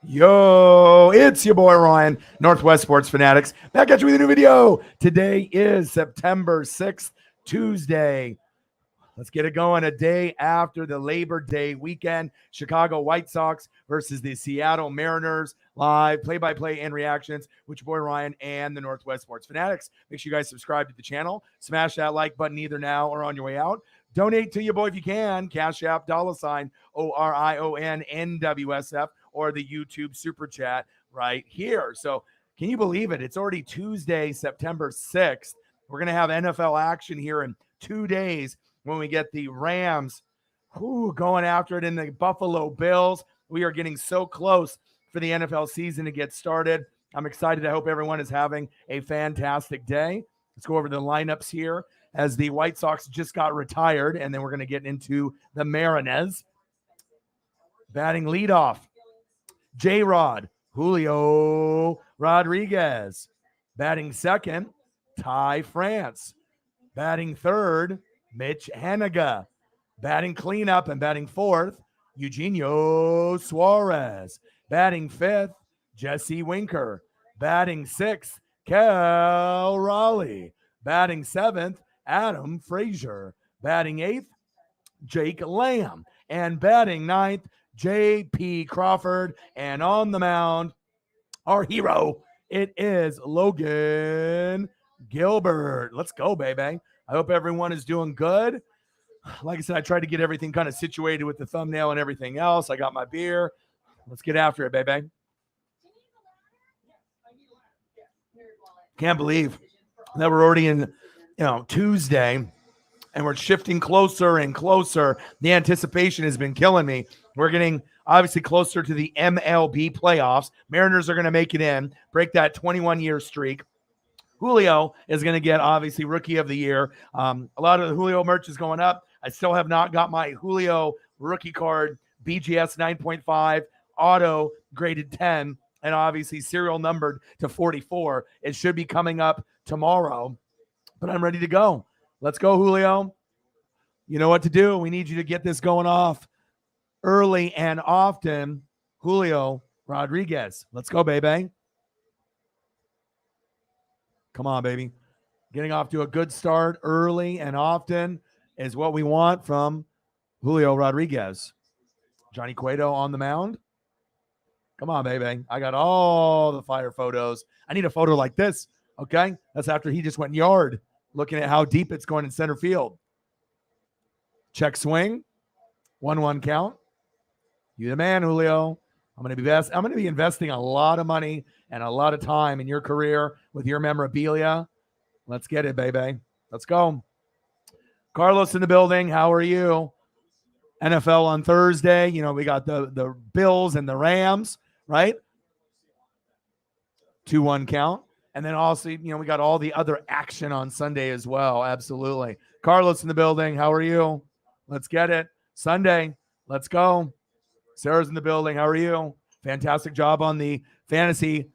Yo, it's your boy Ryan, Northwest Sports Fanatics, back at you with a new video. Today is September 6th, Tuesday. Let's get it going. A day after the Labor Day weekend, Chicago White Sox versus the Seattle Mariners. Live play-by-play and reactions with your boy Ryan and the Northwest Sports Fanatics. Make sure you guys subscribe to the channel. Smash that like button either now or on your way out. Donate to your boy if you can. Cash App, $ ORION NWSF, or the YouTube Super Chat right here. So can you believe it? It's already Tuesday, September 6th. We're going to have NFL action here in 2 days when we get the Rams going after it in the Buffalo Bills. We are getting so close for the NFL season to get started. I'm excited. I hope everyone is having a fantastic day. Let's go over the lineups here as the White Sox just got retired, and then we're going to get into the Mariners. Batting leadoff, J-Rod, Julio Rodriguez. Batting second, Ty France. Batting third, Mitch Haniga. Batting cleanup and batting fourth, Eugenio Suarez. Batting fifth, Jesse Winker. Batting sixth, Cal Raleigh. Batting seventh, Adam Frazier. Batting eighth, Jake Lamb. And batting ninth, J.P. Crawford. And on the mound, our hero, it is Logan Gilbert. Let's go, baby. I hope everyone is doing good. Like I said, I tried to get everything kind of situated with the thumbnail and everything else. I got my beer. Let's get after it, baby. Can't believe that we're already in, Tuesday, and we're shifting closer and closer. The anticipation has been killing me. We're getting obviously closer to the MLB playoffs. Mariners are going to make it in, break that 21-year streak. Julio is going to get, obviously, Rookie of the Year. A lot of the Julio merch is going up. I still have not got my Julio rookie card, BGS 9.5, auto graded 10, and obviously serial numbered to 44. It should be coming up tomorrow, but I'm ready to go. Let's go, Julio. You know what to do. We need you to get this going off early and often. Julio Rodriguez. Let's go, baby. Come on, baby. Getting off to a good start early and often is what we want from Julio Rodriguez. Johnny Cueto on the mound. Come on, baby. I got all the fire photos. I need a photo like this, okay? That's after he just went yard, looking at how deep it's going in center field. Check swing. 1-1 count. You the man, Julio. I'm going to be investing a lot of money and a lot of time in your career with your memorabilia. Let's get it, baby. Let's go. Carlos in the building. How are you? NFL on Thursday. We got the Bills and the Rams, right? 2-1 count. And then also, we got all the other action on Sunday as well. Absolutely. Carlos in the building. How are you? Let's get it. Sunday. Let's go. Sarah's in the building. How are you? Fantastic job on the fantasy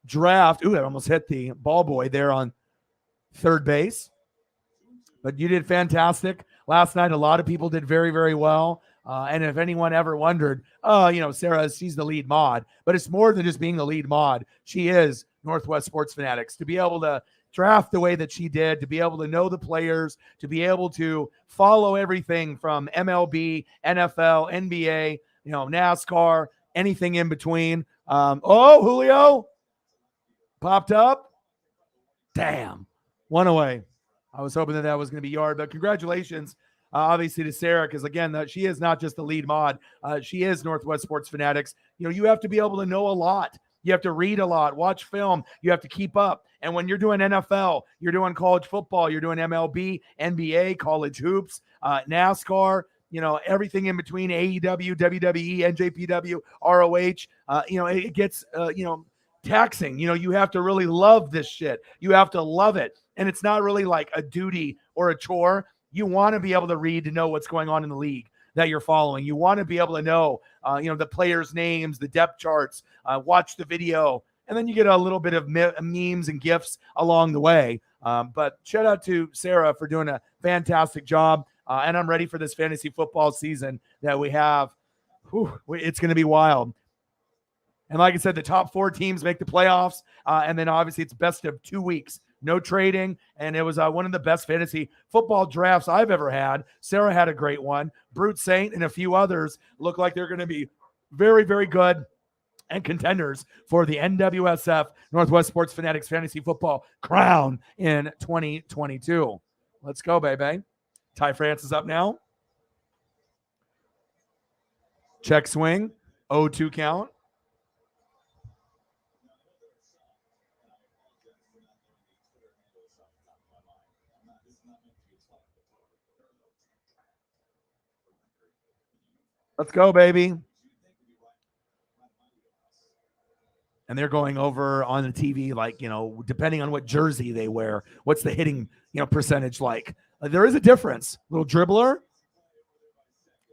draft. Ooh, I almost hit the ball boy there on third base. But you did fantastic. Last night, a lot of people did very, very well. And if anyone ever wondered, Sarah, she's the lead mod. But it's more than just being the lead mod. She is Northwest Sports Fanatics. To be able to draft the way that she did, to be able to know the players, to be able to follow everything from MLB, NFL, NBA, NASCAR, anything in between. Julio popped up. Damn. One away. I was hoping that was going to be yard, but congratulations, obviously, to Sarah, because, again, she is not just the lead mod. She is Northwest Sports Fanatics. You have to be able to know a lot. You have to read a lot, watch film. You have to keep up. And when you're doing NFL, you're doing college football, you're doing MLB, NBA, college hoops, NASCAR, everything in between, AEW, WWE, NJPW, ROH, it gets, taxing. You have to really love this shit. You have to love it. And it's not really like a duty or a chore. You want to be able to read to know what's going on in the league that you're following. You want to be able to know, the players' names, the depth charts, watch the video, and then you get a little bit of memes and GIFs along the way. But shout out to Sarah for doing a fantastic job. And I'm ready for this fantasy football season that we have. It's going to be wild. And like I said, the top 4 teams make the playoffs. And then obviously it's best of 2 weeks. No trading. And it was one of the best fantasy football drafts I've ever had. Sarah had a great one. Brute Saint and a few others look like they're going to be very, very good and contenders for the NWSF Northwest Sports Fanatics Fantasy Football crown in 2022. Let's go, baby. Ty France is up now. Check swing. 0-2 count. Let's go, baby. And they're going over on the TV, like, depending on what jersey they wear, what's the hitting, percentage like. There is a difference. Little dribbler,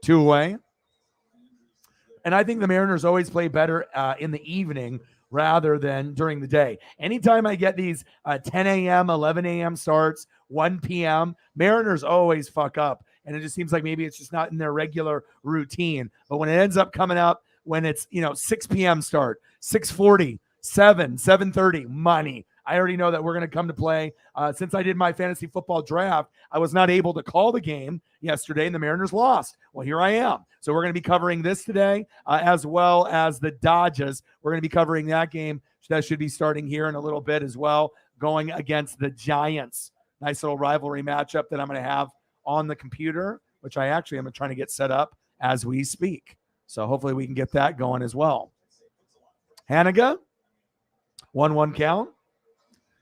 2-way. And I think the Mariners always play better in the evening rather than during the day. Anytime I get these 10 a.m., 11 a.m. starts, 1 p.m., Mariners always fuck up. And it just seems like maybe it's just not in their regular routine. But when it ends up coming up, when it's, 6 p.m. start, 6:40, 7:30, money. I already know that we're going to come to play. Since I did my fantasy football draft, I was not able to call the game yesterday, and the Mariners lost. Well, here I am. So we're going to be covering this today, as well as the Dodgers. We're going to be covering that game. That should be starting here in a little bit as well, going against the Giants. Nice little rivalry matchup that I'm going to have on the computer, which I actually am trying to get set up as we speak. So hopefully we can get that going as well. Haniga, 1-1 count.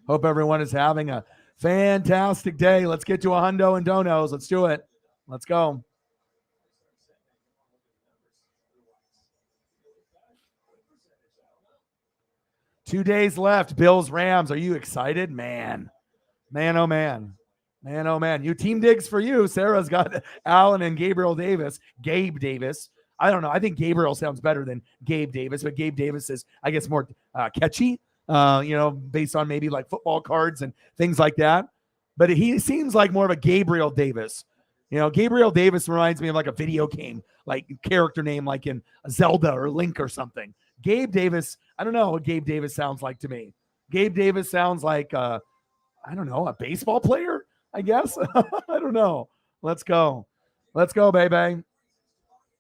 Hope everyone is having a fantastic day. Let's get to a hundo and donos. Let's do it. Let's go. Two days left. Bills, Rams. Are you excited? Man, oh man. Man, oh man. You team digs for you. Sarah's got Allen and Gabriel Davis. Gabe Davis. I don't know. I think Gabriel sounds better than Gabe Davis, but Gabe Davis is, I guess, more catchy, based on maybe like football cards and things like that. But he seems like more of a Gabriel Davis. Gabriel Davis reminds me of like a video game, like character name, like in Zelda or Link or something. Gabe Davis, I don't know what Gabe Davis sounds like to me. Gabe Davis sounds like, I don't know, a baseball player, I guess. I don't know. Let's go. Let's go, baby.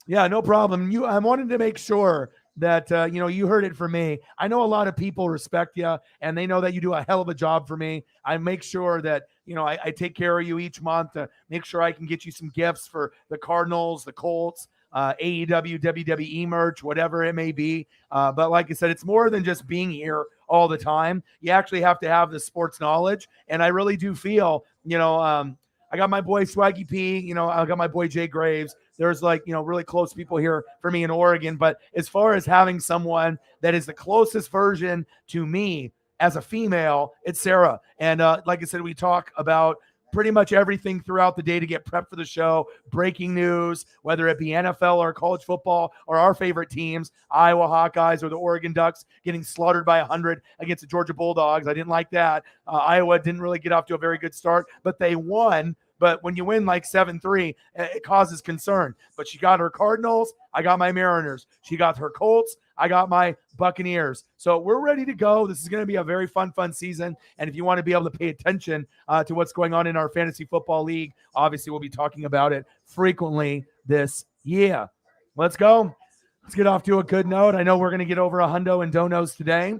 Yeah, no problem. I wanted to make sure that, you heard it from me. I know a lot of people respect you, and they know that you do a hell of a job for me. I make sure that, I take care of you each month to make sure I can get you some gifts for the Cardinals, the Colts, AEW, WWE merch, whatever it may be. But like I said, it's more than just being here all the time. You actually have to have the sports knowledge. And I really do feel, I got my boy Swaggy P, I got my boy Jay Graves. There's really close people here for me in Oregon. But as far as having someone that is the closest version to me as a female, it's Sarah. And like I said, we talk about pretty much everything throughout the day to get prepped for the show. Breaking news, whether it be NFL or college football or our favorite teams, Iowa Hawkeyes or the Oregon Ducks getting slaughtered by 100 against the Georgia Bulldogs. I didn't like that. Iowa didn't really get off to a very good start, but they won. But when you win like 7-3, it causes concern. But she got her Cardinals. I got my Mariners. She got her Colts. I got my Buccaneers. So we're ready to go. This is going to be a very fun season. And if you want to be able to pay attention to what's going on in our fantasy football league, obviously we'll be talking about it frequently this year. Let's go. Let's get off to a good note. I know we're going to get over a hundo and donos today.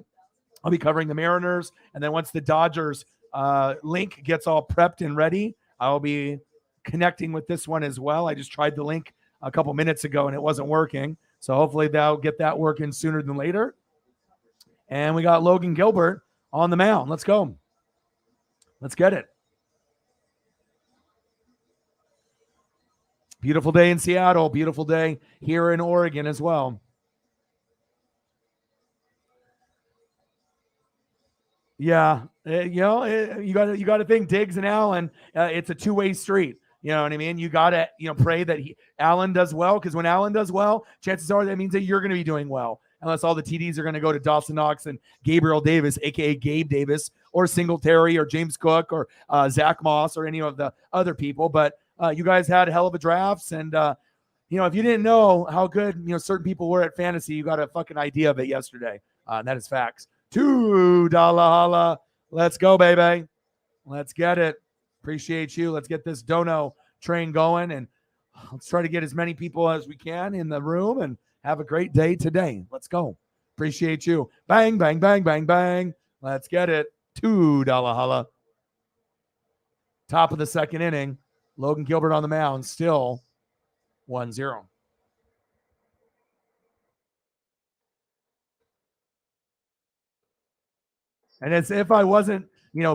I'll be covering the Mariners. And then once the Dodgers link gets all prepped and ready, I'll be connecting with this one as well. I just tried the link a couple minutes ago and it wasn't working. So hopefully they'll get that working sooner than later. And we got Logan Gilbert on the mound. Let's go. Let's get it. Beautiful day in Seattle. Beautiful day here in Oregon as well. Yeah, you got to think Diggs and Allen. It's a two-way street. You know what I mean? You got to pray that Allen does well, because when Allen does well, chances are that means that you're going to be doing well. Unless all the TDs are going to go to Dawson Knox and Gabriel Davis, aka Gabe Davis, or Singletary, or James Cook, or Zach Moss, or any of the other people. But you guys had hell of a drafts, and if you didn't know how good, certain people were at fantasy, you got a fucking idea of it yesterday. And that is facts. $2 holla. Let's go, baby. Let's get it. Appreciate you. Let's get this dono train going, and let's try to get as many people as we can in the room and have a great day today. Let's go. Appreciate you. Bang, bang, bang, bang, bang. Let's get it. $2 holla. Top of the second inning. Logan Gilbert on the mound, still 1-0. And it's if I wasn't,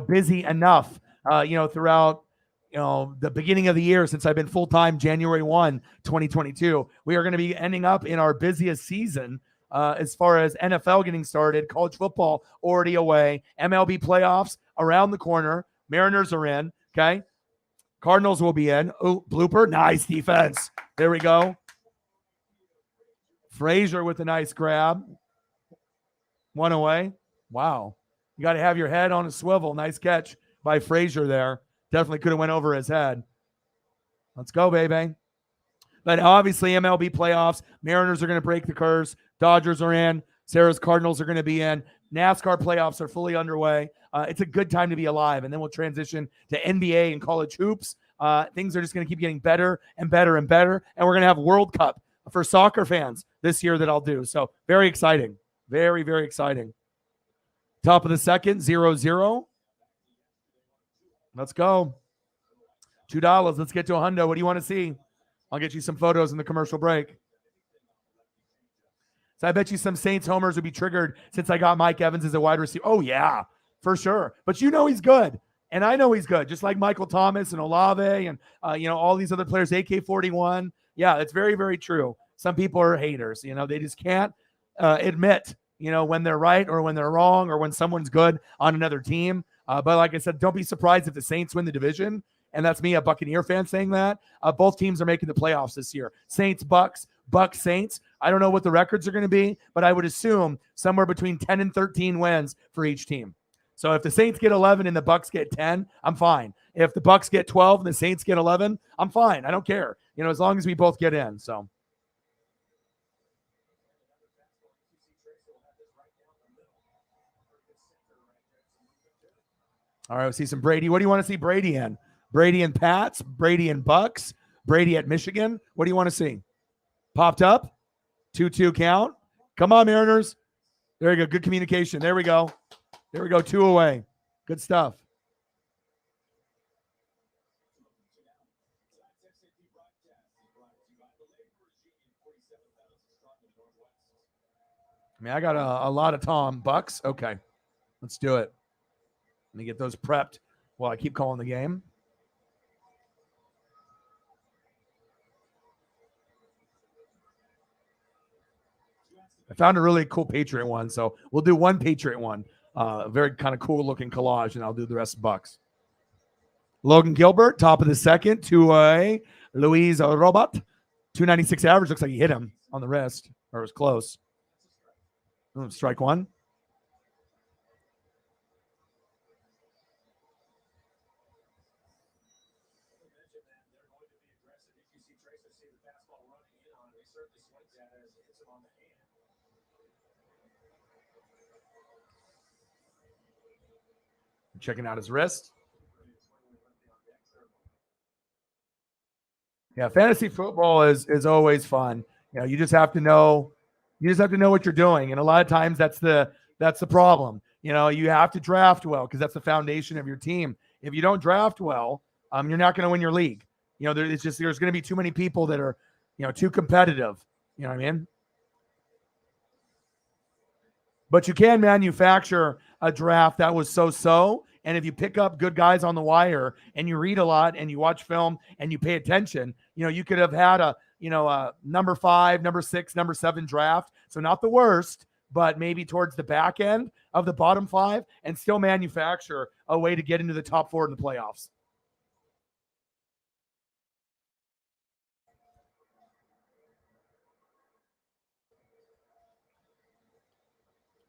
busy enough, throughout, the beginning of the year since I've been full-time January 1, 2022, we are going to be ending up in our busiest season as far as NFL getting started, college football already away, MLB playoffs around the corner, Mariners are in, okay? Cardinals will be in. Oh, blooper. Nice defense. There we go. Frazier with a nice grab. One away. Wow. You got to have your head on a swivel. Nice catch by Frazier there. Definitely could have went over his head. Let's go, baby. But obviously, MLB playoffs. Mariners are going to break the curse. Dodgers are in. Sarah's Cardinals are going to be in. NASCAR playoffs are fully underway. It's a good time to be alive. And then we'll transition to NBA and college hoops. Things are just going to keep getting better and better and better. And we're going to have World Cup for soccer fans this year that I'll do. So very exciting. Very, very exciting. Top of the second, 0-0. Let's go. $2. Let's get to a hundo. What do you want to see? I'll get you some photos in the commercial break. So I bet you some Saints homers would be triggered since I got Mike Evans as a wide receiver. Oh, yeah, for sure. But he's good. And I know he's good, just like Michael Thomas and Olave and, all these other players, AK-41. Yeah, it's very, very true. Some people are haters. They just can't admit, when they're right or when they're wrong or when someone's good on another team. But like I said, don't be surprised if the Saints win the division. And that's me, a Buccaneer fan, saying that. Both teams are making the playoffs this year. Saints, Bucks, Saints. I don't know what the records are going to be, but I would assume somewhere between 10 and 13 wins for each team. So if the Saints get 11 and the Bucks get 10, I'm fine. If the Bucks get 12 and the Saints get 11, I'm fine. I don't care. As long as we both get in. So. All right, we'll see some Brady. What do you want to see Brady in? Brady and Pats, Brady and Bucks, Brady at Michigan. What do you want to see? Popped up. 2-2 count. Come on, Mariners. There you go. Good communication. There we go. 2 away. Good stuff. I got a lot of Tom Bucks. Okay, let's do it. Let me get those prepped while I keep calling the game. I found a really cool Patriot one, so we'll do one Patriot one. Very kind of cool looking collage, and I'll do the rest of Bucks. Logan Gilbert, top of the second, to a Luis Robot. 296 average. Looks like he hit him on the wrist, or it was close. Strike one. Checking out his wrist. Yeah, fantasy football is always fun. You just have to know what you're doing, and a lot of times that's the problem. You have to draft well because that's the foundation of your team. If you don't draft well, you're not going to win your league. There's going to be too many people that are, too competitive. You know what I mean? But you can manufacture a draft that was so-so. And if you pick up good guys on the wire and you read a lot and you watch film and you pay attention, you could have had a number 5, number 6, number 7 draft. So not the worst, but maybe towards the back end of the bottom 5 and still manufacture a way to get into the top 4 in the playoffs.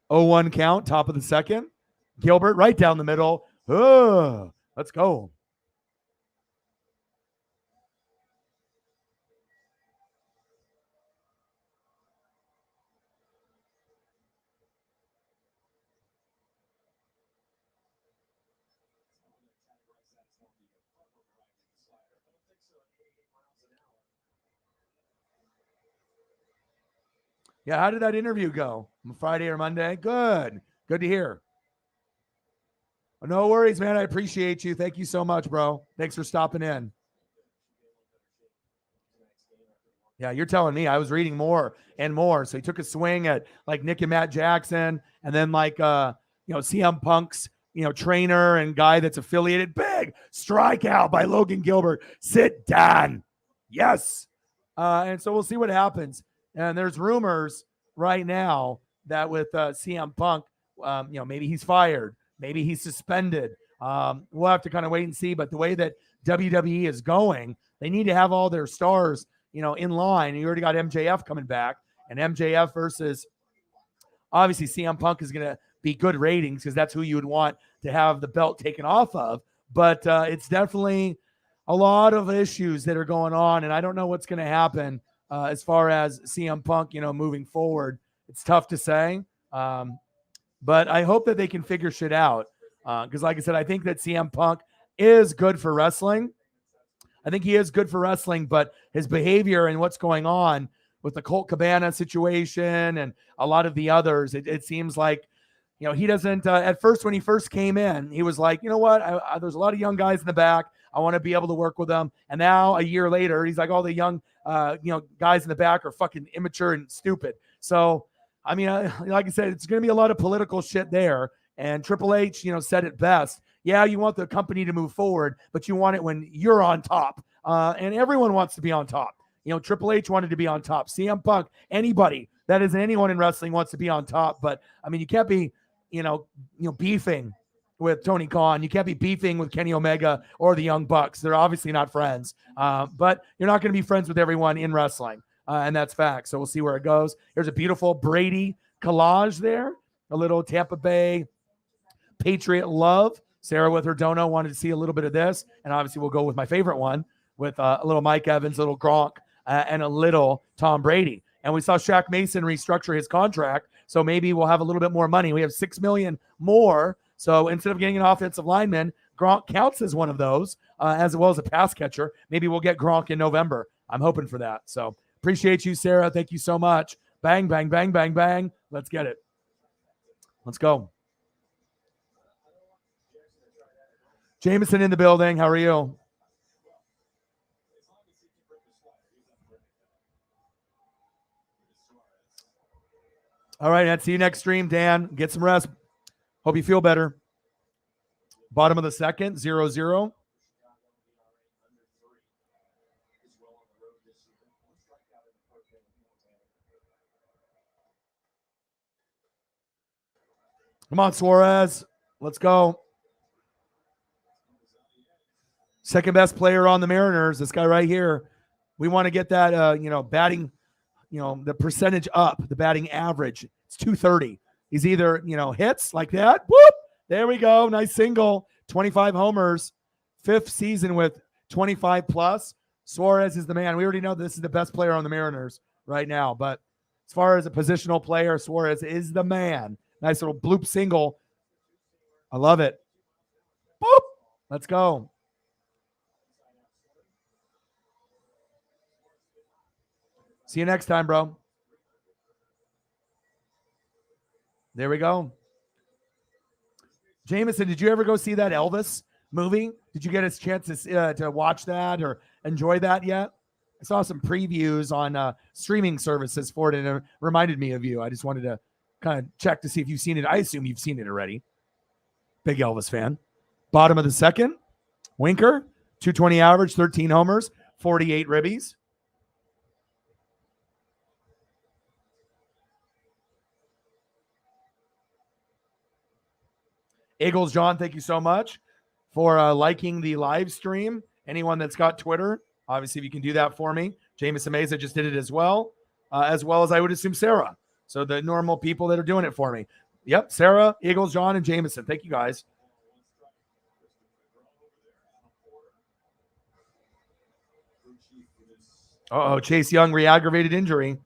Oh, 1 count, top of the second. Gilbert right down the middle. Let's go. Yeah, how did that interview go? Friday or Monday? Good. Good to hear. No worries, man. I appreciate you. Thank you so much, bro. Thanks for stopping in. Yeah, you're telling me. I was reading more and more. So he took a swing at like Nick and Matt Jackson, and then like CM Punk's trainer and guy that's affiliated. Big strikeout by Logan Gilbert. Sit down. Yes. And so we'll see what happens. And there's rumors right now that with CM Punk, maybe he's fired, maybe he's suspended. We'll have to kind of wait and see. But the way that WWE is going, they need to have all their stars in line. You already got MJF coming back, and MJF versus obviously CM Punk is going to be good ratings because that's who you would want to have the belt taken off of. But it's definitely a lot of issues that are going on, and I don't know what's going to happen as far as CM Punk, moving forward. It's tough to say, but I hope that they can figure shit out because, like I said, I think that CM Punk is good for wrestling. I think he is good for wrestling, but his behavior and what's going on with the Colt Cabana situation and a lot of the others, it seems like, he doesn't, at first, when he first came in, he was like, you know what, there's a lot of young guys in the back. I want to be able to work with them. And now a year later, he's like, all the young, guys in the back are fucking immature and stupid. So, I mean, like I said, it's going to be a lot of political shit there. And Triple H, said it best. Yeah, you want the company to move forward, but you want it when you're on top. And everyone wants to be on top. Triple H wanted to be on top. CM Punk, anybody that isn't anyone in wrestling wants to be on top. But I mean, you can't be, beefing with Tony Khan. You can't be beefing with Kenny Omega or the Young Bucks. They're obviously not friends. But you're not going to be friends with everyone in wrestling. And that's fact. So we'll see where it goes. There's a beautiful Brady collage there. A little Tampa Bay Patriot love. Sarah with her dono wanted to see a little bit of this. And obviously we'll go with my favorite one with a little Mike Evans, a little Gronk, and a little Tom Brady. And we saw Shaq Mason restructure his contract. So maybe we'll have a little bit more money. We have $6 million more. So instead of getting an offensive lineman, Gronk counts as one of those, as well as a pass catcher. Maybe we'll get Gronk in November. I'm hoping for that. So appreciate you, Sarah. Thank you so much. Bang, bang, bang, bang, bang. Let's get it. Let's go. Jameson in the building. How are you? All right, I'll see you next stream, Dan. Get some rest. Hope you feel better. Bottom of the second, 0-0. Come on, Suarez. Let's go. Second best player on the Mariners, this guy right here. We want to get that, batting, the percentage up, the batting average. It's 230. He's either, hits like that. Whoop. There we go. Nice single. 25 homers. 5th season with 25 plus. Suarez is the man. We already know this is the best player on the Mariners right now. But as far as a positional player, Suarez is the man. Nice little bloop single. I love it. Boop. Let's go. See you next time, bro. There we go. Jameson, did you ever go see that Elvis movie? Did you get a chance to watch that or enjoy that yet? I saw some previews on streaming services for it, and it reminded me of you. I just wanted to kind of check to see if you've seen it. I assume you've seen it already. Big Elvis fan. Bottom of the second, Winker, 220 average, 13 homers, 48 ribbies. Eagles John, thank you so much for liking the live stream. Anyone that's got Twitter, obviously, if you can do that for me. Jameson Meza just did it as well as I would assume Sarah. So the normal people that are doing it for me. Yep, Sarah, Eagles John, and Jameson. Thank you, guys. Uh-oh, Chase Young, re-aggravated injury.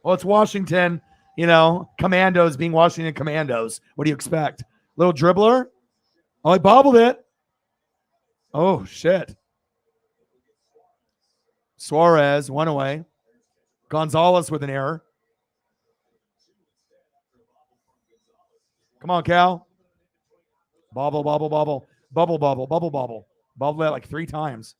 Well, it's Washington, Commandos being Washington Commandos. What do you expect? Little dribbler? Oh, he bobbled it. Oh, shit. Suarez, one away. Gonzalez with an error. Come on, Cal. Bobble, bobble, bobble. Bubble, bubble, bubble, bubble. Bubble that like 3 times.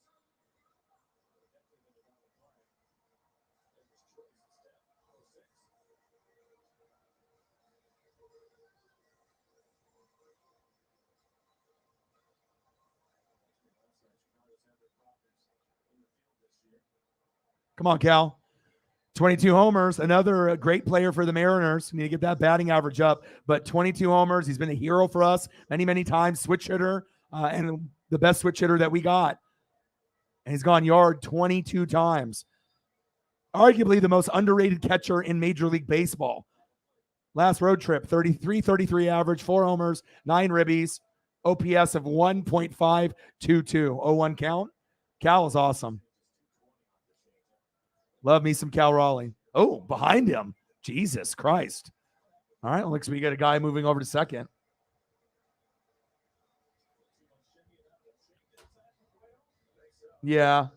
Come on, Cal. 22 homers, another great player for the Mariners. We need to get that batting average up. But 22 homers, he's been a hero for us many, many times. Switch hitter, and the best switch hitter that we got. And he's gone yard 22 times. Arguably the most underrated catcher in Major League Baseball. Last road trip, 33 average, 4 homers, 9 ribbies, OPS of 1.522. 0-1 count. Cal is awesome. Love me some Cal Raleigh. Oh, behind him. Jesus Christ. All right, looks like we got a guy moving over to second. Yeah.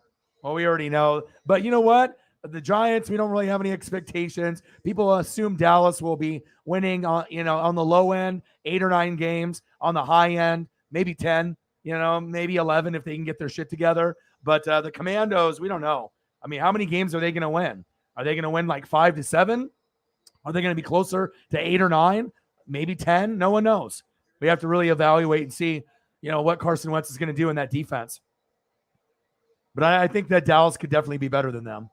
Well, we already know. But you know what? The Giants, we don't really have any expectations. People assume Dallas will be winning on, on the low end, 8 or 9 games. On the high end, maybe 10, maybe 11 if they can get their shit together. But the Commandos, we don't know. I mean, how many games are they going to win? Are they going to win like 5 to 7? Are they going to be closer to 8 or 9? Maybe 10? No one knows. We have to really evaluate and see, what Carson Wentz is going to do in that defense. But I think that Dallas could definitely be better than them.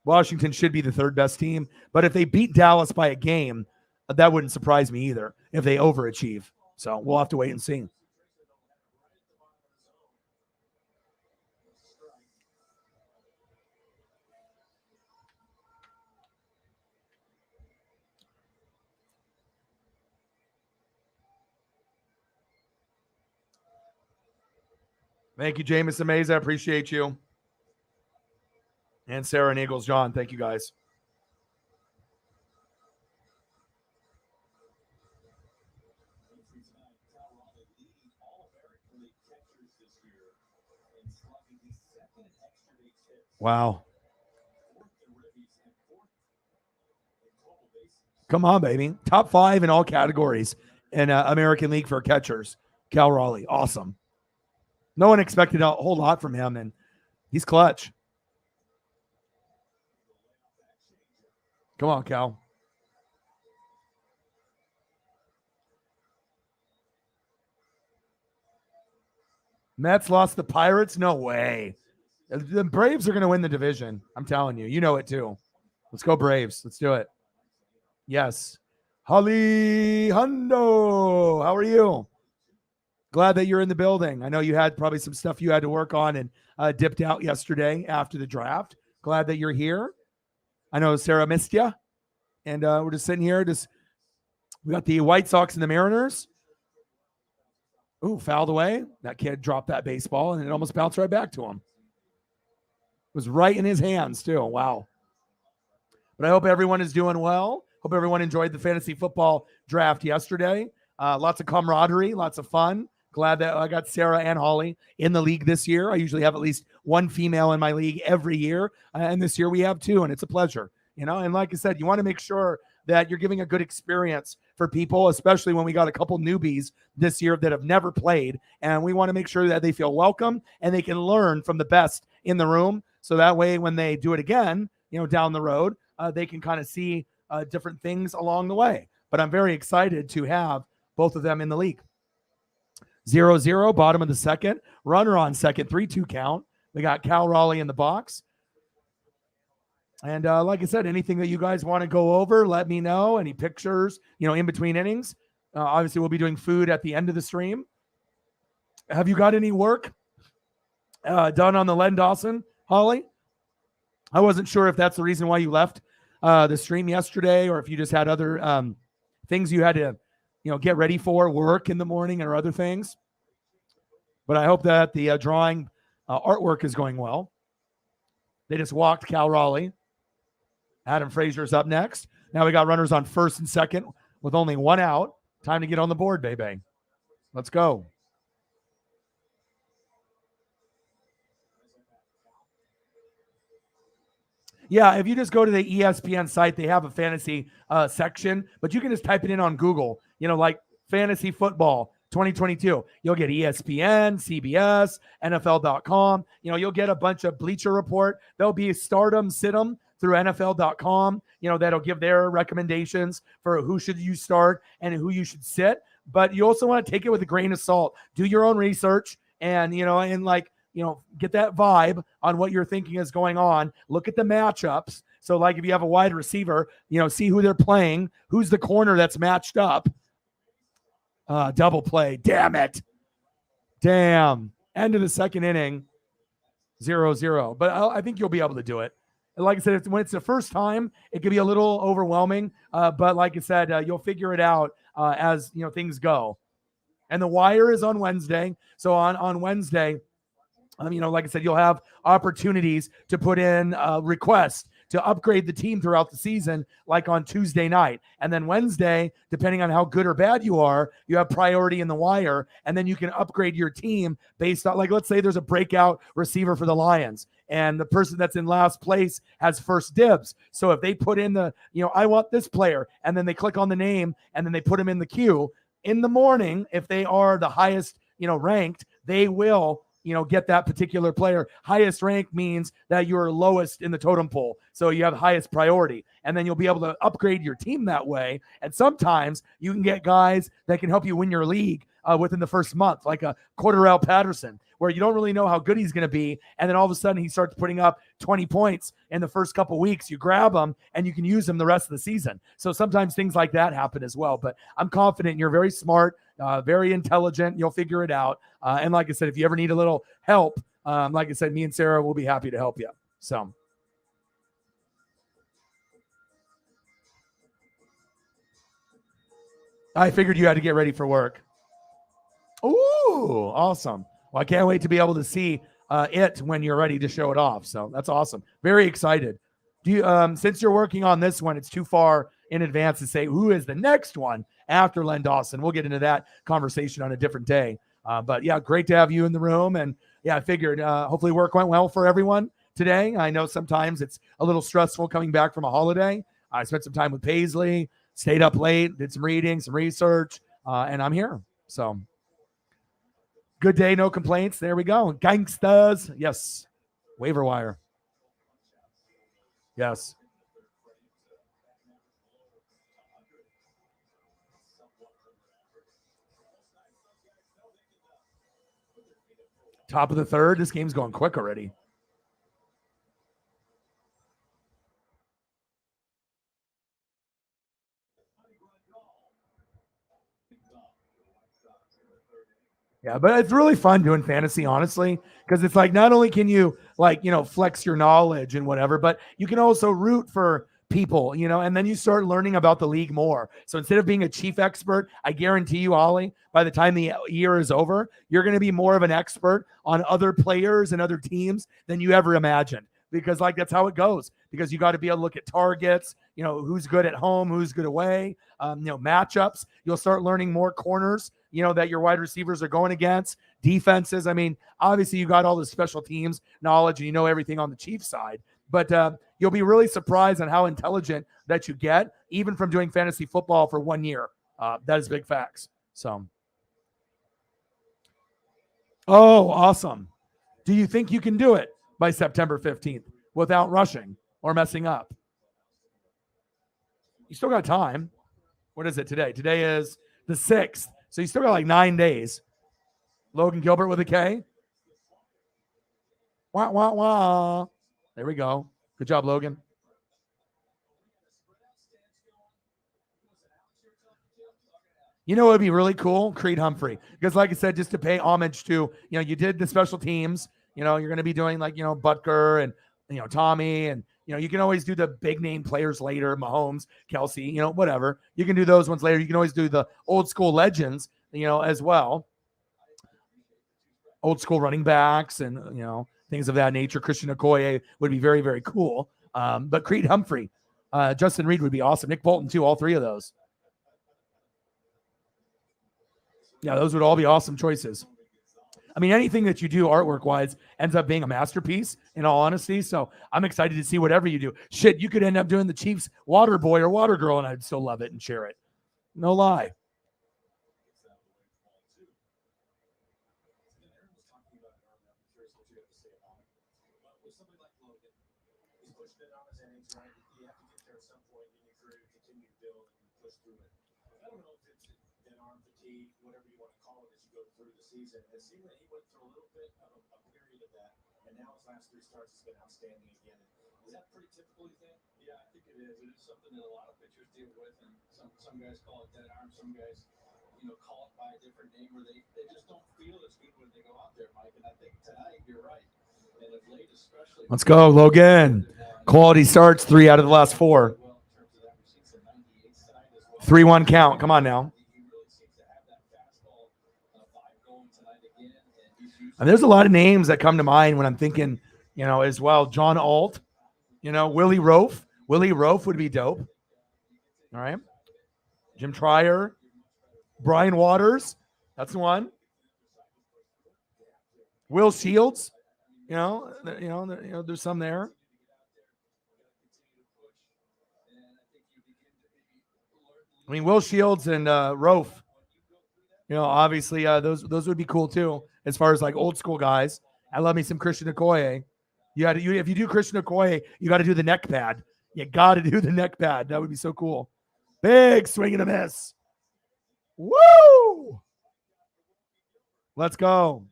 Washington should be the 3rd best team. But if they beat Dallas by a game, that wouldn't surprise me either if they overachieve. So we'll have to wait and see. Thank you, Jameson Mays. I appreciate you. And Sarah and Eagles John. Thank you, guys. Wow. Come on, baby. Top 5 in all categories in American League for catchers. Cal Raleigh. Awesome. No one expected a whole lot from him, and he's clutch. Come on, Cal. Mets lost the Pirates? No way. The Braves are going to win the division. I'm telling you. You know it, too. Let's go Braves. Let's do it. Yes. Holly Hundo. How are you? Glad that you're in the building. I know you had probably some stuff you had to work on and dipped out yesterday after the draft. Glad that you're here. I know Sarah missed you. And we're just sitting here. We got the White Sox and the Mariners. Ooh, fouled away. That kid dropped that baseball, and it almost bounced right back to him. It was right in his hands, too. Wow. But I hope everyone is doing well. Hope everyone enjoyed the fantasy football draft yesterday. Lots of camaraderie, lots of fun. Glad that I got Sarah and Holly in the league this year. I usually have at least one female in my league every year. And this year we have 2, and it's a pleasure. And like I said, you want to make sure that you're giving a good experience for people, especially when we got a couple newbies this year that have never played. And we want to make sure that they feel welcome and they can learn from the best in the room. So that way, when they do it again, down the road, they can kind of see different things along the way. But I'm very excited to have both of them in the league. 0-0, bottom of the second. Runner on second, 3-2 count. We got Cal Raleigh in the box. And like I said, anything that you guys want to go over, let me know. Any pictures, in between innings. Obviously, we'll be doing food at the end of the stream. Have you got any work done on the Len Dawson, Holly? I wasn't sure if that's the reason why you left the stream yesterday, or if you just had other things you had to, get ready for, work in the morning or other things. But I hope that the drawing artwork is going well. They just walked Cal Raleigh. Adam Frazier's up next. Now we got runners on first and second with only 1 out. Time to get on the board, baby. Let's go. Yeah, if you just go to the ESPN site, they have a fantasy section, but you can just type it in on Google, like fantasy football 2022. You'll get ESPN, CBS, NFL.com. You'll get a bunch of Bleacher Report. There'll be Stardom, Situm through NFL.com, that'll give their recommendations for who should you start and who you should sit. But you also want to take it with a grain of salt. Do your own research and, get that vibe on what you're thinking is going on. Look at the matchups. So, like if you have a wide receiver, see who they're playing, who's the corner that's matched up. Double play. Damn it. Damn. End of the second inning, 0-0. But I think you'll be able to do it. Like I said, when it's the first time, it can be a little overwhelming. But like I said, you'll figure it out as things go. And the wire is on Wednesday. So on Wednesday, like I said, you'll have opportunities to put in requests to upgrade the team throughout the season, like on Tuesday night. And then Wednesday, depending on how good or bad you are, you have priority in the wire. And then you can upgrade your team based on, like, let's say there's a breakout receiver for the Lions and the person that's in last place has first dibs. So if they put in I want this player, and then they click on the name and then they put him in the queue in the morning, if they are the highest, ranked, they will get that particular player. Highest rank means that you're lowest in the totem pole. So you have highest priority. And then you'll be able to upgrade your team that way. And sometimes you can get guys that can help you win your league within the first month, like a Cordarrelle Patterson, where you don't really know how good he's going to be. And then all of a sudden he starts putting up 20 points in the first couple weeks. You grab him and you can use him the rest of the season. So sometimes things like that happen as well. But I'm confident you're very smart, very intelligent. You'll figure it out. And like I said, if you ever need a little help, like I said, me and Sarah will be happy to help you. So. I figured you had to get ready for work. Ooh, awesome. Well, I can't wait to be able to see it when you're ready to show it off. So that's awesome. Very excited. Do you, since you're working on this one, it's too far in advance to say who is the next one after Len Dawson. We'll get into that conversation on a different day. But yeah, great to have you in the room. And yeah, I figured hopefully work went well for everyone today. I know sometimes it's a little stressful coming back from a holiday. I spent some time with Paisley, stayed up late, did some reading, some research, and I'm here. So good day, no complaints. There we go. Gangstas. Yes. Waiver wire. Yes. Top of the third. This game's going quick already. Yeah, but it's really fun doing fantasy, honestly, because it's like not only can you flex your knowledge and whatever, but you can also root for people, and then you start learning about the league more. So instead of being a chief expert, I guarantee you, Ollie, by the time the year is over, you're going to be more of an expert on other players and other teams than you ever imagined. Because that's how it goes. Because you got to be able to look at targets, who's good at home, who's good away, matchups. You'll start learning more corners, that your wide receivers are going against, defenses. I mean, obviously you got all the special teams knowledge and you know everything on the Chiefs side, but you'll be really surprised on how intelligent that you get, even from doing fantasy football for 1 year. That is big facts. So, oh, awesome. Do you think you can do it by September 15th without rushing or messing up? You still got time. What is it today? Today is the 6th. So you still got 9 days. Logan Gilbert with a K. Wah, wah, wah. There we go. Good job, Logan. You know what would be really cool? Creed Humphrey. Because like I said, just to pay homage to, you did the special teams. You're going to be doing Butker and, Tommy. And, you can always do the big name players later, Mahomes, Kelsey, whatever. You can do those ones later. You can always do the old school legends, as well. Old school running backs and, things of that nature. Christian Okoye would be very, very cool. But Creed Humphrey, Justin Reed would be awesome. Nick Bolton too, all three of those. Yeah, those would all be awesome choices. I mean, anything that you do artwork wise ends up being a masterpiece, in all honesty. So I'm excited to see whatever you do. Shit, you could end up doing the Chiefs water boy or water girl, and I'd still love it and share it. No lie. Let's go, Logan. Quality starts, 3 out of the last 4. 3-1 count. Come on now. And there's a lot of names that come to mind when I'm thinking, as well. John Alt, Willie Rofe. Willie Rofe would be dope. All right. Jim Trier, Brian Waters. That's the one. Will Shields. There's some there. I mean, Will Shields and Rofe. Obviously, those would be cool too. As far as like old school guys, I love me some Christian Okoye. If you do Christian Okoye, you got to do the neck pad. You got to do the neck pad. That would be so cool. Big swing and a miss. Woo! Let's go.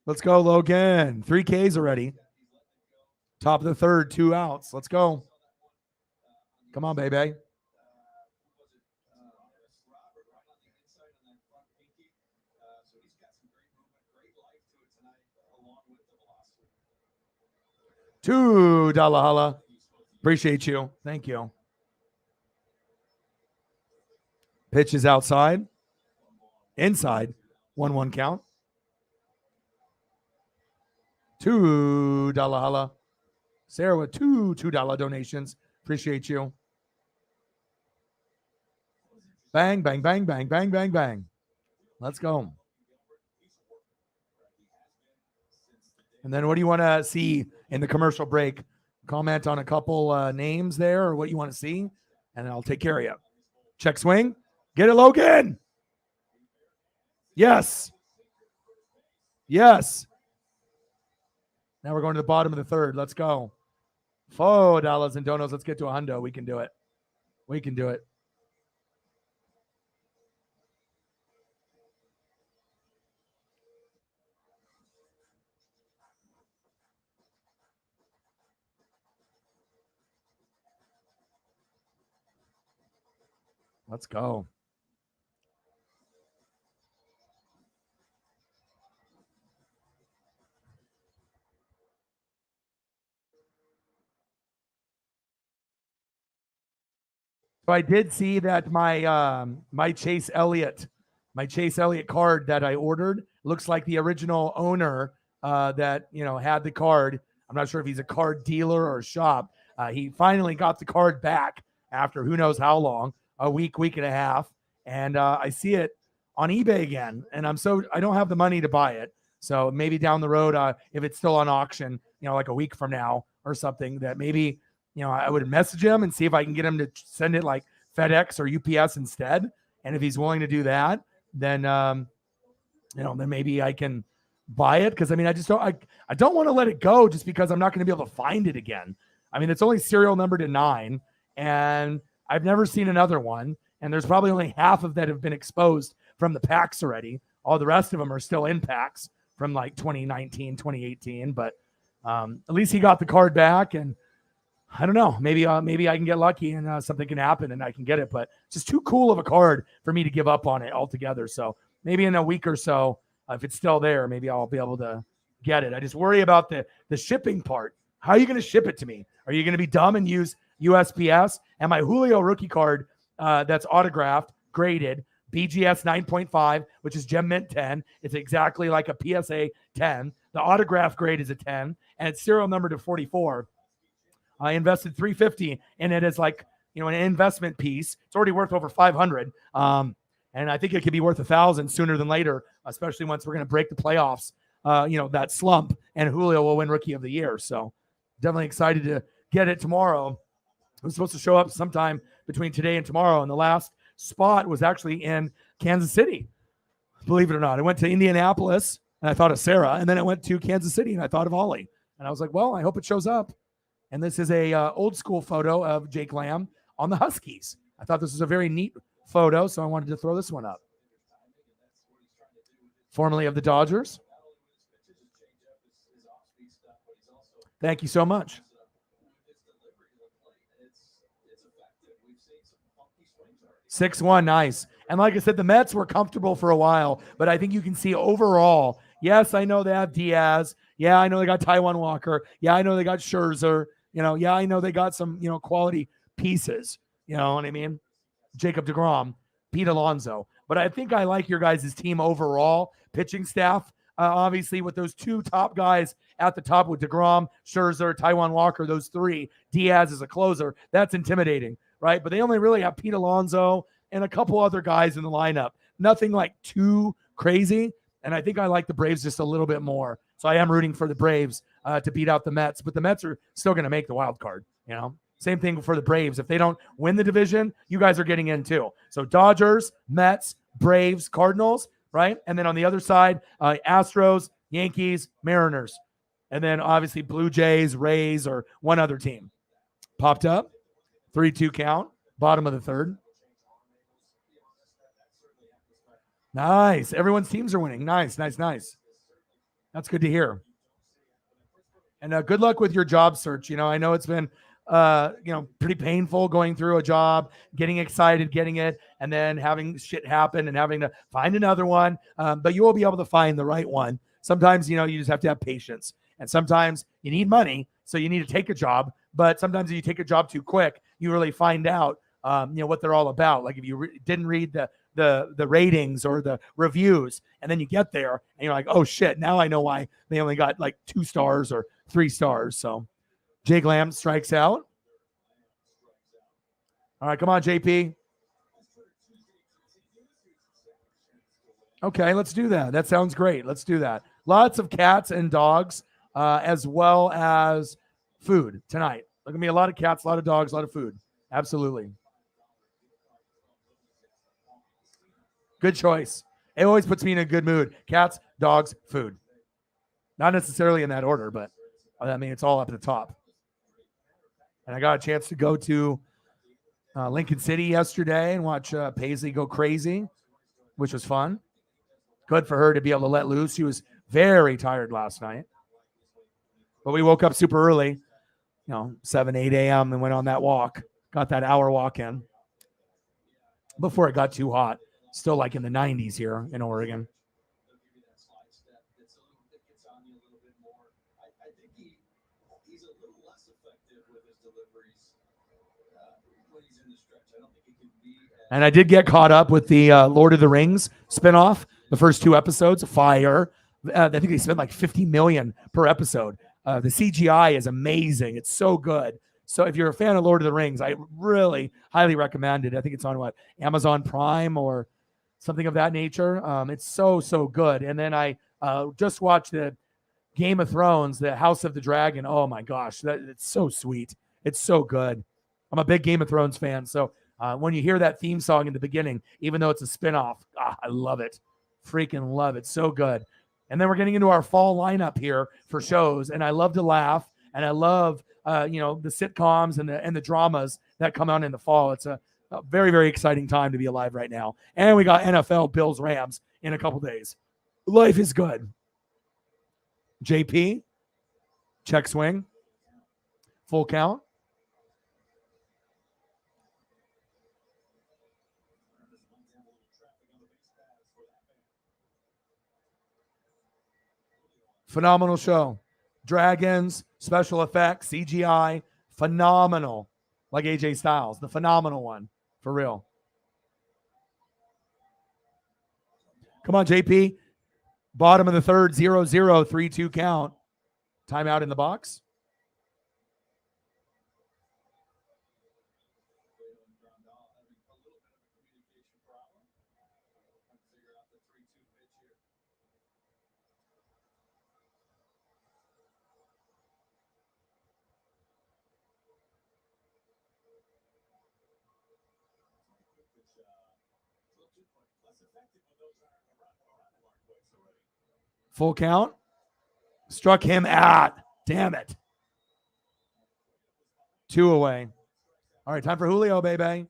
Let's go, Logan. 3 Ks already. Top of the third, 2 outs. Let's go. Come on, baby. $2 holla. Appreciate you. Thank you. Pitch is outside. Inside. 1-1 count. $2 holla. Sarah with $2 donations. Appreciate you. Bang, bang, bang, bang, bang, bang, bang. Let's go. And then what do you want to see in the commercial break? Comment on a couple names there or what you want to see, and I'll take care of you. Check swing. Get it, Logan. Yes. Yes. Now we're going to the bottom of the third. Let's go. $4 and donos. Let's get to a hundo. We can do it. We can do it. Let's go. So I did see that my Chase Elliott card that I ordered looks like the original owner that had the card. I'm not sure if he's a card dealer or a shop. He finally got the card back after who knows how long, a week and a half, and I see it on eBay again. And I don't have the money to buy it. So maybe down the road, if it's still on auction, like a week from now or something, that maybe I would message him and see if I can get him to send it like FedEx or UPS instead. And if he's willing to do that, then then maybe I can buy it. Because I mean, I don't want to let it go just because I'm not going to be able to find it again. I mean, it's only serial number to 9, and I've never seen another one. And there's probably only half of that have been exposed from the packs already. All the rest of them are still in packs from like 2019, 2018. But at least he got the card back, and I don't know. Maybe I can get lucky and something can happen and I can get it. But it's just too cool of a card for me to give up on it altogether. So maybe in a week or so, if it's still there, maybe I'll be able to get it. I just worry about the shipping part. How are you going to ship it to me? Are you going to be dumb and use USPS? And my Julio rookie card that's autographed, graded, BGS 9.5, which is Gem Mint 10. It's exactly like a PSA 10. The autograph grade is a 10, and it's serial number to 44. I invested $350 in it as like, an investment piece. It's already worth over 500. And I think it could be worth 1,000 sooner than later, especially once we're going to break the playoffs, that slump, and Julio will win Rookie of the Year. So definitely excited to get it tomorrow. It was supposed to show up sometime between today and tomorrow, and the last spot was actually in Kansas City. Believe it or not, I went to Indianapolis, and I thought of Sarah, and then I went to Kansas City, and I thought of Ollie. And I was like, well, I hope it shows up. And this is a old school photo of Jake Lamb on the Huskies. I thought this was a very neat photo, so I wanted to throw this one up. Formerly of the Dodgers. Thank you so much. 6-1, nice. And like I said, the Mets were comfortable for a while, but I think you can see overall, yes, I know they have Diaz. Yeah, I know they got Taijuan Walker. Yeah, I know they got Scherzer. Yeah, I know they got some, quality pieces. You know what I mean? Jacob deGrom, Pete Alonso. But I think I like your guys' team overall, pitching staff. Obviously, with those two top guys at the top with deGrom, Scherzer, Taijuan Walker, those three, Diaz as a closer, that's intimidating, right? But they only really have Pete Alonso and a couple other guys in the lineup. Nothing like too crazy. And I think I like the Braves just a little bit more. So I am rooting for the Braves to beat out the Mets. But the Mets are still going to make the wild card, Same thing for the Braves. If they don't win the division, you guys are getting in too. So Dodgers, Mets, Braves, Cardinals, right? And then on the other side, Astros, Yankees, Mariners. And then obviously Blue Jays, Rays, or one other team. Popped up. 3-2 count. Bottom of the third. Nice. Everyone's teams are winning. Nice. That's good to hear. And good luck with your job search. I know it's been pretty painful going through a job, getting excited, getting it, and then having shit happen and having to find another one. But you will be able to find the right one. Sometimes, you just have to have patience. And sometimes you need money, so you need to take a job. But sometimes if you take a job too quick, you really find out, what they're all about. Like if you didn't read the ratings or the reviews, and then you get there and you're like, oh shit, now I know why they only got like 2 stars or 3 stars. So Jake Lamb strikes out. All right, come on, JP. Okay, let's do that. That sounds great. Let's do that. Lots of cats and dogs, as well as food tonight. Look at me, a lot of cats, a lot of dogs, a lot of food. Absolutely. Good choice. It always puts me in a good mood. Cats, dogs, food. Not necessarily in that order, but it's all up at the top. And I got a chance to go to Lincoln City yesterday and watch Paisley go crazy, which was fun. Good for her to be able to let loose. She was very tired last night. But we woke up super early, 7, 8 a.m. and went on that walk. Got that hour walk in before it got too hot. Still like in the 90s here in Oregon. And I did get caught up with the Lord of the Rings spinoff, the first 2 episodes, fire. I think they spent like $50 million per episode. The CGI is amazing. It's so good. So if you're a fan of Lord of the Rings, I really highly recommend it. I think it's on Amazon Prime or something of that nature. It's so good. And then I just watched the Game of Thrones, the House of the Dragon. Oh my gosh, it's so sweet. It's so good. I'm a big Game of Thrones fan. So when you hear that theme song in the beginning, even though it's a spinoff, I love it. Freaking love it. So good. And then we're getting into our fall lineup here for shows. And I love to laugh. And I love, the sitcoms and the dramas that come out in the fall. It's a very, very exciting time to be alive right now. And we got NFL Bills Rams in a couple days. Life is good. JP, check swing, full count. Phenomenal show. Dragons, Special effects, CGI, phenomenal. Like AJ Styles, the phenomenal one, for real. Come on, JP. Bottom of the third, 0-0, 3-2 count. Timeout in the box. Full count. Struck him out. Damn it. 2 away. All right, time for Julio, baby.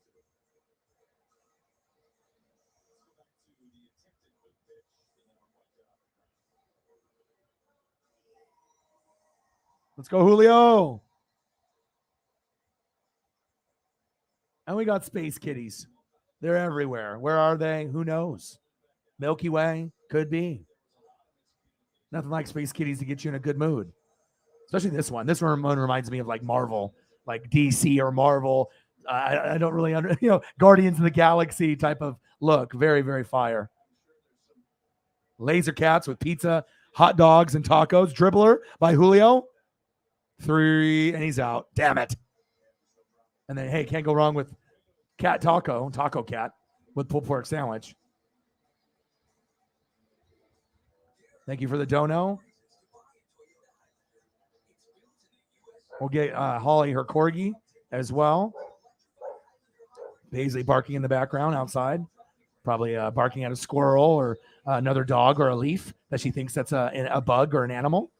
Let's go, Julio. And we got Space Kitties. They're everywhere. Where are they? Who knows? Milky Way? Could be. Nothing like Space Kitties to get you in a good mood. Especially this one. This one reminds me of like Marvel, like DC or Marvel. I don't really Guardians of the Galaxy type of look. Very, very fire. Laser Cats with pizza, hot dogs, and tacos. Dribbler by Julio. 3, and he's out. Damn it. And then, hey, can't go wrong with taco cat with pulled pork sandwich. Thank you for the dono. We'll get Holly her corgi as well. Paisley barking in the background outside. Probably barking at a squirrel or another dog or a leaf that she thinks that's a bug or an animal.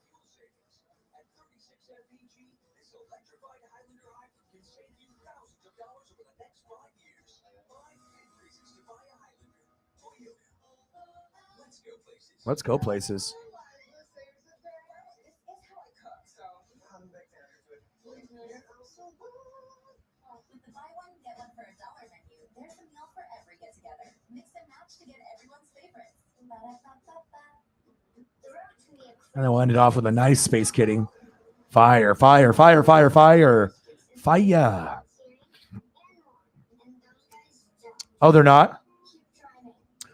Let's go places. And then we'll end it off with a nice Space Kitty. Fire, fire, fire, fire, fire. Fire. Oh, they're not?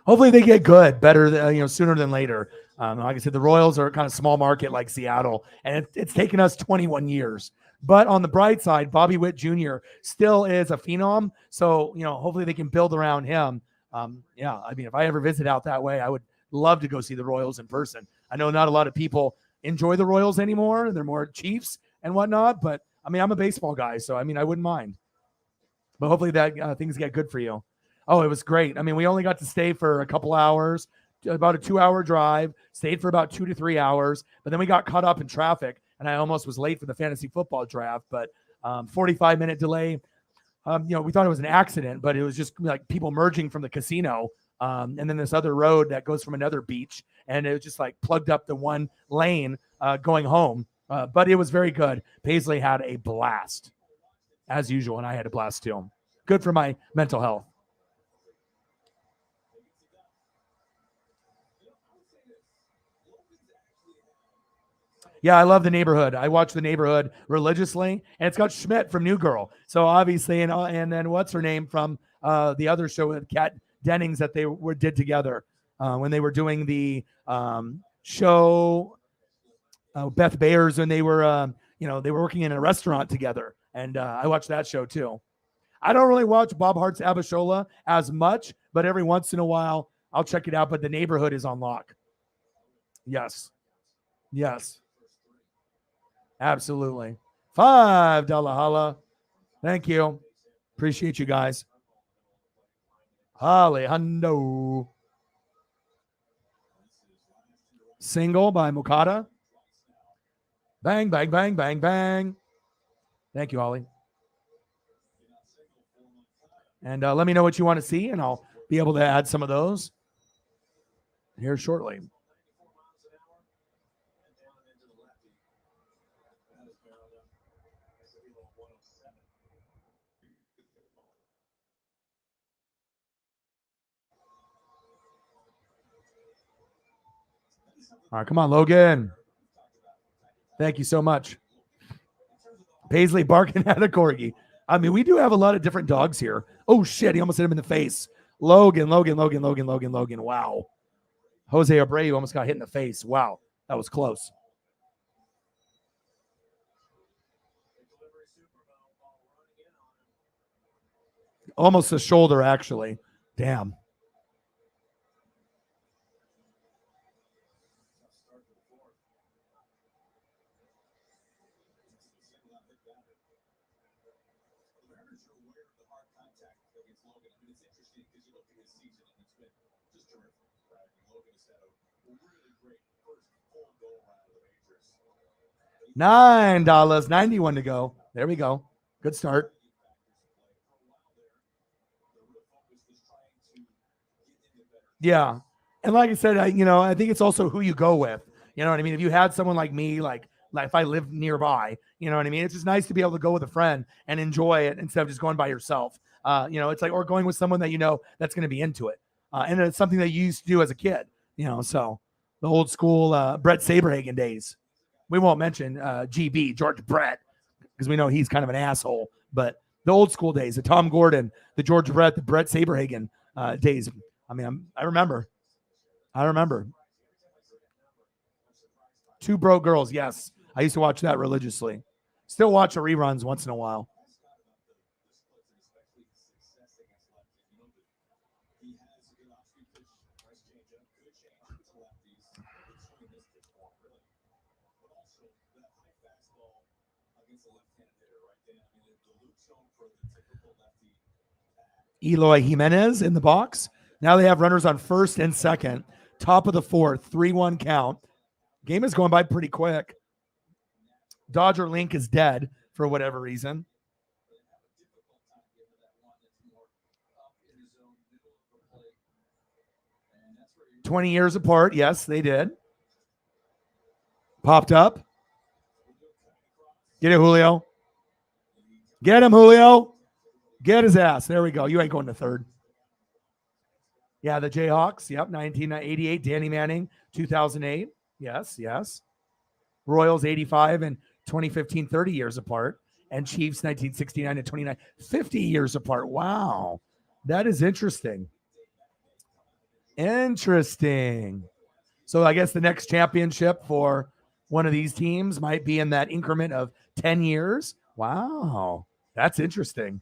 Hopefully they get good, better, sooner than later. Like I said, the Royals are kind of small market like Seattle, and it's taken us 21 years. But on the bright side, Bobby Witt Jr. still is a phenom. So, hopefully they can build around him. If I ever visit out that way, I would love to go see the Royals in person. I know not a lot of people enjoy the Royals anymore. They're more Chiefs and whatnot. But, I'm a baseball guy, so, I wouldn't mind. But hopefully that things get good for you. Oh, it was great. We only got to stay for a couple hours, about a 2-hour drive, stayed for about 2 to 3 hours, but then we got caught up in traffic, and I almost was late for the fantasy football draft, but 45-minute delay. We thought it was an accident, but it was just like people merging from the casino, and then this other road that goes from another beach, and it was just like plugged up the one lane going home. But it was very good. Paisley had a blast, as usual, and I had a blast too. Good for my mental health. Yeah, I love The Neighborhood. I watch The Neighborhood religiously, and it's got Schmidt from New Girl. So obviously, and then what's her name from the other show with Kat Dennings that they did together when they were doing the show. Beth Bayers, when they were they were working in a restaurant together, and I watched that show too. I don't really watch Bob Hart's Abishola as much, but every once in a while I'll check it out. But The Neighborhood is on lock. Yes. Absolutely. $5 holla. Thank you. Appreciate you guys. Holly Hundo. Single by Mukata. Bang, bang, bang, bang, bang. Thank you, Holly. And let me know what you want to see, and I'll be able to add some of those here shortly. All right, come on, Logan. Thank you so much. Paisley barking at a corgi. I mean, we do have a lot of different dogs here. Oh, shit. He almost hit him in the face. Logan. Wow. Jose Abreu almost got hit in the face. Wow. That was close. Almost the shoulder, actually. Damn. $9.91 to go. There we go. Good start. Yeah. And like I said, I think it's also who you go with. You know what I mean? If you had someone like me, like if I lived nearby, you know what I mean? It's just nice to be able to go with a friend and enjoy it instead of just going by yourself. It's like, or going with someone that that's going to be into it. And it's something that you used to do as a kid, so the old school Brett Saberhagen days. We won't mention GB, George Brett, because we know he's kind of an asshole. But the old school days, the Tom Gordon, the George Brett, the Brett Saberhagen days. I mean, I remember. Two Broke Girls, yes. I used to watch that religiously. Still watch the reruns once in a while. Eloy Jimenez in the box. Now they have runners on first and second. Top of the fourth, 3-1 count. Game is going by pretty quick. Dodger Link is dead for whatever reason. $20 years apart. Yes, they did. Popped up. Get it, Julio. Get him, Julio. Get his ass. There we go. You ain't going to third. Yeah, the Jayhawks. Yep, 1988. Danny Manning, 2008. Yes. Royals, 85 and 2015, 30 years apart. And Chiefs, 1969 and 29, 50 years apart. Wow. That is interesting. So I guess the next championship for one of these teams might be in that increment of 10 years. Wow. That's interesting.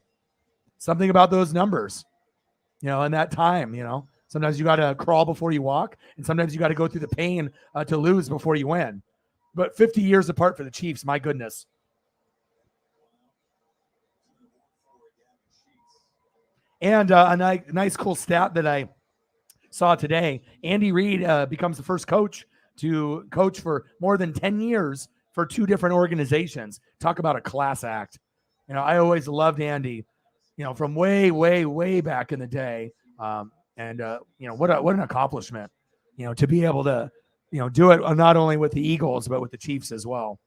Something about those numbers, in that time, sometimes you got to crawl before you walk, and sometimes you got to go through the pain to lose before you win. But 50 years apart for the Chiefs, my goodness. And a nice, cool stat that I saw today, Andy Reid becomes the first coach to coach for more than 10 years for two different organizations. Talk about a class act. I always loved Andy, from way, way, way back in the day. What an accomplishment, to be able to, do it not only with the Eagles, but with the Chiefs as well.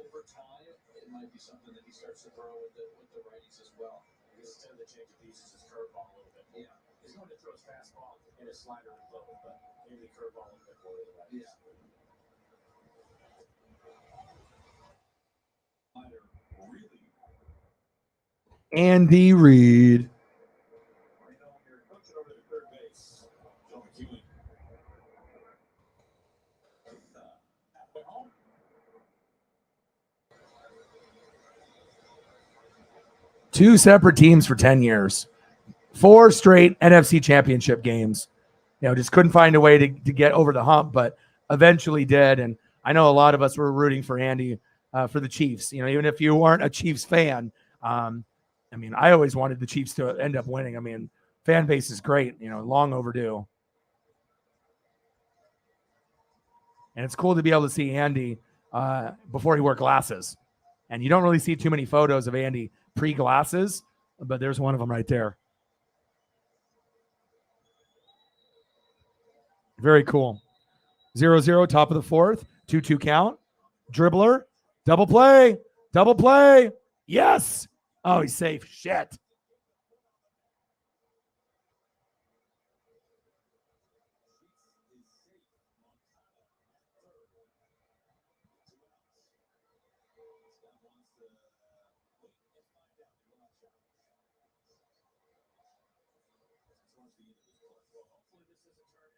Over time, it might be something that he starts to throw with the righties as well. Because instead of the change of pieces, his curveball a little bit. Yeah. He's going to throw his fastball and his slider and low, but maybe the curveball a little bit more to the righties. Yeah. Andy Reid. Two separate teams for 10 years. 4 straight NFC championship games. Just couldn't find a way to get over the hump, but eventually did. And I know a lot of us were rooting for Andy for the Chiefs. Even if you weren't a Chiefs fan, I always wanted the Chiefs to end up winning. Fan base is great, long overdue. And it's cool to be able to see Andy before he wore glasses. And you don't really see too many photos of Andy pre-glasses, but there's one of them right there. Very cool. 0-0, top of the fourth. 2-2 count. Dribbler. Double play. Double play. Yes. Oh, he's safe. Shit.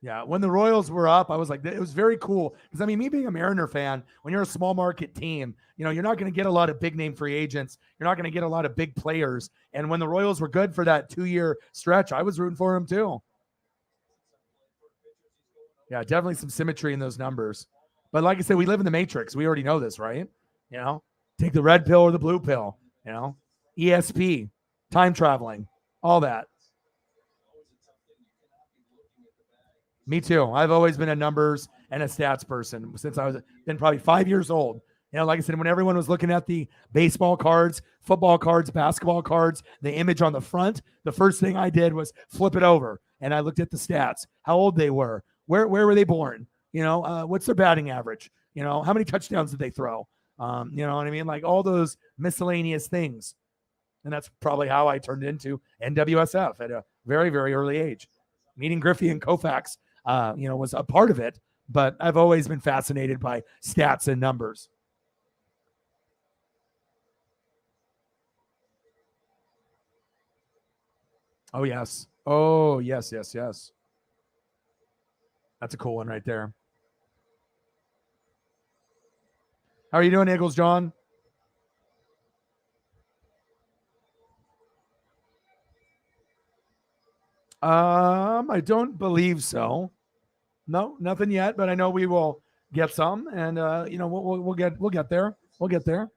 Yeah, when the Royals were up, I was like, it was very cool. Because, I mean, me being a Mariner fan, when you're a small market team, you're not going to get a lot of big name free agents. You're not going to get a lot of big players. And when the Royals were good for that 2-year stretch, I was rooting for them too. Yeah, definitely some symmetry in those numbers. But like I said, we live in the matrix. We already know this, right? Take the red pill or the blue pill, ESP, time traveling, all that. Me too. I've always been a numbers and a stats person since I was been probably 5 years old. Like I said, when everyone was looking at the baseball cards, football cards, basketball cards, the image on the front, the first thing I did was flip it over and I looked at the stats, how old they were, where were they born, what's their batting average, how many touchdowns did they throw, you know what I mean, like all those miscellaneous things, and that's probably how I turned into NWSF at a very, very early age. Meeting Griffey and Koufax, was a part of it, but I've always been fascinated by stats and numbers. Oh, yes. Oh, yes, yes, yes. That's a cool one right there. How are you doing, Eagles, John? I don't believe so. No, nothing yet, but I know we will get some, and we'll get there. We'll get there.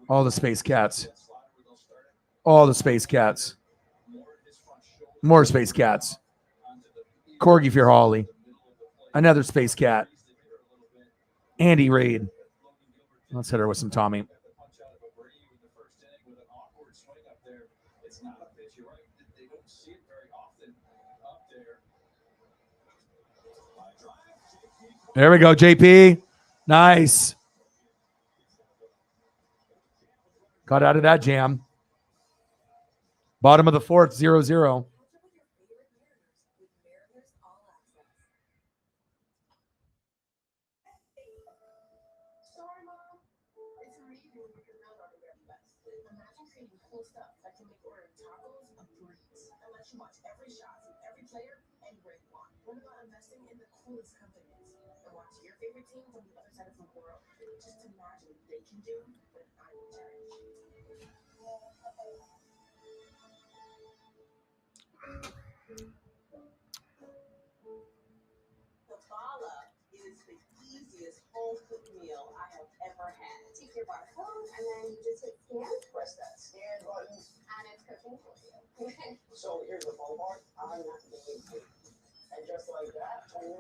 All the space cats. All the space cats. More space cats. Corgi for Holly. Another space cat. Andy Reid. Let's hit her with some Tommy. There we go, JP. Nice. Got out of that jam. Bottom of the fourth, 0-0.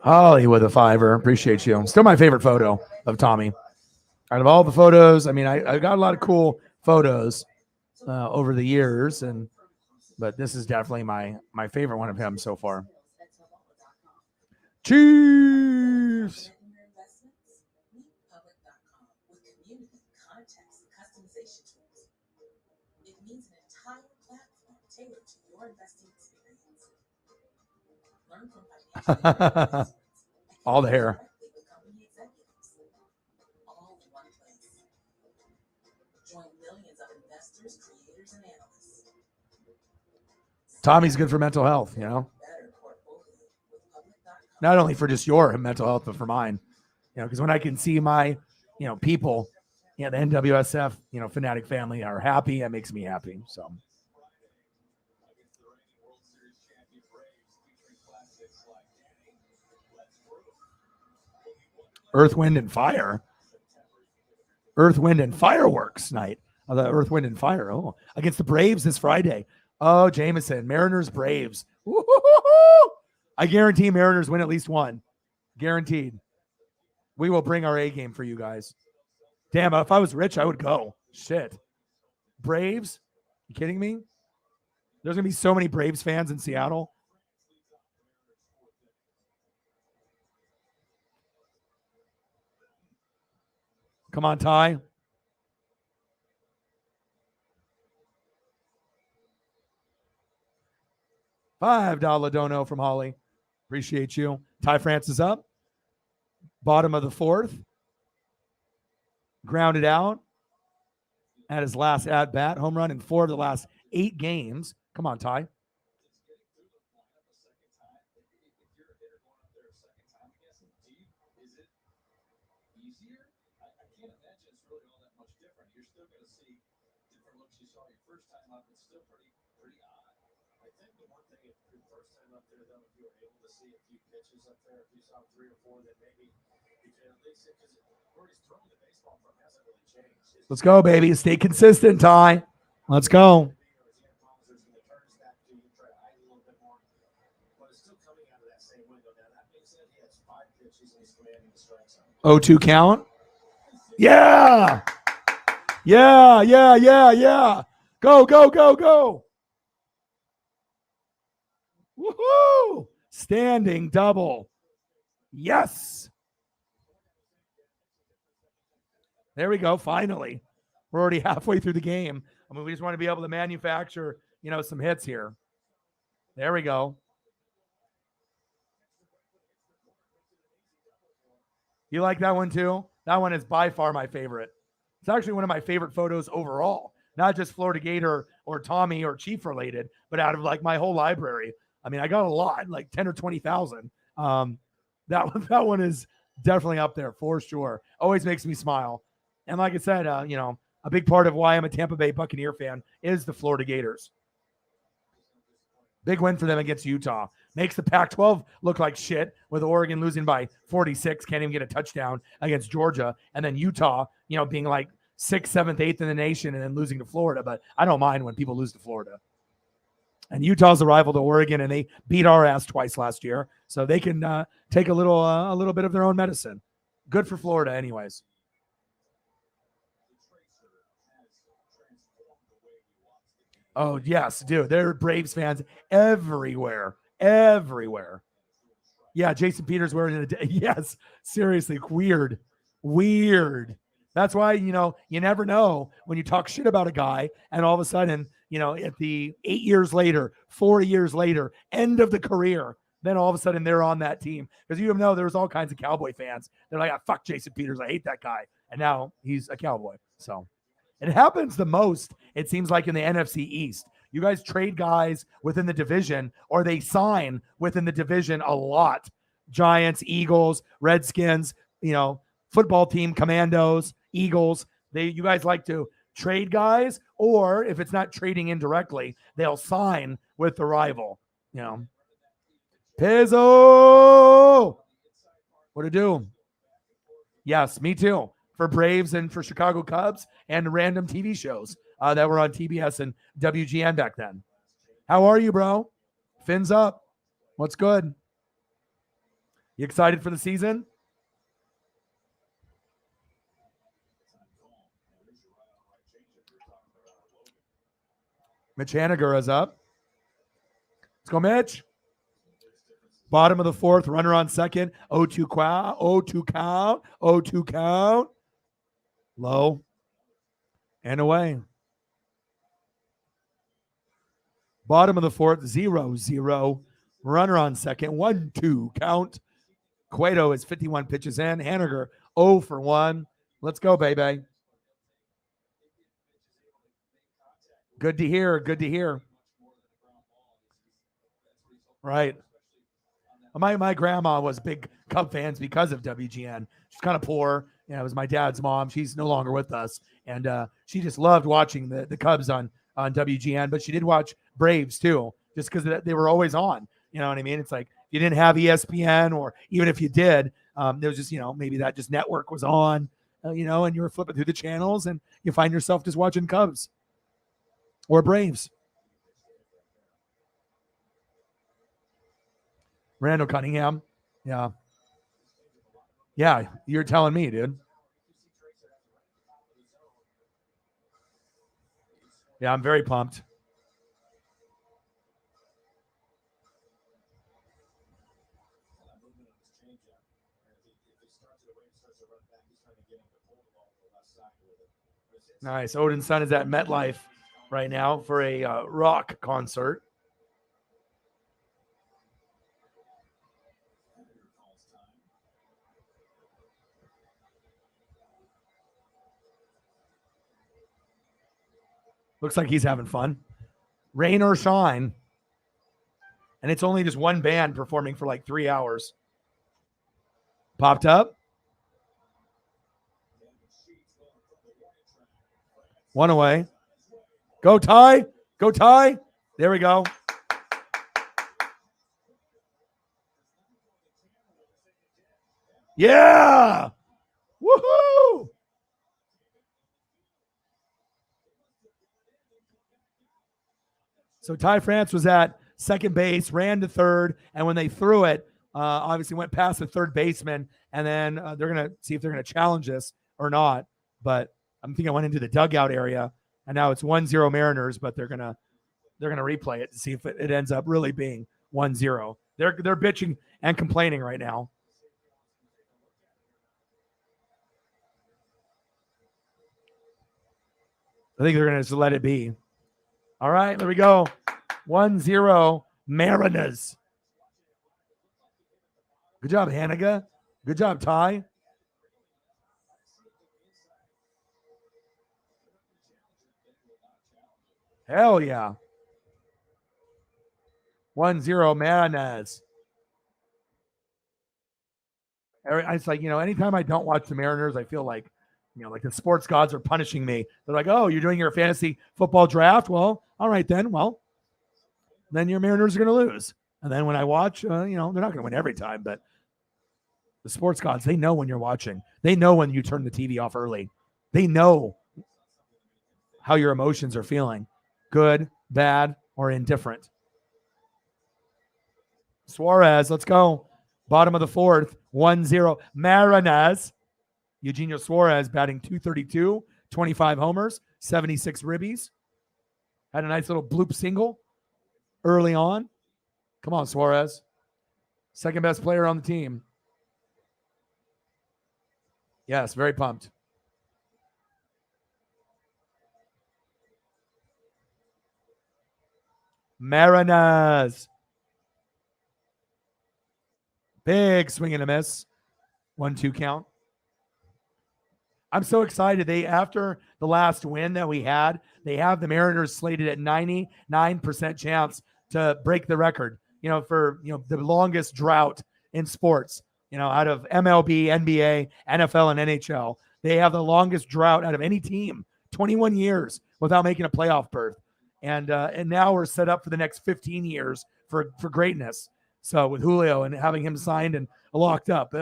Holly with a fiver. Appreciate you. Still my favorite photo of Tommy. Out of all the photos, I mean, I got a lot of cool photos over the years, but this is definitely my favorite one of him so far. Chiefs. All the hair. Tommy's good for mental health, Not only for just your mental health, but for mine. Because when I can see my, people, the NWSF, Fanatic family are happy, it makes me happy. So. Earth, Wind, and Fire. Earth, Wind, and Fireworks night. The Earth, Wind, and Fire. Oh, against the Braves this Friday. Oh, Jameson, Mariners, Braves. Woo-hoo-hoo-hoo! I guarantee Mariners win at least one. Guaranteed. We will bring our A game for you guys. Damn, if I was rich, I would go. Shit. Braves? You kidding me? There's going to be so many Braves fans in Seattle. Come on, Ty. $5 dono from Holly. Appreciate you. Ty France up. Bottom of the fourth. Grounded out at his last at-bat. Home run in 4 of the last 8 games. Come on, Ty. Let's go, baby. Stay consistent, Ty. Let's go. O2 count. Yeah. Yeah. Go. Woohoo! Standing double. Yes. There we go. Finally. We're already halfway through the game. I mean, we just want to be able to manufacture, some hits here. There we go. You like that one too? That one is by far my favorite. It's actually one of my favorite photos overall. Not just Florida Gator or Tommy or Chief related, but out of like my whole library. I mean, I got a lot, like 10 or 20,000. That one is definitely up there for sure. Always makes me smile. And like I said, a big part of why I'm a Tampa Bay Buccaneer fan is the Florida Gators. Big win for them against Utah. Makes the Pac-12 look like shit with Oregon losing by 46. Can't even get a touchdown against Georgia. And then Utah, being like 6th, 7th, 8th in the nation and then losing to Florida. But I don't mind when people lose to Florida. And Utah's a rival to Oregon, and they beat our ass twice last year. So they can take a little bit of their own medicine. Good for Florida anyways. Oh, yes, dude. There are Braves fans everywhere. Yeah, Jason Peters wearing it. Yes, seriously, weird. That's why, you never know when you talk shit about a guy and all of a sudden, at the 8 years later, 4 years later, end of the career, then all of a sudden they're on that team. Because you know there was all kinds of Cowboy fans. They're like, fuck Jason Peters. I hate that guy. And now he's a Cowboy. So it happens the most, it seems like, in the NFC East. You guys trade guys within the division or they sign within the division a lot. Giants, Eagles, Redskins, football team, Commandos, Eagles. You guys like to trade guys, or if it's not trading indirectly, they'll sign with the rival. Pizzo! What to do? Yes, me too. For Braves and for Chicago Cubs and random TV shows that were on TBS and WGN back then. How are you, bro? Fins up. What's good? You excited for the season? Mitch Haniger is up. Let's go, Mitch. Bottom of the fourth, runner on second. 0-2 count. 0-2 count. Low. And away. Bottom of the fourth, 0-0. Runner on second. 1-2 count. Cueto is 51 pitches in. Haniger 0 for 1. Let's go, baby. Good to hear. Right. My grandma was big Cub fans because of WGN. She's kind of poor. It was my dad's mom. She's no longer with us. And she just loved watching the Cubs on WGN. But she did watch Braves too, just because they were always on. You know what I mean? It's like you didn't have ESPN, or even if you did, there was just, maybe that just network was on. and you were flipping through the channels and you find yourself just watching Cubs or Braves. Randall Cunningham. Yeah. Yeah, you're telling me, dude. Yeah, I'm very pumped. Nice. Odin's son is at MetLife right now for a rock concert. Looks like he's having fun. Rain or shine. And it's only just one band performing for like 3 hours. Popped up. One away. Go Ty. Go Ty. There we go. Yeah. Woohoo. So Ty France was at second base, ran to third, and when they threw it, obviously went past the third baseman, and then they're going to see if they're going to challenge this or not. But I'm thinking I went into the dugout area, and now it's 1-0 Mariners, but they're gonna replay it to see if it ends up really being 1-0. They're bitching and complaining right now. I think they're going to just let it be. All right, there we go. 1-0 Mariners. Good job, Haniga. Good job, Ty. Hell yeah. 1-0 Mariners. It's like, anytime I don't watch the Mariners, I feel like, like the sports gods are punishing me. They're like, oh, you're doing your fantasy football draft? Well, all right then. Well, then your Mariners are going to lose. And then when I watch, they're not going to win every time, but the sports gods, they know when you're watching. They know when you turn the TV off early. They know how your emotions are feeling, good, bad, or indifferent. Suarez, let's go. Bottom of the fourth, 1-0 Mariners. Eugenio Suarez batting .232, 25 homers, 76 ribbies. Had a nice little bloop single early on. Come on, Suarez. Second best player on the team. Yes, very pumped. Mariners. Big swing and a miss. 1-2 count. I'm so excited. After the last win that we had, they have the Mariners slated at 99% chance to break the record, for, the longest drought in sports, out of MLB, NBA, NFL, and NHL. They have the longest drought out of any team, 21 years without making a playoff berth. And now we're set up for the next 15 years for greatness. So with Julio and having him signed and locked up,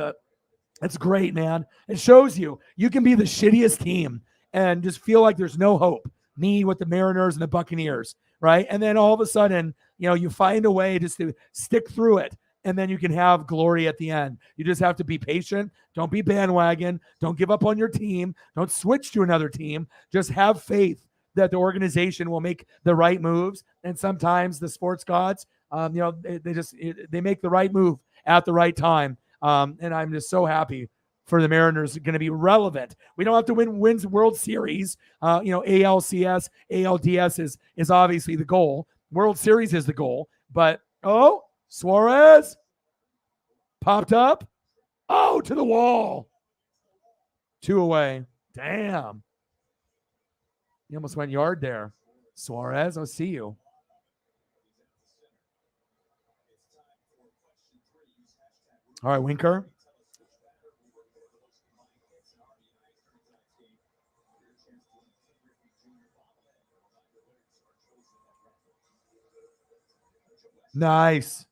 it's great, man. It shows you can be the shittiest team and just feel like there's no hope. Me with the Mariners and the Buccaneers, right? And then all of a sudden, you find a way just to stick through it, and then you can have glory at the end. You just have to be patient. Don't be bandwagon. Don't give up on your team. Don't switch to another team. Just have faith that the organization will make the right moves. And sometimes the sports gods, they make the right move at the right time. And I'm just so happy for the Mariners going to be relevant. We don't have to win World Series. ALCS, ALDS is obviously the goal. World Series is the goal. But, Suarez popped up. Oh, to the wall. 2 away. Damn. You almost went yard there. Suarez, I'll see you. All right, Winker. Nice.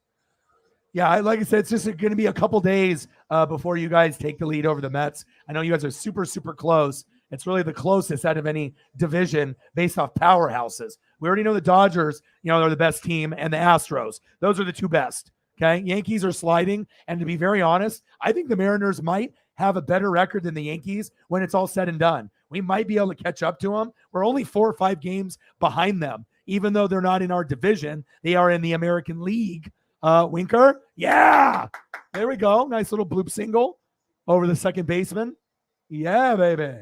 Yeah, like I said, it's just going to be a couple days before you guys take the lead over the Mets. I know you guys are super, super close. It's really the closest out of any division based off powerhouses. We already know the Dodgers, they're the best team, and the Astros. Those are the two best. Okay. Yankees are sliding. And to be very honest, I think the Mariners might have a better record than the Yankees when it's all said and done. We might be able to catch up to them. We're only 4 or 5 games behind them, even though they're not in our division. They are in the American League. Winker. Yeah. There we go. Nice little bloop single over the second baseman. Yeah, baby.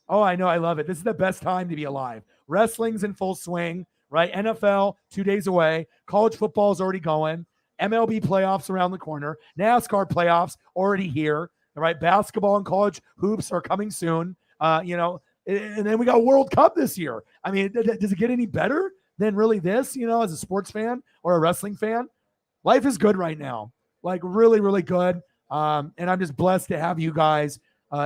Oh, I know. I love it. This is the best time to be alive. Wrestling's in full swing, right? NFL 2 days away. College football is already going. MLB playoffs around the corner. NASCAR playoffs already here. All right. Basketball and college hoops are coming soon. And then we got World Cup this year. I mean, does it get any better than really this, as a sports fan or a wrestling fan? Life is good right now. Like really, really good. And I'm just blessed to have you guys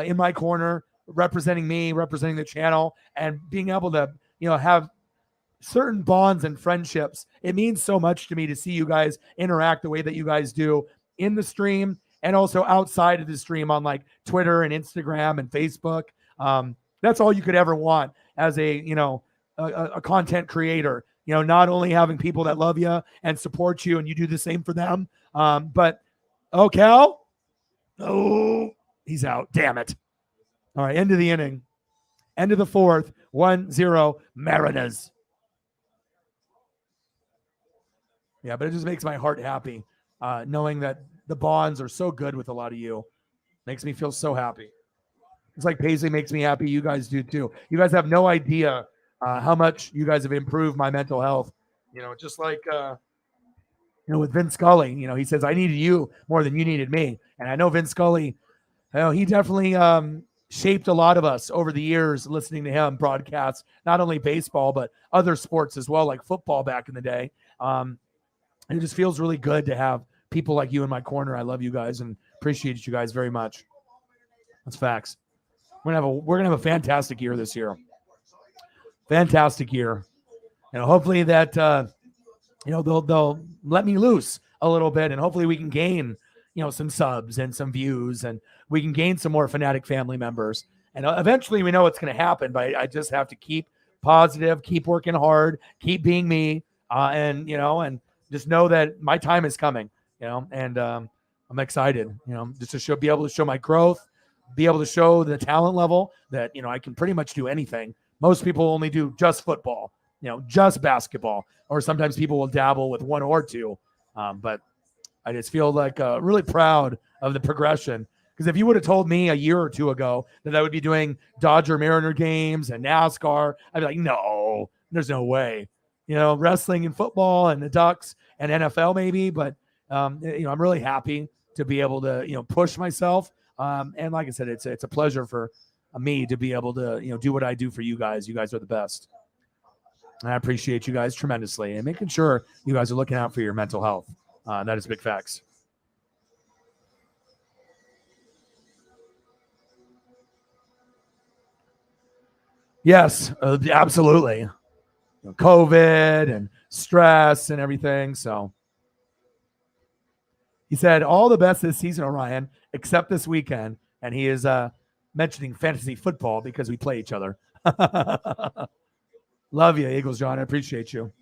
in my corner, representing me, representing the channel, and being able to, have certain bonds and friendships. It means so much to me to see you guys interact the way that you guys do in the stream and also outside of the stream on like Twitter and Instagram and Facebook. That's all you could ever want as a content creator, not only having people that love you and support you and you do the same for them. But Cal, he's out. Damn it. All right. End of the inning. End of the fourth. 1-0 Mariners. Yeah, but it just makes my heart happy knowing that the bonds are so good with a lot of you. Makes me feel so happy. It's like Paisley makes me happy. You guys do too. You guys have no idea how much you guys have improved my mental health. Just like, with Vince Scully, he says, I needed you more than you needed me. And I know Vince Scully, he definitely shaped a lot of us over the years listening to him broadcast, not only baseball, but other sports as well, like football back in the day. It just feels really good to have people like you in my corner. I love you guys and appreciate you guys very much. That's facts. We're gonna have a fantastic year this year. Fantastic year. Hopefully that they'll let me loose a little bit, and hopefully we can gain some subs and some views, and we can gain some more Fanatic family members. And eventually we know what's going to happen, but I just have to keep positive, keep working hard, keep being me, and just know that my time is coming. And I'm excited. Just to be able to show my growth, be able to show the talent level that I can pretty much do anything. Most people only do just football, just basketball, or sometimes people will dabble with one or two. But I just feel like really proud of the progression. Because if you would have told me a year or two ago that I would be doing Dodger Mariner games and NASCAR, I'd be like, no, there's no way. Wrestling and football and the Ducks and NFL maybe, but I'm really happy to be able to push myself. And like I said, it's a pleasure for me to be able to do what I do for you guys. You guys are the best. And I appreciate you guys tremendously and making sure you guys are looking out for your mental health. That is big facts. Yes, absolutely. COVID and stress and everything. So he said, all the best this season, Orion, except this weekend. And he is mentioning fantasy football because we play each other. Love you, Eagles, John. I appreciate you.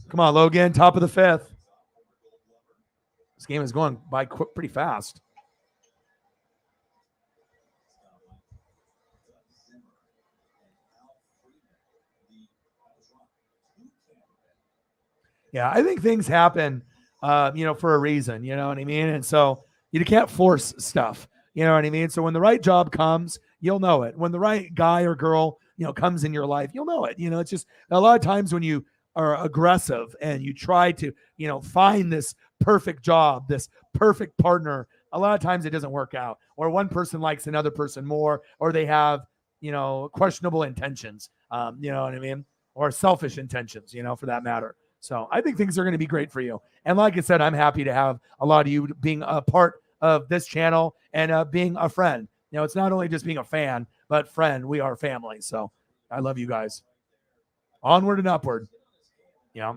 Come on, Logan, top of the fifth. This game is going by pretty fast. Yeah, I think things happen, for a reason, you know what I mean? And so you can't force stuff, you know what I mean? So when the right job comes, you'll know it. When the right guy or girl, comes in your life, you'll know it. It's just a lot of times when you are aggressive and you try to, find this perfect job, this perfect partner, a lot of times it doesn't work out. Or one person likes another person more, or they have, questionable intentions, you know what I mean? Or selfish intentions, for that matter. So I think things are going to be great for you. And like I said, I'm happy to have a lot of you being a part of this channel and being a friend. It's not only just being a fan, but friend. We are family. So I love you guys. Onward and upward. Yeah.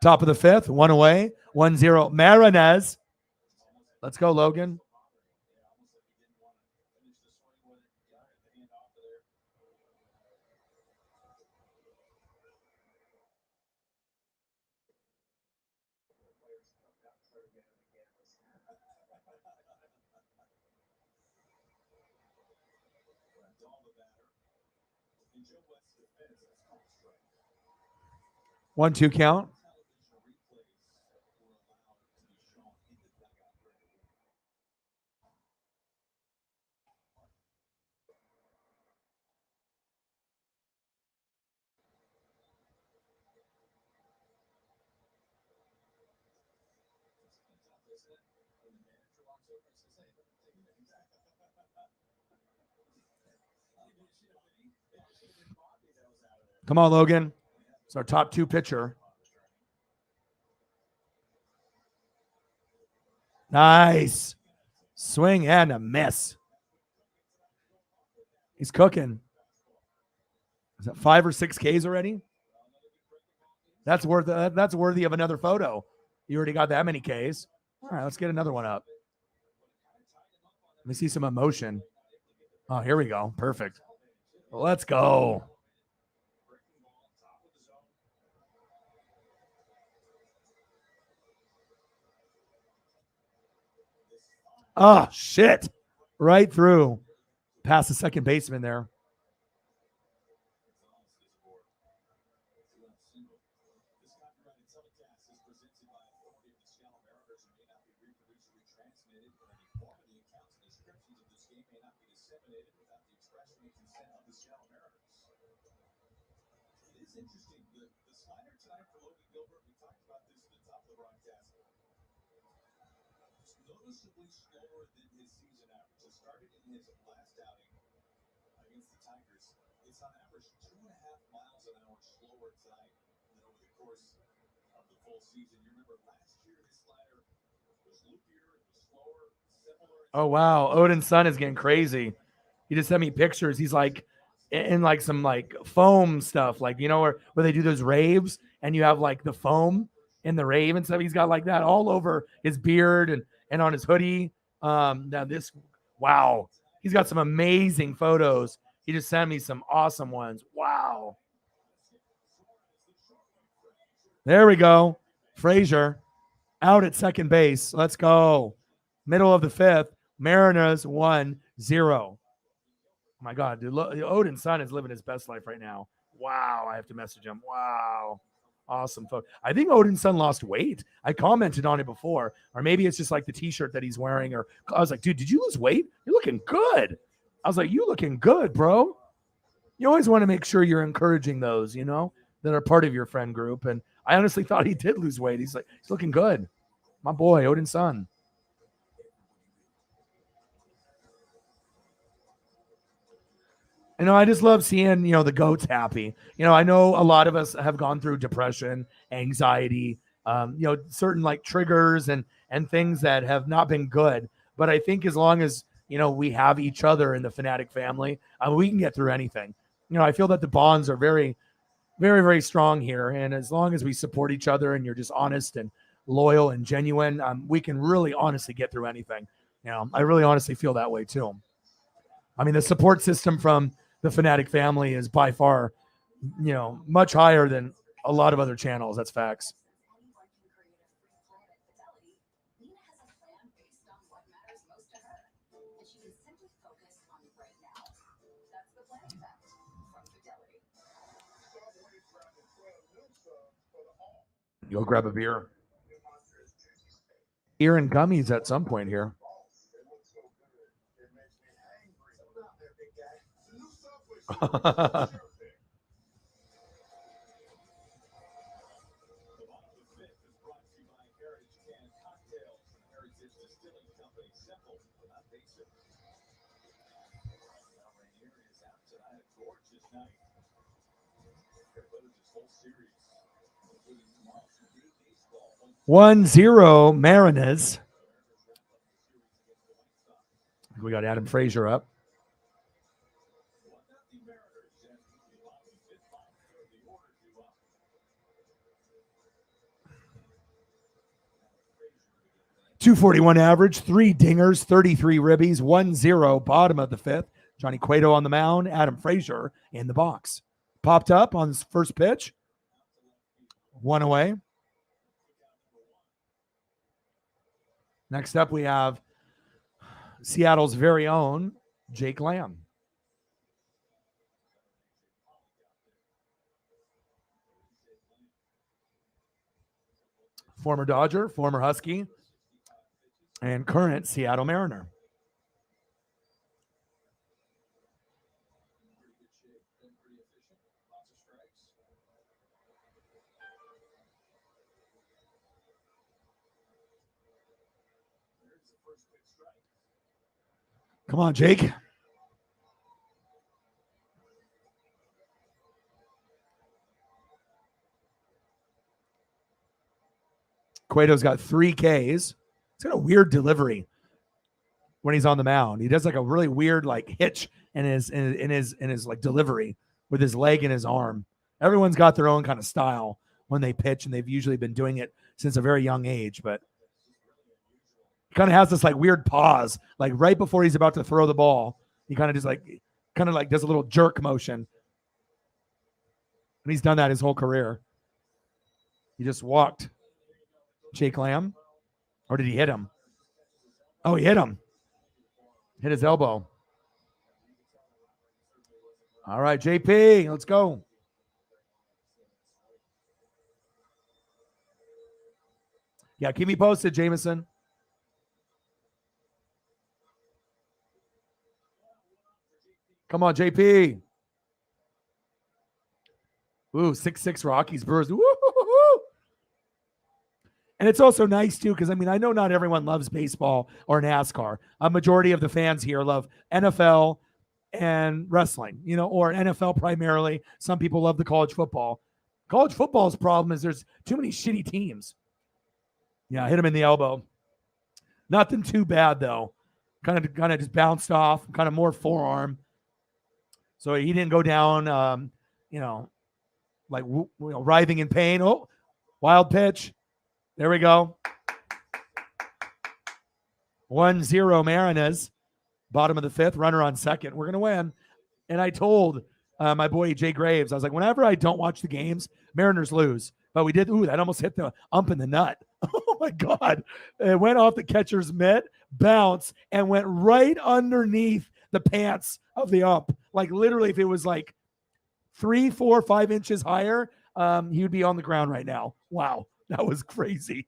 Top of the fifth, one away, 1-0. Marinez. Let's go, Logan. One, two count. Come on, Logan. It's our top two pitcher. Nice. Swing and a miss. He's cooking. Is that 5 or 6 Ks already? That's worthy of another photo. You already got that many Ks. All right, let's get another one up. Let me see some emotion. Oh, here we go. Perfect. Let's go. Oh, shit. Right through. Past the second baseman there. Oh, wow. Odin's son is getting crazy. He just sent me pictures. He's like in like some like foam stuff, like where they do those raves and you have like the foam in the rave and stuff. He's got like that all over his beard and on his hoodie. Now this, wow, he's got some amazing photos. He just sent me some awesome ones. Wow. There we go. Frazier out at second base. Let's go. Middle of the fifth. Mariners 1-0. Oh my God, dude. Odin's son is living his best life right now. Wow. I have to message him. Wow. Awesome photo. I think Odin's son lost weight. I commented on it before. Or maybe it's just like the t-shirt that he's wearing. Or I was like, dude, did you lose weight? You're looking good. I was like, you looking good, bro. You always want to make sure you're encouraging those, that are part of your friend group. And I honestly thought he did lose weight. He's looking good. My boy, Odin's son. I just love seeing, the goats happy. I know a lot of us have gone through depression, anxiety, certain like triggers and things that have not been good. But I think as long as, we have each other in the Fanatic family, we can get through anything. I feel that the bonds are very, very, very strong here. And as long as we support each other and you're just honest and loyal and genuine, we can really honestly get through anything. I really honestly feel that way too. I mean, the support system from the Fanatic family is by far, much higher than a lot of other channels. That's facts. You'll grab a beer. Beer and gummies at some point here. 1-0 Mariners. We got Adam Frazier up. .241 average, 3 dingers, 33 ribbies, 1-0 bottom of the fifth. Johnny Cueto on the mound, Adam Frazier in the box. Popped up on his first pitch. 1 away. Next up, we have Seattle's very own Jake Lamb. Former Dodger, former Husky, and current Seattle Mariner. Come on, Jake. Cueto's got 3 Ks. He's got a weird delivery when he's on the mound. He does like a really weird like hitch in his like delivery with his leg and his arm. Everyone's got their own kind of style when they pitch, and they've usually been doing it since a very young age. But he kind of has this like weird pause, like right before he's about to throw the ball. He kind of just like does a little jerk motion. And he's done that his whole career. He just walked. Jake Lamb, or did he hit him? Oh, he hit him. Hit his elbow. All right, JP, let's go. Yeah, keep me posted, Jameson. Come on, JP. Ooh, 6-6 Rockies, Brewers. Woo-hoo-hoo-hoo. And it's also nice, too, because, I mean, I know not everyone loves baseball or NASCAR. A majority of the fans here love NFL and wrestling, you know, or NFL primarily. Some people love the college football. College football's problem is there's too many shitty teams. Yeah, hit him in the elbow. Nothing too bad, though. Kind of just bounced off, kind of more forearm. So he didn't go down, like writhing in pain. Oh, wild pitch. There we go. 1-0 Mariners. Bottom of the fifth. Runner on second. We're going to win. And I told my boy Jay Graves, I was like, whenever I don't watch the games, Mariners lose. But we did. Ooh, that almost hit the ump in the nut. Oh, my God. It went off the catcher's mitt, bounced, and went right underneath the pants of the ump. Like literally, if it was like 3, 4, 5 inches higher, he would be on the ground right now. Wow. That was crazy.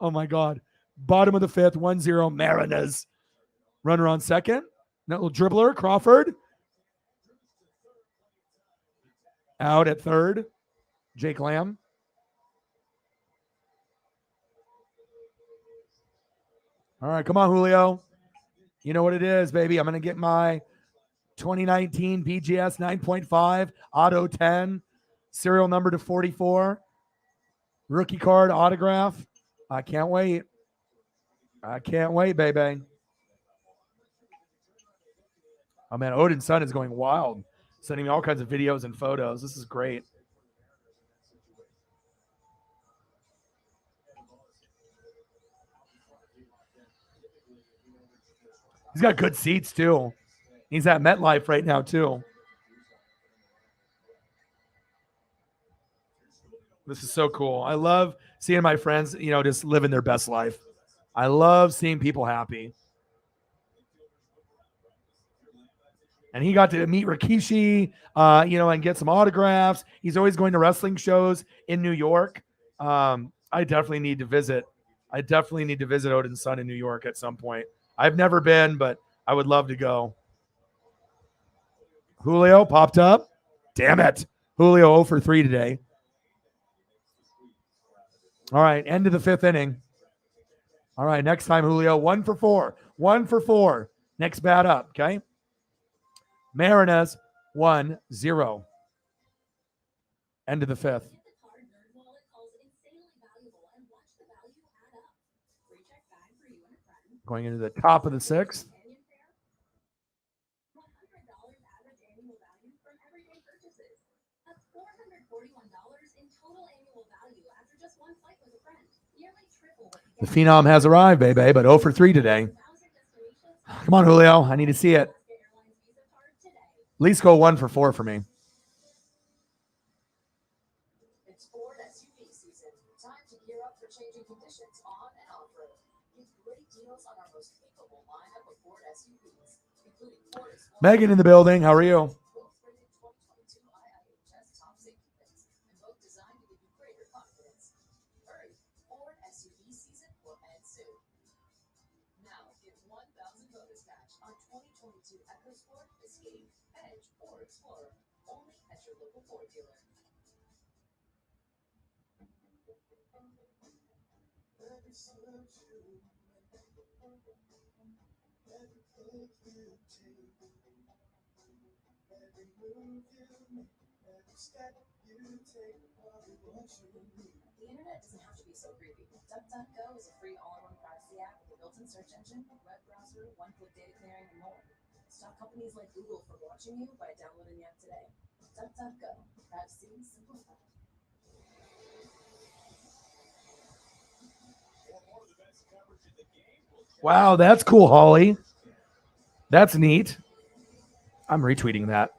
Oh, my God. Bottom of the fifth, 1-0 Mariners. Runner on second. That little dribbler, Crawford. Out at third, Jake Lamb. All right, come on, Julio. You know what it is, baby. I'm going to get my 2019 BGS 9.5, Auto 10, serial number to 44. Rookie card autograph. I can't wait. I can't wait, baby. Oh, man, Odin's son is going wild. Sending me all kinds of videos and photos. This is great. He's got good seats, too. He's at MetLife right now, too. This is so cool. I love seeing my friends, just living their best life. I love seeing people happy. And he got to meet Rikishi, and get some autographs. He's always going to wrestling shows in New York. I definitely need to visit. Odin's son in New York at some point. I've never been, but I would love to go. Julio popped up. Damn it. Julio 0 for 3 today. All right, end of the fifth inning. All right, next time, Julio, 1 for 4. 1 for 4. Next bat up, okay? Mariners 1-0. End of the fifth. Going into the top of the sixth. The Phenom has arrived, baby, but 0 for 3 today. Come on, Julio. I need to see it. At least go 1 for 4 for me. It's Ford SUV season. Time to gear up for changing conditions on and off-road. Get great deals on our most capable lineup of Ford SUVs, including Ford Explorer. Megan in the building. How are you? The internet doesn't have to be so creepy. DuckDuckGo is a free all-in-one privacy app with a built-in search engine, web browser, one-click data clearing, and more. Stop companies like Google from watching you by downloading the app today. DuckDuckGo. Privacy simplified. Wow, that's cool, Holly. That's neat. I'm retweeting that.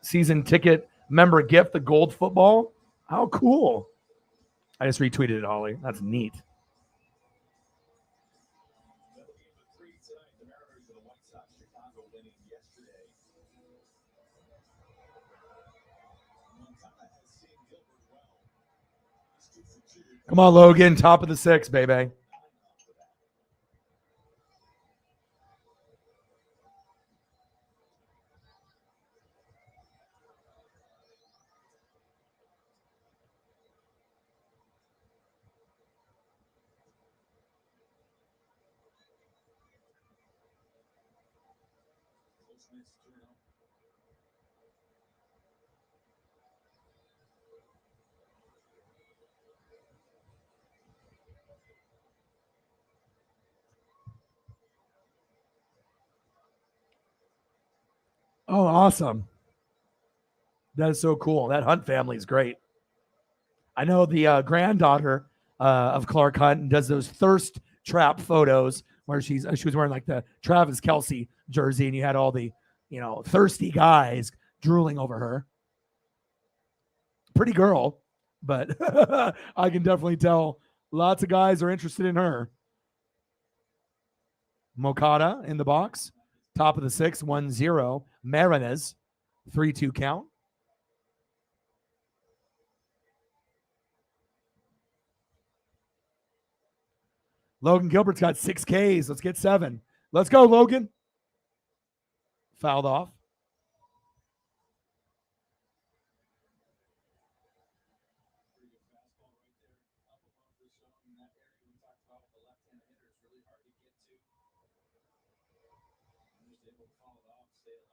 Season ticket member gift, the gold football. How cool. I just retweeted it, Holly. That's neat. Come on, Logan. Top of the six, baby. Oh, awesome. That is so cool. That Hunt family is great. I know the granddaughter of Clark Hunt does those thirst trap photos where she was wearing like the Travis Kelce jersey, and you had all the thirsty guys drooling over her. Pretty girl, but I can definitely tell lots of guys are interested in her. Mokata in the box, top of the six, 1-0. Marinez, 3-2 count. Logan Gilbert's got 6 Ks. Let's get 7. Let's go, Logan. Fouled off.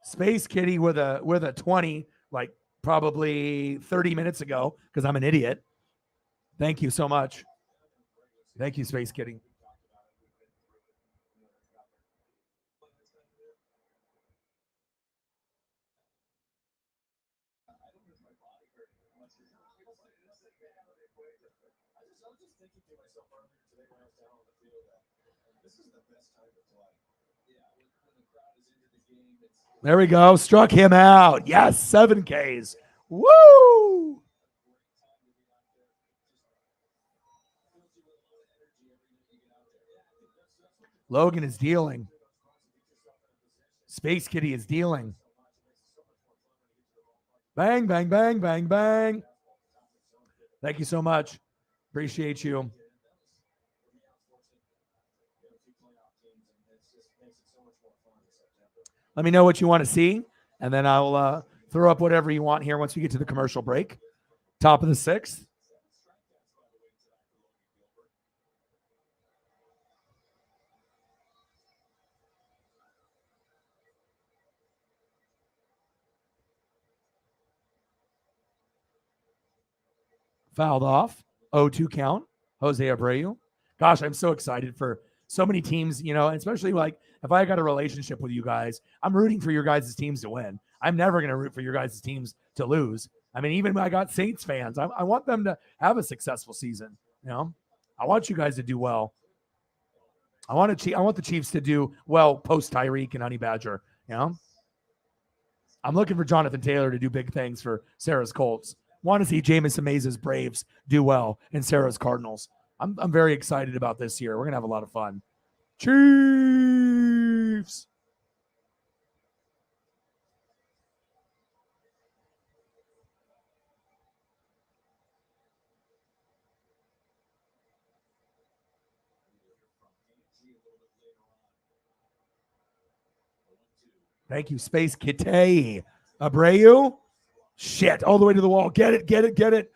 Space Kitty with a 20, like probably 30 minutes ago, because I'm an idiot. Thank you so much. Thank you, Space Kitty. There we go. Struck him out. Yes, 7 Ks. Woo! Logan is dealing. Space Kitty is dealing. Bang, bang, bang, bang, bang. Thank you so much. Appreciate you. Let me know what you want to see, and then I'll throw up whatever you want here once we get to the commercial break. Top of the sixth. Fouled off. 0-2 count. Jose Abreu. Gosh, I'm so excited for so many teams, especially like if I got a relationship with you guys, I'm rooting for your guys' teams to win. I'm never going to root for your guys' teams to lose. I mean, even when I got Saints fans, I want them to have a successful season. I want you guys to do well. I want the Chiefs to do well post Tyreek and Honey Badger. I'm looking for Jonathan Taylor to do big things for Sarah's Colts. Want to see Jameson Mays' Braves do well and Sarah's Cardinals. I'm very excited about this year. We're gonna have a lot of fun. Chiefs. Thank you, Space Kite. Abreu. Shit, all the way to the wall. Get it, get it, get it.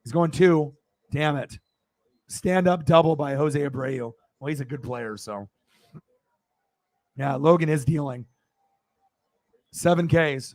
He's going 2. Damn it. Stand up double by Jose Abreu. Well, he's a good player, so. Yeah, Logan is dealing. 7 Ks.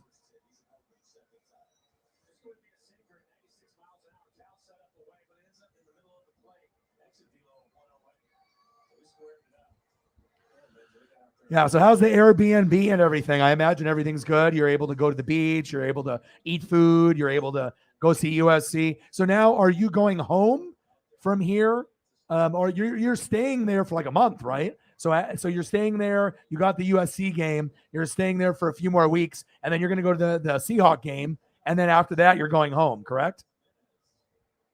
Yeah, so how's the Airbnb and everything? I imagine everything's good. You're able to go to the beach. You're able to eat food. You're able to go see USC. So now are you going home from here? Or you're staying there for like a month, right? So you're staying there. You got the USC game. You're staying there for a few more weeks, and then you're going to go to the Seahawk game, and then after that, you're going home, correct?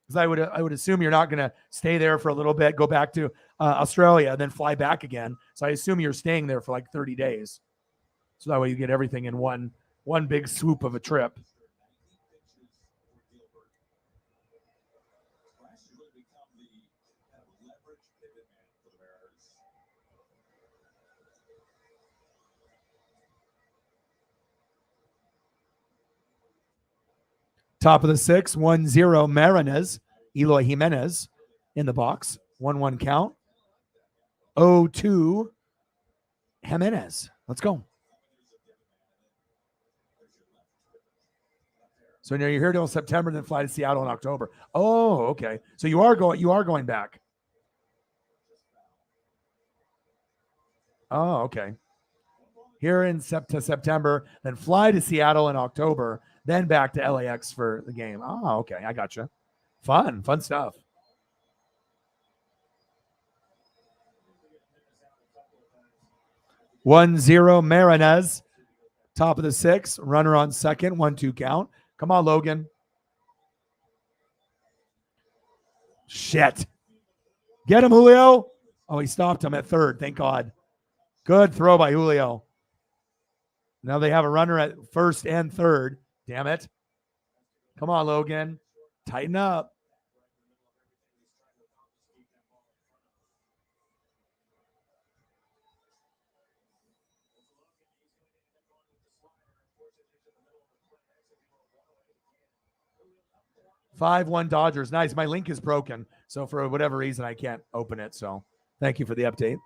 Because I would assume you're not going to stay there for a little bit, go back to Australia, and then fly back again. So I assume you're staying there for like 30 days. So that way you get everything in one big swoop of a trip. Top of the 6, 1-0 Marinez, Eloy Jimenez in the box, 1-1 count. 0-2 Jimenez. Let's go. So now you're here till September, then fly to Seattle in October. Oh, okay. So you are going back. Oh, okay. Here in September, then fly to Seattle in October, then back to LAX for the game. Oh, okay. I gotcha. Fun stuff. One zero Marinez, top of the 6, runner on second, 1-2 count. Come on, Logan. Shit. Get him, Julio. Oh, he stopped him at third. Thank God. Good throw by Julio. Now they have a runner at first and third. Damn it. Come on, Logan. Tighten up. Five one Dodgers. Nice. My link is broken. So for whatever reason, I can't open it. So thank you for the update.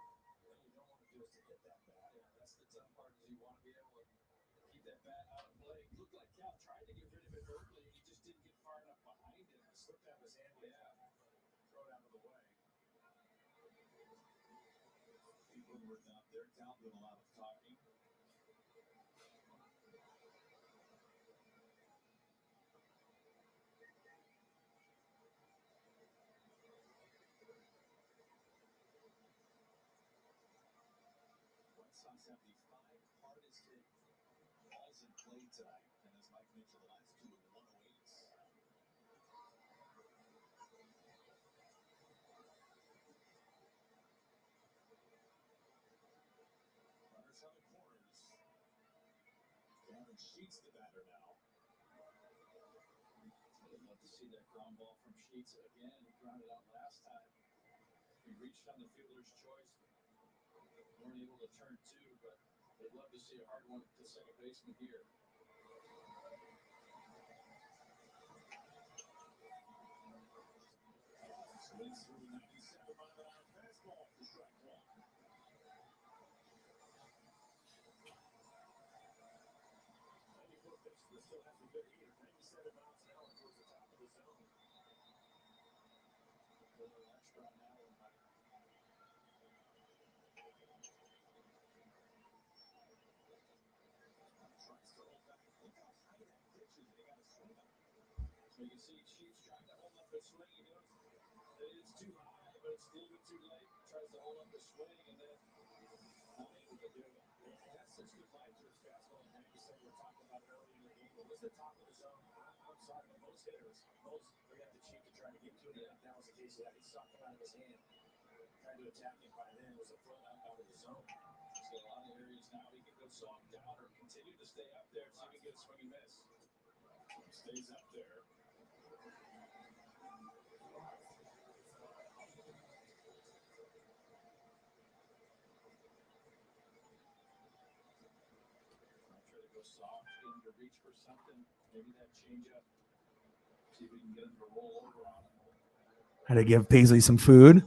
Had to give Paisley some food.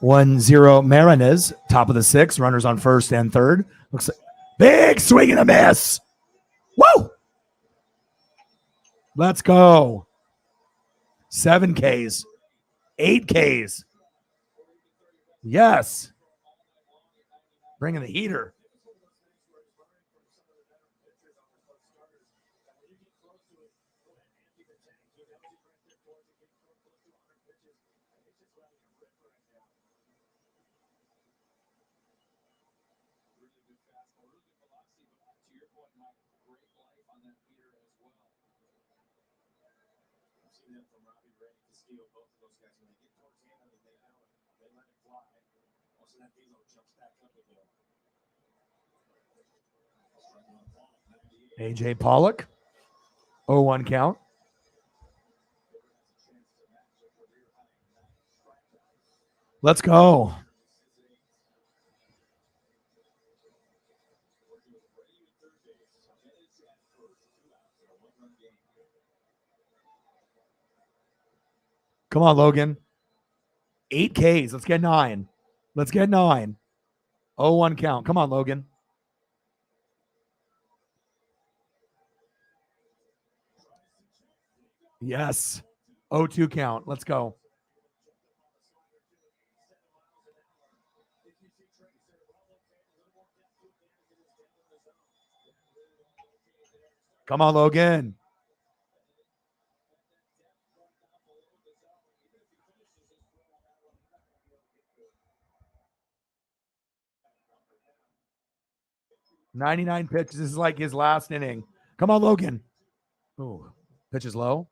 1-0 Marinez, top of the sixth. Runners on first and third. Looks like big swing and a miss. Woo! Let's go. 7 Ks. 8 Ks. Yes. Bringing the heater. AJ Pollock. 0-1 count. Let's go. Come on, Logan. 8 Ks. Let's get 9. Let's get 9. 0-1 count. Come on, Logan. Yes. 0-2 count. Let's go. Come on, Logan. "99 pitches." This is like his last inning. Come on, Logan. Ooh, pitch is low.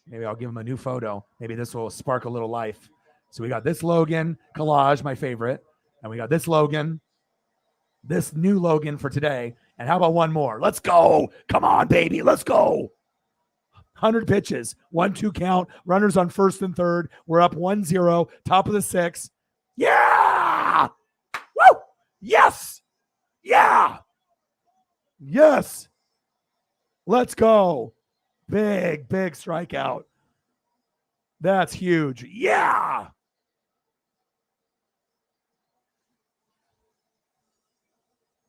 Maybe I'll give him a new photo. Maybe this will spark a little life. So we got this Logan collage, my favorite. And we got this Logan, this new Logan for today. And how about one more? Let's go. Come on, baby. Let's go. 100 pitches, 1-2 count, runners on first and third. We're up 1-0, top of the sixth. Yeah! Woo! Yes! Yeah! Yes! Let's go. Big strikeout. That's huge. Yeah!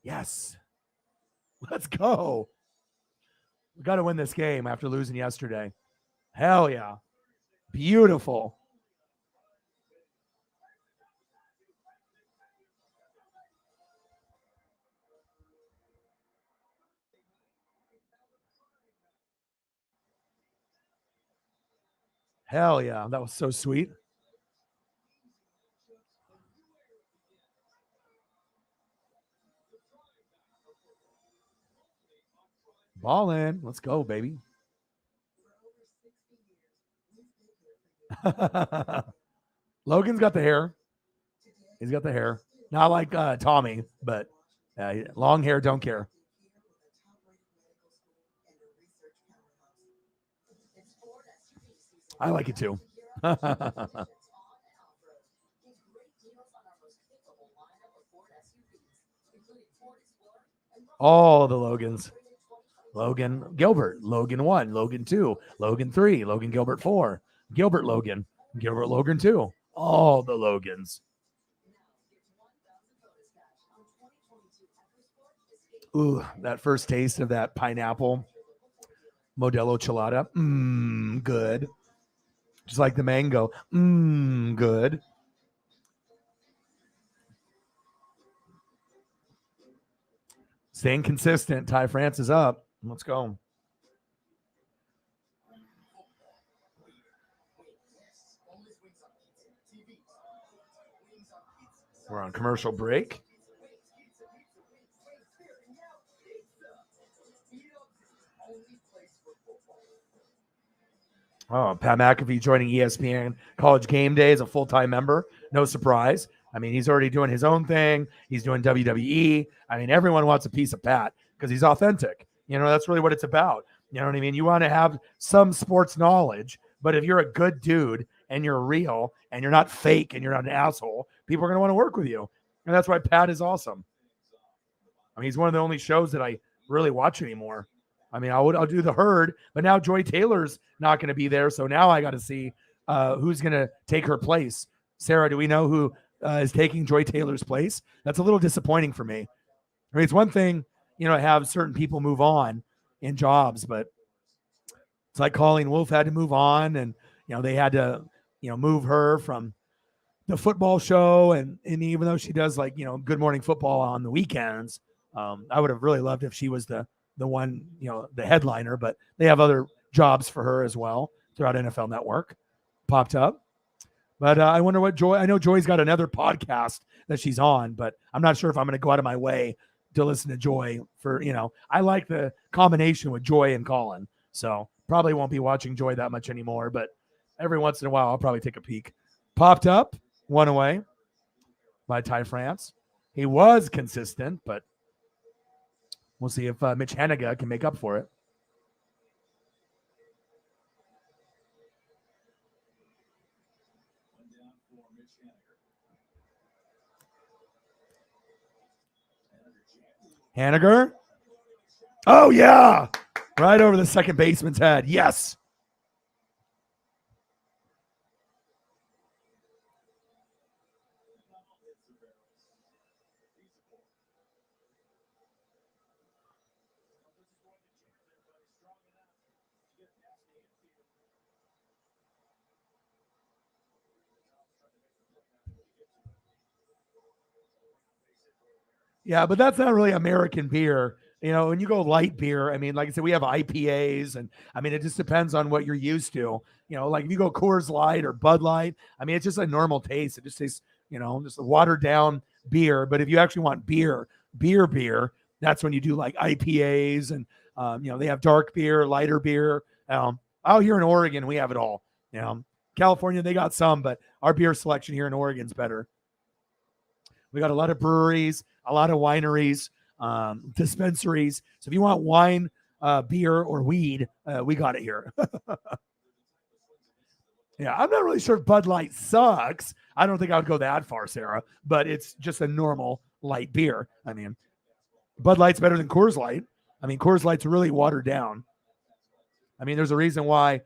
Yes. Let's go. We got to win this game after losing yesterday. Hell yeah. Beautiful. Hell yeah. That was so sweet. Ball in. Let's go, baby. Logan's got the hair. He's got the hair. Not like Tommy, but long hair, don't care. I like it too. All the Logans. Logan Gilbert, Logan 1, Logan 2, Logan 3, Logan Gilbert 4, Gilbert Logan, Gilbert Logan 2. All the Logans. Ooh, that first taste of that pineapple Modelo Chelada. Good. Just like the mango. Good. Staying consistent. Ty France is up. Let's go. We're on commercial break. Oh, Pat McAfee joining ESPN College Game Day as a full-time member. No surprise. I mean, he's already doing his own thing. He's doing WWE. I mean, everyone wants a piece of Pat because he's authentic. That's really what it's about. You know what I mean? You want to have some sports knowledge, but if you're a good dude and you're real and you're not fake and you're not an asshole, people are going to want to work with you. And that's why Pat is awesome. I mean, he's one of the only shows that I really watch anymore. I mean, I'll do the herd, but now Joy Taylor's not going to be there. So now I got to see who's going to take her place. Sarah, do we know who is taking Joy Taylor's place? That's a little disappointing for me. I mean, it's one thing, to have certain people move on in jobs, but it's like Colleen Wolfe had to move on, and they had to move her from the football show, and even though she does Good Morning Football on the weekends, I would have really loved if she was the one, the headliner, but they have other jobs for her as well throughout NFL Network popped up. But I wonder what I know Joy's got another podcast that she's on, but I'm not sure if I'm going to go out of my way to listen to Joy for, I like the combination with Joy and Colin. So probably won't be watching Joy that much anymore, but every once in a while, I'll probably take a peek. Popped up, one away by Ty France. He was consistent, but we'll see if Mitch Henniga can make up for it. Henniger. Oh, yeah. Right over the second baseman's head. Yes. Yeah, but that's not really American beer. When you go light beer, I mean, like I said, we have IPAs, and I mean, it just depends on what you're used to. Like if you go Coors Light or Bud Light, I mean, it's just a normal taste. It just tastes, just a watered down beer. But if you actually want beer, that's when you do like IPAs, and they have dark beer, lighter beer. Out here in Oregon, we have it all. California, they got some, but our beer selection here in Oregon's better. We got a lot of breweries, a lot of wineries, dispensaries. So if you want wine, beer, or weed, we got it here. Yeah, I'm not really sure if Bud Light sucks. I don't think I would go that far, Sarah, but it's just a normal light beer. I mean, Bud Light's better than Coors Light. I mean, Coors Light's really watered down. I mean, there's a reason why,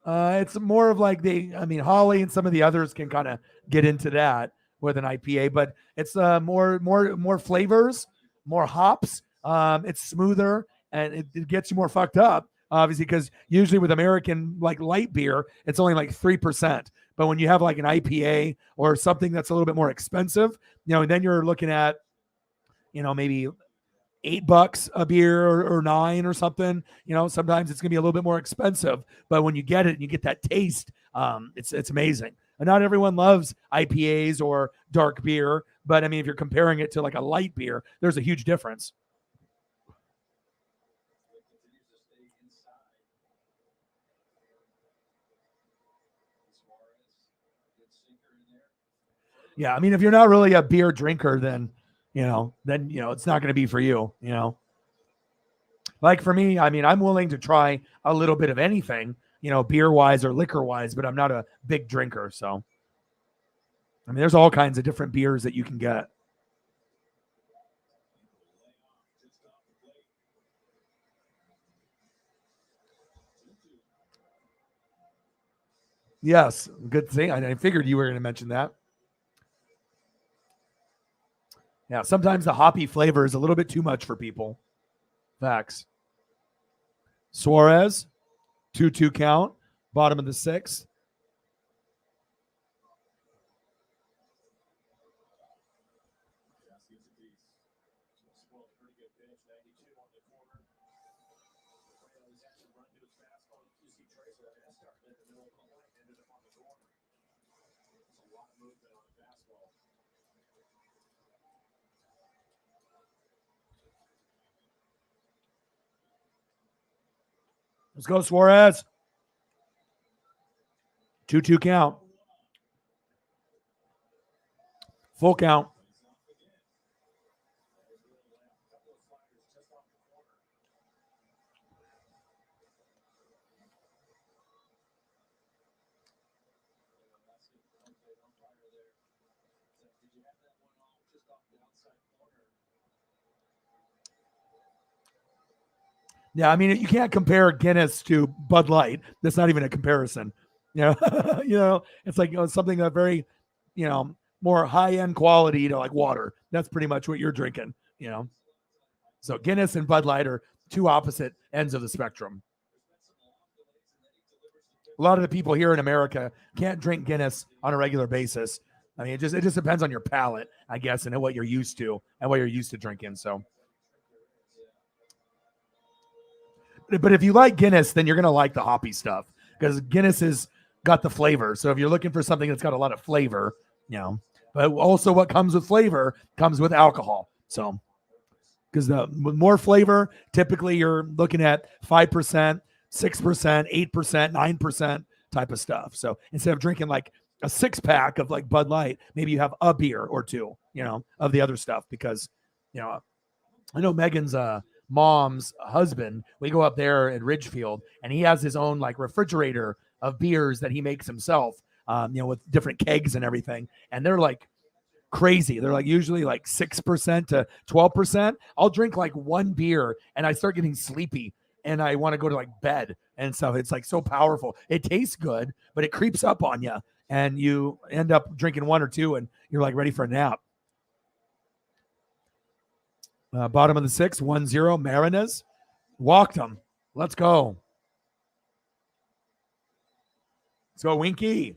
it's more of like Holly and some of the others can kind of get into that with an IPA, but it's more flavors, more hops. It's smoother, and it gets you more fucked up, obviously, because usually with American like light beer, it's only like 3%. But when you have like an IPA or something that's a little bit more expensive, then you're looking at, maybe $8 a beer or 9 or something. Sometimes it's gonna be a little bit more expensive, but when you get it and you get that taste, it's amazing. And not everyone loves IPAs or dark beer, but I mean, if you're comparing it to like a light beer, there's a huge difference. Yeah, I mean, if you're not really a beer drinker, then it's not going to be for you. Like for me, I mean, I'm willing to try a little bit of anything, beer wise or liquor wise, but I'm not a big drinker. So, I mean, there's all kinds of different beers that you can get. Yes, good thing. I figured you were going to mention that. Yeah, sometimes the hoppy flavor is a little bit too much for people. Facts. Suarez, 2-2 count, bottom of the sixth. Let's go, Suarez. 2-2 count. Full count. Yeah, I mean, you can't compare Guinness to Bud Light. That's not even a comparison. It's like something that very, more high end quality to like water. That's pretty much what you're drinking. So Guinness and Bud Light are two opposite ends of the spectrum. A lot of the people here in America can't drink Guinness on a regular basis. I mean, it just depends on your palate, I guess, and what you're used to and what you're used to drinking. So. But if you like Guinness, then you're going to like the hoppy stuff because Guinness has got the flavor. So if you're looking for something that's got a lot of flavor, but also what comes with flavor comes with alcohol. So because with more flavor, typically you're looking at 5%, 6%, 8%, 9% type of stuff. So instead of drinking like a 6-pack of like Bud Light, maybe you have a beer or two, of the other stuff because, I know Megan's mom's husband, we go up there in Ridgefield and he has his own like refrigerator of beers that he makes himself, with different kegs and everything. And they're like crazy. They're like usually like 6% to 12%. I'll drink like one beer and I start getting sleepy and I want to go to like bed and stuff. It's like so powerful. It tastes good, but it creeps up on you and you end up drinking one or two and you're like ready for a nap. Bottom of the 6th, 1-0. Marinez walked them. Let's go. Let's go, Winky.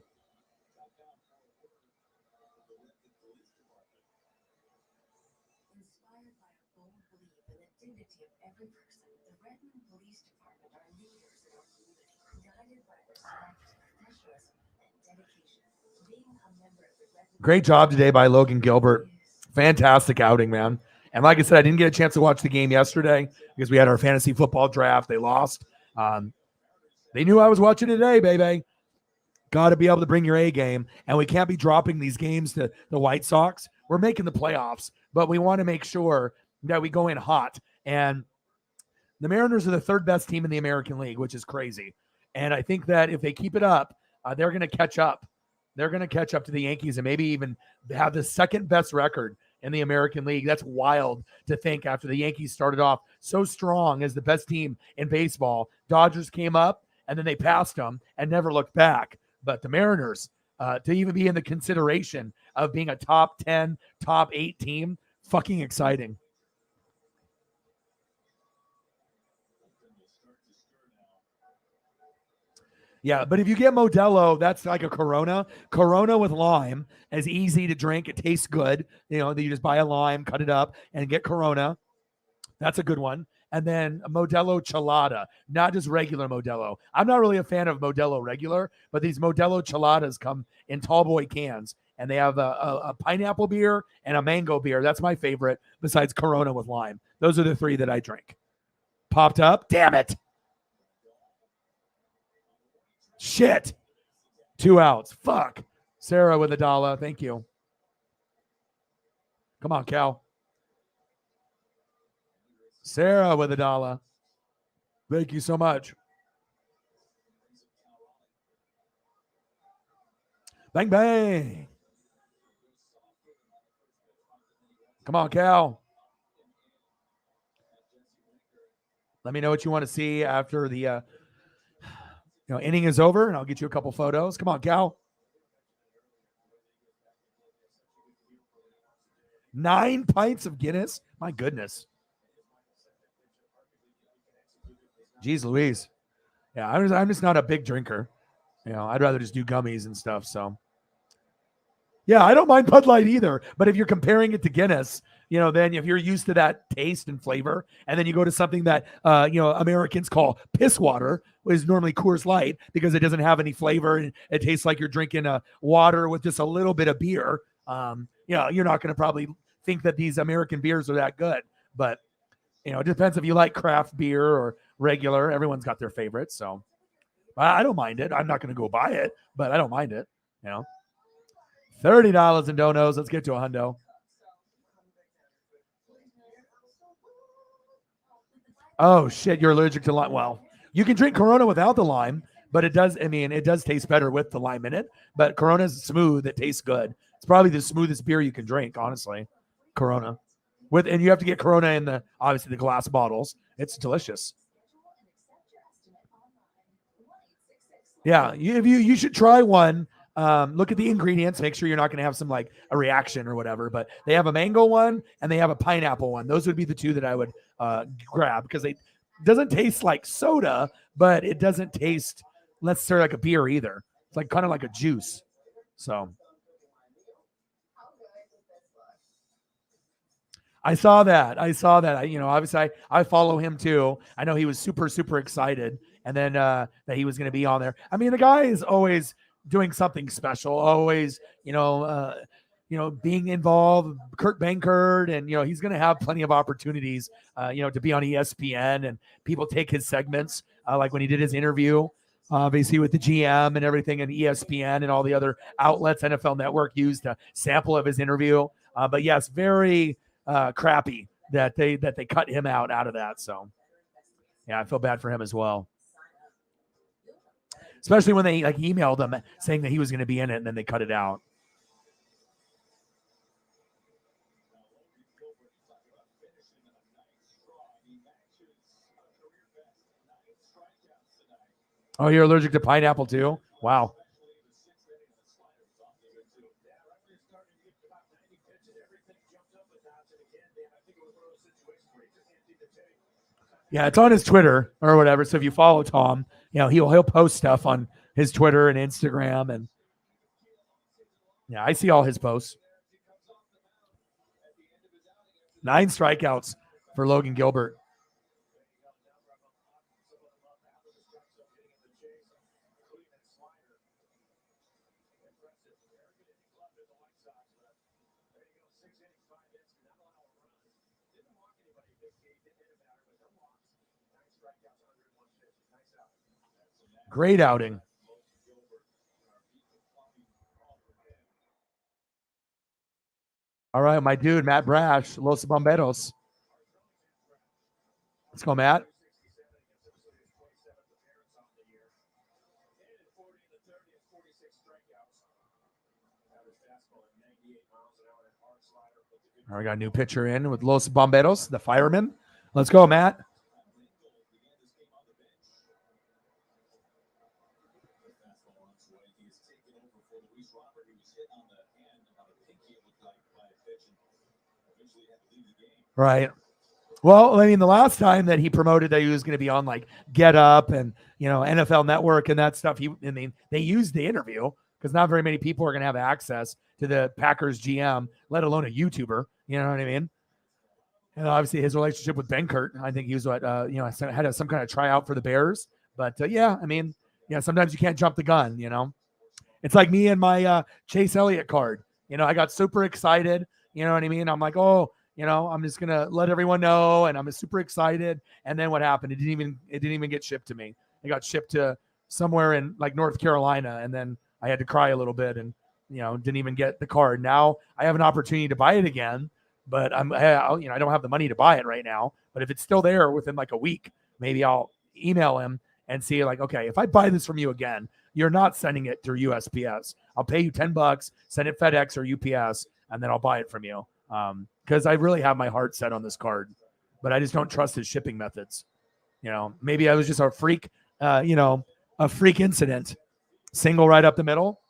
Great job today by Logan Gilbert. Fantastic outing, man. And like I said, I didn't get a chance to watch the game yesterday because we had our fantasy football draft. They lost. They knew I was watching today, baby. Got to be able to bring your A game. And we can't be dropping these games to the White Sox. We're making the playoffs, but we want to make sure that we go in hot. And the Mariners are the 3rd best team in the American League, which is crazy. And I think that if they keep it up, they're going to catch up. They're going to catch up to the Yankees and maybe even have the 2nd best record in the American League. That's wild to think after the Yankees started off so strong as the best team in baseball. Dodgers came up and then they passed them and never looked back. But the Mariners, to even be in the consideration of being a top 10, top 8 team, fucking exciting. Yeah, but if you get Modelo, that's like a Corona. Corona with lime is easy to drink. It tastes good. You just buy a lime, cut it up, and get Corona. That's a good one. And then a Modelo Chelada, not just regular Modelo. I'm not really a fan of Modelo regular, but these Modelo Cheladas come in tall boy cans, and they have a pineapple beer and a mango beer. That's my favorite, besides Corona with lime. Those are the 3 that I drink. Popped up. Damn it. Shit. 2 outs. Fuck. Sarah with $1. Thank you. Come on, Cal. Sarah with $1. Thank you so much. Bang, bang. Come on, Cal. Let me know what you want to see after the inning is over, and I'll get you a couple photos. Come on, Cal. 9 pints of Guinness. My goodness. Jeez Louise. Yeah, I'm just not a big drinker. I'd rather just do gummies and stuff. So, Yeah, I don't mind Bud Light either. But if you're comparing it to Guinness, then if you're used to that taste and flavor, and then you go to something that Americans call piss water, which is normally Coors Light because it doesn't have any flavor and it tastes like you're drinking water with just a little bit of beer. You're not going to probably think that these American beers are that good. But it depends if you like craft beer or regular. Everyone's got their favorites, so I don't mind it. I'm not going to go buy it, but I don't mind it. $30 in donos. Let's get to a hundo. Oh shit, you're allergic to lime. Well, you can drink Corona without the lime, but it does taste better with the lime in it. But Corona's smooth. It tastes good. It's probably the smoothest beer you can drink, honestly. Corona. And you have to get Corona in obviously the glass bottles. It's delicious. Yeah, you should try one. Look at the ingredients. Make sure you're not going to have some like a reaction or whatever. But they have a mango one and they have a pineapple one. Those would be the two that I would grab because it doesn't taste like soda, but it doesn't taste necessarily like a beer either. It's like kind of like a juice. So I saw that. Obviously I follow him too. I know he was super, super excited. And then that he was going to be on there. I mean, the guy is always doing something special, always, being involved, Kurt Bankert, and, he's going to have plenty of opportunities, to be on ESPN and people take his segments, like when he did his interview, obviously with the GM and everything, and ESPN and all the other outlets NFL Network used a sample of his interview. But yes, very crappy that they cut him out of that. So yeah, I feel bad for him as well. Especially when they emailed him saying that he was going to be in it and then they cut it out. Oh, you're allergic to pineapple too? Wow. Yeah, it's on his Twitter or whatever. So if you follow Tom, he'll post stuff on his Twitter and Instagram, and yeah, I see all his posts. 9 strikeouts for Logan Gilbert. Great outing. All right, my dude, Matt Brash, Los Bomberos. Let's go, Matt. All right, got a new pitcher in with Los Bomberos, the fireman. Let's go, Matt. Right. Well, I mean, the last time that he promoted that he was going to be on like Get Up and NFL Network and that stuff, they used the interview because not very many people are going to have access to the Packers GM, let alone a YouTuber. You know what I mean? And obviously his relationship with Bankert, I think he was had some kind of tryout for the Bears. But sometimes you can't jump the gun. It's like me and my Chase Elliott card. I got super excited. You know what I mean? I'm like, oh. I'm just gonna let everyone know, and I'm super excited. And then what happened? It didn't even get shipped to me. It got shipped to somewhere in like North Carolina, and then I had to cry a little bit, and didn't even get the card. Now I have an opportunity to buy it again, but I don't have the money to buy it right now. But if it's still there within like a week, maybe I'll email him and see like, okay, if I buy this from you again, you're not sending it through USPS. I'll pay you $10, send it FedEx or UPS, and then I'll buy it from you. Because I really have my heart set on this card, but I just don't trust his shipping methods. Maybe I was just a freak, a freak incident, single right up the middle.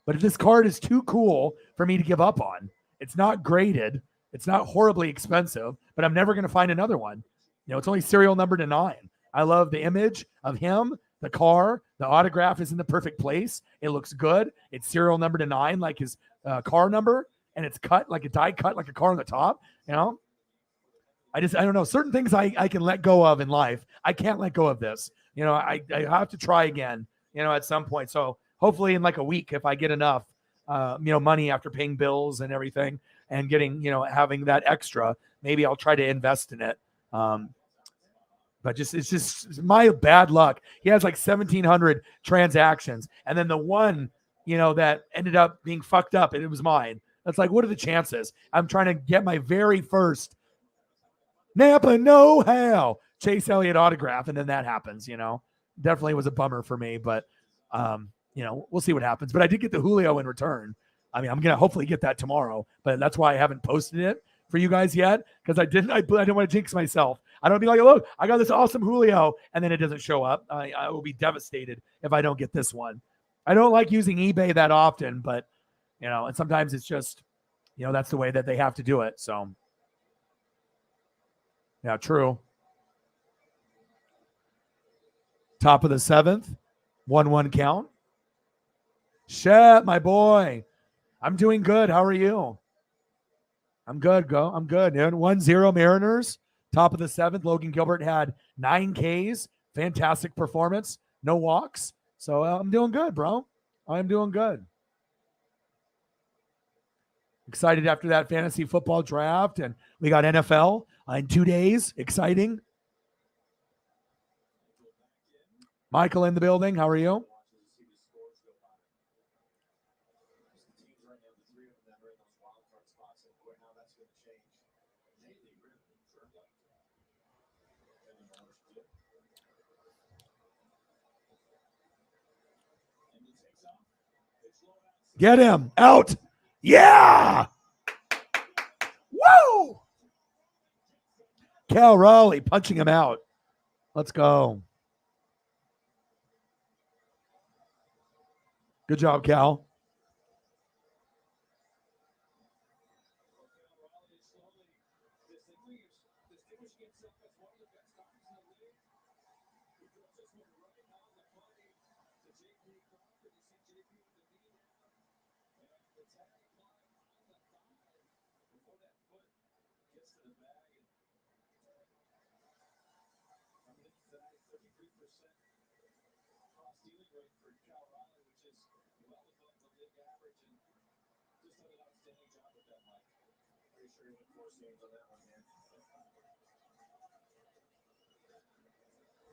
But if this card is too cool for me to give up on, it's not graded, it's not horribly expensive, but I'm never going to find another one. It's only serial number to 9. I love the image of him, the car, the autograph is in the perfect place. It looks good. It's serial number to 9, like his car number and it's cut like a die cut like a car on the top. I don't know. Certain things I can let go of in life. I can't let go of this. I have to try again, at some point. So hopefully in like a week, if I get enough, money after paying bills and everything and getting, having that extra, maybe I'll try to invest in it. But it's just my bad luck. He has like 1,700 transactions. And then the one, that ended up being fucked up and it was mine. That's like, what are the chances? I'm trying to get my very first Napa know-how Chase Elliott autograph, and then that happens. Definitely was a bummer for me, but we'll see what happens. But I did get the Julio in return. I mean, I'm gonna hopefully get that tomorrow, but that's why I haven't posted it for you guys yet, because I didn't want to jinx myself. I don't be like, look, I got this awesome Julio, and then it doesn't show up. I will be devastated if I don't get this one. I don't like using eBay that often, but and sometimes it's just that's the way that they have to do it. So. Yeah, true. Top of the 7th, 1-1 count. Shit, my boy. I'm doing good. How are you? I'm good, I'm good, dude. 1-0 Mariners. Top of the 7th. Logan Gilbert had 9 Ks. Fantastic performance. No walks. So I'm doing good, bro. I'm doing good. Excited after that fantasy football draft, and we got NFL in 2 days. Exciting. Michael in the building. How are you? Get him out. Yeah. Woo! Cal Raleigh punching him out. Let's go. Good job, Cal.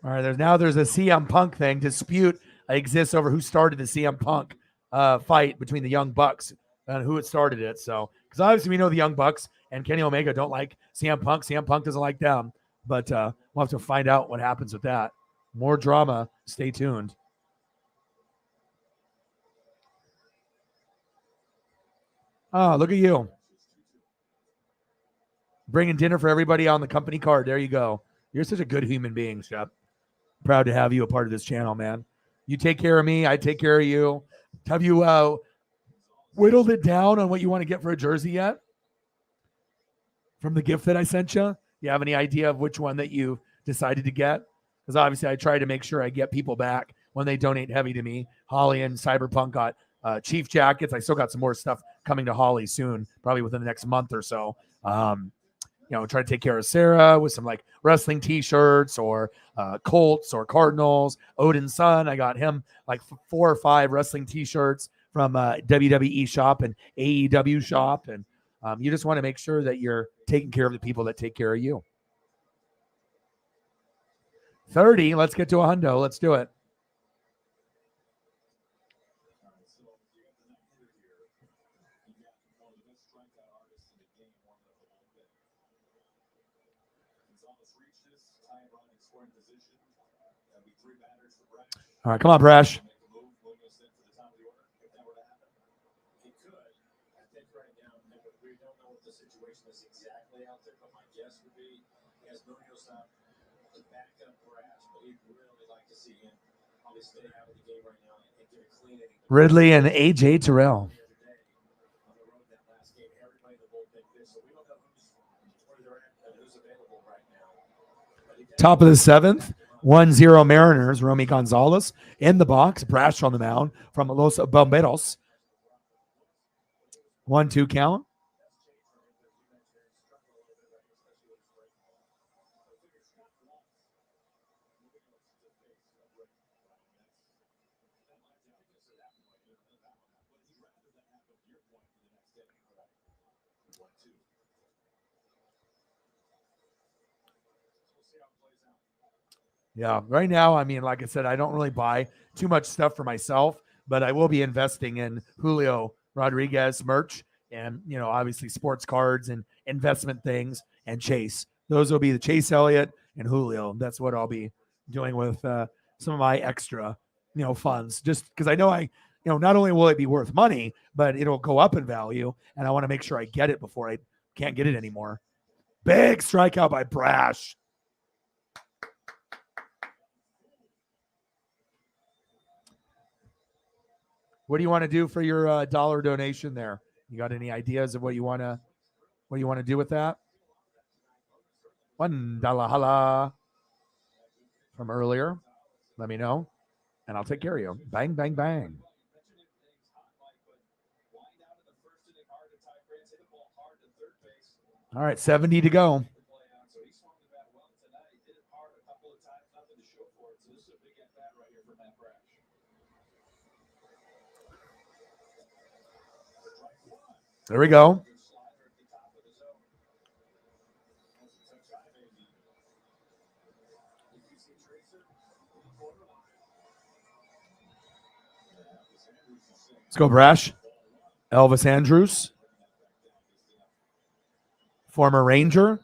All right, there's a CM Punk thing. Dispute exists over who started the CM Punk fight between the Young Bucks and who it started it. So, because obviously we know the Young Bucks and Kenny Omega don't like CM Punk. CM Punk doesn't like them. But we'll have to find out what happens with that. More drama. Stay tuned. Oh, look at you. Bringing dinner for everybody on the company card. There you go. You're such a good human being, Shep. Proud to have you a part of this channel, man. You take care of me. I take care of you. Have you whittled it down on what you want to get for a jersey yet? From the gift that I sent you? You have any idea of which one that you decided to get? Because obviously I try to make sure I get people back when they donate heavy to me. Holly and Cyberpunk got Chief jackets. I still got some more stuff coming to Holly soon, probably within the next month or so. Try to take care of Sarah with some like wrestling t-shirts or Colts or Cardinals. Odin's son, I got him like 4 or 5 wrestling t-shirts from WWE shop and AEW shop. And you just want to make sure that you're taking care of the people that take care of you. 30, let's get to a hundo. Let's do it. All right, come on, Brash. Ridley and AJ Terrell. Top of the 7th, 1-0 Mariners. Romy Gonzalez in the box. Brash on the mound from Los Bomberos. 1-2 count. Yeah, right now, I mean, like I said, I don't really buy too much stuff for myself, but I will be investing in Julio Rodriguez merch and, obviously sports cards and investment things and Chase. Those will be the Chase Elliott and Julio. That's what I'll be doing with some of my extra, funds, just because I know not only will it be worth money, but it'll go up in value. And I want to make sure I get it before I can't get it anymore. Big strikeout by Brash. What do you want to do for your dollar donation there? You got any ideas of what you want to do with that? $1 holla from earlier. Let me know, and I'll take care of you. Bang, bang, bang. All right, 70 to go. There we go. Let's go, Brash. Elvis Andrews, former Ranger.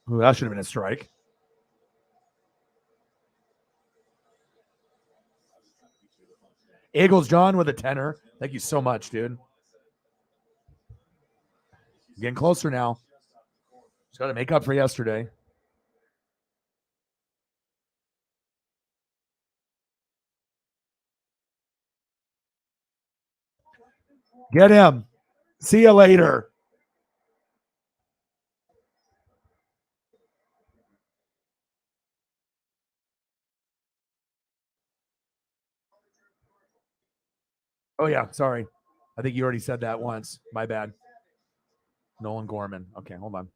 Ooh, that should have been a strike. Eagles John with a tenner. Thank you so much, dude. Getting closer now. Just got to make up for yesterday. Get him. See you later. Oh, yeah. Sorry. I think you already said that once. My bad. Nolan Gorman. Okay, hold on.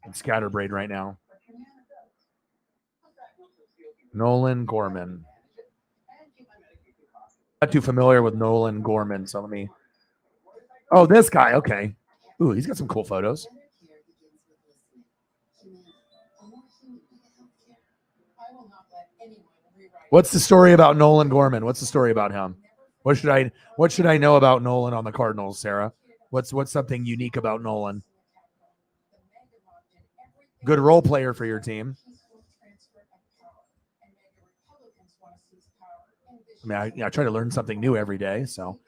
I'm scatterbrained right now. Nolan Gorman. Not too familiar with Nolan Gorman, so let me. Oh, this guy. Okay. Ooh, he's got some cool photos. What's the story about Nolan Gorman? What's the story about him? What should I know about Nolan on the Cardinals, Sarah? What's something unique about Nolan? Good role player for your team. I mean, I try to learn something new every day. So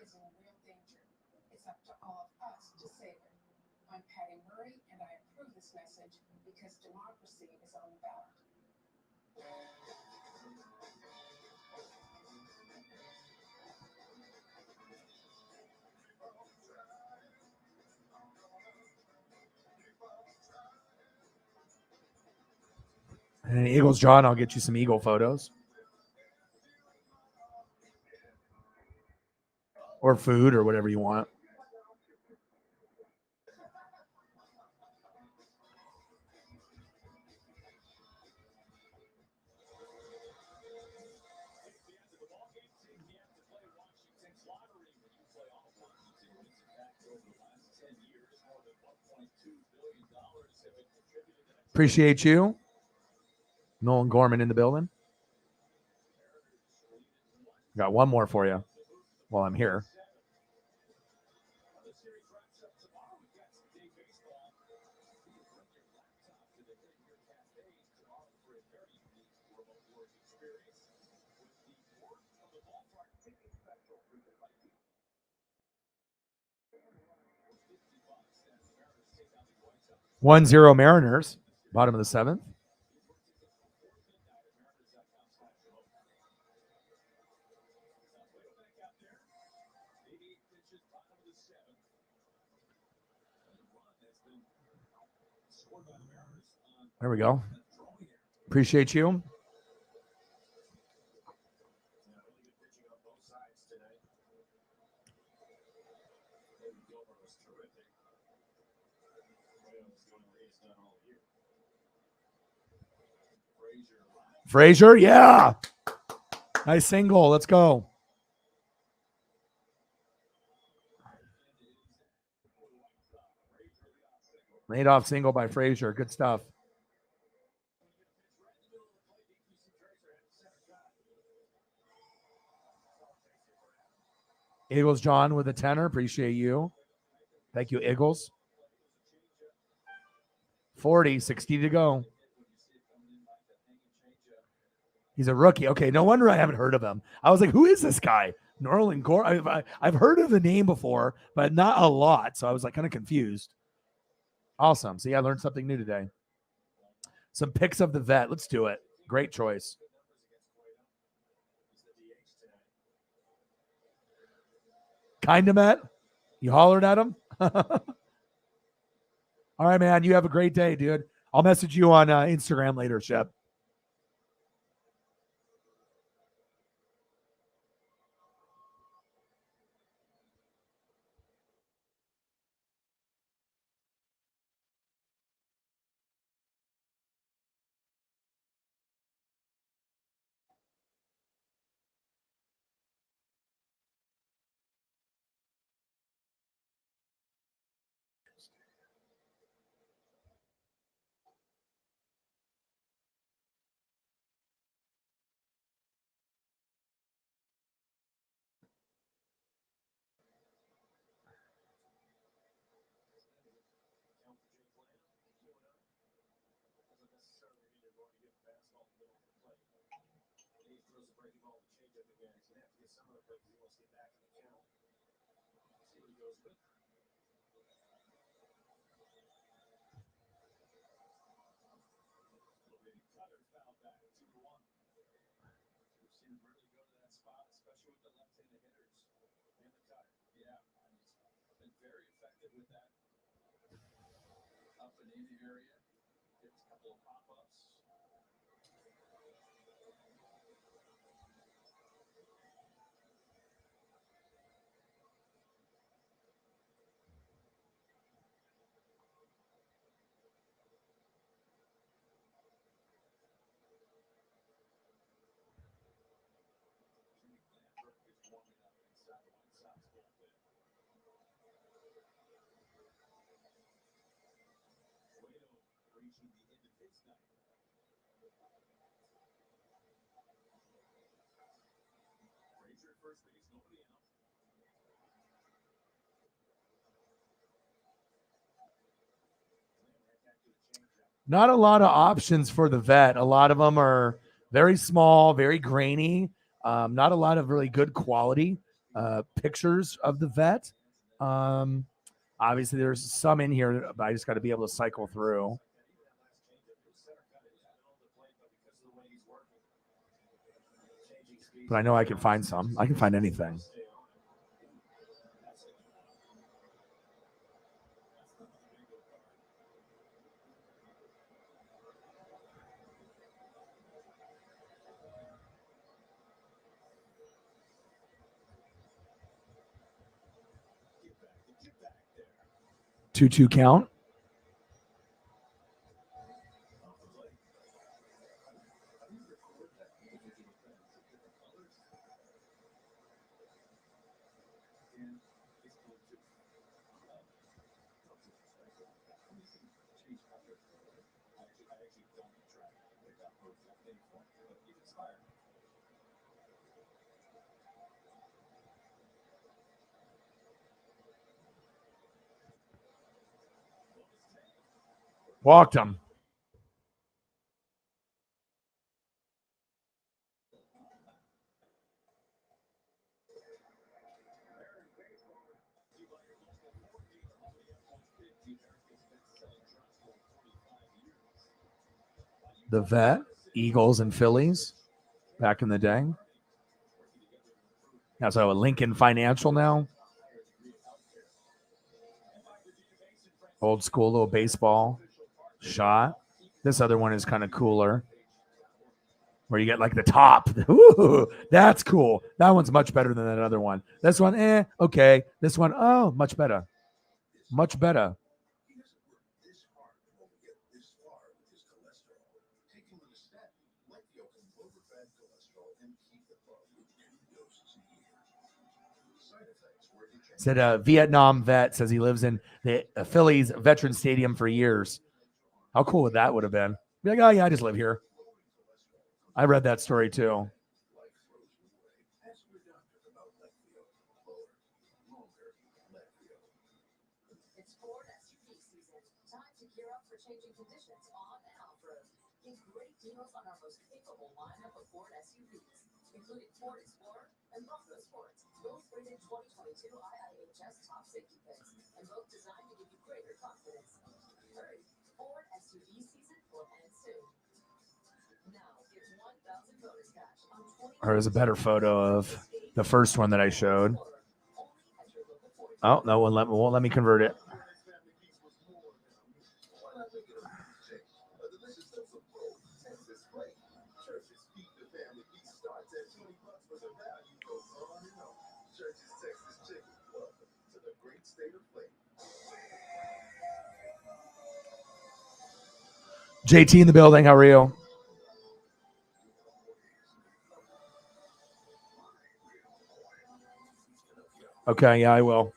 and Eagles, John, I'll get you some Eagle photos or food or whatever you want. Appreciate you. Nolan Gorman in the building. Got one more for you while I'm here. – 1-0 Mariners, bottom of the seventh. There we go. Appreciate you. Frazier, yeah. Nice single. Let's go. Leadoff single by Frazier. Good stuff. Eagles John with a tenner. Appreciate you. Thank you, Eagles. 40, 60 to go. He's a rookie. Okay, no wonder I haven't heard of him. I was like, who is this guy? Norland Gore. I've heard of the name before, but not a lot. So I was like kind of confused. Awesome. See, I learned something new today. Some picks of the vet. Let's do it. Great choice. Kind of met. You hollered at him. All right, man. You have a great day, dude. I'll message you on Instagram later, Shep. Not a lot of options for the vet. A lot of them are very small, very grainy. Not a lot of really good quality pictures of the vet. Obviously, there's some in here, but I just got to be able to cycle through. But I know I can find some. I can find anything. Two count. Walked him. The vet, Eagles and Phillies back in the day. That's a Lincoln Financial now. Old school little baseball shot. This other one is kind of cooler. where you get like the top. Ooh, that's cool. That one's much better than that other one. This one, okay. This one, oh, much better. Much better. Said a Vietnam vet says he lives in the Phillies Veteran Stadium for years. How cool would that would have been? Be like, oh yeah, I just live here. I read that story too. Or is a better photo of the first one that I showed. Oh, no one won't let me convert it. JT in the building. How are you? Okay, yeah, I will.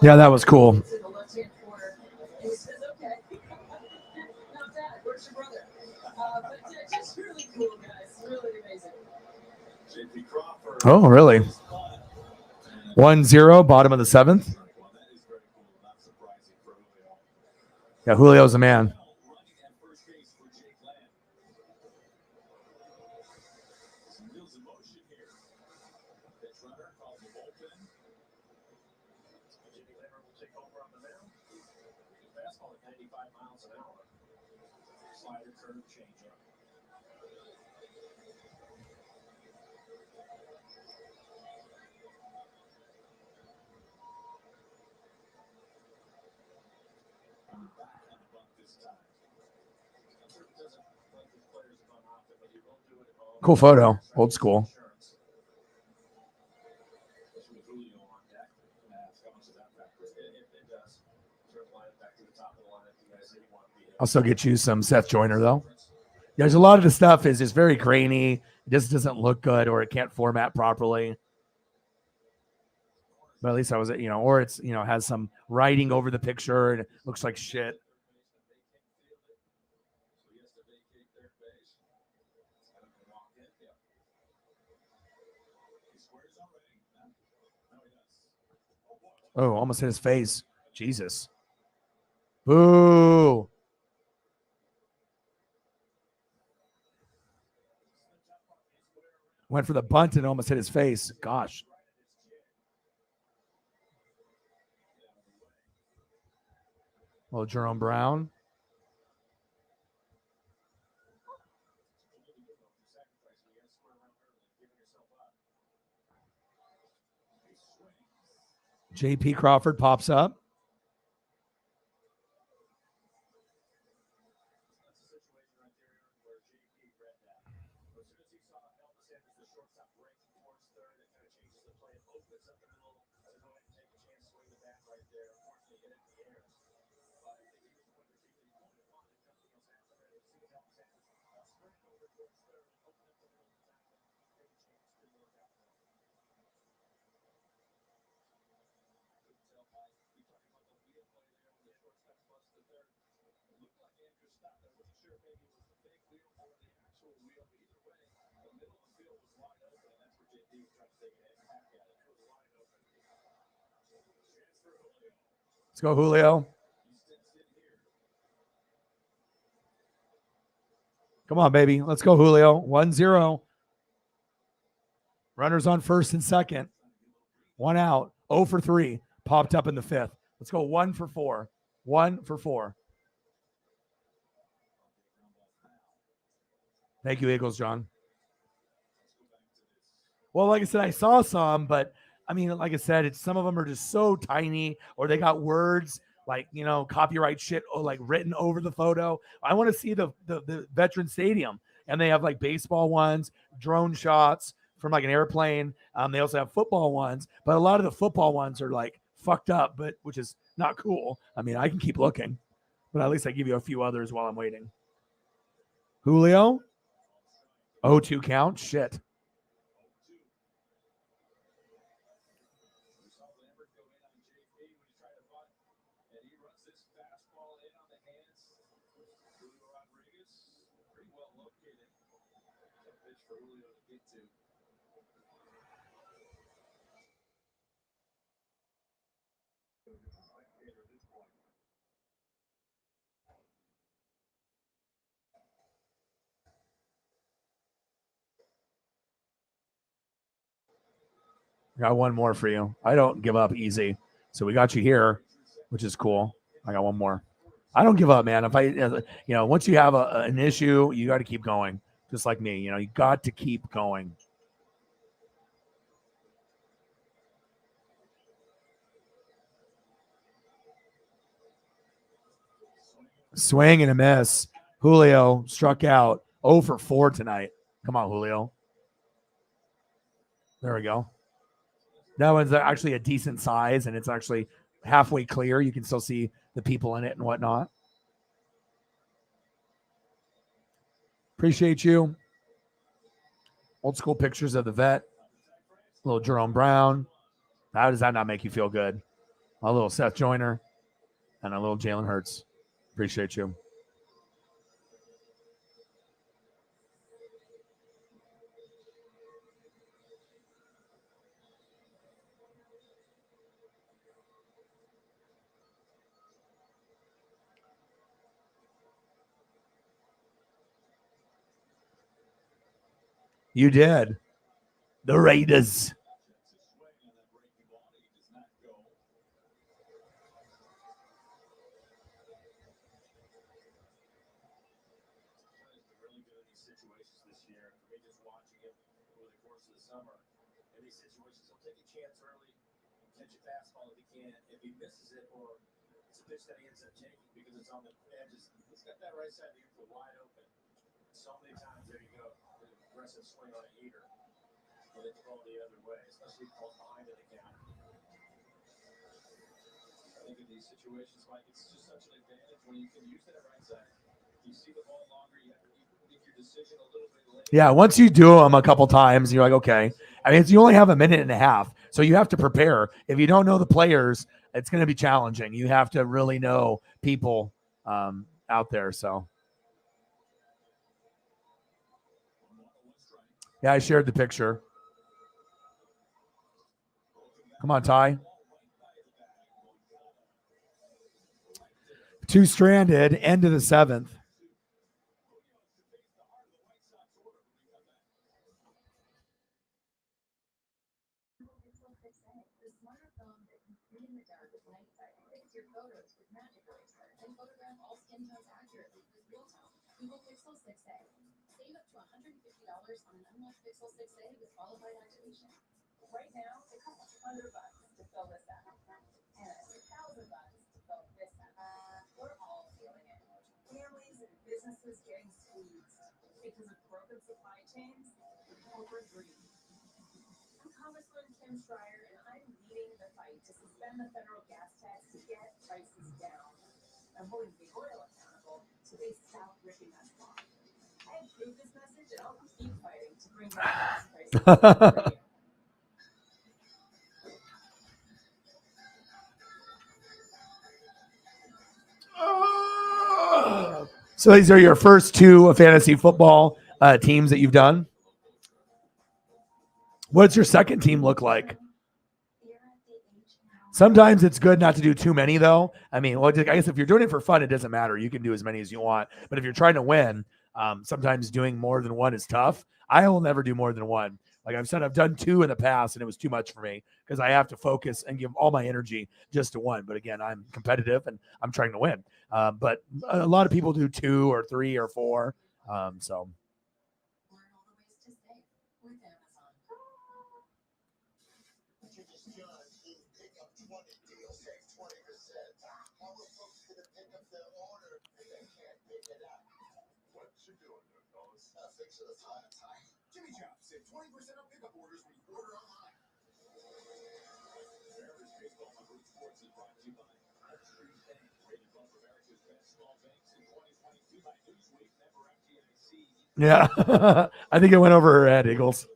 Yeah, that was cool. Oh, really? 1-0, bottom of the seventh. Yeah, Julio's a man. Cool photo. Old school. I'll still get you some Seth Joyner though. Yeah, there's a lot of the stuff is just very grainy. It just doesn't look good, or it can't format properly. But at least I was, or it's, has some writing over the picture and it looks like shit. Oh, almost hit his face. Jesus. Boo. Went for the bunt and almost hit his face. Gosh. Well, Jerome Brown. J.P. Crawford pops up. Let's go, Julio. Come on, baby. Let's go, Julio. 1-0. Runners on first and second. One out. 0 for 3. Popped up in the fifth. Let's go 1 for 4. 1 for 4. Thank you, Eagles, John. Well, like I said, I saw some, but I mean, like I said, it's some of them are just so tiny, or they got words like copyright shit like written over the photo. I want to see the veteran stadium, and they have like baseball ones, drone shots from like an airplane. They also have football ones, but a lot of the football ones are like fucked up, but which is not cool. I mean, I can keep looking, but at least I give you a few others while I'm waiting. Julio, 0-2 count. Shit. Got one more for you. I don't give up easy. So we got you here, which is cool. I got one more. I don't give up, man. If once you have an issue, you got to keep going. Just like me, you got to keep going. Swing and a miss. Julio struck out. 0 for 4 tonight. Come on, Julio. There we go. That one's actually a decent size, and it's actually halfway clear. You can still see the people in it and whatnot. Appreciate you. Old school pictures of the vet. A little Jerome Brown. How does that not make you feel good? A little Seth Joyner and a little Jalen Hurts. Appreciate you. You did. The Raiders. Yeah, once you do them a couple times, you're like, okay. I mean, you only have a minute and a half, so you have to prepare. If you don't know the players, it's going to be challenging. You have to really know people out there. So, yeah, I shared the picture. Come on, Ty. Two stranded, end of the seventh. So these are your first two fantasy football teams that you've done. What's your second team look like? Sometimes it's good not to do too many, though. I mean, well, I guess if you're doing it for fun, it doesn't matter. You can do as many as you want. But if you're trying to win, sometimes doing more than one is tough. I will never do more than one. Like I've said, I've done two in the past, and it was too much for me because I have to focus and give all my energy just to one. But again, I'm competitive and I'm trying to win. But a lot of people do two or three or four. So. Yeah, I think it went over her head, Eagles.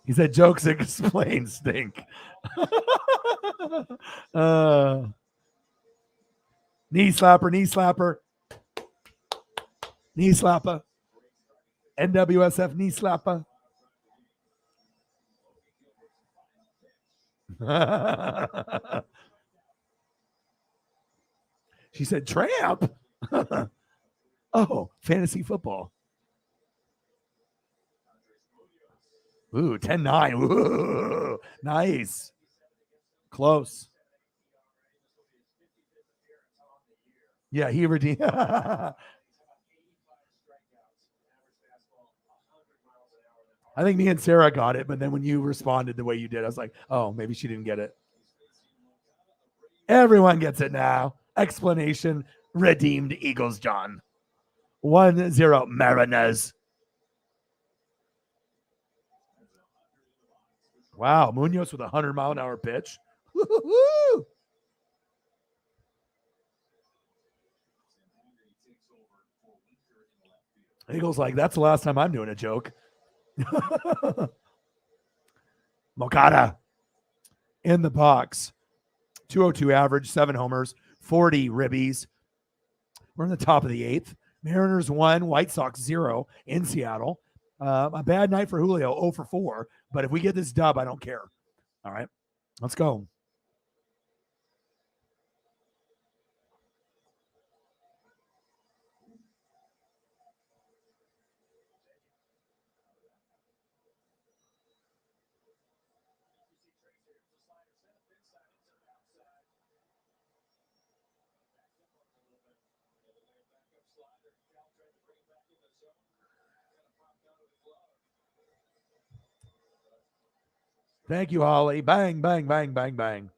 He said jokes explain stink. uh, knee slapper, knee slapper, knee slapper. NWSF knee slapper. She said tramp. Oh, fantasy football. Ooh, 10-9. Ooh, nice. Close. Yeah, he redeemed. I think me and Sarah got it, but then when you responded the way you did, I was like, oh, maybe she didn't get it. Everyone gets it now. Explanation redeemed Eagles, John. 1-0 Mariners. Wow, Munoz with a 100-mile-an-hour pitch. Woo-hoo-hoo. Eagles like, that's the last time I'm doing a joke. Mokata in the box. 202 average, 7 homers, 40 ribbies. We're in the top of the 8th. Mariners 1, White Sox 0 in Seattle. A bad night for Julio, 0 for 4. But if we get this dub, I don't care. All right, let's go. Thank you, Holly. Bang, bang, bang, bang, bang.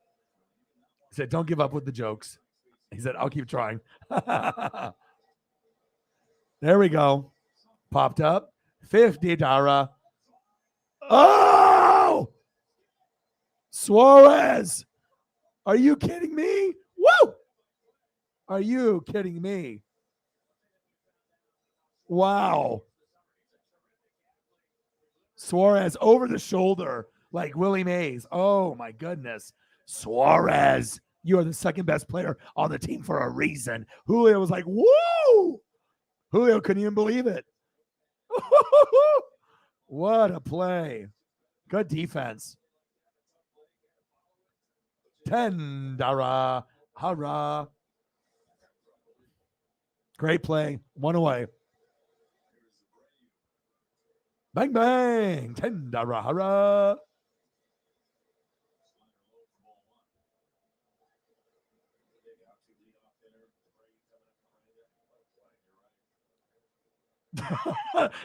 He said, don't give up with the jokes. He said, I'll keep trying. There we go. Popped up. 50 Dara. Oh! Suarez. Are you kidding me? Woo! Are you kidding me? Wow. Suarez over the shoulder like Willie Mays. Oh, my goodness. Suarez, you are the second best player on the team for a reason. Julio was like, woo! Julio couldn't even believe it. What a play. Good defense. 10 Dara. Hurrah. Great play. One away. Bang, bang. 10 Dara. Hurrah.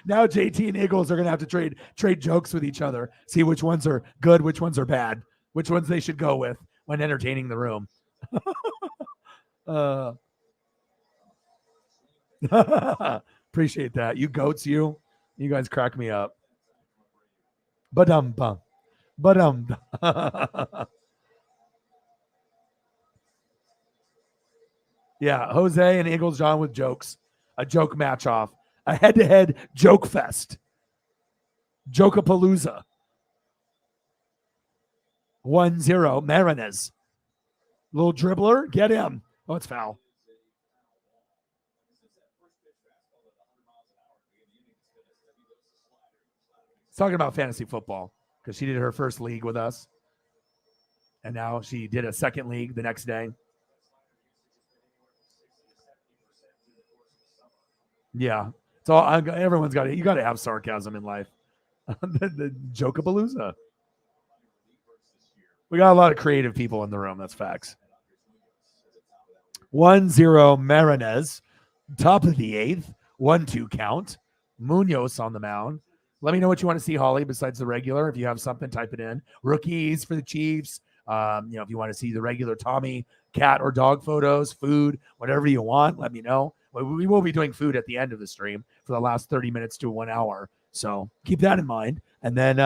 Now JT and Eagles are gonna have to trade jokes with each other. See which ones are good, which ones are bad, which ones they should go with when entertaining the room. Appreciate that. You goats, you guys crack me up. Ba-dum bum. Ba-dum. Yeah, Jose and Eagles John with jokes. A joke match off. A head-to-head joke fest. Jokapalooza. 1-0. Marinez. Little dribbler. Get him. Oh, it's foul. Talking about fantasy football because she did her first league with us. And now she did a second league the next day. Yeah. It's all everyone's got it. You got to have sarcasm in life. the Jokapalooza. We got a lot of creative people in the room. That's facts. 1-0 Marinez. Top of the eighth. 1-2 count. Munoz on the mound. Let me know what you want to see, Holly, besides the regular. If you have something, type it in. Rookies for the Chiefs. If you want to see the regular Tommy, cat, or dog photos, food, whatever you want, let me know. We will be doing food at the end of the stream for the last 30 minutes to 1 hour. So keep that in mind. And then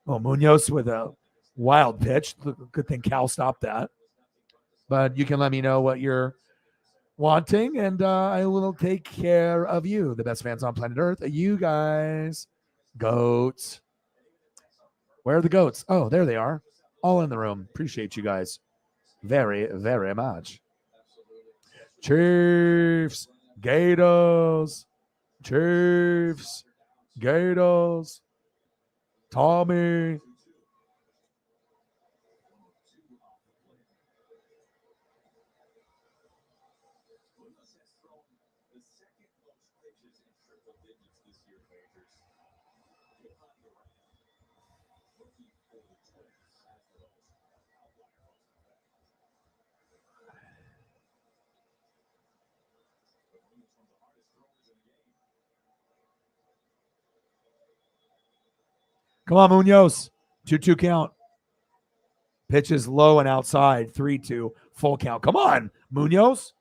Munoz with a wild pitch. Good thing Cal stopped that. But you can let me know what you're wanting, and I will take care of you, the best fans on planet Earth. You guys. Goats. Where are the goats? Oh, there they are. All in the room. Appreciate you guys very, very much. Chiefs. Gators. Chiefs. Gators. Tommy. Come on, Munoz. 2-2 count. Pitches low and outside. 3-2. Full count. Come on, Munoz.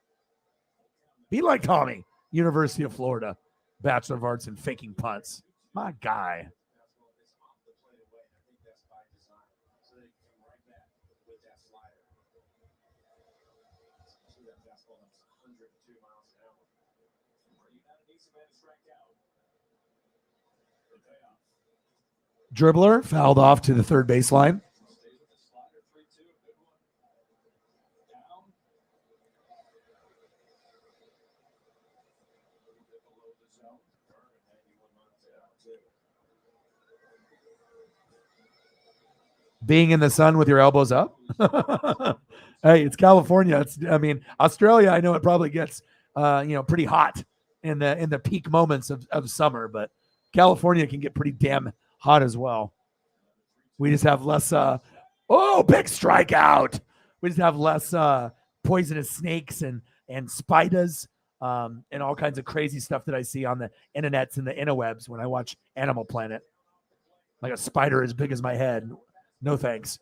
Be like Tommy. University of Florida. Bachelor of Arts in faking punts. My guy. Dribbler fouled off to the third baseline. Being in the sun with your elbows up. Hey, it's California. Australia, I know it probably gets pretty hot in the peak moments of summer, but California can get pretty damn hot as well. We just have less big strikeout. We just have less poisonous snakes and spiders and all kinds of crazy stuff that I see on the internets and the interwebs when I watch Animal Planet. Like a spider as big as my head. No thanks.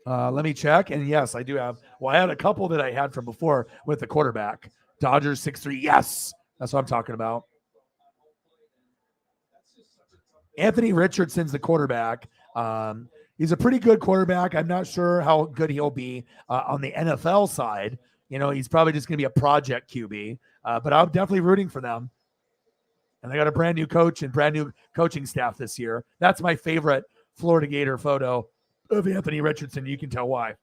Let me check. And yes, I do have. Well, I had a couple that I had from before with the quarterback. Dodgers 6-3. Yes. That's what I'm talking about. Anthony Richardson's the quarterback. He's a pretty good quarterback. I'm not sure how good he'll be on the NFL side. He's probably just going to be a project QB. But I'm definitely rooting for them. And they got a brand new coach and brand new coaching staff this year. That's my favorite Florida Gator photo of Anthony Richardson. You can tell why.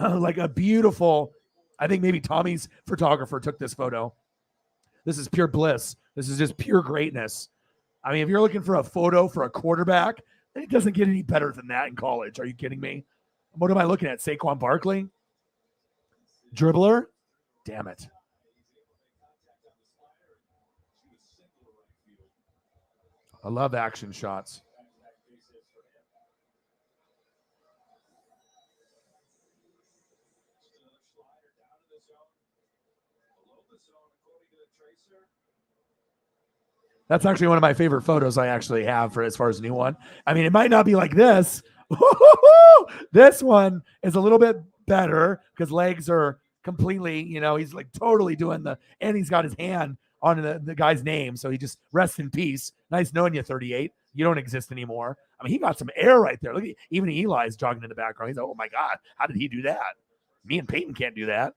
Like a beautiful, I think maybe Tommy's photographer took this photo. This is pure bliss. This is just pure greatness. I mean, if you're looking for a photo for a quarterback, it doesn't get any better than that in college. Are you kidding me? What am I looking at? Saquon Barkley? Dribbler? Damn it. I love action shots. That's actually one of my favorite photos I actually have for as far as a new one. I mean, it might not be like this. This one is a little bit better because legs are completely, he's like totally doing and he's got his hand on the guy's name. So he just rests in peace. Nice knowing you, 38. You don't exist anymore. I mean, he got some air right there. Look, even Eli's jogging in the background. He's like, oh my God, how did he do that? Me and Peyton can't do that.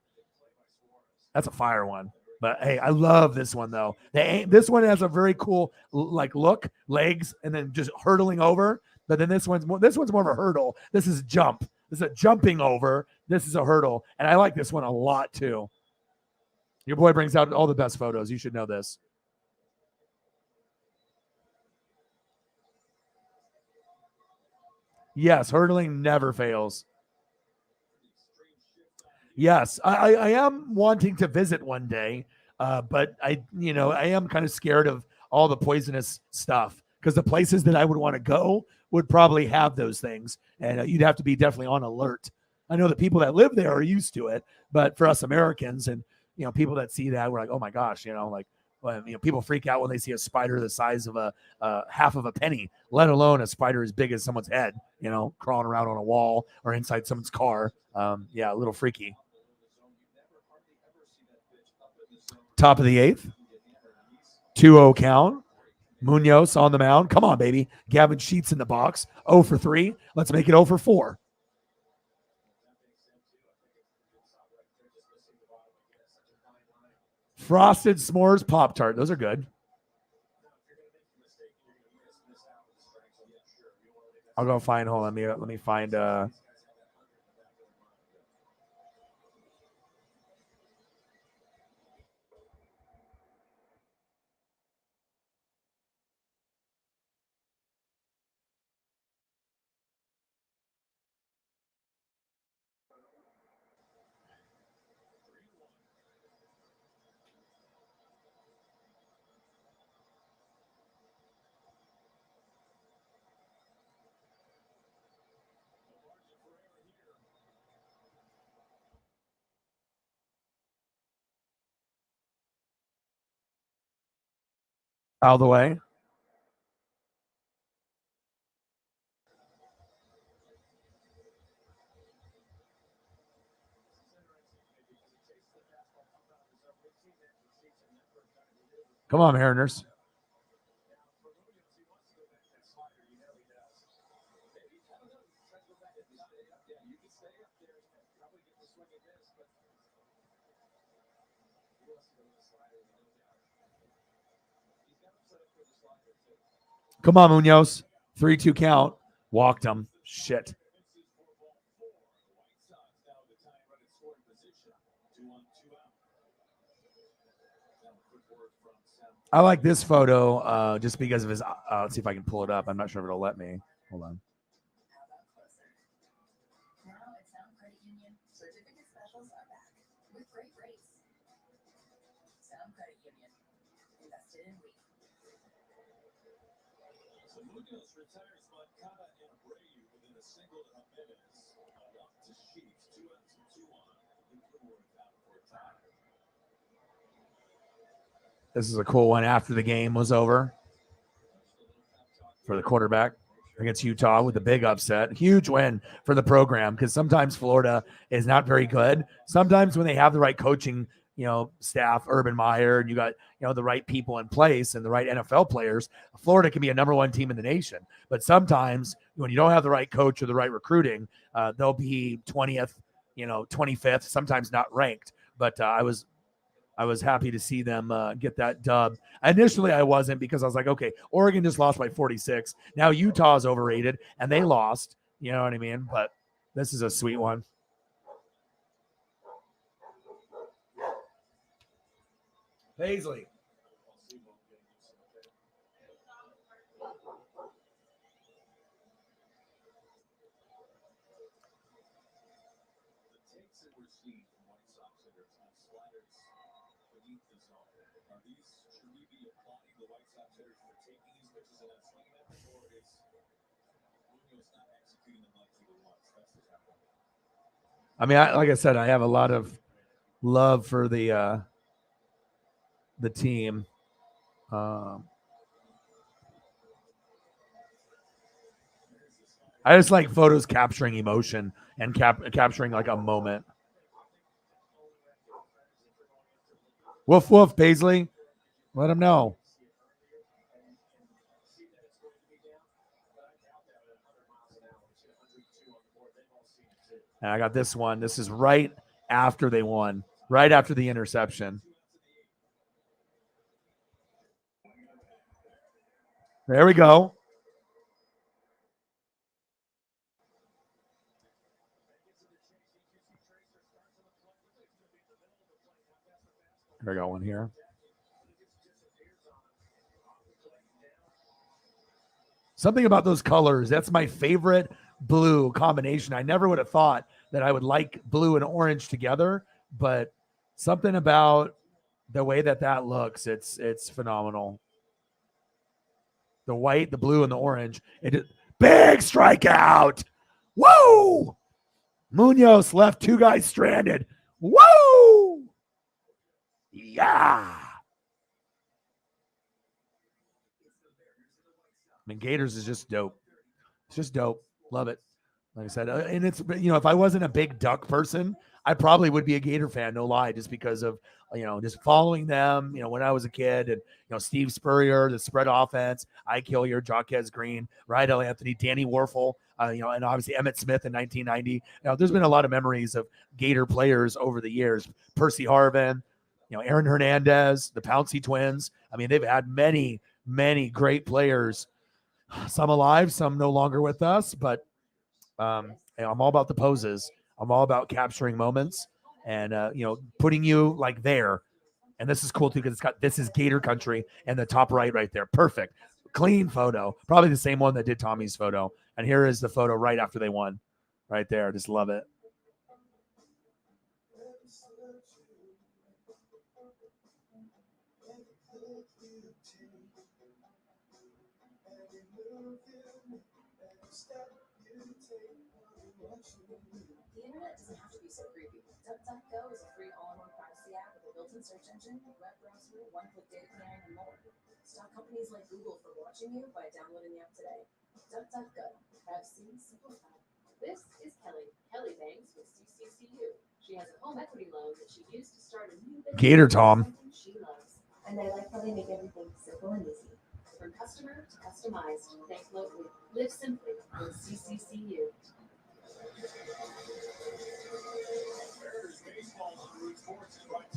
That's a fire one. But hey, I love this one though. This one has a very cool like look, legs, and then just hurtling over. But then this one's more of a hurdle. This is jump. This is a jumping over. This is a hurdle, and I like this one a lot too. Your boy brings out all the best photos. You should know this. Yes, hurdling never fails. Yes, I am wanting to visit one day, but I am kind of scared of all the poisonous stuff because the places that I would want to go would probably have those things, and you'd have to be definitely on alert. I know the people that live there are used to it, but for us Americans and people that see that, we're like, oh my gosh, like when, people freak out when they see a spider the size of a half of a penny, let alone a spider as big as someone's head, crawling around on a wall or inside someone's car. Yeah, a little freaky. Top of the eighth, 2-0 count. Munoz on the mound. Come on, baby. Gavin Sheets in the box. 0 for 3. Let's make it 0 for 4. Frosted s'mores Pop-Tart. Those are good. I'll go find. Hold on. Let me find. Out of the way. Come on, Mariners. Come on, Munoz. 3-2 count. Walked him. Shit. I like this photo just because of his. Let's see if I can pull it up. I'm not sure if it'll let me. Hold on. This is a cool one after the game was over for the quarterback against Utah with a big upset. Huge win for the program because sometimes Florida is not very good. Sometimes when they have the right coaching, staff, Urban Meyer, and you got, the right people in place and the right NFL players, Florida can be a number one team in the nation. But sometimes when you don't have the right coach or the right recruiting, they'll be 20th, 25th, sometimes not ranked. But I was happy to see them get that dub. Initially, I wasn't because I was like, okay, Oregon just lost by 46. Now Utah is overrated, and they lost. You know what I mean? But this is a sweet one. Paisley. I mean, like I said, I have a lot of love for the team. I just like photos capturing emotion and capturing like a moment. Woof woof, Paisley. Let them know. And I got this one. This is right after they won, right after the interception. There we go. There we go, one here. Something about those colors. That's my favorite blue combination. I never would have thought that I would like blue and orange together, but something about the way that looks, it's phenomenal. The white, the blue, and the orange. Big strikeout. Woo! Munoz left two guys stranded. Woo! Yeah. I mean, Gators is just dope. It's just dope. Love it. Like I said, and it's, if I wasn't a big Duck person, I probably would be a Gator fan, no lie, just because of, just following them, when I was a kid, and, Steve Spurrier, the spread offense, Ike Hilliard, Jaquez Green, Rydell Anthony, Danny Warfel, and obviously Emmett Smith in 1990. There's been a lot of memories of Gator players over the years. Percy Harvin, Aaron Hernandez, the Pouncey twins. I mean, they've had many, many great players, some alive, some no longer with us, but I'm all about the poses. I'm all about capturing moments and putting you like there. And this is cool too because this is Gator country and the top right there. Perfect. Clean photo. Probably the same one that did Tommy's photo. And here is the photo right after they won. Right there. Just love it. The internet doesn't have to be so creepy. DuckDuckGo is a free all-in-one privacy app with a built-in search engine, web browser, one-click data clearing, and more. Stop companies like Google from watching you by downloading the app today. DuckDuckGo. Privacy simplified. This is Kelly. Kelly Banks with CCCU. She has a home equity loan that she used to start a new business. Gator Tom. She loves. And I like how they make everything simple and easy. From customer to customized. Think locally. Live simply with CCCU.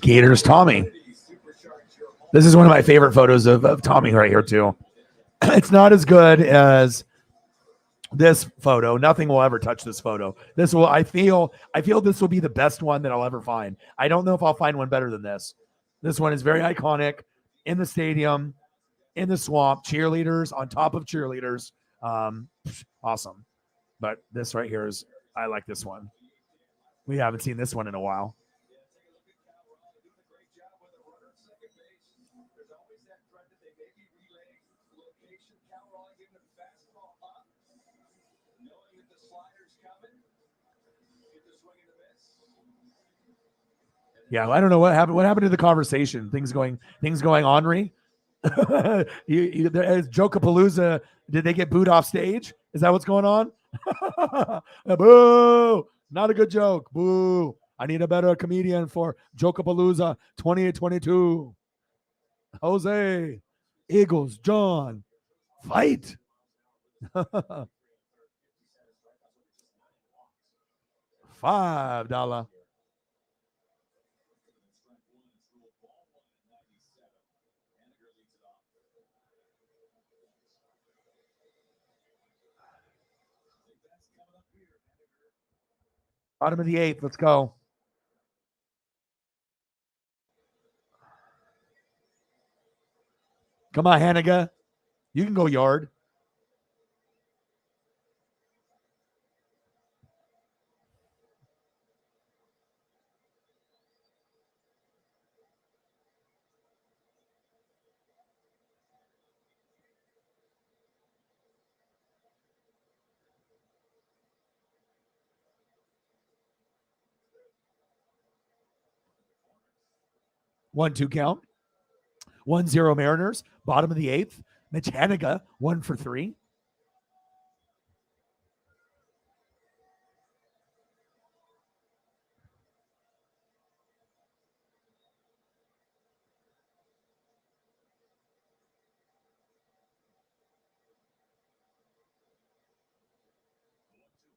Gators Tommy. This is one of my favorite photos of Tommy right here too. It's not as good as this photo. Nothing will ever touch this photo. I feel this will be the best one that I'll ever find. I don't know if I'll find one better than this. This one is very iconic in the stadium, in the swamp, cheerleaders on top of cheerleaders. Awesome. But this right here I like this one. We haven't seen this one in a while. Yeah, I don't know what happened. What happened to the conversation? Things going ornery. Is Jokapalooza? Did they get booed off stage? Is that what's going on? Boo! Not a good joke. Boo! I need a better comedian for Jokapalooza 2022. Jose, Eagles, John, fight. $5. Bottom of the eighth. Let's go. Come on, Hanniga. You can go yard. One, two count. 1-0 Mariners. Bottom of the eighth. Mitch Hanniga, 1 for 3.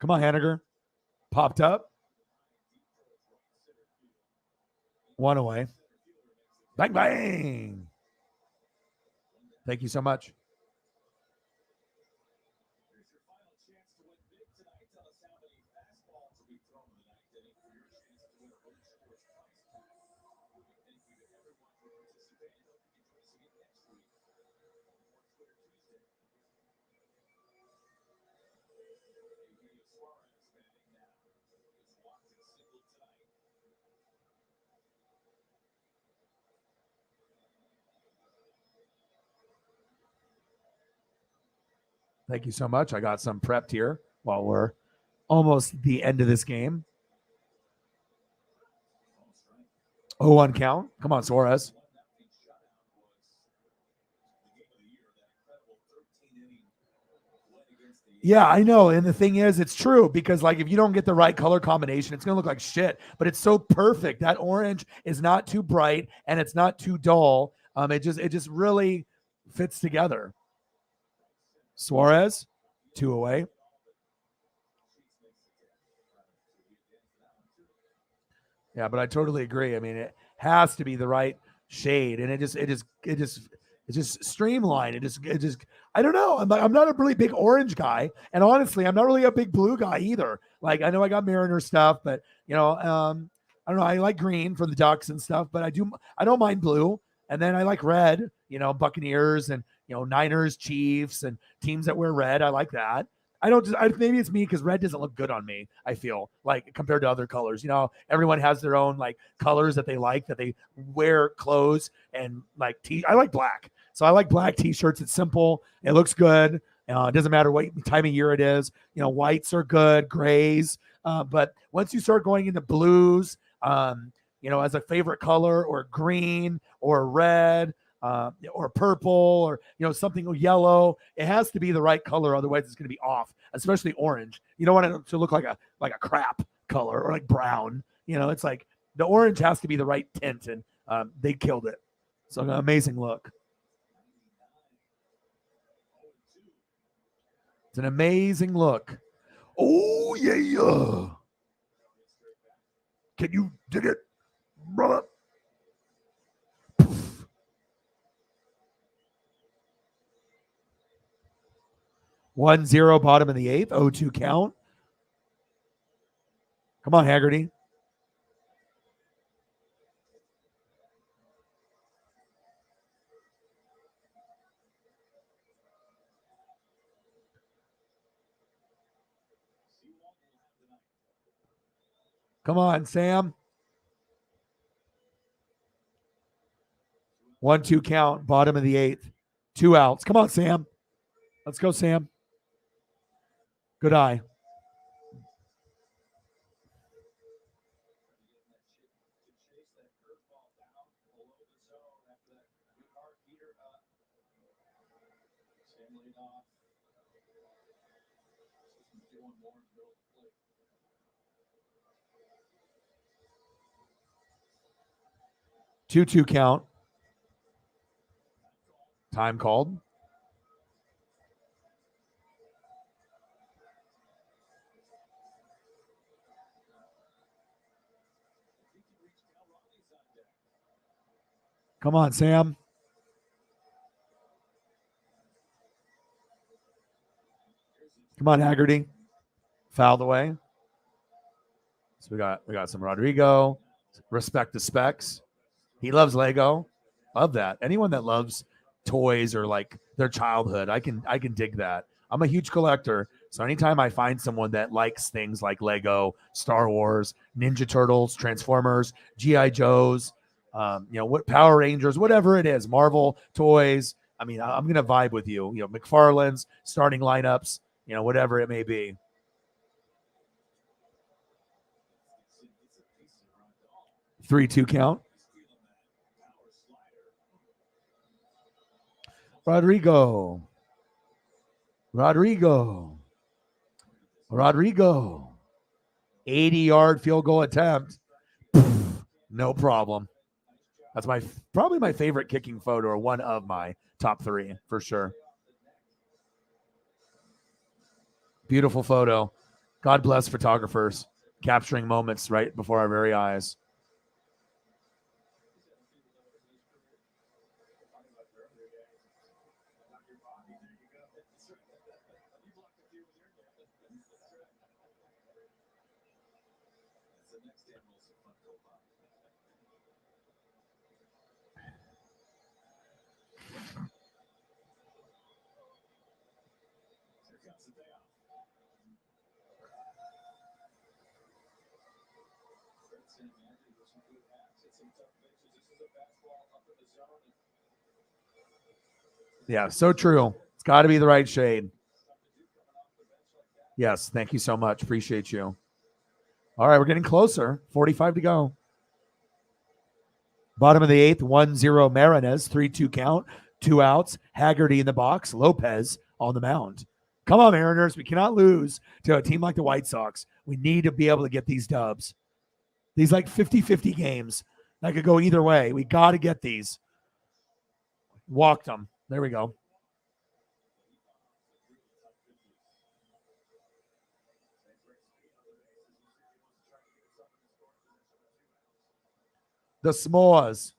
Come on, Henniger. Popped up. One away. Bang, bang. Thank you so much. Thank you so much. I got some prepped here while we're almost the end of this game. 0-1 count. Come on, Suarez. Yeah, I know. And the thing is, it's true because, like, if you don't get the right color combination, it's going to look like shit. But it's so perfect. That orange is not too bright and it's not too dull. It just really fits together. Suarez, 2 away. Yeah, but I totally agree. I mean, it has to be the right shade, and it just streamlined. It just I don't know. I'm not a really big orange guy, and honestly, I'm not really a big blue guy either. Like, I know I got Mariner stuff, but I don't know. I like green for the Ducks and stuff, but I don't mind blue, and then I like red. Buccaneers and Niners, Chiefs, and teams that wear red. I like that. Maybe it's me because red doesn't look good on me. I feel like compared to other colors, everyone has their own like colors that they like, that they wear clothes and like I like black. So I like black t-shirts. It's simple. It looks good. It doesn't matter what time of year it is. Whites are good, grays. But once you start going into blues, as a favorite color, or green or red, or purple, or something yellow. It has to be the right color, otherwise it's going to be off. Especially orange. You don't want it to look like a crap color, or like brown. It's like the orange has to be the right tint, and they killed it. So an amazing look. It's an amazing look. Oh yeah. Can you dig it, brother? 1-0, bottom of the 8th. 0-2 count. Come on, Haggerty. Come on, Sam. 1-2 count, bottom of the 8th. 2 outs. Come on, Sam. Let's go, Sam. Good eye. Two count. Time called. Come on, Sam. Come on, Haggerty. Fouled away. So we got some Rodrigo. Respect the specs. He loves Lego. Love that. Anyone that loves toys or like their childhood, I can dig that. I'm a huge collector, so anytime I find someone that likes things like Lego, Star Wars, Ninja Turtles, Transformers, GI Joes, what Power Rangers, whatever it is, Marvel toys. I mean, I'm gonna vibe with you. McFarlane's starting lineups, whatever it may be. 3-2 count. Rodrigo. 80-yard field goal attempt. No problem. That's probably my favorite kicking photo, or one of my top 3 for sure. Beautiful photo. God bless photographers capturing moments right before our very eyes. Yeah, so true. It's got to be the right shade. Yes, thank you so much. Appreciate you. All right, we're getting closer. 45 to go. Bottom of the eighth, 1-0 Marinez, 3-2 count, 2 outs. Haggerty in the box, Lopez on the mound. Come on, Mariners. We cannot lose to a team like the White Sox. We need to be able to get these dubs. These like 50-50 games that could go either way. We got to get these. Walked them. There we go. The s'mores.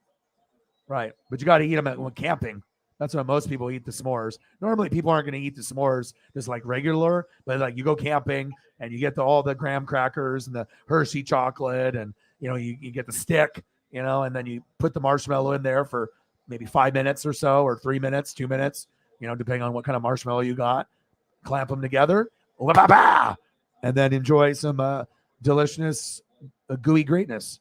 Right. But you got to eat them when camping. That's when most people eat the s'mores. Normally, people aren't going to eat the s'mores just like regular, but like you go camping and you get all the graham crackers and the Hershey chocolate, and you get the stick, and then you put the marshmallow in there for maybe 5 minutes or so, or 3 minutes, 2 minutes, depending on what kind of marshmallow you got. Clamp them together, and then enjoy some delicious gooey greatness.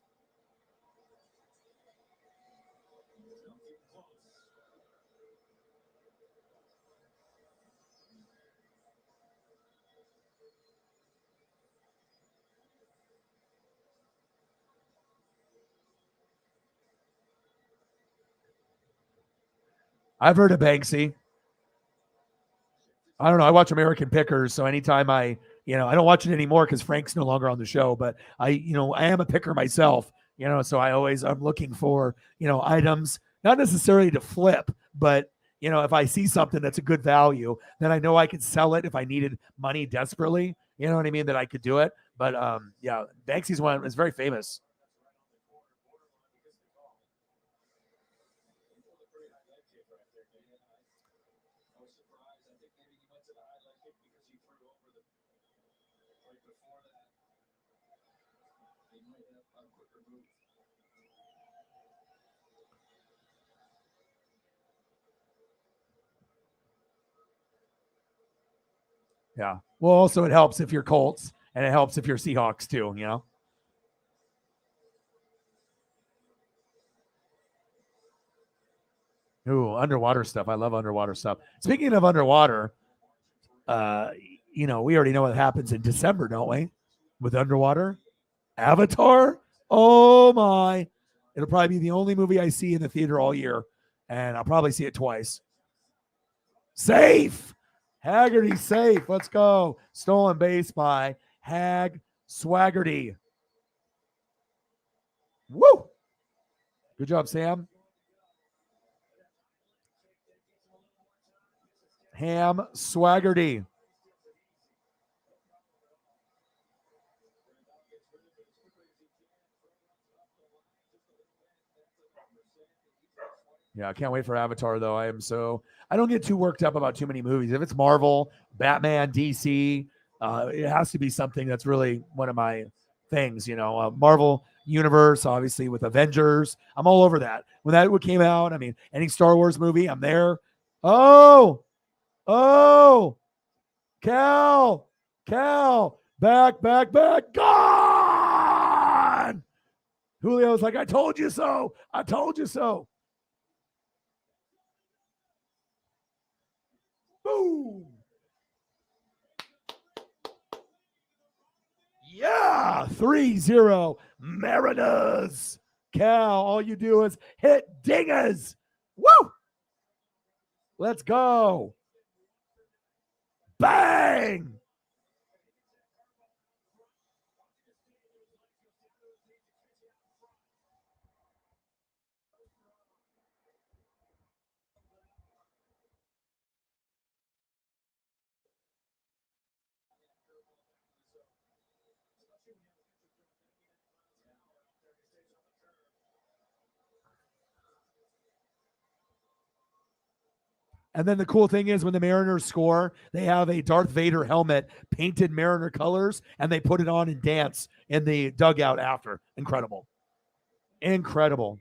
I've heard of Banksy. I don't know. I watch American Pickers, so anytime I don't watch it anymore because Frank's no longer on the show. But I am a picker myself. So I'm looking for items, not necessarily to flip, but if I see something that's a good value, then I know I could sell it if I needed money desperately. You know what I mean? That I could do it. But yeah, Banksy's one is very famous. Yeah. Well, also it helps if you're Colts, and it helps if you're Seahawks too. Ooh, underwater stuff. I love underwater stuff. Speaking of underwater, uh, we already know what happens in December, don't we? With underwater, Avatar. Oh my! It'll probably be the only movie I see in the theater all year, and I'll probably see it twice. Safe, Haggerty, safe. Let's go. Stolen base by Hag Swaggerty. Woo! Good job, Sam. Ham Swaggerty. Yeah, I can't wait for Avatar though. I don't get too worked up about too many movies. If it's Marvel, Batman, DC, it has to be something that's really one of my things. Marvel universe, obviously with Avengers. I'm all over that. When that came out, I mean, any Star Wars movie, I'm there. Oh, oh, Cal, back, gone. Julio's like, I told you so. I told you so. Boom. Yeah, 3-0 Mariners. Cal, all you do is hit dingers. Woo! Let's go. Bang! And then the cool thing is when the Mariners score, they have a Darth Vader helmet painted Mariner colors, and they put it on and dance in the dugout after. Incredible. Incredible.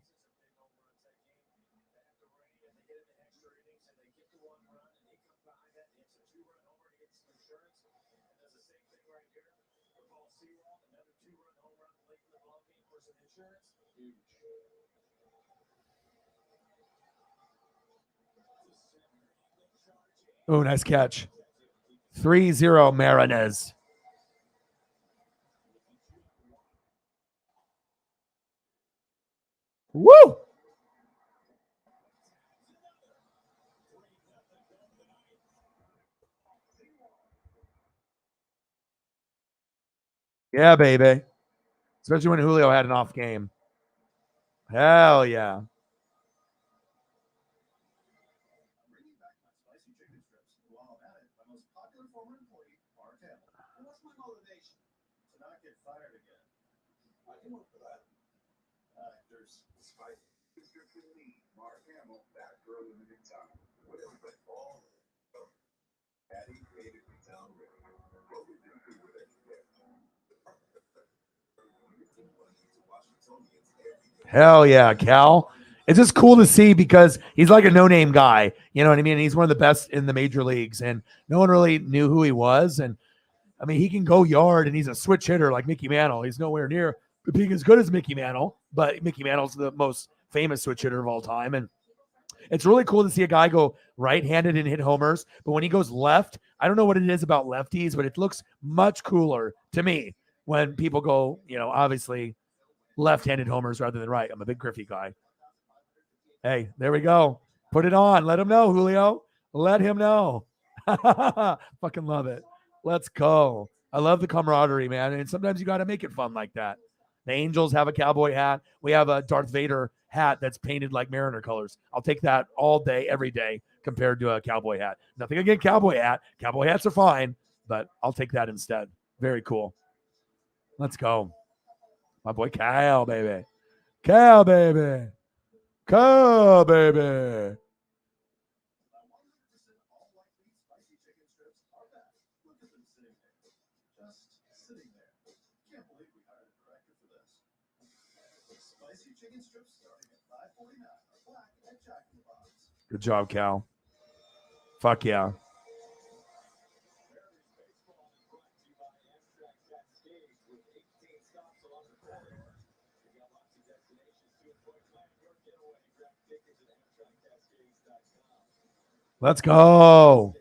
Oh, nice catch. 3-0 Mariners. Woo! Yeah, baby. Especially when Julio had an off game. Hell yeah. Hell yeah, Cal. It's just cool to see because he's like a no-name guy. You know what I mean? He's one of the best in the major leagues, and no one really knew who he was. And I mean, he can go yard, and he's a switch hitter like Mickey Mantle. He's nowhere near being as good as Mickey Mantle, but Mickey Mantle's the most famous switch hitter of all time. And it's really cool to see a guy go right-handed and hit homers. But when he goes left, I don't know what it is about lefties, but it looks much cooler to me when people go, obviously left-handed homers rather than right. I'm a big Griffey guy. Hey, there we go. Put it on. Let him know, Julio. Let him know. Fucking love it. Let's go. I love the camaraderie, man. And sometimes you got to make it fun like that. The Angels have a cowboy hat. We have a Darth Vader hat that's painted like Mariner colors. I'll take that all day, every day, compared to a cowboy hat. Nothing against cowboy hat. Cowboy hats are fine, but I'll take that instead. Very cool. Let's go. My boy Kyle, baby. Kyle, baby. Kyle, baby. Good job, Cal. Fuck yeah. Let's go.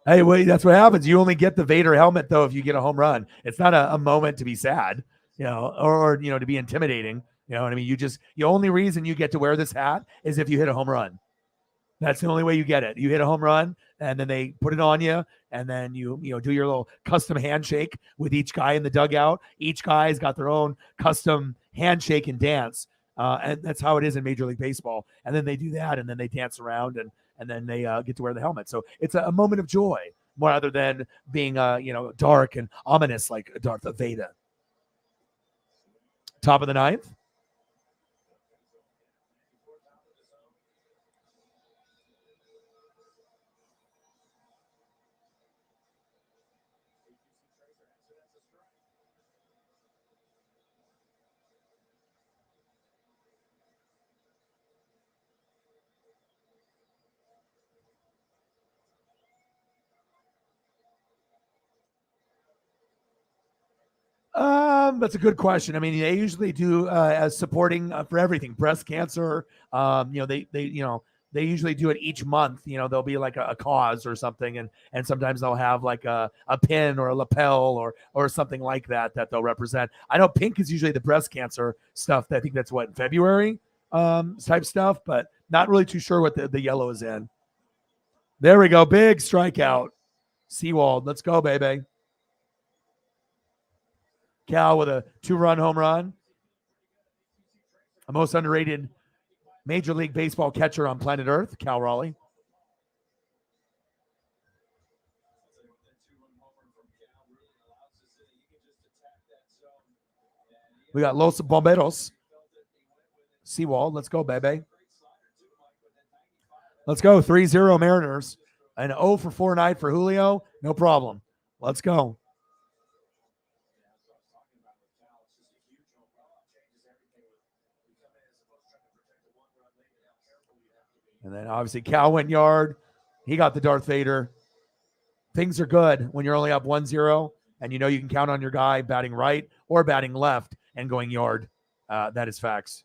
Hey, wait, that's what happens. You only get the Vader helmet though if you get a home run. It's not a moment to be sad, or to be intimidating. You know what I mean? The only reason you get to wear this hat is if you hit a home run. That's the only way you get it. You hit a home run, and then they put it on you, and then you do your little custom handshake with each guy in the dugout. Each guy's got their own custom handshake and dance, and that's how it is in Major League Baseball. And then they do that, and then they dance around, and then they get to wear the helmet. So it's a moment of joy rather than being dark and ominous like Darth Vader. Top of the ninth. That's a good question. I mean, they usually do as supporting for everything, breast cancer. They usually do it each month. There'll be like a cause or something, and sometimes they'll have like a pin or a lapel or something like that they'll represent. I know pink is usually the breast cancer stuff. I think that's what in February type stuff, but not really too sure what the yellow is in. There we go, big strikeout. Seawald, let's go, baby. Cal with a 2-run home run. A most underrated Major League Baseball catcher on planet Earth, Cal Raleigh. We got Los Bomberos. Seawald, let's go, baby. Let's go. 3-0 Mariners. An 0 for 4 night for Julio. No problem. Let's go. And then obviously Cal went yard. He got the Darth Vader. Things are good when you're only up 1-0 and you know you can count on your guy batting right or batting left and going yard. That is facts.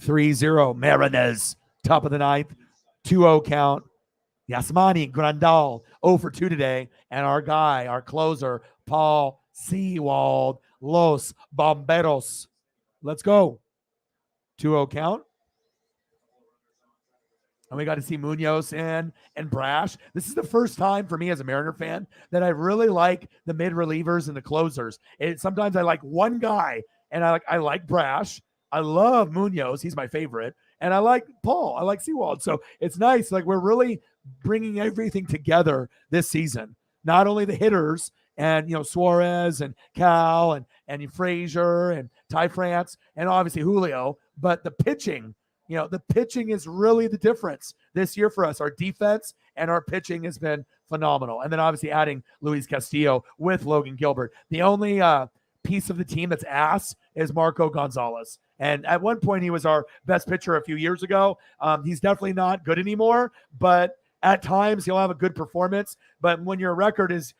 3-0 Mariners. Top of the ninth. 2-0 count. Yasmani Grandal 0 for 2 today. And our guy, our closer, Paul Seawald, Los Bomberos. Let's go. 2-0 count. And we got to see Munoz and Brash. This is the first time for me as a Mariner fan that I really like the mid relievers and the closers. Sometimes I like one guy, and I like Brash. I love Munoz. He's my favorite. And I like Paul. I like Seawald. So it's nice. Like, we're really bringing everything together this season. Not only the hitters and, Suarez and Cal and Frazier and Ty France and obviously Julio, but the pitching. The pitching is really the difference this year for us. Our defense and our pitching has been phenomenal. And then obviously adding Luis Castillo with Logan Gilbert. The only piece of the team that's ass is Marco Gonzalez. And at one point, he was our best pitcher a few years ago. He's definitely not good anymore, but at times he'll have a good performance. But when your record is,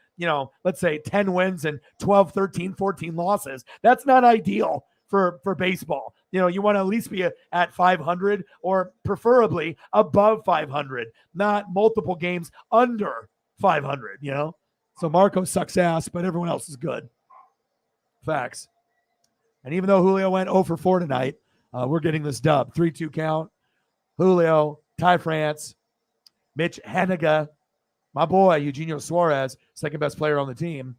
let's say 10 wins and 12, 13, 14 losses, that's not ideal for baseball. You want to at least be at 500 or preferably above 500, not multiple games under 500, So Marco sucks ass, but everyone else is good. Facts. And even though Julio went 0 for 4 tonight, we're getting this dub. 3-2 count. Julio, Ty France, Mitch Haniga, my boy, Eugenio Suarez, second best player on the team.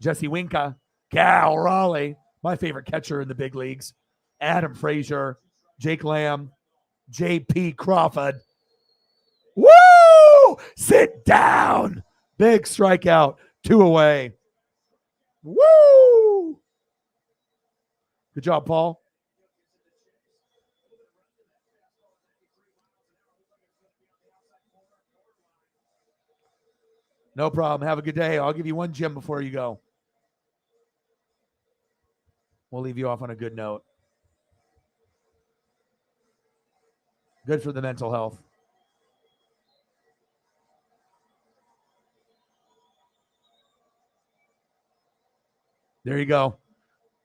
Jesse Winka, Cal Raleigh, my favorite catcher in the big leagues. Adam Frazier, Jake Lamb, J.P. Crawford. Woo! Sit down. Big strikeout. 2 away. Woo! Good job, Paul. No problem. Have a good day. I'll give you one gem before you go. We'll leave you off on a good note. Good for the mental health. There you go.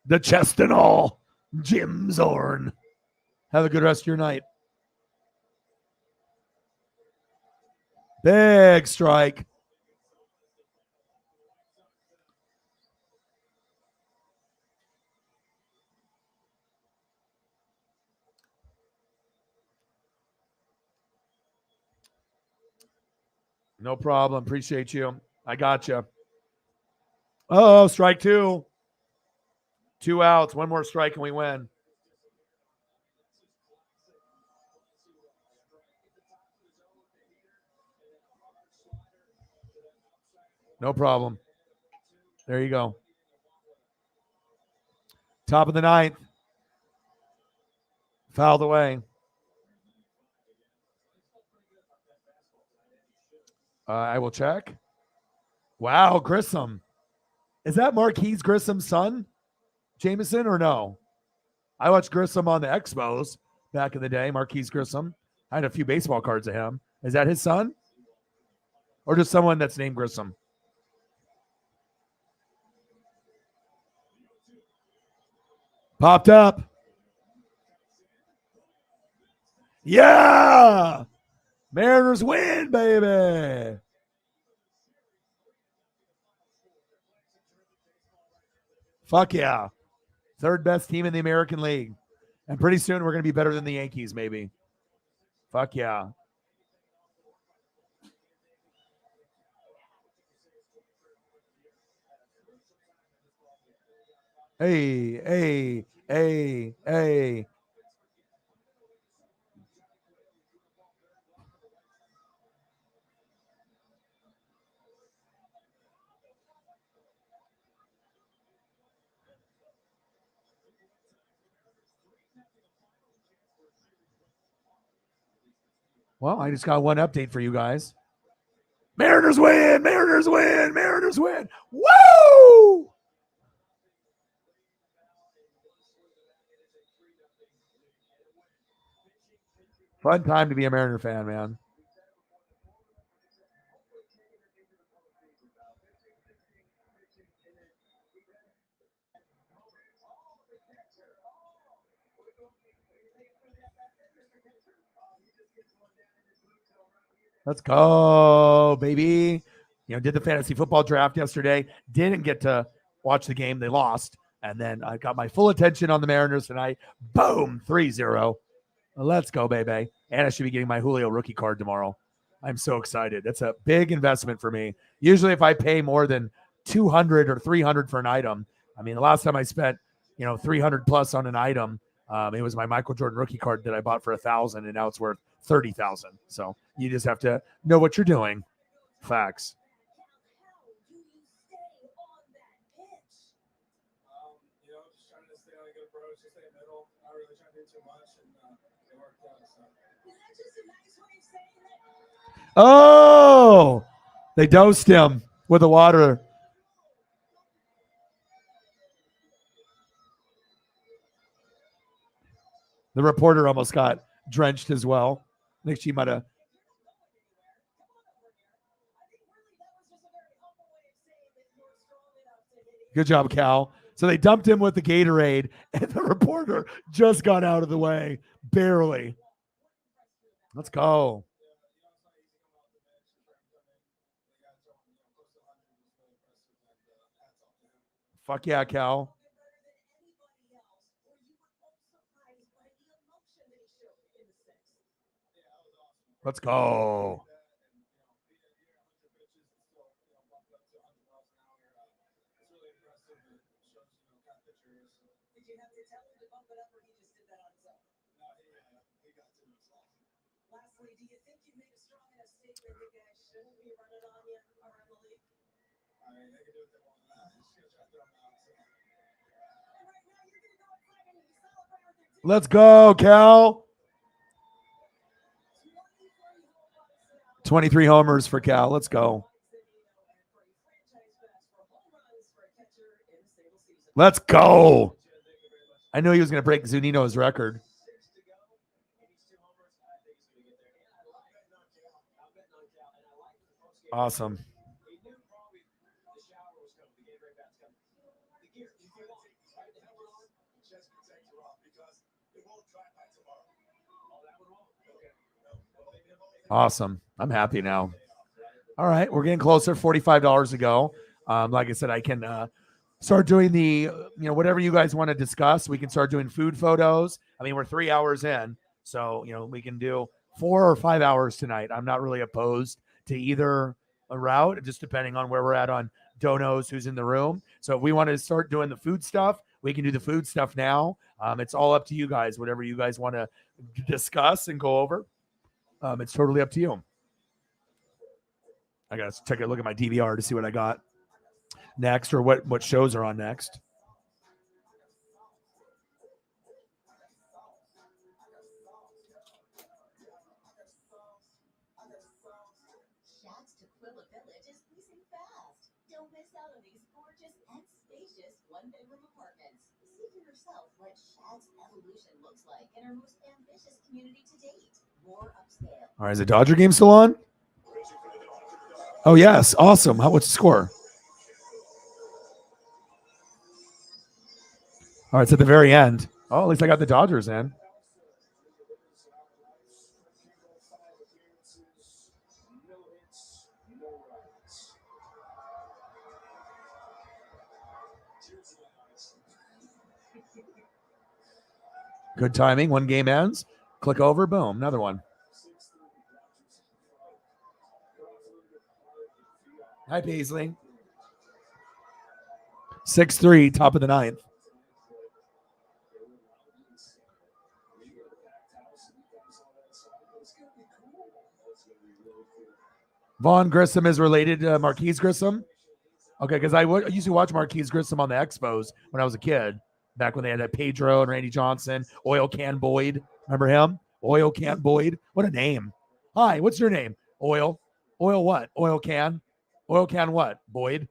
The chest and all. Jim Zorn. Have a good rest of your night. Big strike. No problem. Appreciate you. I got you. Oh, strike 2. 2 outs. One more strike and we win. No problem. There you go. Top of the ninth. Fouled away. I will check. Wow, Grissom. Is that Marquise Grissom's son, Jameson, or no? I watched Grissom on the Expos back in the day, Marquise Grissom. I had a few baseball cards of him. Is that his son? Or just someone that's named Grissom? Popped up. Yeah! Mariners win, baby. Fuck yeah. Third best team in the American League. And pretty soon we're going to be better than the Yankees, maybe. Fuck yeah. Hey, hey, hey, hey. Well, I just got one update for you guys. Mariners win! Mariners win! Mariners win! Woo! Fun time to be a Mariner fan, man. Let's go, baby. Did the fantasy football draft yesterday. Didn't get to watch the game. They lost. And then I got my full attention on the Mariners tonight. Boom, 3-0. Let's go, baby. And I should be getting my Julio rookie card tomorrow. I'm so excited. That's a big investment for me. Usually if I pay more than 200 or 300 for an item, I mean, the last time I spent, 300 plus on an item, it was my Michael Jordan rookie card that I bought for 1,000, and now it's worth 30,000. So you just have to know what you're doing. Facts. Oh, they dosed him with the water. The reporter almost got drenched as well. I think she might have. Good job, Cal. So they dumped him with the Gatorade, and the reporter just got out of the way, barely. Let's go. Fuck yeah, Cal. Let's go. Let's go, Cal. 23 homers for Cal. Let's go. Let's go. I knew he was going to break Zunino's record. Awesome. Awesome. I'm happy now. All right, we're getting closer. $45 to go. Like I said, I can start doing the, whatever you guys want to discuss. We can start doing food photos. I mean, we're 3 hours in, so we can do 4 or 5 hours tonight. I'm not really opposed to either a route, just depending on where we're at on donos, who's in the room. So if we want to start doing the food stuff, we can do the food stuff now. It's all up to you guys. Whatever you guys want to discuss and go over, it's totally up to you. I got to take a look at my DVR to see what I got next or what shows are on next. Don't miss out on these gorgeous and spacious one-bedroom apartments. See for yourself what Shad's evolution looks like in our most ambitious community to date. More upscale. All right, is the Dodger game still on? Oh, yes. Awesome. What's the score? All right, it's at the very end. Oh, at least I got the Dodgers in. Good timing. One game ends. Click over. Boom. Another one. Hi, Paisley. 6-3, top of the ninth. Vaughn Grissom is related to Marquise Grissom. Okay, because I used to watch Marquise Grissom on the Expos when I was a kid, back when they had Pedro and Randy Johnson, Oil Can Boyd. Remember him? Oil Can Boyd. What a name. Hi, what's your name? Oil. Oil what? Oil Can. Oil Can what? Boyd.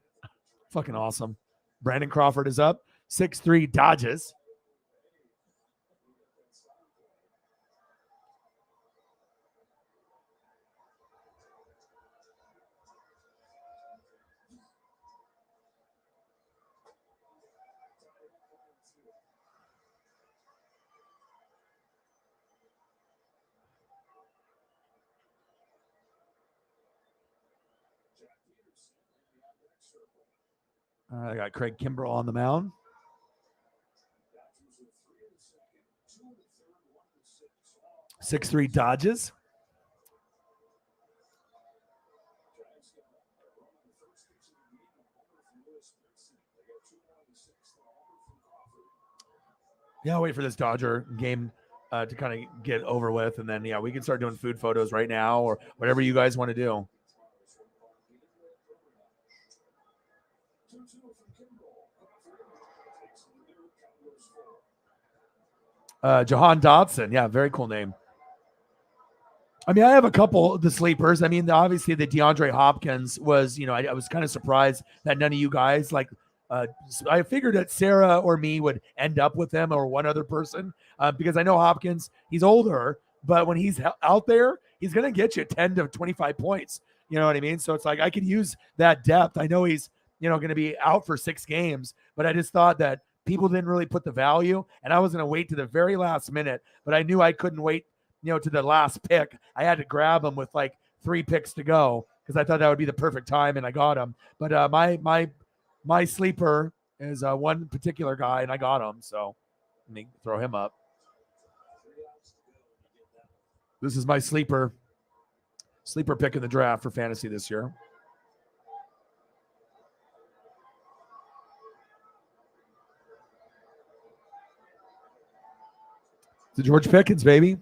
Fucking awesome. Brandon Crawford is up. 6-3 Dodges. I got Craig Kimbrell on the mound. Six-three Dodges. Yeah, I'll wait for this Dodger game to kind of get over with, and then we can start doing food photos right now or whatever you guys want to do. Jahan Dotson. Yeah, very cool name. I mean, I have a couple of the sleepers. I mean, obviously the DeAndre Hopkins was, I was kind of surprised that none of you guys I figured that Sarah or me would end up with him or one other person because I know Hopkins, he's older, but when he's out there, he's going to get you 10 to 25 points. You know what I mean? So it's like I could use that depth. I know he's, going to be out for 6 games, but I just thought that people didn't really put the value, and I was going to wait to the very last minute, but I knew I couldn't wait, to the last pick. I had to grab him with like 3 picks to go because I thought that would be the perfect time, and I got him. But my sleeper is one particular guy, and I got him, so let me throw him up. This is my sleeper pick in the draft for fantasy this year. It's George Pickens, baby.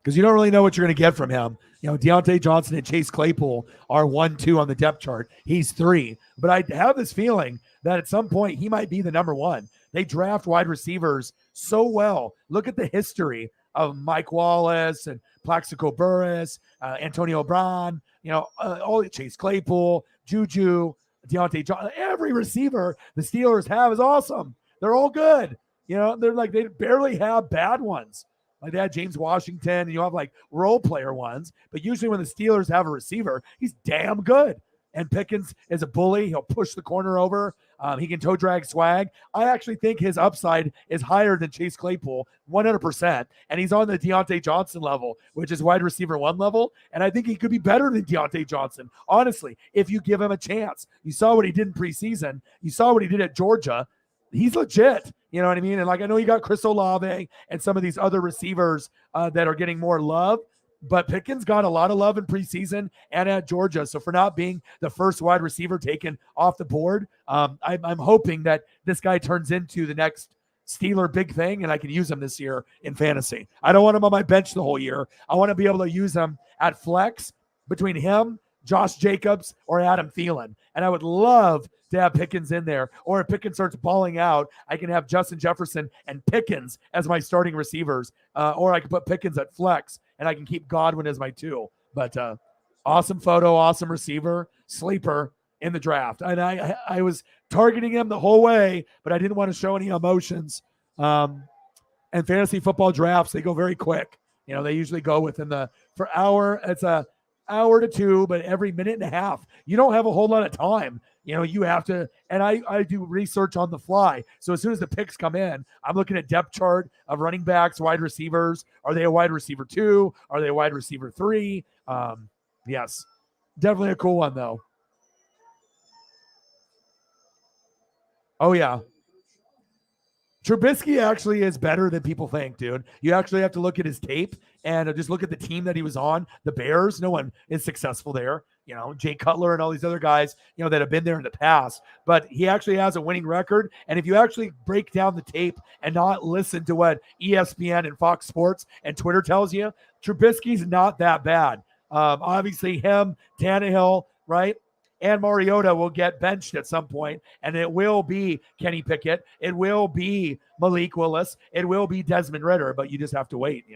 Because you don't really know what you're going to get from him. Deontay Johnson and Chase Claypool are 1-2 on the depth chart. He's 3. But I have this feeling that at some point he might be the number 1. They draft wide receivers so well. Look at the history of Mike Wallace and Plaxico Burress, Antonio Brown, all Chase Claypool, Juju, Deontay Johnson. Every receiver the Steelers have is awesome. They're all good. They barely have bad ones. Like they had James Washington, and you have like role player ones. But usually when the Steelers have a receiver, he's damn good. And Pickens is a bully. He'll push the corner over. He can toe drag swag. I actually think his upside is higher than Chase Claypool, 100%. And he's on the Deontay Johnson level, which is wide receiver 1 level. And I think he could be better than Deontay Johnson, honestly, if you give him a chance. You saw what he did in preseason. You saw what he did at Georgia. He's legit. You know what I mean? And I know you got Chris Olave and some of these other receivers that are getting more love, but Pickens got a lot of love in preseason and at Georgia. So for not being the first wide receiver taken off the board, I'm hoping that this guy turns into the next Steeler big thing, and I can use him this year in fantasy. I don't want him on my bench the whole year. I want to be able to use him at flex between him, Josh Jacobs, or Adam Thielen. And I would love to have Pickens in there. Or if Pickens starts balling out, I can have Justin Jefferson and Pickens as my starting receivers. Or I can put Pickens at flex, and I can keep Godwin as my 2. But awesome photo, awesome receiver, sleeper in the draft. And I was targeting him the whole way, but I didn't want to show any emotions. And fantasy football drafts, they go very quick. They usually go within for hour. It's a hour to 2, but every minute and a half. You don't have a whole lot of time. You have to, and I do research on the fly. So as soon as the picks come in, I'm looking at depth chart of running backs, wide receivers. Are they a wide receiver 2? Are they a wide receiver 3? Yes, definitely a cool one though. Oh yeah. Trubisky actually is better than people think, dude. You actually have to look at his tape and just look at the team that he was on. The Bears, no one is successful there. Jay Cutler and all these other guys, that have been there in the past. But he actually has a winning record. And if you actually break down the tape and not listen to what ESPN and Fox Sports and Twitter tells you, Trubisky's not that bad. Obviously, him, Tannehill, right? And Mariota will get benched at some point, and it will be Kenny Pickett. It will be Malik Willis. It will be Desmond Ridder, but you just have to wait.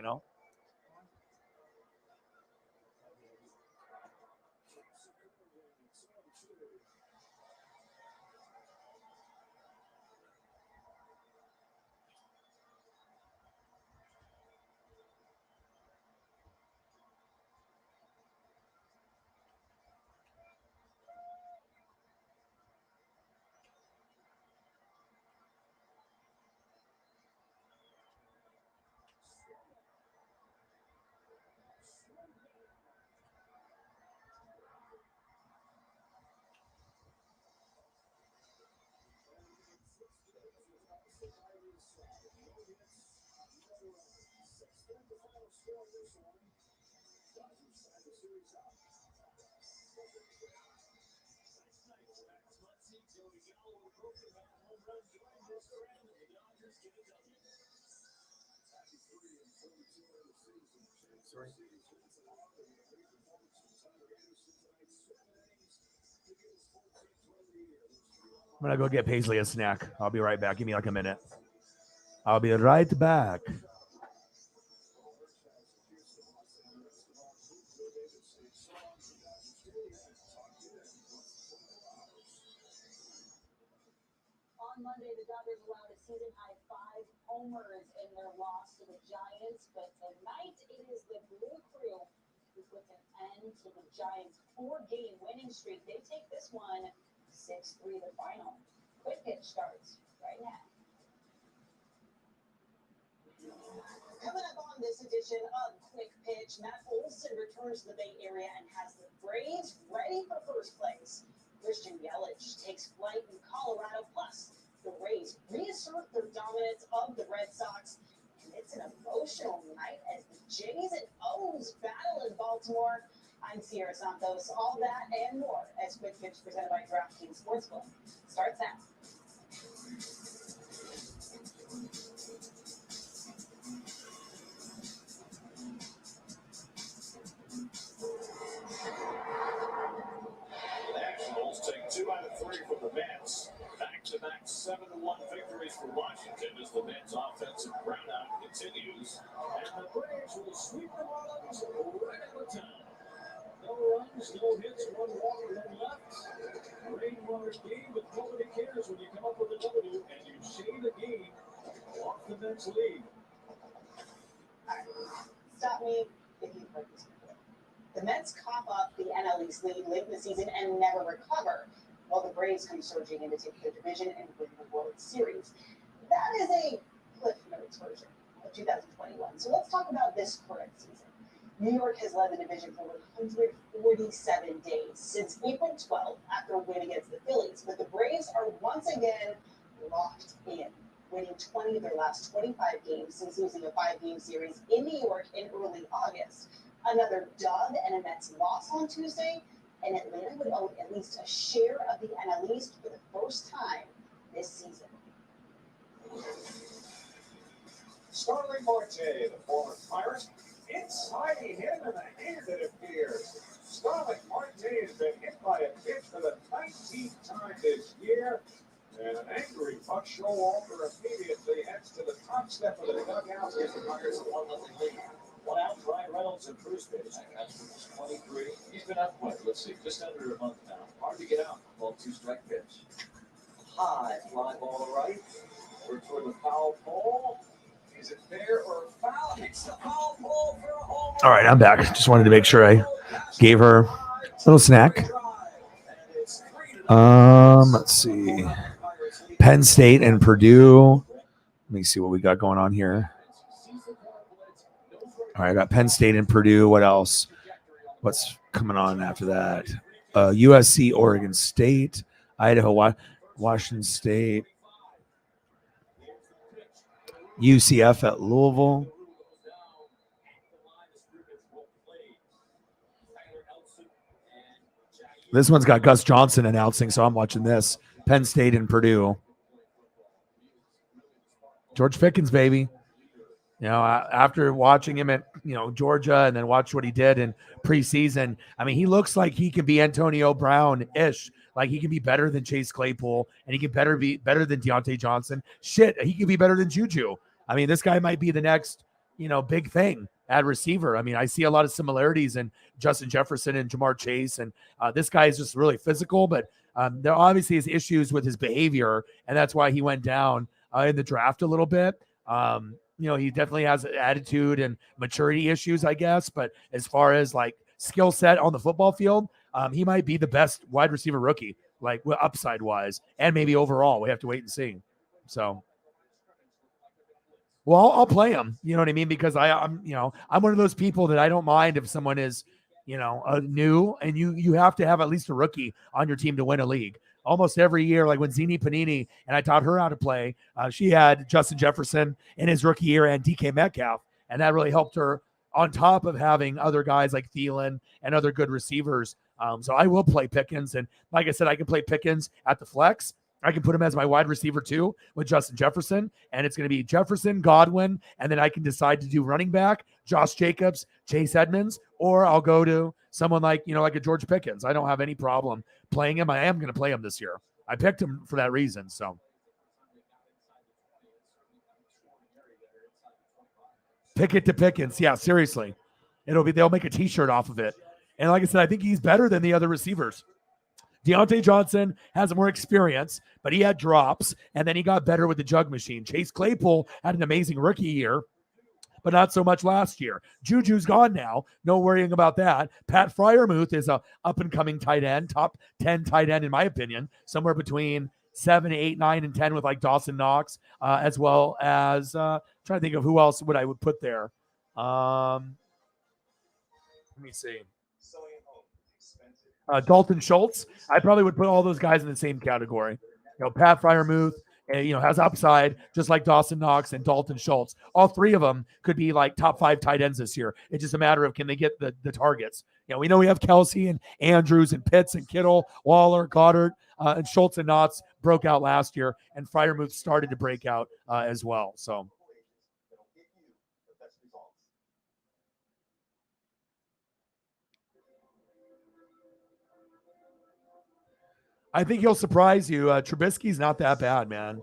I'm going to go get Paisley a snack. I'll be right back. Give me like a minute. I'll be right back. On Monday, the Dodgers allowed a season-high 5 homers in their loss to the Giants, but tonight it is the Blue Crew who puts an end to the Giants' 4-game winning streak. They take this one 6-3 the final. Quick pitch starts right now. Coming up on this edition of Quick Pitch, Matt Olson returns to the Bay Area and has the Braves ready for first place. Christian Yelich takes flight in Colorado, plus the Rays reassert their dominance of the Red Sox. And it's an emotional night as the Jays and O's battle in Baltimore. I'm Sierra Santos. All that and more as Quick Pitch presented by DraftKings Sportsbook starts now. Nationals take 2 out of 3 from the Mets. Back-to-back 7-1 victories for Washington as the Mets' offensive brownout continues. And the Braves will sweep the Marlins right out of town. No runs, no hits, 1 walk, 1 left. Rainwater game, but nobody cares when you come up with a W and you shade a game off the Mets lead. All right. Stop me if you've heard this before. The Mets cough up the NL East lead late in the season and never recover, while the Braves come surging in to take the division and win the World Series. That is a Cliff Notes version of 2021. So let's talk about this current season. New York has led the division for 147 days since April 12th after a win against the Phillies, but the Braves are once again locked in, winning 20 of their last 25 games since losing a 5-game series in New York in early August. Another dub and a Mets loss on Tuesday, and Atlanta would own at least a share of the NL East for the first time this season. Starling Marte, the former Pirate, inside him in the hand, it appears. Starling Marte has been hit by a pitch for the 19th time this year. And an angry Buck Showalter immediately heads to the top step of the dugout as the Tigers have 1-0 lead. 1 out, Ryan Reynolds and Bruce Bates. That's 23. He's been up, let's see, just under a month now. Hard to get out. Ball 2-strike pitch. High fly ball to right. We're toward the foul pole. Is it fair or foul? Hits the foul pole for a home. All right, I'm back. Just wanted to make sure I gave her a little snack. Let's see. Penn State and Purdue. Let me see what we got going on here. All right, I got Penn State and Purdue. What else? What's coming on after that? USC, Oregon State, Idaho, Washington State, UCF at Louisville. This one's got Gus Johnson announcing, so I'm watching this. Penn State and Purdue. George Pickens, baby. You know, after watching him at, Georgia and then watch what he did in preseason, I mean, he looks like he can be Antonio Brown-ish. Like he can be better than Chase Claypool, and he can be better than Deontay Johnson. Shit, he can be better than Juju. I mean, this guy might be the next, big thing at receiver. I mean, I see a lot of similarities in Justin Jefferson and Jamar Chase, and this guy is just really physical, but there obviously is issues with his behavior, and that's why he went down in the draft a little bit. He definitely has attitude and maturity issues, I guess. But as far as like skill set on the football field, he might be the best wide receiver rookie, like upside wise, and maybe overall. We have to wait and see. So, well, I'll play him. You know what I mean? Because I'm one of those people that I don't mind if someone is, new, and you have to have at least a rookie on your team to win a league. Almost every year, like when Zini Panini and I taught her how to play, she had Justin Jefferson in his rookie year and DK Metcalf, and that really helped her on top of having other guys like Thielen and other good receivers. So I will play Pickens, and like I said, I can play Pickens at the flex. I can put him as my wide receiver too with Justin Jefferson, and it's going to be Jefferson, Godwin, and then I can decide to do running back, Josh Jacobs, Chase Edmonds, or I'll go to someone like, like a George Pickens. I don't have any problem playing him. I am going to play him this year. I picked him for that reason. So pick it to Pickens. Yeah, seriously. They'll make a t-shirt off of it. And like I said, I think he's better than the other receivers. Deontay Johnson has more experience, but he had drops, and then he got better with the jug machine. Chase Claypool had an amazing rookie year, but not so much last year. Juju's gone now. No worrying about that. Pat Freiermuth is a up-and-coming tight end, top 10 tight end in my opinion, somewhere between 7, 8, 9, and 10 with like Dawson Knox, as well as trying to think of who else I would put there. Let me see. Dalton Schultz. I probably would put all those guys in the same category. Pat Freiermuth, has upside, just like Dawson Knox and Dalton Schultz. All three of them could be like top 5 tight ends this year. It's just a matter of can they get the targets. We know we have Kelsey and Andrews and Pitts and Kittle, Waller, Goddard, and Schultz and Knotts broke out last year, and Freiermuth started to break out as well. So. I think he'll surprise you. Trubisky's not that bad, man.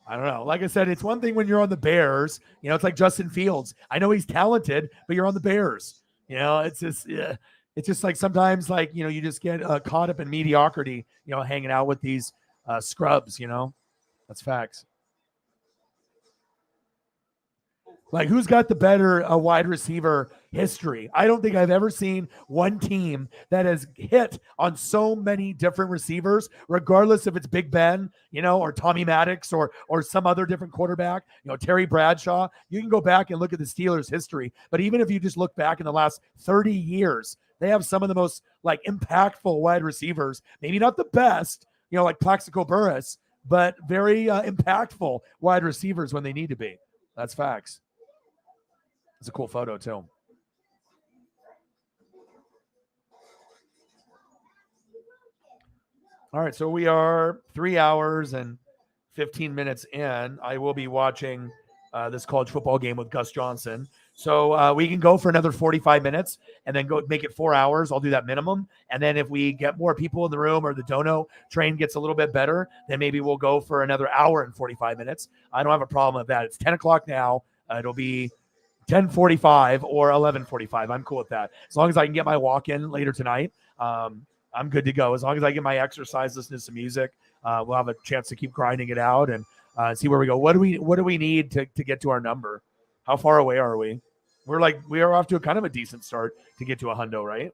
I don't know. Like I said, it's one thing when you're on the Bears. It's like Justin Fields. I know he's talented, but you're on the Bears. It's just like sometimes, like you just get caught up in mediocrity. Hanging out with these scrubs. That's facts. Like, who's got the better wide receiver history? I don't think I've ever seen one team that has hit on so many different receivers, regardless if it's Big Ben, or Tommy Maddox or some other different quarterback, Terry Bradshaw. You can go back and look at the Steelers' history. But even if you just look back in the last 30 years, they have some of the most, like, impactful wide receivers. Maybe not the best, like Plaxico Burress, but very impactful wide receivers when they need to be. That's facts. It's a cool photo, too. All right, so we are 3 hours and 15 minutes in. I will be watching this college football game with Gus Johnson. So we can go for another 45 minutes and then go make it 4 hours. I'll do that minimum. And then if we get more people in the room or the dono train gets a little bit better, then maybe we'll go for another hour and 45 minutes. I don't have a problem with that. It's 10 o'clock now. It'll be 10:45 or 11:45. I'm cool with that. As long as I can get my walk in later tonight, I'm good to go. As long as I get my exercise, listen to some music, we'll have a chance to keep grinding it out and see where we go. What do we need to get to our number? How far away are we? We are off to a kind of a decent start to get to a hundo, right?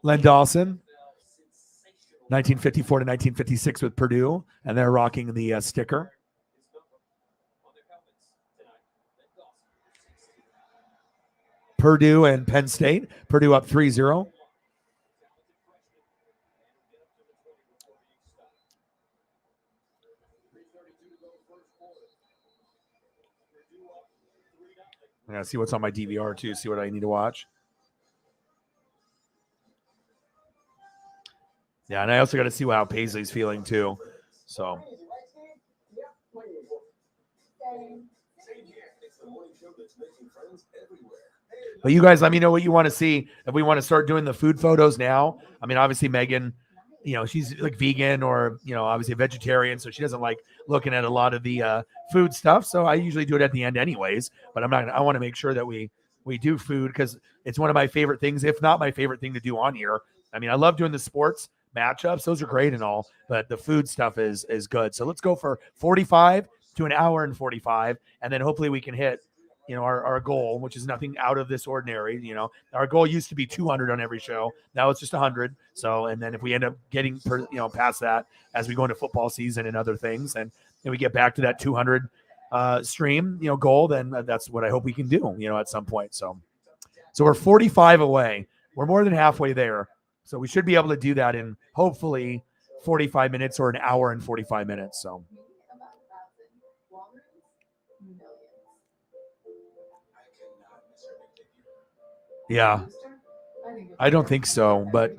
Len Dawson, 1954 to 1956 with Purdue, and they're rocking the sticker. Purdue and Penn State. Purdue up 3-0. I gotta see what's on my DVR too, see what I need to watch. Yeah, and I also got to see how Paisley's feeling too. So. But you guys, let me know what you want to see. If we want to start doing the food photos now, I mean, obviously Megan, she's like vegan or obviously a vegetarian, so she doesn't like looking at a lot of the food stuff. So I usually do it at the end, anyways. But I want to make sure that we do food because it's one of my favorite things, if not my favorite thing to do on here. I mean, I love doing the sports matchups; those are great and all, but the food stuff is good. So let's go for 45 to an hour and 45, and then hopefully we can hit our goal, which is nothing out of this ordinary. Our goal used to be 200 on every show. Now it's just 100. So, and then if we end up getting past that as we go into football season and other things, and we get back to that 200 stream, goal, then that's what I hope we can do, at some point. So we're 45 away. We're more than halfway there. So we should be able to do that in hopefully 45 minutes or an hour and 45 minutes. So. Yeah, I don't think so. But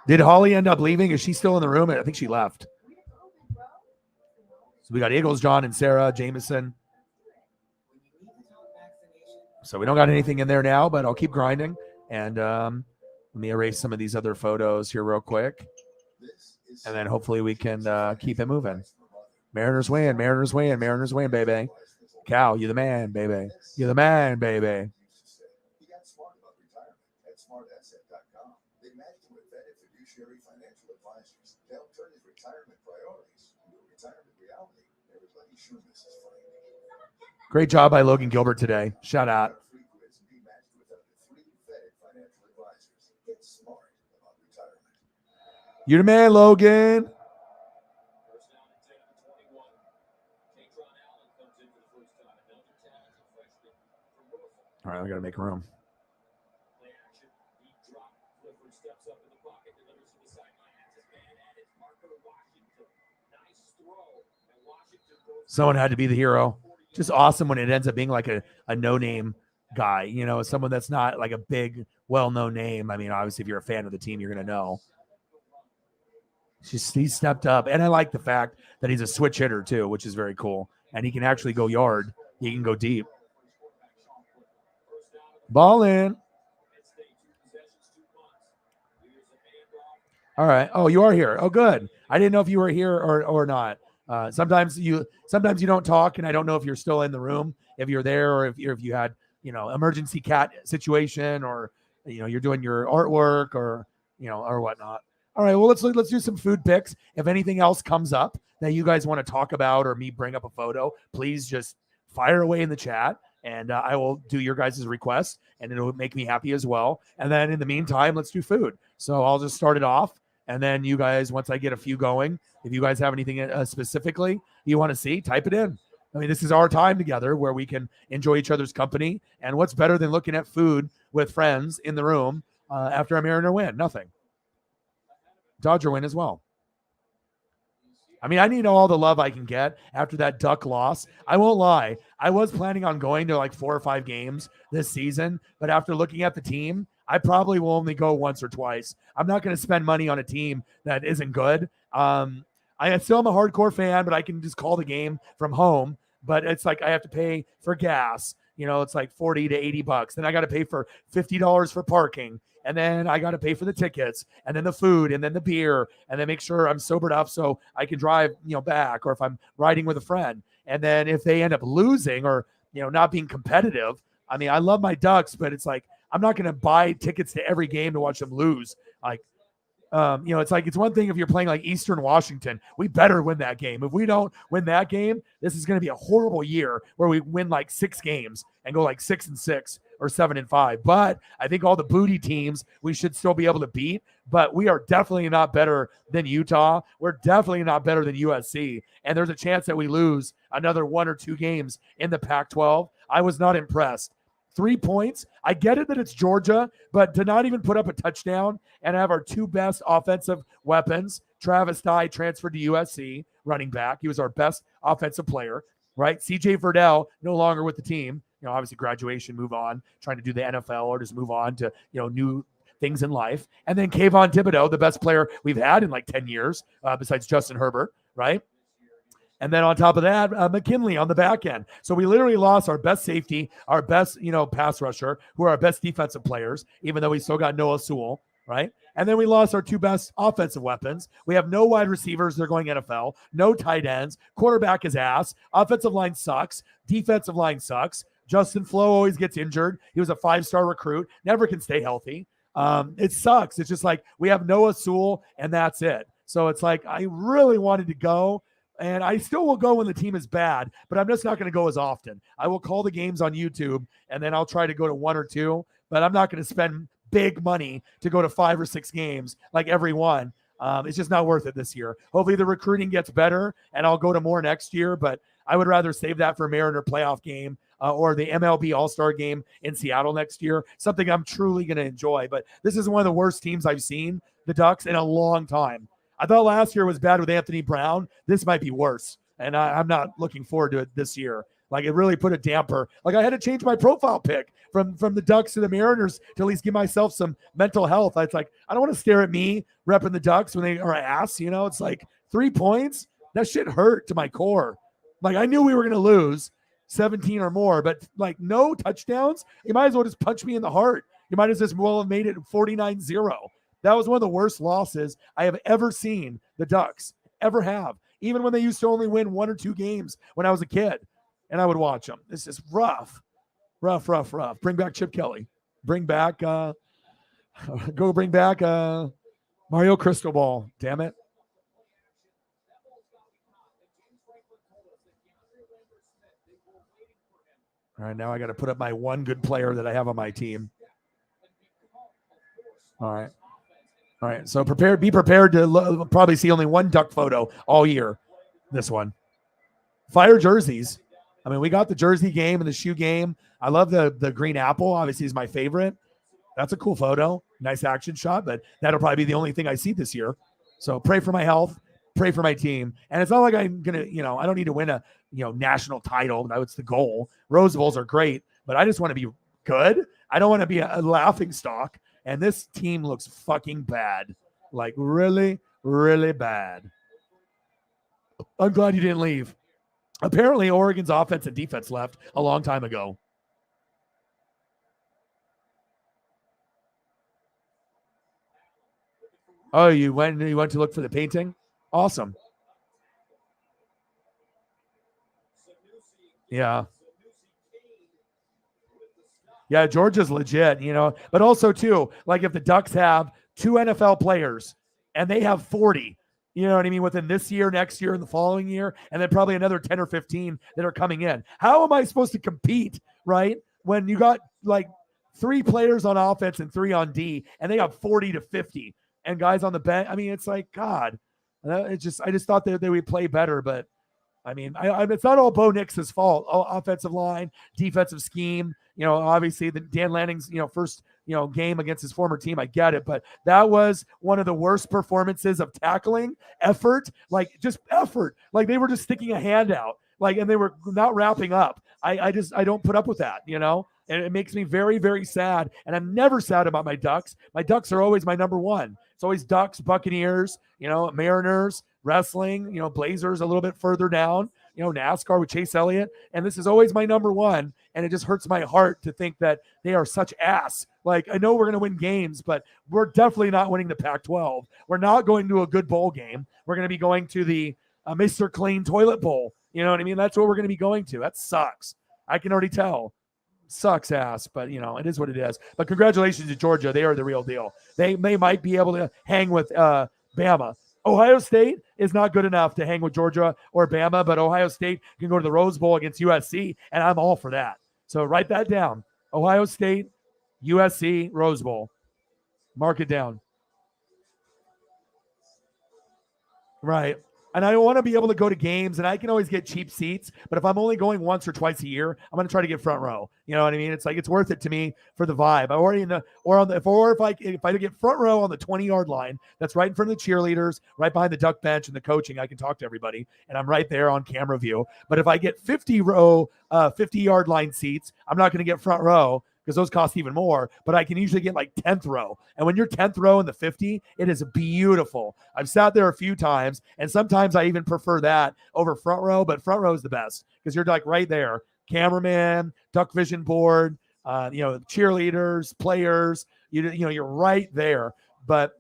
did Holly end up leaving? Is she still in the room? I think she left. So we got Eagles, John, and Sarah, Jameson. So we don't got anything in there now, but I'll keep grinding. And let me erase some of these other photos here real quick. And then hopefully we can keep it moving. Mariners win, Mariners win, Mariners win, baby. Cal, you the man, baby. You the man, baby. Great job by Logan Gilbert today. Shout out. You're the man, Logan. All right, I got to make room. Someone had to be the hero. Just awesome when it ends up being like a no-name guy, someone that's not like a big, well-known name. I mean, obviously, if you're a fan of the team, you're going to know. He stepped up, and I like the fact that he's a switch hitter too, which is very cool. And he can actually go yard. He can go deep. Ball in. All right. Oh, you are here. Oh, good. I didn't know if you were here or not. Sometimes you don't talk, and I don't know if you're still in the room, if you're there, or if you had emergency cat situation, or you're doing your artwork, or or whatnot. All right, well let's do some food picks. If anything else comes up that you guys want to talk about, or me bring up a photo, please just fire away in the chat, and I will do your guys' request, and it'll make me happy as well. And then in the meantime, let's do food. So I'll just start it off. And then you guys, once I get a few going, if you guys have anything specifically you want to see, type it in. I mean, this is our time together where we can enjoy each other's company. And what's better than looking at food with friends in the room after a Mariner win? Nothing. Dodger win as well. I mean, I need all the love I can get after that Duck loss. I won't lie. I was planning on going to like 4 or 5 games this season, but after looking at the team, I probably will only go once or twice. I'm not going to spend money on a team that isn't good. I still am a hardcore fan, but I can just call the game from home. But it's like I have to pay for gas. It's like $40 to $80. Then I got to pay for $50 for parking. And then I got to pay for the tickets, and then the food, and then the beer, and then make sure I'm sobered up so I can drive, back, or if I'm riding with a friend. And then if they end up losing or, not being competitive, I mean, I love my Ducks, but it's like, I'm not going to buy tickets to every game to watch them lose. Like, it's like, it's one thing if you're playing like Eastern Washington, we better win that game. If we don't win that game, this is going to be a horrible year where we win like 6 games and go like 6-6 or 7-5. But I think all the booty teams we should still be able to beat, but we are definitely not better than Utah. We're definitely not better than USC. And there's a chance that we lose another 1 or 2 games in the Pac-12. I was not impressed. 3 points. I get it that it's Georgia, but to not even put up a touchdown and have our 2 best offensive weapons, Travis Dye transferred to USC, running back. He was our best offensive player, right? CJ Verdell, no longer with the team. Obviously graduation, move on, trying to do the NFL or just move on to, new things in life. And then Kayvon Thibodeau, the best player we've had in like 10 years, besides Justin Herbert, right? And then on top of that, McKinley on the back end. So we literally lost our best safety, our best, pass rusher, who are our best defensive players, even though we still got Noah Sewell, right? And then we lost our two best offensive weapons. We have no wide receivers. They're going NFL. No tight ends. Quarterback is ass. Offensive line sucks. Defensive line sucks. Justin Flo always gets injured. He was a 5-star recruit. Never can stay healthy. It sucks. It's just like we have Noah Sewell, and that's it. So it's like I really wanted to go. And I still will go when the team is bad, but I'm just not going to go as often. I will call the games on YouTube, and then I'll try to go to 1 or 2, but I'm not going to spend big money to go to 5 or 6 games like every one. It's just not worth it this year. Hopefully the recruiting gets better, and I'll go to more next year, but I would rather save that for Mariner playoff game or the MLB All-Star game in Seattle next year, something I'm truly going to enjoy. But this is one of the worst teams I've seen, the Ducks, in a long time. I thought last year was bad with Anthony Brown. This might be worse, and I'm not looking forward to it this year. Like, it really put a damper. Like, I had to change my profile pic from the Ducks to the Mariners to at least give myself some mental health. It's like, I don't want to stare at me repping the Ducks when they are ass. It's like 3 points. That shit hurt to my core. Like, I knew we were going to lose 17 or more, but like no touchdowns. You might as well just punch me in the heart. You might as well have made it 49-0. That was one of the worst losses I have ever seen the Ducks ever have, even when they used to only win 1 or 2 games when I was a kid, and I would watch them. This is rough. Bring back Chip Kelly. Bring back Mario Cristobal. Damn it. All right, now I got to put up my one good player that I have on my team. All right. So be prepared to probably see only one Duck photo all year. This one. Fire jerseys. I mean, we got the jersey game and the shoe game. I love the green apple. Obviously, is my favorite. That's a cool photo. Nice action shot, but that'll probably be the only thing I see this year. So pray for my health. Pray for my team. And it's not like I'm going to, I don't need to win a, national title. That's the goal. Rose Bowls are great, but I just want to be good. I don't want to be a laughing stock. And this team looks fucking bad. Like really, really bad. I'm glad you didn't leave. Apparently, Oregon's offense and defense left a long time ago. Oh, you went to look for the painting? Awesome. Yeah. Yeah, Georgia's legit, but also too, like if the Ducks have 2 NFL players and they have 40, you know what I mean, within this year, next year, and the following year, and then probably another 10 or 15 that are coming in. How am I supposed to compete, right, when you got like 3 players on offense and 3 on D, and they have 40 to 50, and guys on the bench? I mean, it's like, God, I just thought that they would play better, but I mean, it's not all Bo Nix's fault. Offensive line, defensive scheme. Obviously the Dan Lanning's, first, game against his former team. I get it, but that was one of the worst performances of tackling effort. Like just effort. Like they were just sticking a hand out. Like, and they were not wrapping up. I don't put up with that, and it makes me very, very sad. And I'm never sad about my Ducks. My Ducks are always my number one. It's always Ducks, Buccaneers, Mariners, wrestling, Blazers a little bit further down, NASCAR with Chase Elliott. And this is always my number one. And it just hurts my heart to think that they are such ass. Like, I know we're going to win games, but we're definitely not winning the Pac-12. We're not going to a good bowl game. We're going to be going to the Mr. Clean Toilet Bowl. You know what I mean? That's what we're going to be going to. That sucks. I can already tell. Sucks ass, but it is what it is. But congratulations to Georgia. They are the real deal. They might be able to hang with Bama. Ohio State is not good enough to hang with Georgia or Bama, but Ohio State can go to the Rose Bowl against USC, and I'm all for that. So write that down. Ohio State, USC, Rose Bowl. Mark it down. Right. And I want to be able to go to games, and I can always get cheap seats. But if I'm only going once or twice a year, I'm going to try to get front row. You know what I mean? It's like it's worth it to me for the vibe. If I get front row on the 20-yard line, that's right in front of the cheerleaders, right behind the duck bench and the coaching, I can talk to everybody, and I'm right there on camera view. But if I get 50-yard line seats, I'm not going to get front row because those cost even more, but I can usually get like 10th row. And when you're 10th row in the 50, it is beautiful. I've sat there a few times, and sometimes I even prefer that over front row, but front row is the best because you're like right there. Cameraman, duck vision board, cheerleaders, players, you're right there. But,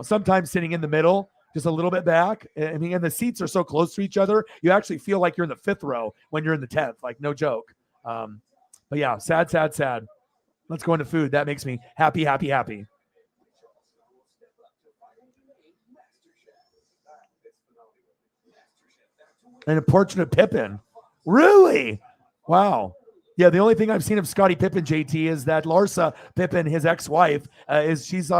sometimes sitting in the middle, just a little bit back. I mean, and the seats are so close to each other, you actually feel like you're in the 5th row when you're in the 10th, like no joke. But yeah, sad. Let's go into food. That makes me happy. An unfortunate Pippen. Really? Wow. Yeah, the only thing I've seen of Scottie Pippen, JT, is that Larsa Pippen, his ex-wife, she's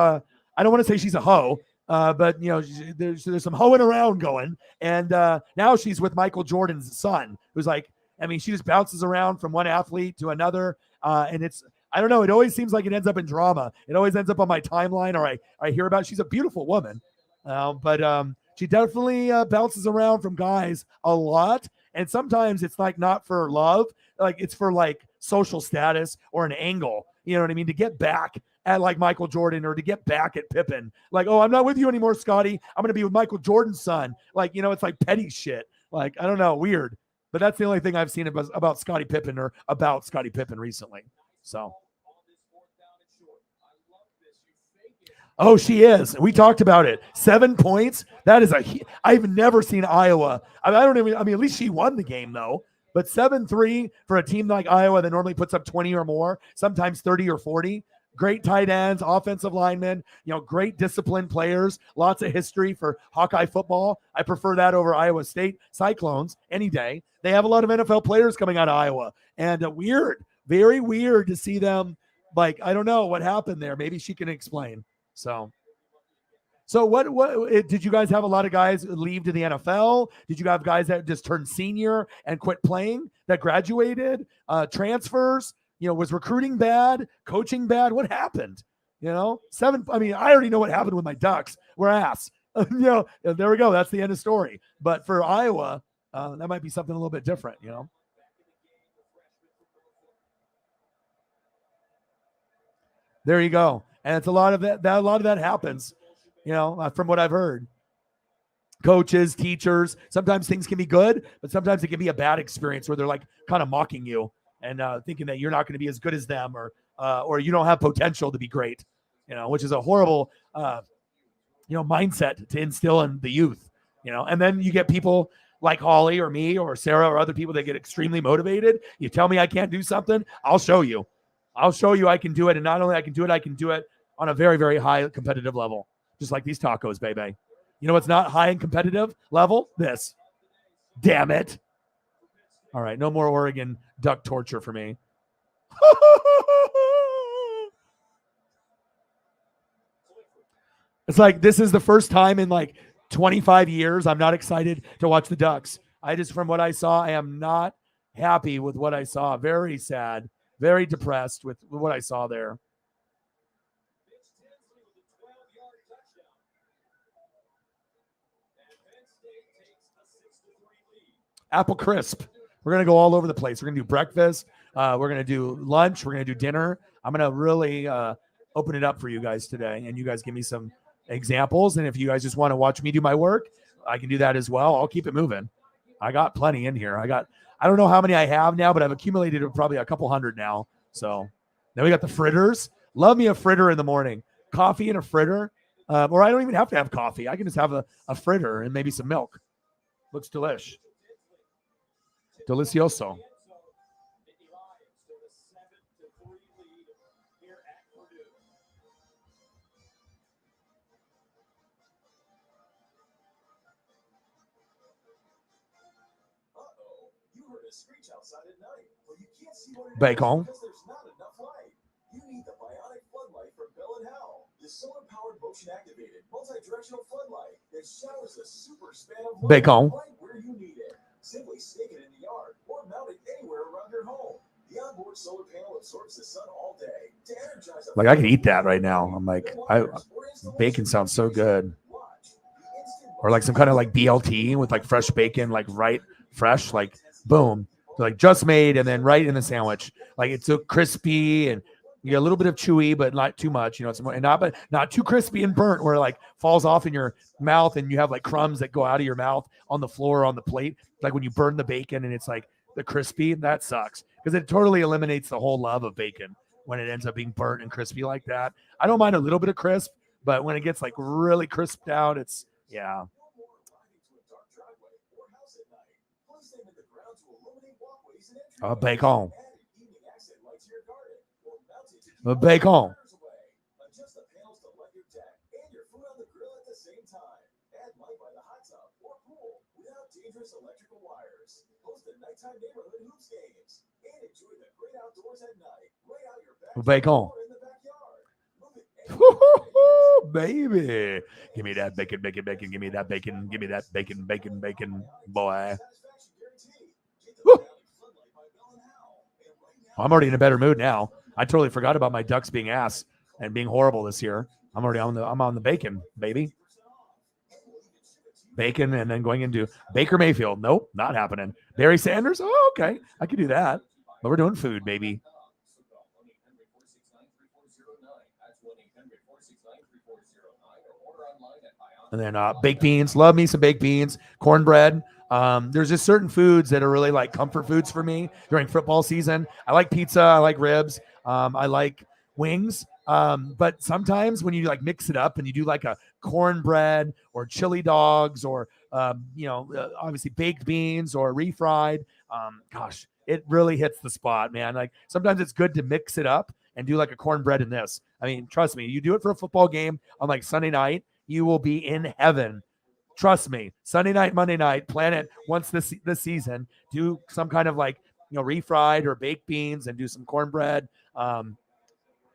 I don't want to say she's a hoe, but there's some hoeing around going, and now she's with Michael Jordan's son, who's like, I mean, she just bounces around from one athlete to another, and I don't know, it always seems like it ends up in drama. It always ends up on my timeline, or I hear about it. She's a beautiful woman, but she definitely bounces around from guys a lot, and sometimes it's like not for love, like it's for like social status or an angle, you know what I mean, to get back at like Michael Jordan or to get back at Pippen. Like, oh, I'm not with you anymore, Scotty. I'm going to be with Michael Jordan's son. Like, it's like petty shit. Like, I don't know, weird. But that's the only thing I've seen about Scottie Pippen or about Scottie Pippen recently. So. Oh, she is. We talked about it. 7 points. That is I've never seen Iowa. I mean, at least she won the game though. But 7-3 for a team like Iowa that normally puts up 20 or more, sometimes 30 or 40. Great tight ends, offensive linemen, great disciplined players, lots of history for Hawkeye football. I prefer that over Iowa State Cyclones any day. They have a lot of NFL players coming out of Iowa. And very weird to see them, like, I don't know what happened there. Maybe she can explain. So what did you guys have a lot of guys leave to the NFL? Did you have guys that just turned senior and quit playing, that graduated, transfers? Was recruiting bad, coaching bad? What happened? I already know what happened with my Ducks. We're ass. There we go. That's the end of story. But for Iowa, that might be something a little bit different, There you go. And it's a lot of that happens, from what I've heard. Coaches, teachers, sometimes things can be good, but sometimes it can be a bad experience where they're like kind of mocking you and thinking that you're not going to be as good as them, or you don't have potential to be great, which is a horrible, mindset to instill in the youth, and then you get people like Holly or me or Sarah or other people that get extremely motivated. You tell me I can't do something, I'll show you I can do it. And not only I can do it on a very, very high competitive level, just like these tacos, baby. What's not high and competitive level? This. Damn it. All right, no more Oregon duck torture for me. It's like this is the first time in like 25 years I'm not excited to watch the Ducks. From what I saw, I am not happy with what I saw. Very sad, very depressed with what I saw there. Apple crisp. We're going to go all over the place. We're going to do breakfast. We're going to do lunch. We're going to do dinner. I'm going to really open it up for you guys today. And you guys give me some examples. And if you guys just want to watch me do my work, I can do that as well. I'll keep it moving. I got plenty in here. I don't know how many I have now, but I've accumulated probably a couple hundred now. So then we got the fritters. Love me a fritter in the morning. Coffee and a fritter. Or I don't even have to have coffee. I can just have a fritter and maybe some milk. Looks delish. Delicioso. Bacon. Bacon. Simply stick it in the yard or mount it anywhere around your home. The onboard solar panel absorbs the sun all day to energize. Like I could eat that right now. I'm like, bacon sounds so good. Or like some kind of like BLT with like fresh bacon, like right fresh, like boom. So like just made and then right in the sandwich. Like it's so crispy and you get a little bit of chewy, but not too much. It's more, and not too crispy and burnt where it like falls off in your mouth and you have like crumbs that go out of your mouth on the floor on the plate. Like when you burn the bacon and it's like the crispy, that sucks because it totally eliminates the whole love of bacon when it ends up being burnt and crispy like that. I don't mind a little bit of crisp, but when it gets like really crisped out, it's yeah. Bacon. Bacon. Bacon. Baby. Give me that bacon, bacon, bacon. Give me that bacon. Give me that bacon, bacon, bacon, boy. Woo. I'm already in a better mood now. I totally forgot about my Ducks being ass and being horrible this year. I'm on the bacon, baby. Bacon and then going into Baker Mayfield. Nope, not happening. Barry Sanders? Oh, okay. I could do that. But we're doing food, baby. And then baked beans. Love me some baked beans. Cornbread. There's just certain foods that are really like comfort foods for me during football season. I like pizza. I like ribs. I like wings. But sometimes when you like mix it up and you do like a cornbread or chili dogs or, obviously baked beans or refried, gosh, it really hits the spot, man. Like sometimes it's good to mix it up and do like a cornbread in this. I mean, trust me, you do it for a football game on like Sunday night, you will be in heaven. Trust me, Sunday night, Monday night, plan it once this season. Do some kind of like, refried or baked beans and do some cornbread. And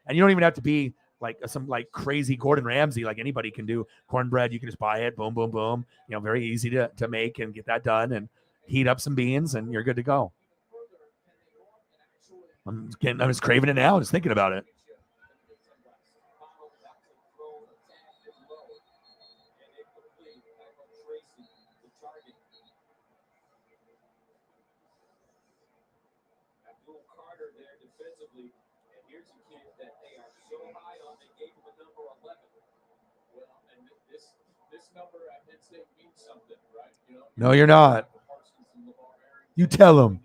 you don't even have to be like some like crazy Gordon Ramsay. Like anybody can do cornbread. You can just buy it. Boom, boom, boom. Very easy to make and get that done and heat up some beans and you're good to go. I'm just craving it now, just thinking about it. No, you're not. You tell them.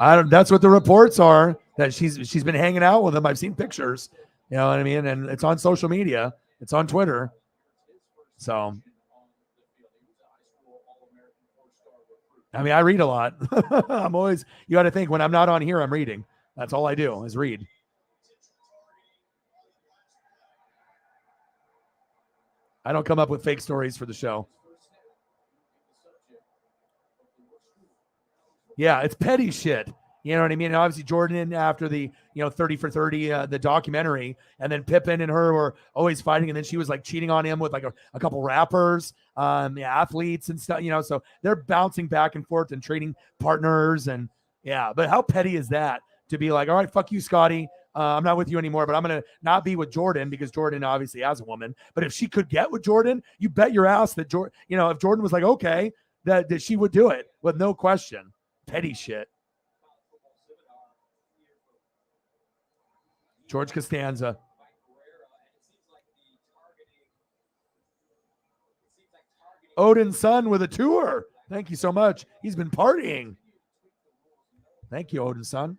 That's what the reports are, that she's been hanging out with him. I've seen pictures. You know what I mean? And it's on social media. It's on Twitter. So, I mean, I read a lot. I'm always, you got to think, when I'm not on here, I'm reading. That's all I do is read. I don't come up with fake stories for the show. Yeah, it's petty shit. You know what I mean? And obviously, Jordan, after the 30 for 30, the documentary, and then Pippen and her were always fighting, and then she was like cheating on him with like a couple rappers, athletes and stuff. So they're bouncing back and forth and trading partners, and yeah. But how petty is that to be like, all right, fuck you, Scotty. I'm not with you anymore, but I'm going to not be with Jordan because Jordan obviously has a woman. But if she could get with Jordan, you bet your ass that if Jordan was like, okay, that she would do it with no question. Petty shit. George Costanza. Odin's son with a tour. Thank you so much. He's been partying. Thank you, Odin's son.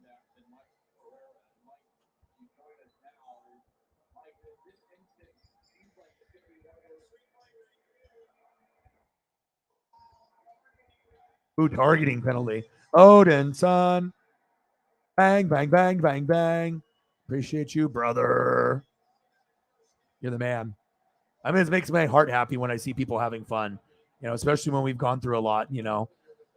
Ooh, targeting penalty. Odin, son. Bang, bang, bang, bang, bang. Appreciate you, brother. You're the man. I mean, it makes my heart happy when I see people having fun, especially when we've gone through a lot,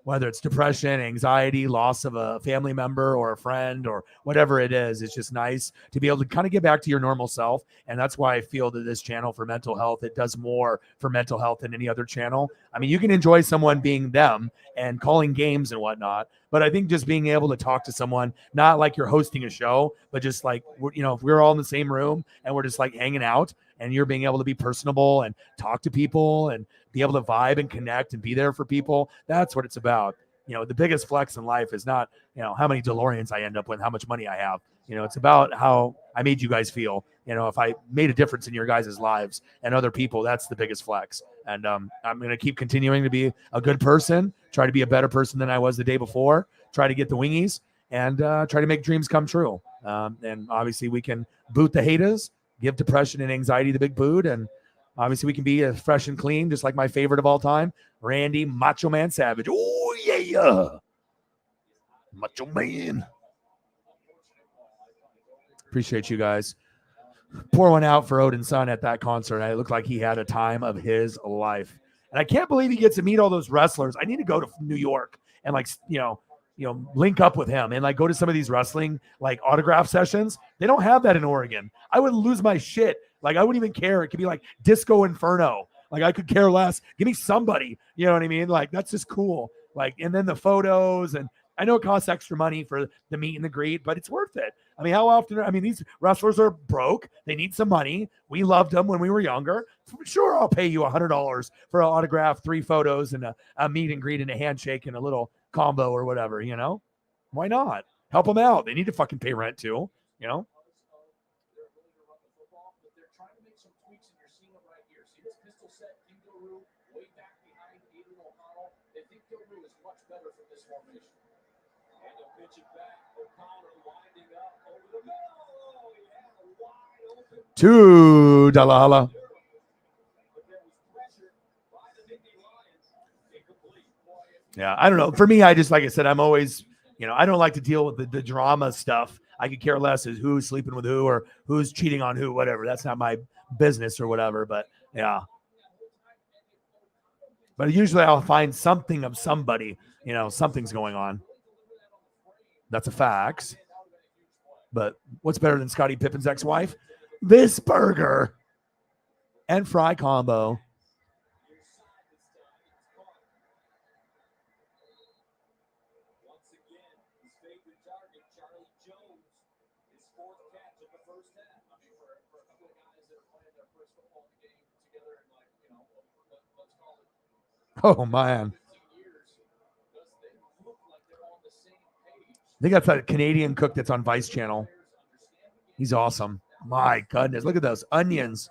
whether it's depression, anxiety, loss of a family member or a friend or whatever it is. It's just nice to be able to kind of get back to your normal self. And that's why I feel that this channel for mental health, it does more for mental health than any other channel. I mean, you can enjoy someone being them and calling games and whatnot, but I think just being able to talk to someone, not like you're hosting a show, but just like, if we're all in the same room and we're just like hanging out, and you're being able to be personable and talk to people and be able to vibe and connect and be there for people. That's what it's about. The biggest flex in life is not, how many DeLoreans I end up with, how much money I have. It's about how I made you guys feel. If I made a difference in your guys' lives and other people, that's the biggest flex. And I'm going to keep continuing to be a good person, try to be a better person than I was the day before, try to get the wingies, and try to make dreams come true. And obviously we can boot the haters, give depression and anxiety the big boot, and obviously we can be fresh and clean, just like my favorite of all time, Randy Macho Man Savage. Oh, yeah. Macho Man. Appreciate you guys. Pour one out for Odin's son at that concert. It looked like he had a time of his life. And I can't believe he gets to meet all those wrestlers. I need to go to New York and link up with him and go to some of these wrestling autograph sessions. They don't have that in Oregon. I would lose my shit. I wouldn't even care. It could be Disco Inferno. I could care less. Give me somebody. You know what I mean? That's just cool. And then the photos, and I know it costs extra money for the meet and the greet, but it's worth it. How often? These wrestlers are broke. They need some money. We loved them when we were younger. Sure, I'll pay you $100 for an autograph, 3 photos, and a meet and greet and a handshake and a little combo or whatever, Why not? Help them out. They need to fucking pay rent too, to Dalala. Yeah, I don't know. For me, I just, like I said, I'm always, I don't like to deal with the drama stuff. I could care less as who's sleeping with who or who's cheating on who, whatever. That's not my business or whatever. But yeah. But usually I'll find something of somebody, something's going on. That's a fact. But what's better than Scottie Pippen's ex-wife? This burger and fry combo. Oh, man. I think that's a Canadian cook that's on Vice Channel. He's awesome. My goodness. Look at those onions.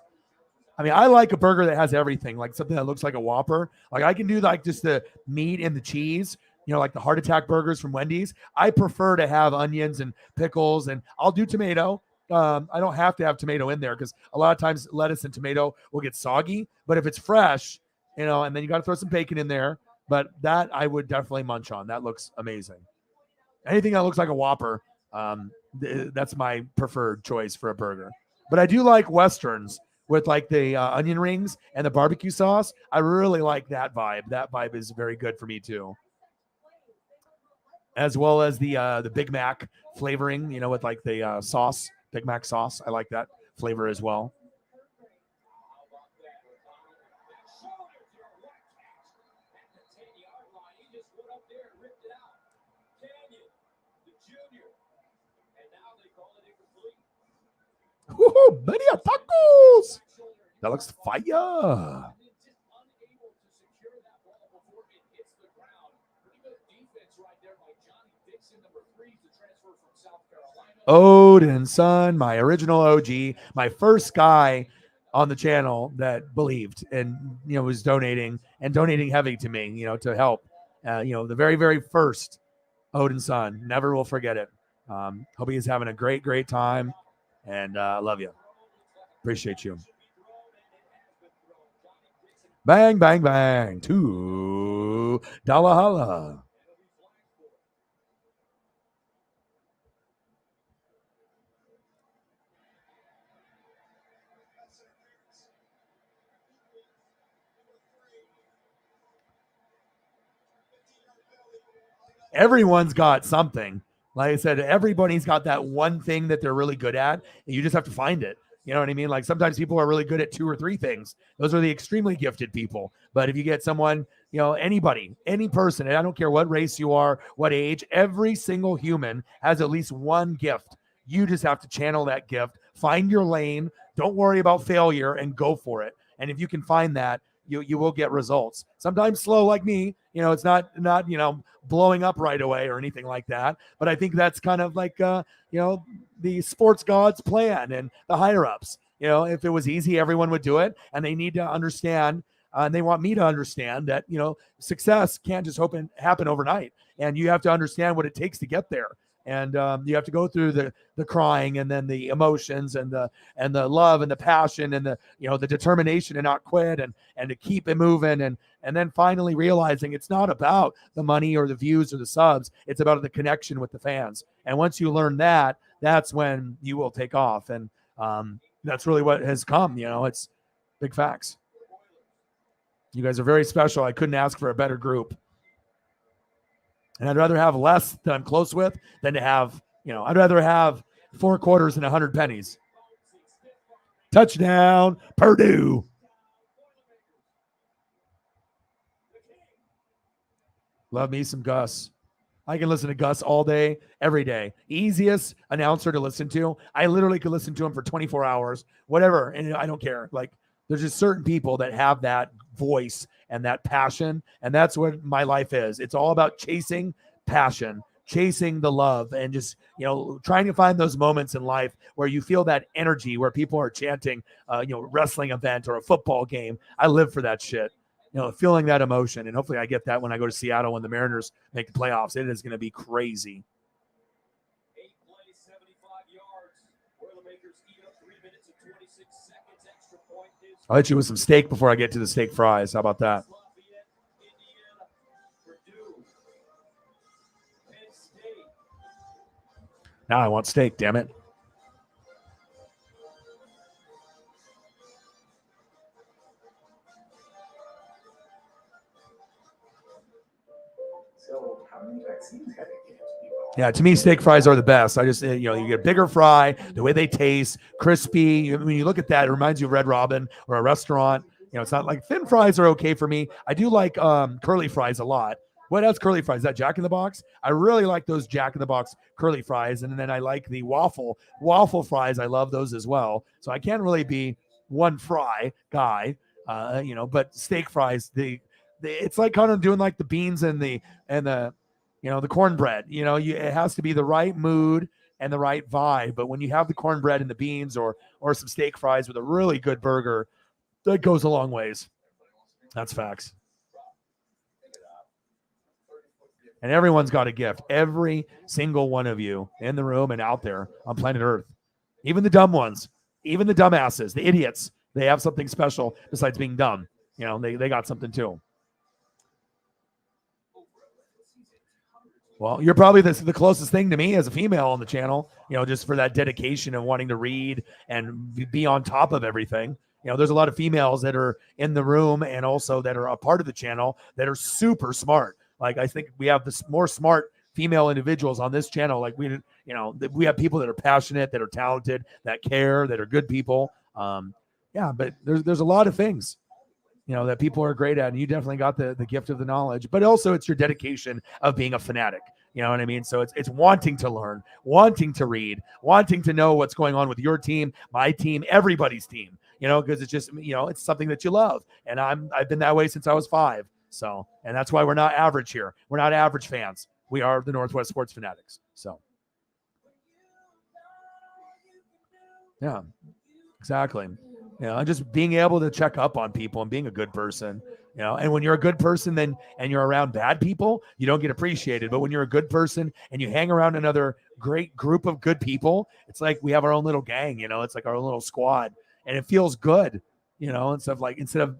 I like a burger that has everything, something that looks like a Whopper. I can do just the meat and the cheese, like the heart attack burgers from Wendy's. I prefer to have onions and pickles, and I'll do tomato. I don't have to have tomato in there because a lot of times lettuce and tomato will get soggy. But if it's fresh, and then you got to throw some bacon in there. But that I would definitely munch on. That looks amazing. Anything that looks like a Whopper, that's my preferred choice for a burger. But I do like Westerns with the onion rings and the barbecue sauce. I really like that vibe. That vibe is very good for me too. As well as the Big Mac flavoring, with the sauce, Big Mac sauce. I like that flavor as well. Woohoo, many tacos. That looks fire. Odin's son, my original OG, my first guy on the channel that believed and was donating heavy to me, to help. The very, very first Odin's son. Never will forget it. Hope he's having a great, great time. And I love you. Appreciate you. Bang, bang, bang. To Dalahala. Everyone's got something. Like I said, everybody's got that one thing that they're really good at, and you just have to find it. You know what I mean? Sometimes people are really good at 2 or 3 things. Those are the extremely gifted people. But if you get someone, anybody, any person, and I don't care what race you are, what age, every single human has at least one gift. You just have to channel that gift, Find your lane. Don't worry about failure and go for it. And if you can find that, you will get results. Sometimes slow like me, it's not blowing up right away or anything like that. But I think that's kind of like the sports gods plan and the higher ups. If it was easy, everyone would do it. And they need to understand, and they want me to understand that, success can't just happen overnight. And you have to understand what it takes to get there. And you have to go through the crying and then the emotions and the love and the passion and the determination to not quit and to keep it moving and then finally realizing it's not about the money or the views or the subs. It's about the connection with the fans. And once you learn that, that's when you will take off. And that's really what has come. It's big facts. You guys are very special. I couldn't ask for a better group. And I'd rather have less that I'm close with than to have, I'd rather have 4 quarters and 100 pennies. Touchdown, Purdue. Love me some Gus. I can listen to Gus all day, every day. Easiest announcer to listen to. I literally could listen to him for 24 hours, whatever. And I don't care. Like, there's just certain people that have that voice and that passion. And that's what my life is. It's all about chasing passion, chasing the love, and just, trying to find those moments in life where you feel that energy, where people are chanting, wrestling event or a football game. I live for that shit, feeling that emotion. And hopefully I get that when I go to Seattle when the Mariners make the playoffs. It is going to be crazy. 8 plays, 75 yards. Boilermakers eat up 3 minutes and 26 seconds. Extra point is I'll hit you with some steak before I get to the steak fries. How about that? Lafayette, Indiana, Purdue, Penn State. Now I want steak, damn it. So how many vaccines have you given people? Yeah, to me, steak fries are the best. I just, you get a bigger fry, the way they taste, crispy. When you look at that, it reminds you of Red Robin or a restaurant. It's not like thin fries are okay for me. I do like curly fries a lot. What else curly fries? Is that Jack in the Box? I really like those Jack in the Box curly fries. And then I like the waffle fries. I love those as well. So I can't really be one fry guy, but steak fries, it's like kind of doing like the beans and the cornbread. It has to be the right mood and the right vibe. But when you have the cornbread and the beans or some steak fries with a really good burger, that goes a long ways. That's facts. And everyone's got a gift. Every single one of you in the room and out there on planet Earth, even the dumb ones, even the dumbasses, the idiots, they have something special besides being dumb. They got something too. Well, you're probably the closest thing to me as a female on the channel, just for that dedication of wanting to read and be on top of everything. There's a lot of females that are in the room and also that are a part of the channel that are super smart. Like, I think we have more smart female individuals on this channel. Like, we have people that are passionate, that are talented, that care, that are good people. But there's a lot of things, that people are great at, and you definitely got the gift of the knowledge, but also it's your dedication of being a fanatic. You know what I mean? So it's wanting to learn, wanting to read, wanting to know what's going on with your team, my team, everybody's team, because it's just, it's something that you love. And I've been that way since I was 5. So, and that's why we're not average here. We're not average fans. We are the Northwest Sports Fanatics. So, yeah, exactly. Just being able to check up on people and being a good person, and when you're a good person and you're around bad people, you don't get appreciated. But when you're a good person and you hang around another great group of good people, it's like we have our own little gang, it's like our own little squad, and it feels good, instead of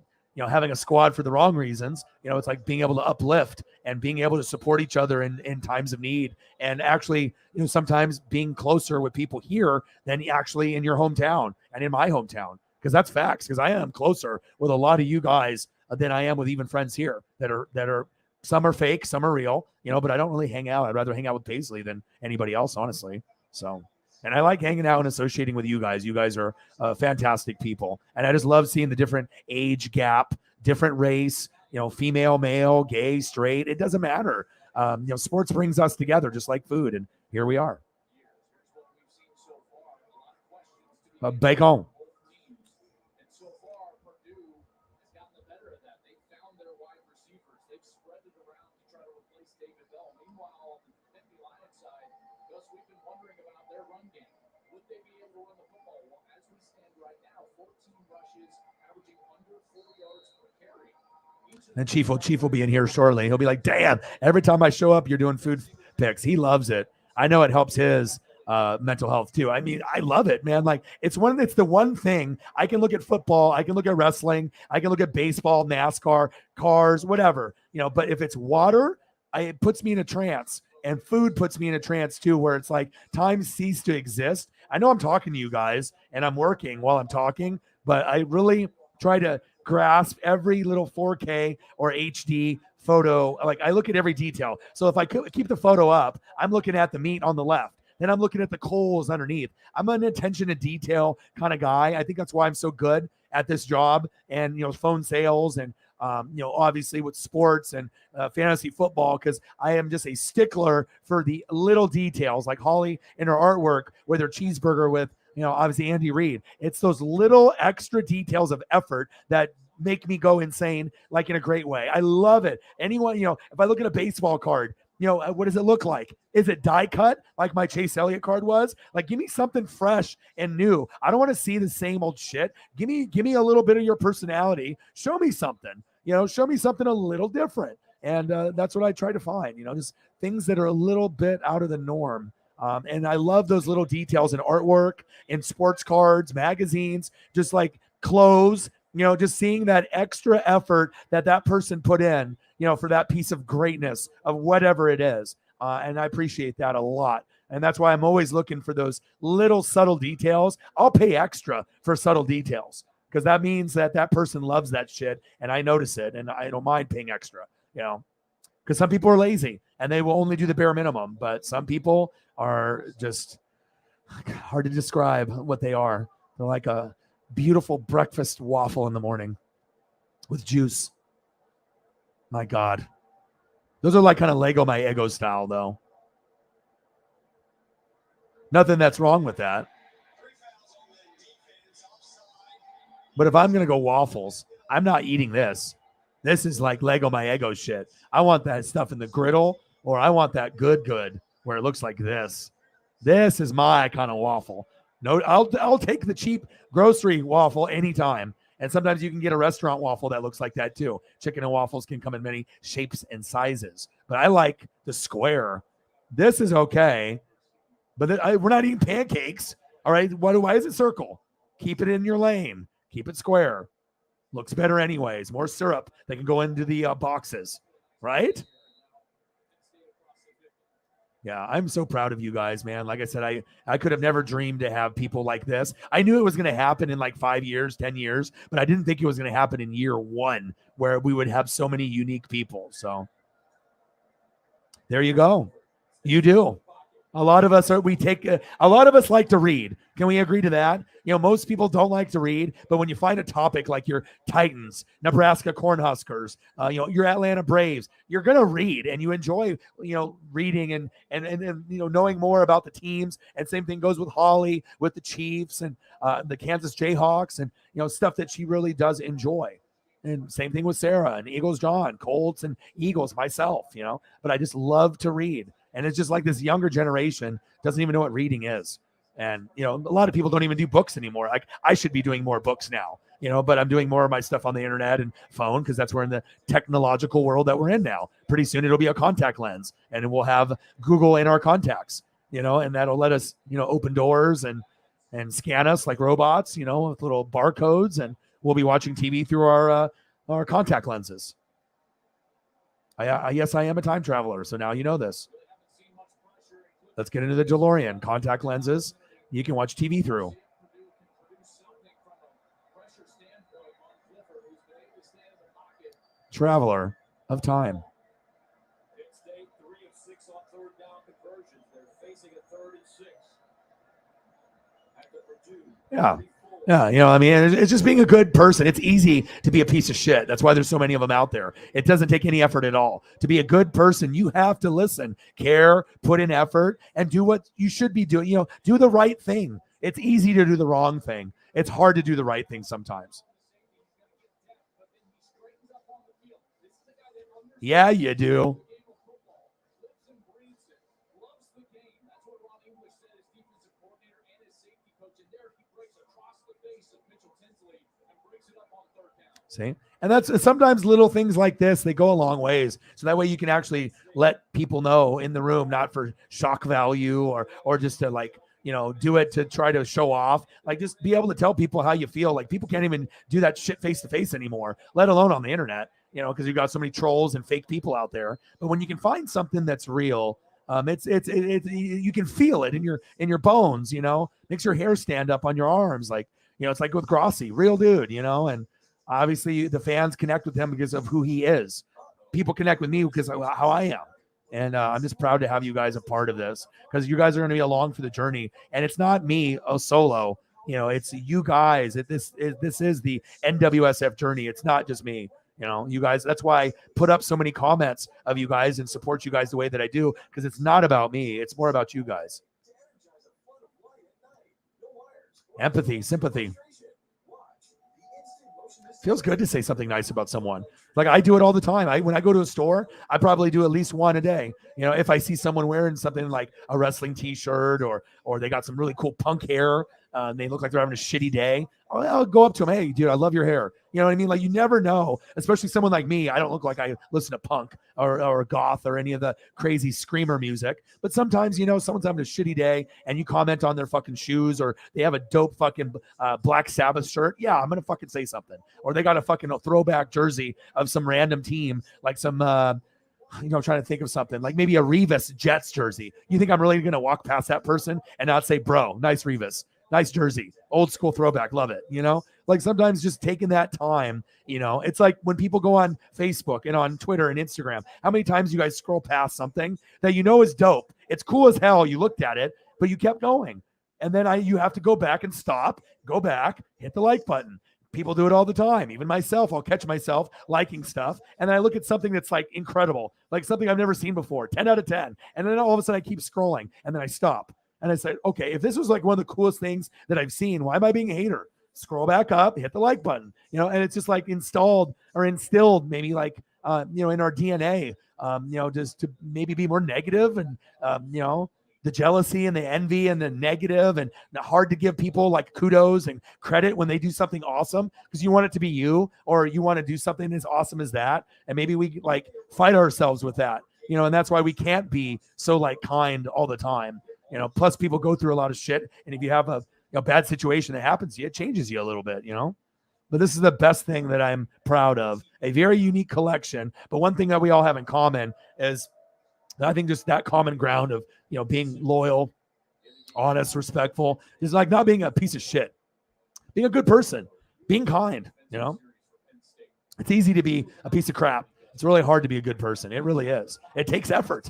having a squad for the wrong reasons, it's like being able to uplift and being able to support each other in times of need, and actually, sometimes being closer with people here than actually in your hometown and in my hometown. Because that's facts. Because I am closer with a lot of you guys than I am with even friends here that are some are fake, some are real, but I don't really hang out. I'd rather hang out with Paisley than anybody else, honestly. So, and I like hanging out and associating with you guys. You guys are fantastic people. And I just love seeing the different age gap, different race, female, male, gay, straight. It doesn't matter. Sports brings us together just like food. And here we are. Bacon. And so far, Purdue has gotten the better of that. They found their wide receivers. They've spread it around to try to replace David Bell. Meanwhile, on the Nittany Lions side, Gus, we've been wondering about their run game. Would they be able to run the football? Well, as we stand right now, 14 rushes, averaging under 4 yards per carry. And Chief will be in here shortly. He'll be like, damn, every time I show up, you're doing food picks. He loves it. I know it helps his mental health too. I mean, I love it, man. Like it's the one thing I can look at football. I can look at wrestling. I can look at baseball, NASCAR, cars, whatever, but if it's water, it puts me in a trance, and food puts me in a trance too, where it's like time ceased to exist. I know I'm talking to you guys and I'm working while I'm talking, but I really try to grasp every little 4K or HD photo. Like I look at every detail. So if I keep the photo up, I'm looking at the meat on the left. Then I'm looking at the coals underneath. I'm an attention to detail kind of guy. I think that's why I'm so good at this job and, phone sales and, obviously with sports and fantasy football, because I am just a stickler for the little details, like Holly in her artwork with her cheeseburger with, obviously Andy Reid. It's those little extra details of effort that make me go insane, like in a great way. I love it. Anyone, if I look at a baseball card, what does it look like? Is it die cut like my Chase Elliott card was? Like, give me something fresh and new. I don't want to see the same old shit. Give me a little bit of your personality. Show me something, show me something a little different. And that's what I try to find, just things that are a little bit out of the norm. And I love those little details in artwork, in sports cards, magazines, just like clothes, just seeing that extra effort that person put in, for that piece of greatness of whatever it is. And I appreciate that a lot. And that's why I'm always looking for those little subtle details. I'll pay extra for subtle details because that means that person loves that shit and I notice it and I don't mind paying extra, because some people are lazy and they will only do the bare minimum, but some people are just hard to describe what they are. They're like a beautiful breakfast waffle in the morning with juice. My God. Those are like kind of Lego my ego style, though. Nothing that's wrong with that. But if I'm going to go waffles, I'm not eating this. This is like Lego my ego shit. I want that stuff in the griddle, or I want that good where it looks like this. This is my kind of waffle. No, I'll take the cheap grocery waffle anytime. And sometimes you can get a restaurant waffle that looks like that too. Chicken and waffles can come in many shapes and sizes. But I like the square. This is okay. But we're not eating pancakes. All right. Why is it circle? Keep it in your lane. Keep it square. Looks better anyways. More syrup that can go into the boxes. Right? Yeah, I'm so proud of you guys, man. Like I said, I could have never dreamed to have people like this. I knew it was going to happen in like 5 years, 10 years, but I didn't think it was going to happen in year one where we would have so many unique people. So there you go. You do. A lot of us like to read. Can we agree to that? Most people don't like to read, but when you find a topic like your Titans, Nebraska Cornhuskers, your Atlanta Braves, you're going to read and you enjoy, reading and knowing more about the teams. And same thing goes with Holly, with the Chiefs and the Kansas Jayhawks and, stuff that she really does enjoy. And same thing with Sarah and Eagles John, Colts and Eagles, myself, but I just love to read. And it's just like this younger generation doesn't even know what reading is. And, a lot of people don't even do books anymore. Like I should be doing more books now, but I'm doing more of my stuff on the internet and phone because that's where in the technological world that we're in now. Pretty soon it'll be a contact lens and we'll have Google in our contacts, and that'll let us, open doors and scan us like robots, with little barcodes, and we'll be watching TV through our contact lenses. Yes, I am a time traveler. So now you know this. Let's get into the DeLorean. Contact lenses you can watch TV through. Traveler of time. It's day 3 of 6 on third down conversions. They're facing a 3rd and 6 at the Purdue. Yeah. Yeah, it's just being a good person. It's easy to be a piece of shit. That's why there's so many of them out there. It doesn't take any effort at all. To be a good person, you have to listen, care, put in effort, and do what you should be doing. Do the right thing. It's easy to do the wrong thing. It's hard to do the right thing sometimes. Yeah, you do. See? And that's sometimes little things like this, they go a long ways. So that way you can actually let people know in the room, not for shock value or just to like, do it to try to show off. Like just be able to tell people how you feel. Like people can't even do that shit face to face anymore, let alone on the internet, because you've got so many trolls and fake people out there. But when you can find something that's real, it's you can feel it in your bones, makes your hair stand up on your arms. Like, it's like with Grossi, real dude, and obviously the fans connect with him because of who he is. People connect with me because of how I am. And I'm just proud to have you guys a part of this because you guys are going to be along for the journey. And it's not me solo, it's you guys. This is the NWSF journey. It's not just me. You guys, that's why I put up so many comments of you guys and support you guys the way that I do, because it's not about me. It's more about you guys. Empathy, sympathy. Feels good to say something nice about someone. Like I do it all the time. When I go to a store, I probably do at least one a day. If I see someone wearing something like a wrestling t-shirt or they got some really cool punk hair, and they look like they're having a shitty day, I'll go up to them. Hey, dude, I love your hair. You know what I mean? Like you never know, especially someone like me. I don't look like I listen to punk or goth or any of the crazy screamer music. But sometimes, someone's having a shitty day and you comment on their fucking shoes or they have a dope fucking Black Sabbath shirt. Yeah, I'm going to fucking say something. Or they got a fucking throwback jersey of some random team, like some, trying to think of something like maybe a Revis Jets jersey. You think I'm really going to walk past that person and not say, bro, nice Revis. Nice jersey, old school throwback, love it. Like sometimes just taking that time, it's like when people go on Facebook and on Twitter and Instagram, how many times you guys scroll past something that is dope? It's cool as hell. You looked at it, but you kept going. And then you have to go back and stop, go back, hit the like button. People do it all the time. Even myself, I'll catch myself liking stuff. And then I look at something that's like incredible, like something I've never seen before, 10 out of 10. And then all of a sudden I keep scrolling and then I stop. And I said, okay, if this was like one of the coolest things that I've seen, why am I being a hater? Scroll back up, hit the like button, and it's just like instilled maybe like, in our DNA, just to maybe be more negative and, the jealousy and the envy and the negative and hard to give people like kudos and credit when they do something awesome because you want it to be you or you want to do something as awesome as that. And maybe we like fight ourselves with that, and that's why we can't be so like kind all the time. Plus people go through a lot of shit. And if you have a bad situation that happens to you, it changes you a little bit, But this is the best thing that I'm proud of. A very unique collection. But one thing that we all have in common is I think just that common ground of, being loyal, honest, respectful, is like not being a piece of shit, being a good person, being kind, It's easy to be a piece of crap. It's really hard to be a good person. It really is. It takes effort.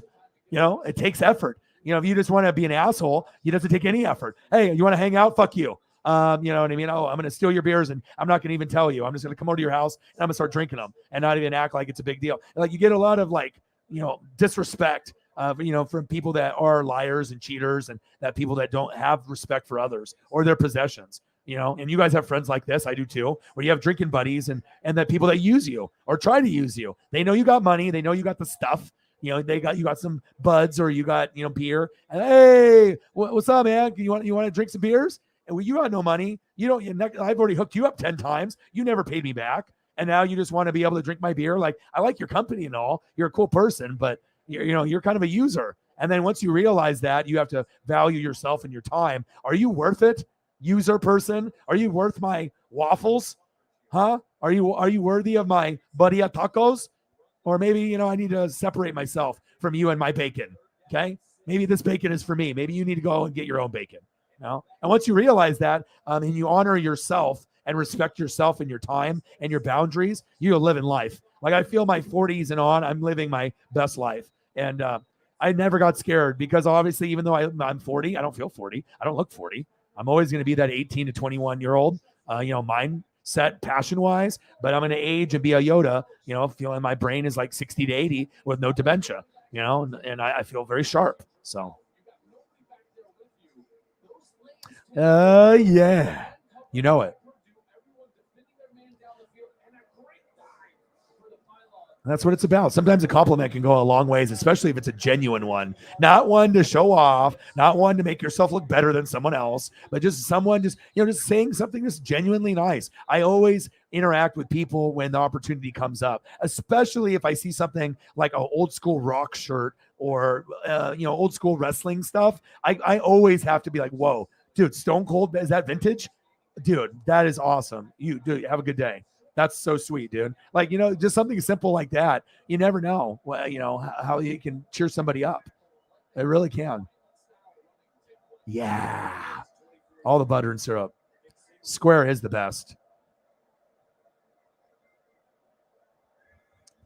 It takes effort. If you just want to be an asshole, you don't have to take any effort. Hey, you want to hang out? Fuck you. You know what I mean? Oh, I'm going to steal your beers and I'm not going to even tell you. I'm just going to come over to your house and I'm going to start drinking them and not even act like it's a big deal. Like you get a lot of like, disrespect, from people that are liars and cheaters and that people that don't have respect for others or their possessions, and you guys have friends like this. I do too, where you have drinking buddies and that people that use you or try to use you. They know you got money. They know you got the stuff. You got some buds or you got, beer and hey, what's up, man? You want to drink some beers? And you got no money. I've already hooked you up 10 times. You never paid me back. And now you just want to be able to drink my beer. Like I like your company and all, you're a cool person, but you're kind of a user. And then once you realize that, you have to value yourself and your time. Are you worth it? User person? Are you worth my waffles? Huh? Are you worthy of my Buddia tacos? Or maybe, I need to separate myself from you and my bacon. Okay. Maybe this bacon is for me. Maybe you need to go and get your own bacon. And once you realize that, and you honor yourself and respect yourself and your time and your boundaries, you're living life. Like I feel my 40s and on, I'm living my best life. And I never got scared because obviously, even though I'm 40, I don't feel 40. I don't look 40. I'm always going to be that 18 to 21-year-old, mindset, passion-wise, but I'm going to age and be a Yoda, feeling my brain is like 60 to 80 with no dementia, and I feel very sharp. So Yeah. You know it. That's what it's about. Sometimes a compliment can go a long ways, especially if it's a genuine one. Not one to show off, not one to make yourself look better than someone else, but just someone just saying something that's genuinely nice. I always interact with people when the opportunity comes up, especially if I see something like an old school rock shirt or old school wrestling stuff. I always have to be like, whoa, dude, Stone Cold, is that vintage? Dude, that is awesome. Dude, have a good day. That's so sweet, dude. Like, just something simple like that. You never know, how you can cheer somebody up. It really can. Yeah. All the butter and syrup. Square is the best.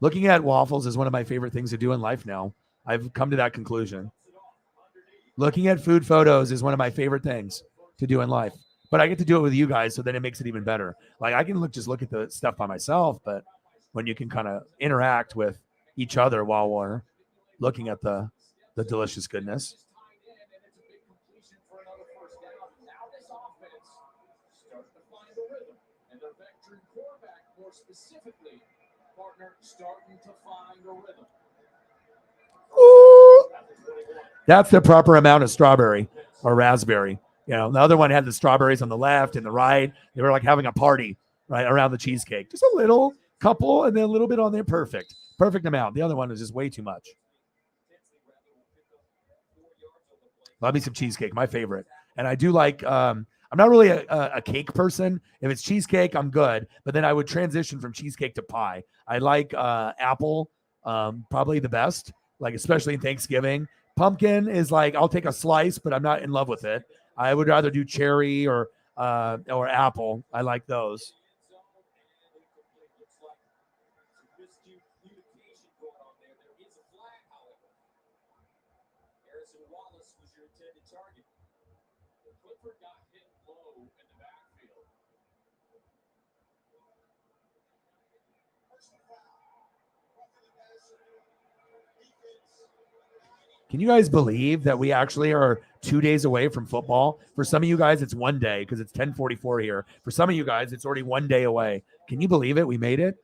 Looking at waffles is one of my favorite things to do in life now. I've come to that conclusion. Looking at food photos is one of my favorite things to do in life. But I get to do it with you guys, so then it makes it even better. Like I can just look at the stuff by myself, but when you can kind of interact with each other while we're looking at the delicious goodness. Ooh, that's the proper amount of strawberry or raspberry. The other one had the strawberries on the left and the right. They were like having a party right around the cheesecake. Just a little couple and then a little bit on there. Perfect amount. The other one was just way too much. Love me some cheesecake, my favorite. And I do like, I'm not really a cake person. If it's cheesecake, I'm good. But then I would transition from cheesecake to pie. I like apple, probably the best, like especially in Thanksgiving. Pumpkin is like, I'll take a slice, but I'm not in love with it. I would rather do cherry or apple. I like those. Can you guys believe that we actually are 2 days away from football? For some of you guys, it's 1 day because it's 10:44 here. For some of you guys, it's already 1 day away. Can you believe it? We made it.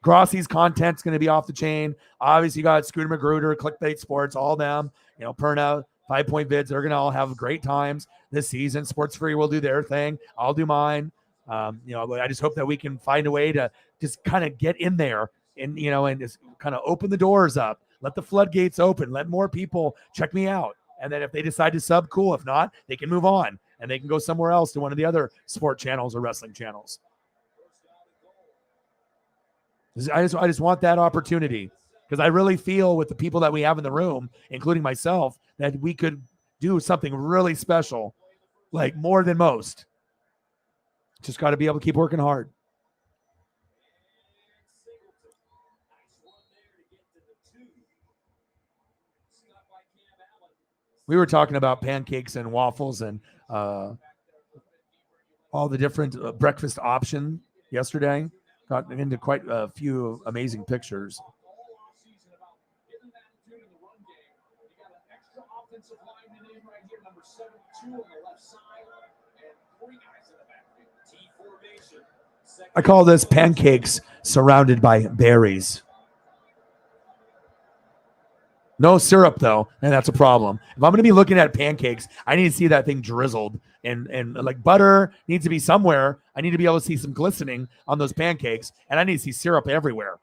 Grossi's content's going to be off the chain. Obviously, you got Scooter Magruder, Clickbait Sports, all them. Perna, 5 Point Vids. They're going to all have great times this season. Sports Free will do their thing. I'll do mine. I just hope that we can find a way to just kind of get in there and just kind of open the doors up. Let the floodgates open. Let more people check me out. And then if they decide to sub, cool. If not, they can move on and they can go somewhere else to one of the other sport channels or wrestling channels. I just want that opportunity because I really feel with the people that we have in the room, including myself, that we could do something really special, like more than most. Just got to be able to keep working hard. We were talking about pancakes and waffles and all the different breakfast options yesterday. Got into quite a few amazing pictures. I call this pancakes surrounded by berries. No syrup though, and that's a problem. If I'm going to be looking at pancakes, I need to see that thing drizzled, and like butter needs to be somewhere. I need to be able to see some glistening on those pancakes, and I need to see syrup everywhere,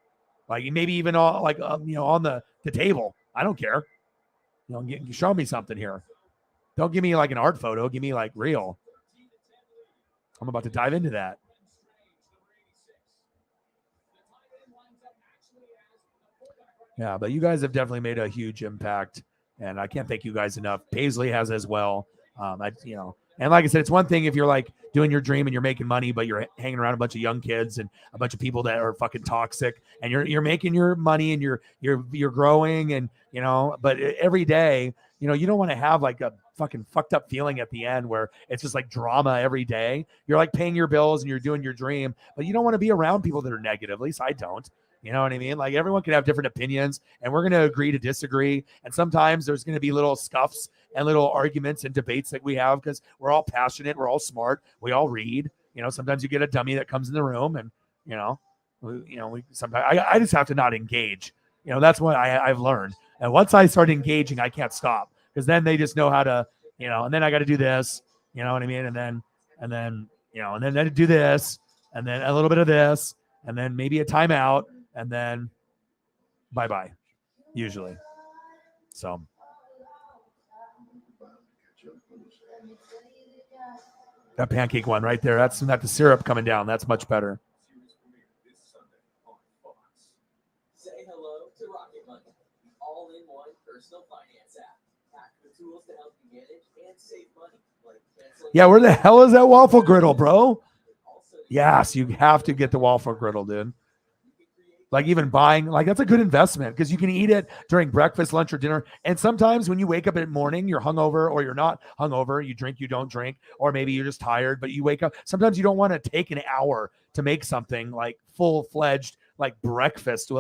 like maybe even all like on the table. I don't care. Show me something here. Don't give me like an art photo. Give me like real. I'm about to dive into that. Yeah, but you guys have definitely made a huge impact, and I can't thank you guys enough. Paisley has as well. And like I said, it's one thing if you're like doing your dream and you're making money, but you're hanging around a bunch of young kids and a bunch of people that are fucking toxic, and you're making your money and you're growing, and but every day, you don't want to have like a fucking fucked up feeling at the end where it's just like drama every day. You're like paying your bills and you're doing your dream, but you don't want to be around people that are negative. At least I don't. You know what I mean? Like everyone can have different opinions and we're going to agree to disagree. And sometimes there's going to be little scuffs and little arguments and debates that we have because we're all passionate. We're all smart. We all read. Sometimes you get a dummy that comes in the room and, we sometimes I just have to not engage. That's what I've learned. And once I start engaging, I can't stop because then they just know how to, and then I got to do this, you know what I mean? And then, and then I do this and then a little bit of this and then maybe a timeout and then bye-bye usually. So that pancake one right there, that's not the syrup coming down. That's much better. Say hello to Rocket Money, all-in-one personal finance app. Packed with tools to help you manage and save money. Yeah, where the hell is that waffle griddle, bro? Yes, you have to get the waffle griddle, dude. Like even buying, like that's a good investment because you can eat it during breakfast, lunch, or dinner. And sometimes when you wake up in the morning, you're hungover or you're not hungover. You drink, you don't drink, or maybe you're just tired, but you wake up. Sometimes you don't want to take an hour to make something like full-fledged like breakfast.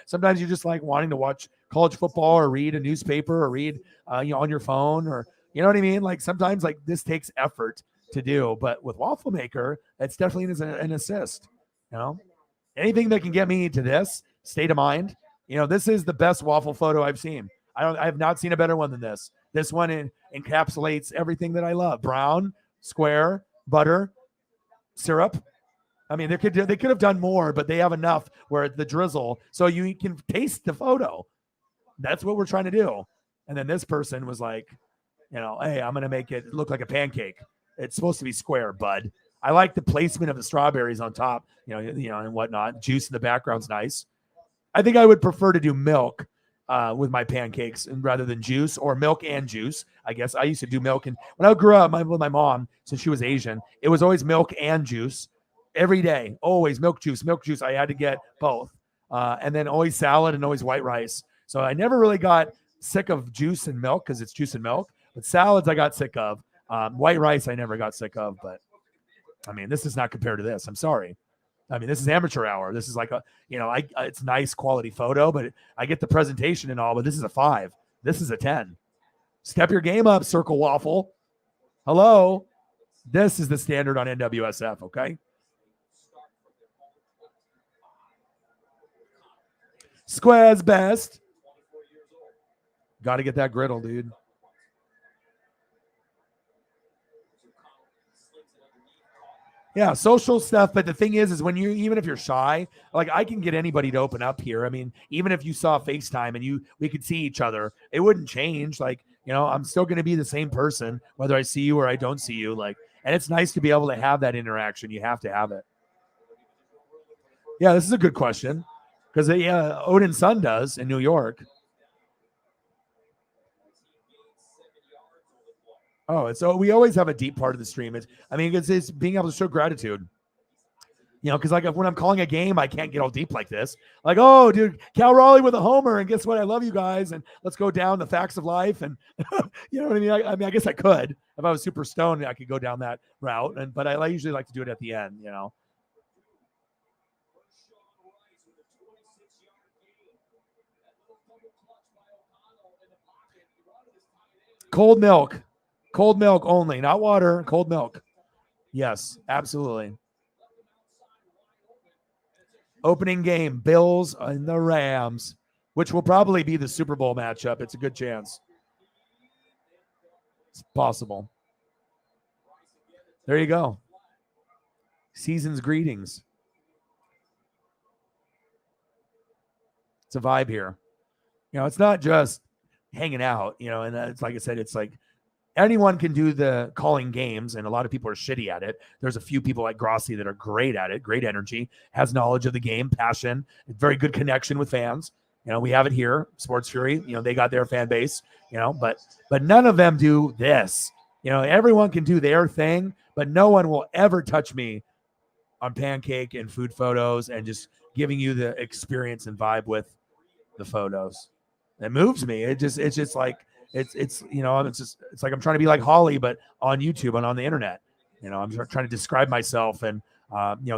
Sometimes you're just like wanting to watch college football or read a newspaper or read, on your phone or, you know what I mean? Like sometimes like this takes effort to do, but with Waffle Maker, it's definitely an assist, Anything that can get me to this state of mind, this is the best waffle photo I've seen. I have not seen a better one than this. This one encapsulates everything that I love: brown, square, butter, syrup. I mean, they could have done more, but they have enough where the drizzle, so you can taste the photo. That's what we're trying to do. And then this person was like, hey, I'm gonna make it look like a pancake. It's supposed to be square, bud. I like the placement of the strawberries on top, and whatnot. Juice in the background's nice. I think I would prefer to do milk with my pancakes rather than juice, or milk and juice. I guess I used to do milk, and when I grew up with my mom, since she was Asian, it was always milk and juice every day. Always milk juice. I had to get both, and then always salad and always white rice. So I never really got sick of juice and milk because it's juice and milk. But salads I got sick of. White rice I never got sick of, but. I mean, this is not compared to this. I'm sorry. I mean, this is amateur hour. This is like it's nice quality photo, but I get the presentation and all, but this is a 5. This is a 10. Step your game up, Circle Waffle. Hello. This is the standard on NWSF, okay? Square's best. Got to get that griddle, dude. Yeah, social stuff. But the thing is when even if you're shy, like I can get anybody to open up here. I mean, even if you saw FaceTime and we could see each other, it wouldn't change. Like, I'm still going to be the same person, whether I see you or I don't see you. Like, and it's nice to be able to have that interaction. You have to have it. Yeah, this is a good question because Odin's son does in New York. Oh, so we always have a deep part of the stream. It's being able to show gratitude. Because like when I'm calling a game, I can't get all deep like this. Like, oh, dude, Cal Raleigh with a homer, and guess what? I love you guys, and let's go down the facts of life, and you know what I mean. I guess I could if I was super stoned, I could go down that route, but I usually like to do it at the end. Cold milk. Cold milk only, not water, cold milk. Yes, absolutely. Opening game, Bills and the Rams, which will probably be the Super Bowl matchup. It's a good chance. It's possible. There you go. Season's greetings. It's a vibe here. It's not just hanging out, and it's like I said, it's like anyone can do the calling games, and a lot of people are shitty at it. There's a few people like Grossi that are great at it, great energy, has knowledge of the game, passion, very good connection with fans. We have it here, Sports Fury. They got their fan base. But none of them do this. Everyone can do their thing, but no one will ever touch me on pancake and food photos and just giving you the experience and vibe with the photos. It moves me. It's just like. It's like I'm trying to be like Holly, but on YouTube and on the internet. I'm trying to describe myself, and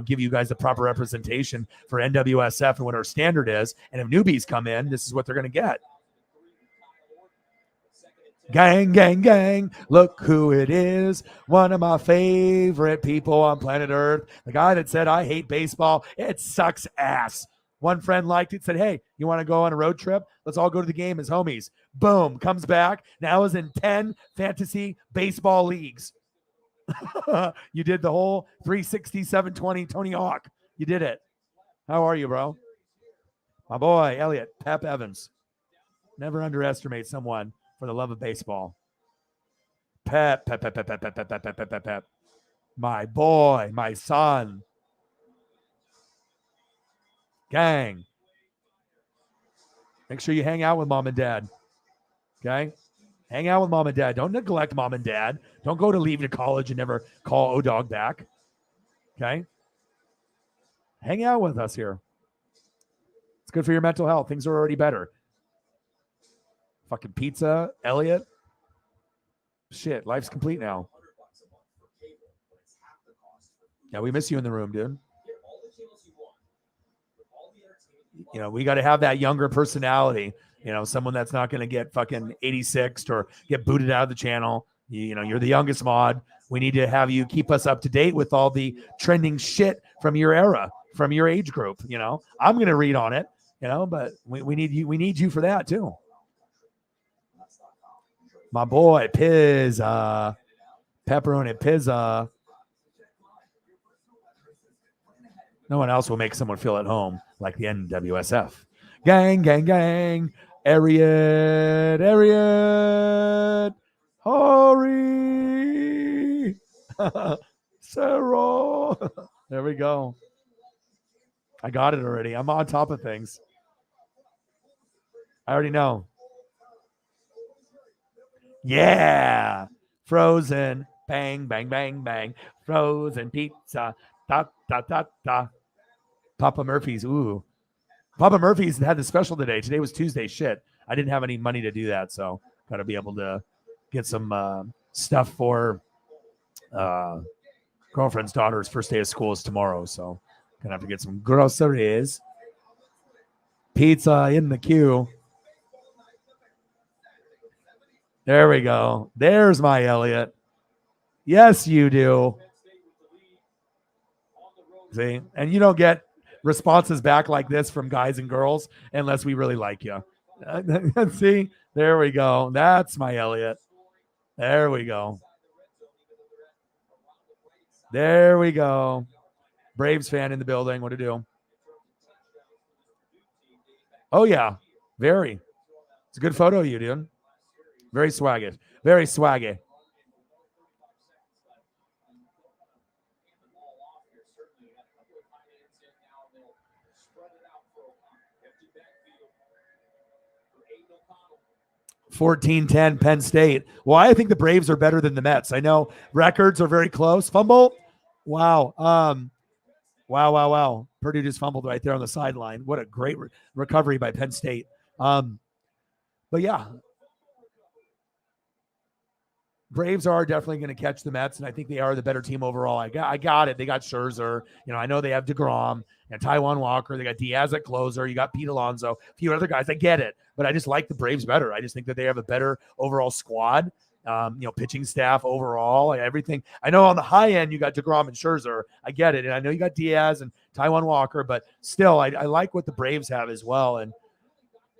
give you guys the proper representation for NWSF and what our standard is. And if newbies come in, this is what they're going to get. Gang, gang, gang, look who it is. One of my favorite people on planet Earth. The guy that said, I hate baseball. It sucks ass. One friend liked it, said, hey, you want to go on a road trip? Let's all go to the game as homies. Boom, comes back. Now is in 10 fantasy baseball leagues. You did the whole 360, 720, Tony Hawk. You did it. How are you, bro? My boy, Elliot, Pep Evans. Never underestimate someone for the love of baseball. Pep. My boy, my son. Gang. Make sure you hang out with mom and dad. Okay? Hang out with mom and dad. Don't neglect mom and dad. Don't go to leave to college and never call O-Dog back. Okay? Hang out with us here. It's good for your mental health. Things are already better. Fucking pizza, Elliot. Shit, life's complete now. Yeah, we miss you in the room, dude. We got to have that younger personality. Someone that's not going to get fucking 86'd or get booted out of the channel. You're the youngest mod. We need to have you keep us up to date with all the trending shit from your era, from your age group. I'm going to read on it, but we need you. We need you for that too. My boy, Pizza. Pepperoni Pizza. No one else will make someone feel at home like the NWSF. Gang, gang, gang. Ariat. Hurry. Sarah. There we go. I got it already. I'm on top of things. I already know. Yeah. Frozen. Bang, bang, bang, bang. Frozen pizza. Da, da, da, da. Papa Murphy's. Ooh. Papa Murphy's had the special today. Today was Tuesday. Shit. I didn't have any money to do that, so got to be able to get some stuff for girlfriend's daughter's first day of school is tomorrow, so gonna have to get some groceries. Pizza in the queue. There we go. There's my Elliot. Yes, you do. See, and you don't get responses back like this from guys and girls unless we really like you. See, there we go. That's my Elliot. There we go. There we go. Braves fan in the building. What to do? Oh, yeah. Very. It's a good photo of you, dude. Very swaggy. Very swaggy. $14-10 Penn State. Well, I think the Braves are better than the Mets. I know records are very close. Fumble. Wow. Wow. Purdue just fumbled right there on the sideline. What a great recovery by Penn State. But yeah, Braves are definitely going to catch the Mets, and I think they are the better team overall. I got it. They got Scherzer. I know they have DeGrom and Taijuan Walker. They got Diaz at closer. You got Pete Alonso, a few other guys. I get it, but I just like the Braves better. I just think that they have a better overall squad. Pitching staff overall, everything. I know on the high end, you got DeGrom and Scherzer. I get it. And I know you got Diaz and Taijuan Walker, but still, I like what the Braves have as well. And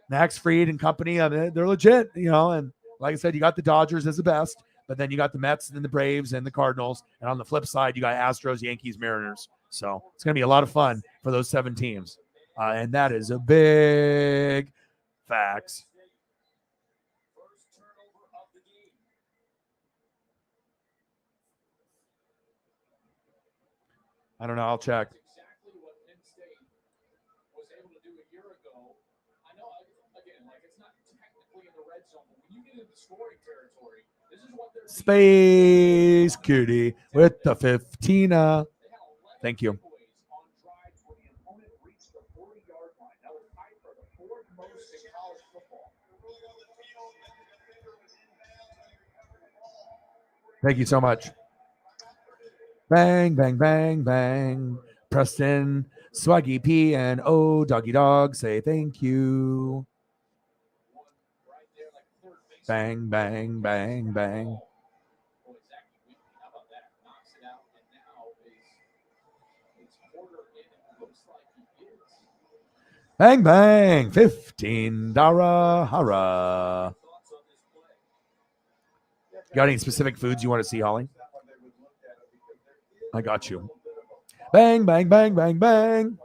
Max Fried and company, I mean, they're legit, and like I said, you got the Dodgers as the best, but then you got the Mets and the Braves and the Cardinals. And on the flip side, you got Astros, Yankees, Mariners. So it's going to be a lot of fun for those 7 teams. And that is a big facts. I don't know. I'll check. Exactly what Penn State was able to do a year ago. I know, again, it's not technically in the red zone, but when you get into scoring territory, this is what they're Space Cutie with the 15. Thank you. Thank you so much. Bang, bang, bang, bang. Preston, Swaggy P, and O Doggy Dog say thank you. Right there, like third base. Bang, bang, bang, bang. Boy, Zachy Whitney, how about that? Knocks it out, and now is Porter in? It looks like he is. Bang, bang. 15 Dara Hara. Thoughts on this play? Got any specific foods you want to see, Holly? I got you. Bang, bang, bang, bang, bang.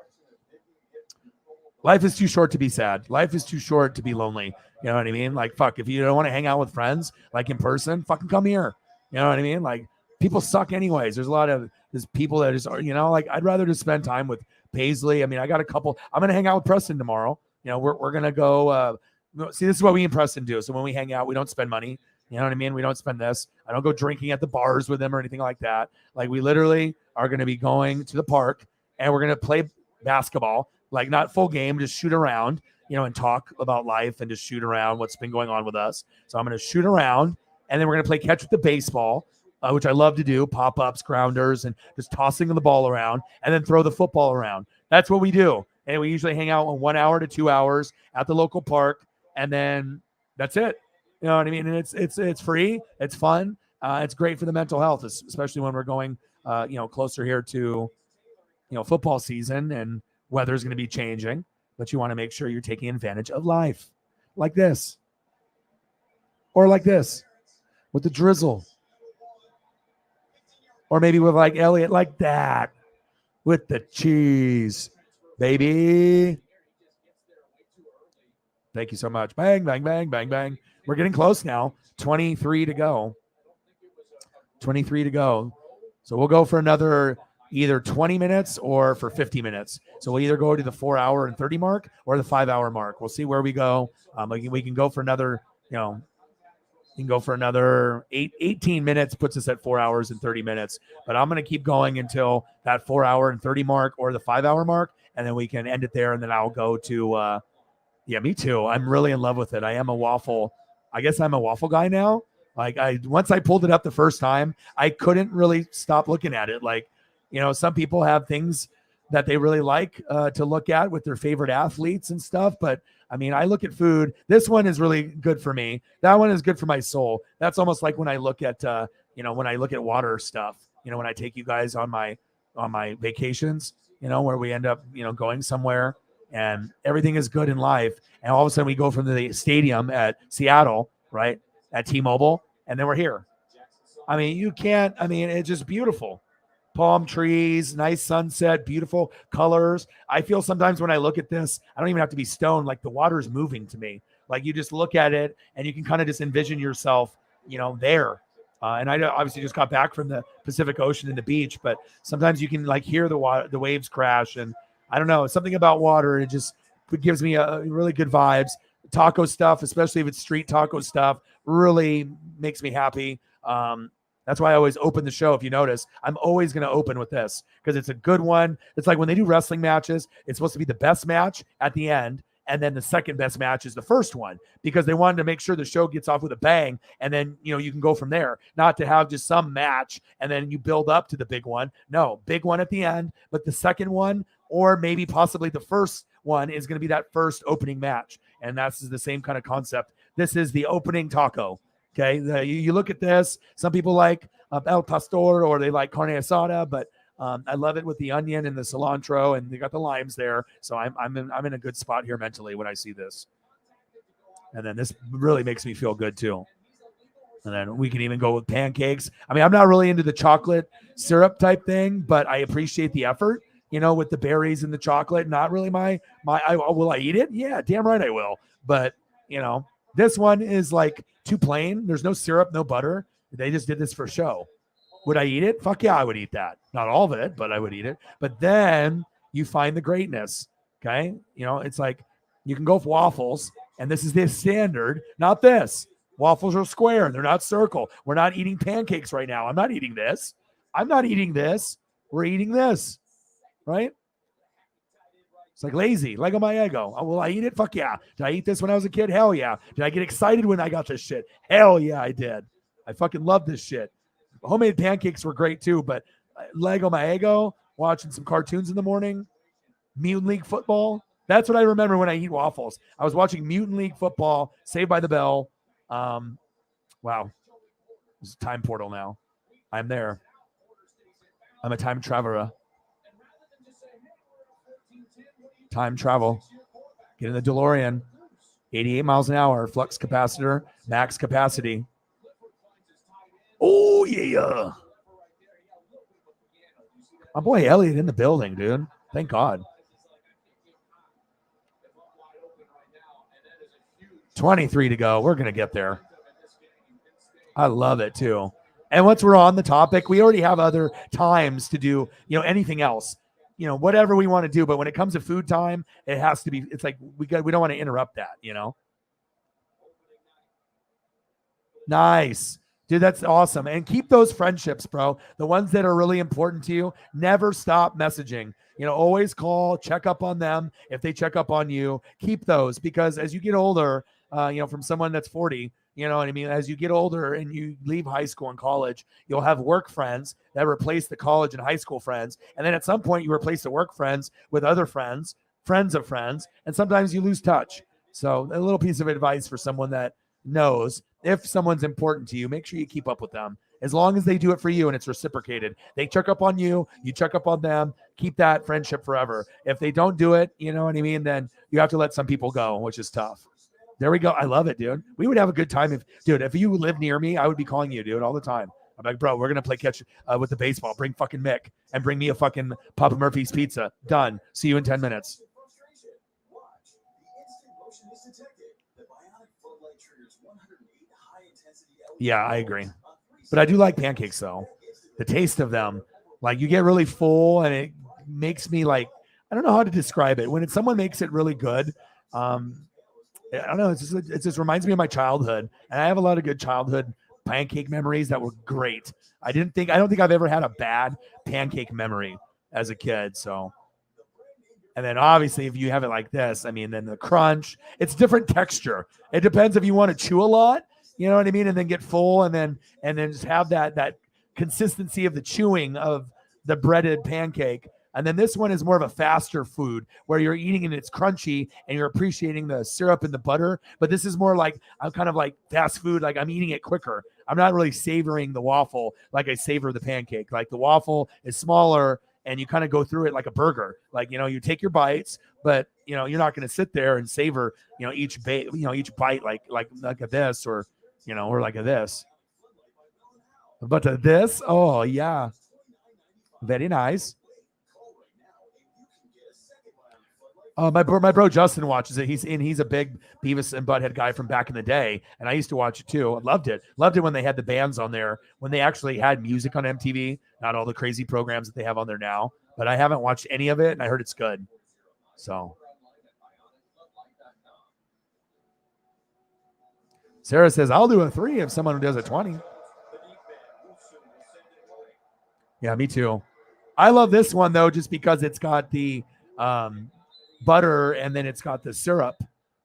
Life is too short to be sad. Life is too short to be lonely. You know what I mean? Like, fuck, if you don't want to hang out with friends, like in person, fucking come here. You know what I mean? Like, people suck anyways. There's a lot of there's people that just are, you know, like I'd rather just spend time with Paisley. I mean, I got a couple. I'm gonna hang out with Preston tomorrow. You know, we're gonna go. See, this is what we and Preston do. So when we hang out, we don't spend money. You know what I mean? We don't spend this. I don't go drinking at the bars with them or anything like that. Like, we literally are going to be going to the park and we're going to play basketball, like not full game, just shoot around, you know, and talk about life and just shoot around what's been going on with us. So I'm going to shoot around and then we're going to play catch with the baseball, which I love to do, pop-ups, grounders, and just tossing the ball around and then throw the football around. That's what we do. And we usually hang out 1 hour to 2 hours at the local park. And then that's it. You know what I mean? And it's free. It's fun. It's great for the mental health, especially when we're going, you know, closer here to, you know, football season and weather's going to be changing. But you want to make sure you're taking advantage of life, like this, or like this, with the drizzle, or maybe with like Elliot, like that, with the cheese, baby. Thank you so much. Bang, bang, bang, bang, bang. We're getting close now. 23 to go. 23 to go. So we'll go for another either 20 minutes or for 50 minutes. So we'll either go to the 4 hour and 30 mark or the 5 hour mark. We'll see where we go. We can go for another, you know, you can go for another 18 minutes, puts us at 4 hours and 30 minutes. But I'm going to keep going until that 4 hour and 30 mark or the 5 hour mark. And then we can end it there. And then I'll go to, yeah, me too. I'm really in love with it. I guess I'm a waffle guy now. Like, once I pulled it up the first time, I couldn't really stop looking at it. Like, you know, some people have things that they really like to look at with their favorite athletes and stuff. But I mean, I look at food. This one is really good for me. That one is good for my soul. That's almost like when I look at, you know, when I look at water stuff, you know, when I take you guys on my vacations, you know, where we end up, you know, going somewhere and everything is good in life. And all of a sudden we go from the stadium at Seattle, right, at T-Mobile, and then we're here. I mean, it's just beautiful. Palm trees, nice sunset, beautiful colors. I feel sometimes when I look at this, I don't even have to be stoned. Like, the water is moving to me. Like, you just look at it and you can kind of just envision yourself, you know, there. And I obviously just got back from the Pacific Ocean and the beach, but sometimes you can like hear the waves crash, and I don't know, something about water. It gives me a really good vibes. Taco stuff, especially if it's street taco stuff, really makes me happy. That's why I always open the show. If you notice, I'm always going to open with this because it's a good one. It's like when they do wrestling matches, it's supposed to be the best match at the end. And then the second best match is the first one because they wanted to make sure the show gets off with a bang. And then, you know, you can go from there, not to have just some match and then you build up to the big one. No, big one at the end, but the second one, or maybe possibly the first one, is going to be that first opening match. And that's the same kind of concept. This is the opening taco. Okay. You look at this, some people like El Pastor or they like carne asada, but I love it with the onion and the cilantro, and they got the limes there. So I'm in a good spot here mentally when I see this. And then this really makes me feel good too. And then we can even go with pancakes. I mean, I'm not really into the chocolate syrup type thing, but I appreciate the effort, you know, with the berries and the chocolate. Not really will I eat it? Yeah, damn right I will. But, you know, this one is like too plain. There's no syrup, no butter. They just did this for show. Would I eat it? Fuck yeah, I would eat that. Not all of it, but I would eat it. But then you find the greatness, okay? You know, it's like you can go for waffles, and this is the standard, not this. Waffles are square, and they're not circle. We're not eating pancakes right now. I'm not eating this. I'm not eating this. We're eating this, right? It's like lazy, Lego my ego. Oh, will I eat it? Fuck yeah. Did I eat this when I was a kid? Hell yeah. Did I get excited when I got this shit? Hell yeah, I did. I fucking love this shit. Homemade pancakes were great too, but Lego my ego, watching some cartoons in the morning, Mutant League football. That's what I remember when I eat waffles. I was watching Mutant League football, Saved by the Bell. Wow. It's a time portal now. I'm there. I'm a time traveler. Time travel. Get in the DeLorean. 88 miles an hour. Flux capacitor. Max capacity. Oh, yeah. My boy Elliot in the building, dude. Thank God. 23 to go. We're going to get there. I love it, too. And once we're on the topic, we already have other times to do, anything else, whatever we want to do. But when it comes to food time, it has to be, it's like we don't want to interrupt that, Nice. Dude, that's awesome. And keep those friendships, bro. The ones that are really important to you, never stop messaging. Always call, check up on them. If they check up on you, keep those, because as you get older, from someone that's 40, you know what I mean? As you get older and you leave high school and college, you'll have work friends that replace the college and high school friends. And then at some point you replace the work friends with other friends, friends of friends, and sometimes you lose touch. So a little piece of advice for someone that knows, if someone's important to you, make sure you keep up with them. As long as they do it for you and it's reciprocated. They check up on you, you check up on them, keep that friendship forever. If they don't do it, you know what I mean, then you have to let some people go, which is tough. There we go. I love it, dude. We would have a good time if you live near me, I would be calling you, dude, all the time. I'm like, bro, we're going to play catch with the baseball. Bring fucking Mick and bring me a fucking Papa Murphy's pizza. Done. See you in 10 minutes. Yeah, I agree. But I do like pancakes, though. The taste of them. Like, you get really full, and it makes me like, I don't know how to describe it. When someone makes it really good, I don't know. It just reminds me of my childhood. And I have a lot of good childhood pancake memories that were great. I don't think I've ever had a bad pancake memory as a kid. So, and then obviously if you have it like this, I mean, then the crunch, it's different texture. It depends if you want to chew a lot, you know what I mean? And then get full and then just have that consistency of the chewing of the breaded pancake. And then this one is more of a faster food where you're eating and it's crunchy and you're appreciating the syrup and the butter. But this is more like, I'm kind of like fast food. Like I'm eating it quicker. I'm not really savoring the waffle like I savor the pancake. Like the waffle is smaller and you kind of go through it like a burger. Like, you take your bites, but you're not going to sit there and savor, each bite, like a this or like a this. But this, oh yeah. Very nice. My bro Justin watches it. He's a big Beavis and Butthead guy from back in the day, and I used to watch it too. I loved it when they had the bands on there, when they actually had music on MTV, not all the crazy programs that they have on there now. But I haven't watched any of it, and I heard it's good. So Sarah says, I'll do a 3 if someone does a 20. Yeah, me too. I love this one though, just because it's got the butter and then it's got the syrup.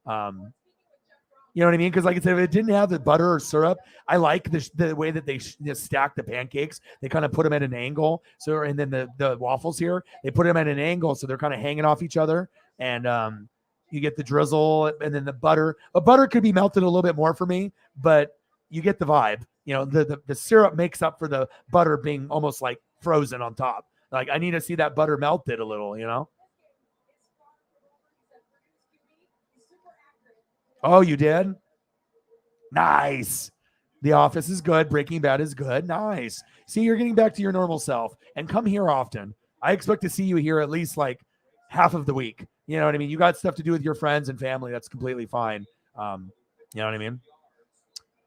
You know what I mean? Because like I said, if it didn't have the butter or syrup, I like the way that they stack the pancakes. They kind of put them at an angle. So, and then the waffles here, they put them at an angle, so they're kind of hanging off each other. And you get the drizzle, and then the butter. A butter could be melted a little bit more for me, but you get the vibe. The syrup makes up for the butter being almost like frozen on top. Like I need to see that butter melted a little. Oh, you did? Nice. The Office is good. Breaking Bad is good. Nice. See, you're getting back to your normal self. And come here often. I expect to see you here at least like half of the week. You know what I mean? You got stuff to do with your friends and family. That's completely fine. You know what I mean?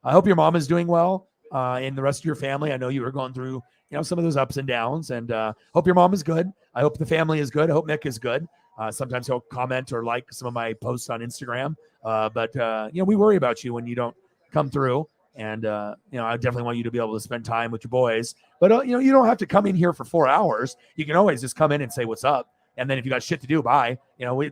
I hope your mom is doing well and the rest of your family. I know you were going through some of those ups and downs. And hope your mom is good. I hope the family is good. I hope Mick is good. Sometimes he'll comment or like some of my posts on Instagram. But we worry about you when you don't come through. And, I definitely want you to be able to spend time with your boys. But, you don't have to come in here for 4 hours. You can always just come in and say what's up. And then if you got shit to do, bye.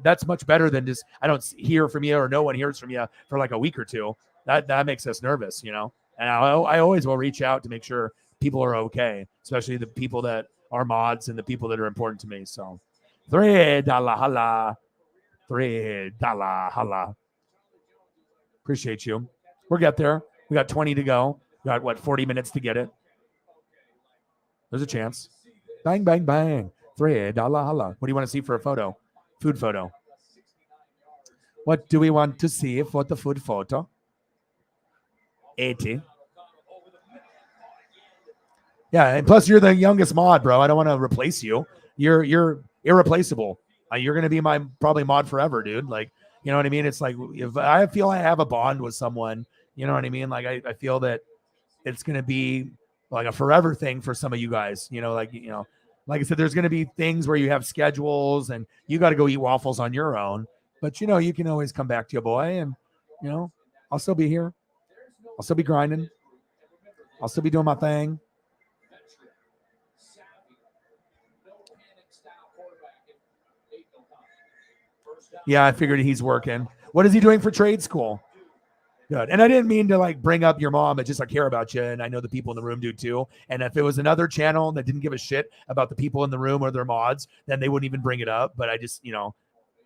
That's much better than just I don't hear from you or no one hears from you for like a week or two. That makes us nervous, And I always will reach out to make sure people are okay, especially the people that our mods and the people that are important to me. So $3 holla. $3 holla. Appreciate you. We'll get there. We got 20 to go. We got what, 40 minutes to get it. There's a chance. Bang, bang, bang. $3 holla. What do you want to see for a photo? Food photo. What do we want to see for the food photo? 80. Yeah, and plus you're the youngest mod, bro. I don't want to replace you. You're irreplaceable. You're gonna be my probably mod forever, dude. Like, you know what I mean? It's like if I feel I have a bond with someone, you know what I mean? Like I feel that it's gonna be like a forever thing for some of you guys. Like I said, there's gonna be things where you have schedules and you got to go eat waffles on your own. But you can always come back to your boy, and I'll still be here. I'll still be grinding. I'll still be doing my thing. Yeah, I figured he's working. What is he doing for trade school? Good. And I didn't mean to like bring up your mom. It's just I care about you, and I know the people in the room do too. And if it was another channel that didn't give a shit about the people in the room or their mods, then they wouldn't even bring it up. But I just,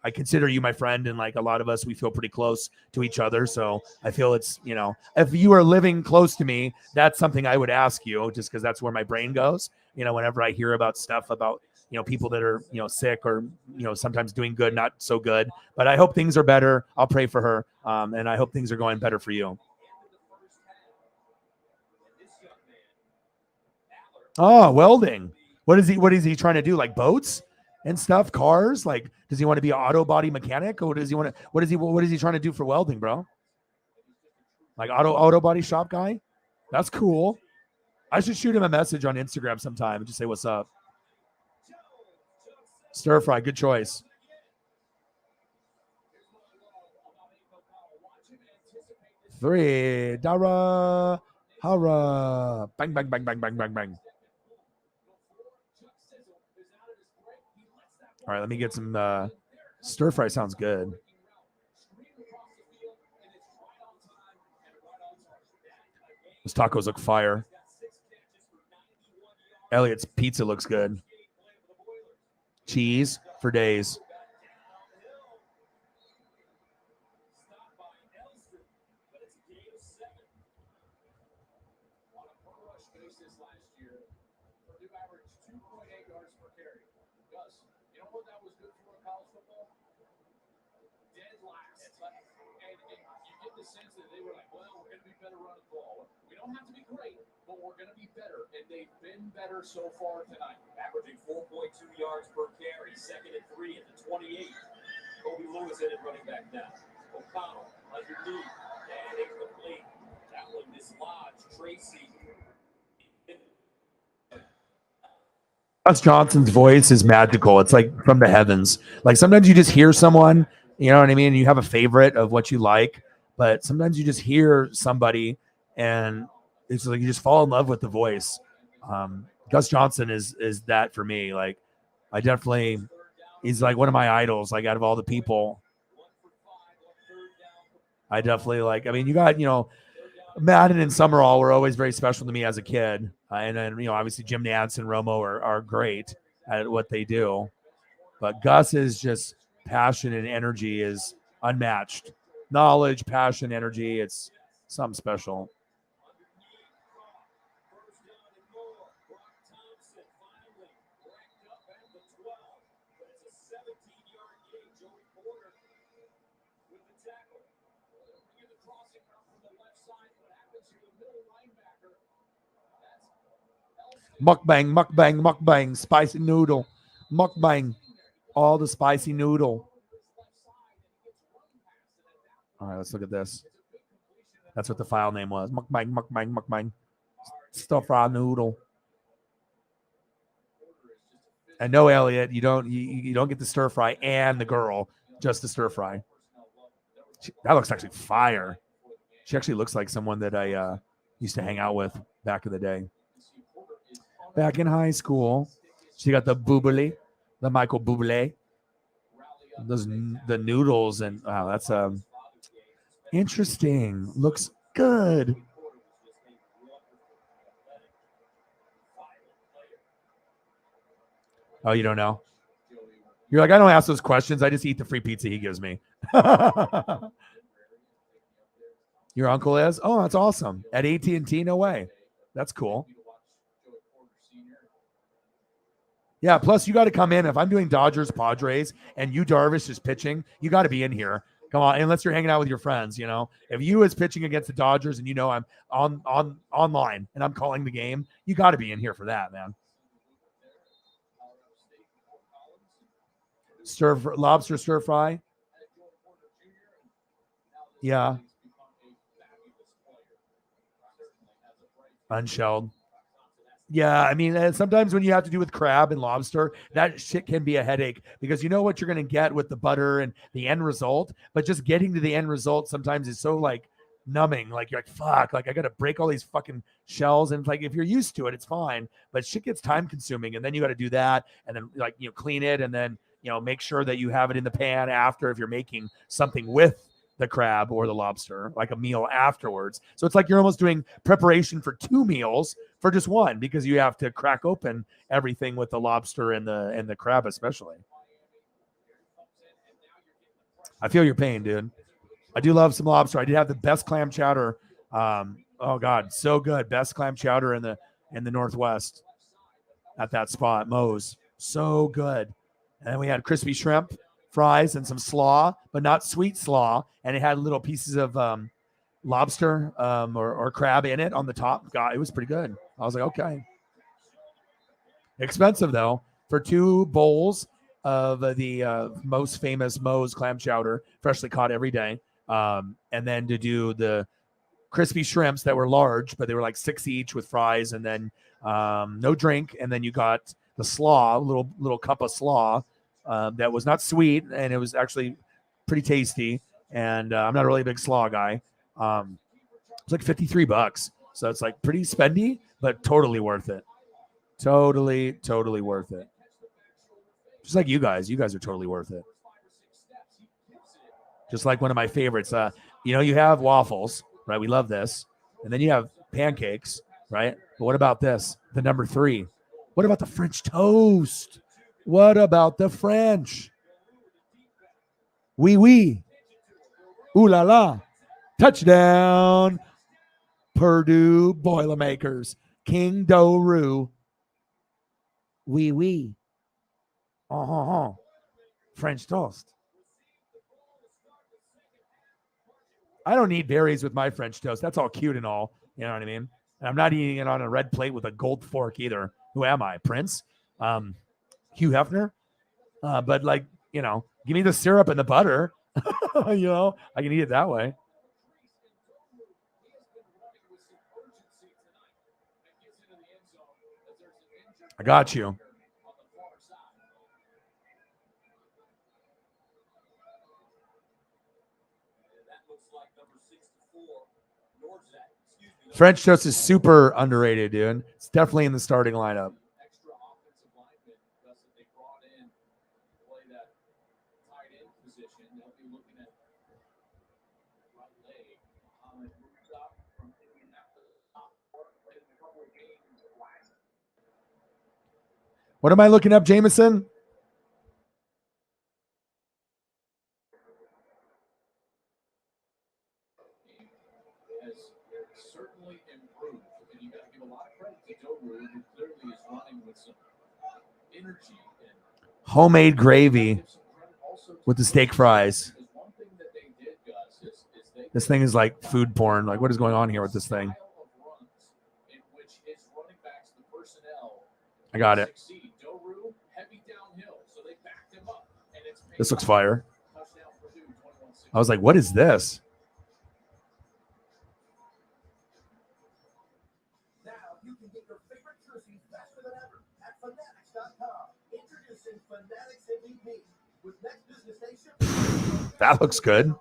I consider you my friend, and like a lot of us, we feel pretty close to each other. So I feel it's, if you are living close to me, that's something I would ask you, just because that's where my brain goes. Whenever I hear about stuff about, people that are, sick or, sometimes doing good, not so good. But I hope things are better. I'll pray for her. And I hope things are going better for you. Oh, welding. What is he trying to do? Like boats and stuff, cars? Like, does he want to be an auto body mechanic, or does he want to, what is he trying to do for welding, bro? Like auto body shop guy? That's cool. I should shoot him a message on Instagram sometime and just say, what's up? Stir fry, good choice. $3 hara. Bang, bang, bang, bang, bang, bang, bang. All right, let me get some stir fry. Sounds good. Those tacos look fire. Elliot's pizza looks good. Cheese for days. Have to be great, but we're going to be better, and they've been better so far tonight. Averaging 4.2 yards per carry, second and 3 at the 28. Kobe Lewis in it, running back now. O'Connell underneath, and incomplete. That one dislodged. Tracy. Gus Johnson's voice is magical. It's like from the heavens. Like sometimes you just hear someone, you know what I mean? You have a favorite of what you like, but sometimes you just hear somebody and it's like you just fall in love with the voice. Gus Johnson is that for me. Like he's like one of my idols. Like out of all the people, I definitely like. I mean, you got Madden and Summerall were always very special to me as a kid, and then obviously Jim Nantz and Romo are great at what they do, but Gus's just passion and energy is unmatched. Knowledge, passion, energy. It's something special. Mukbang, mukbang, mukbang, spicy noodle, mukbang, all the spicy noodle. All right, let's look at this. That's what the file name was. Mukbang, mukbang, mukbang, stir fry noodle. And no, Elliot, you don't get the stir fry and the girl, just the stir fry. That looks actually fire. She actually looks like someone that I used to hang out with back in the day. Back in high school, she got the boobly, the Michael Bublé. The noodles and wow, that's interesting. Looks good. Oh, you don't know? You're like, I don't ask those questions. I just eat the free pizza he gives me. Your uncle is? Oh, that's awesome. At AT&T? No way. That's cool. Yeah, plus you got to come in. If I'm doing Dodgers, Padres, and you Darvish is pitching, you got to be in here. Come on, unless you're hanging out with your friends, you know. If you is pitching against the Dodgers and you know I'm on online and I'm calling the game, you got to be in here for that, man. Lobster stir fry. Yeah. Unshelled. Yeah, I mean, sometimes when you have to do with crab and lobster, that shit can be a headache because you know what you're going to get with the butter and the end result, but just getting to the end result sometimes is so like numbing. Like you're like, fuck, like I got to break all these fucking shells. And like, if you're used to it, it's fine, but shit gets time consuming. And then you got to do that and then like, you know, clean it and then, you know, make sure that you have it in the pan after if you're making something with the crab or the lobster, like a meal afterwards. So it's like you're almost doing preparation for 2 meals for just one because you have to crack open everything with the lobster and the crab especially. I feel your pain, dude. I do love some lobster. I did have the best clam chowder. Oh God, so good. Best clam chowder in the Northwest at that spot, Moe's. So good. And then we had crispy shrimp fries and some slaw, but not sweet slaw. And it had little pieces of lobster or crab in it on the top. God, it was pretty good. I was like, okay. Expensive though for 2 bowls of the most famous Moe's clam chowder, freshly caught every day. And then to do the crispy shrimps that were large, but they were like 6 each with fries, and then no drink. And then you got the slaw, little cup of slaw that was not sweet, and it was actually pretty tasty. And I'm not really a big slaw guy. It's like $53, so it's like pretty spendy, but totally worth it. Totally worth it. Just like you guys are totally worth it. Just like one of my favorites. You have waffles, right? We love this, and then you have pancakes, right? But what about this? The number 3. What about the French toast? What about the French? Oui, oui. Ooh la la. Touchdown. Purdue Boilermakers. King Doru. Oui, oui. French toast. I don't need berries with my French toast. That's all cute and all. You know what I mean? And I'm not eating it on a red plate with a gold fork either. Who am I? Prince? Hugh Hefner? But like, give me the syrup and the butter. I can eat it that way. I got you. French toast is super underrated, dude. It's definitely in the starting lineup. What am I looking up, Jameson? Homemade gravy with the steak fries. This thing is like food porn. Like, what is going on here with this thing? I got it. This looks fire. I was like, what is this? Now you can get your favorite jerseys faster than ever at Fanatics.com. Introducing Fanatics MVP with next business day shipping. That looks good.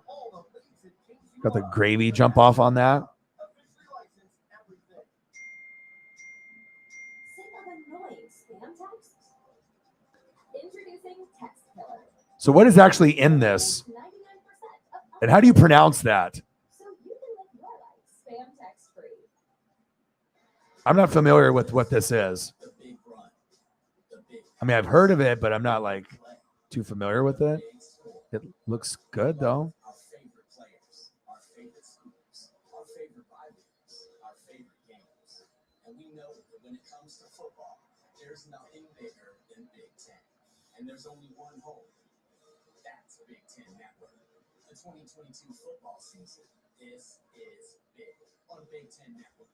Got the gravy jump off on that. Officially licensed everything. Sick of annoying spam texts? Introducing Text Killer. So what is actually in this? 99% And how do you pronounce that? so you can live your life spam text free. I'm not familiar with what this is. I mean, I've heard of it, but I'm not like too familiar with it. It looks good though. Our favorite players, our favorite schools, our favorite rivalries, our favorite games. And we know that when it comes to football, there's nothing bigger than Big Ten. And there's only one home. That's Big Ten Network. The 2022 football season. This is big on Big Ten Network.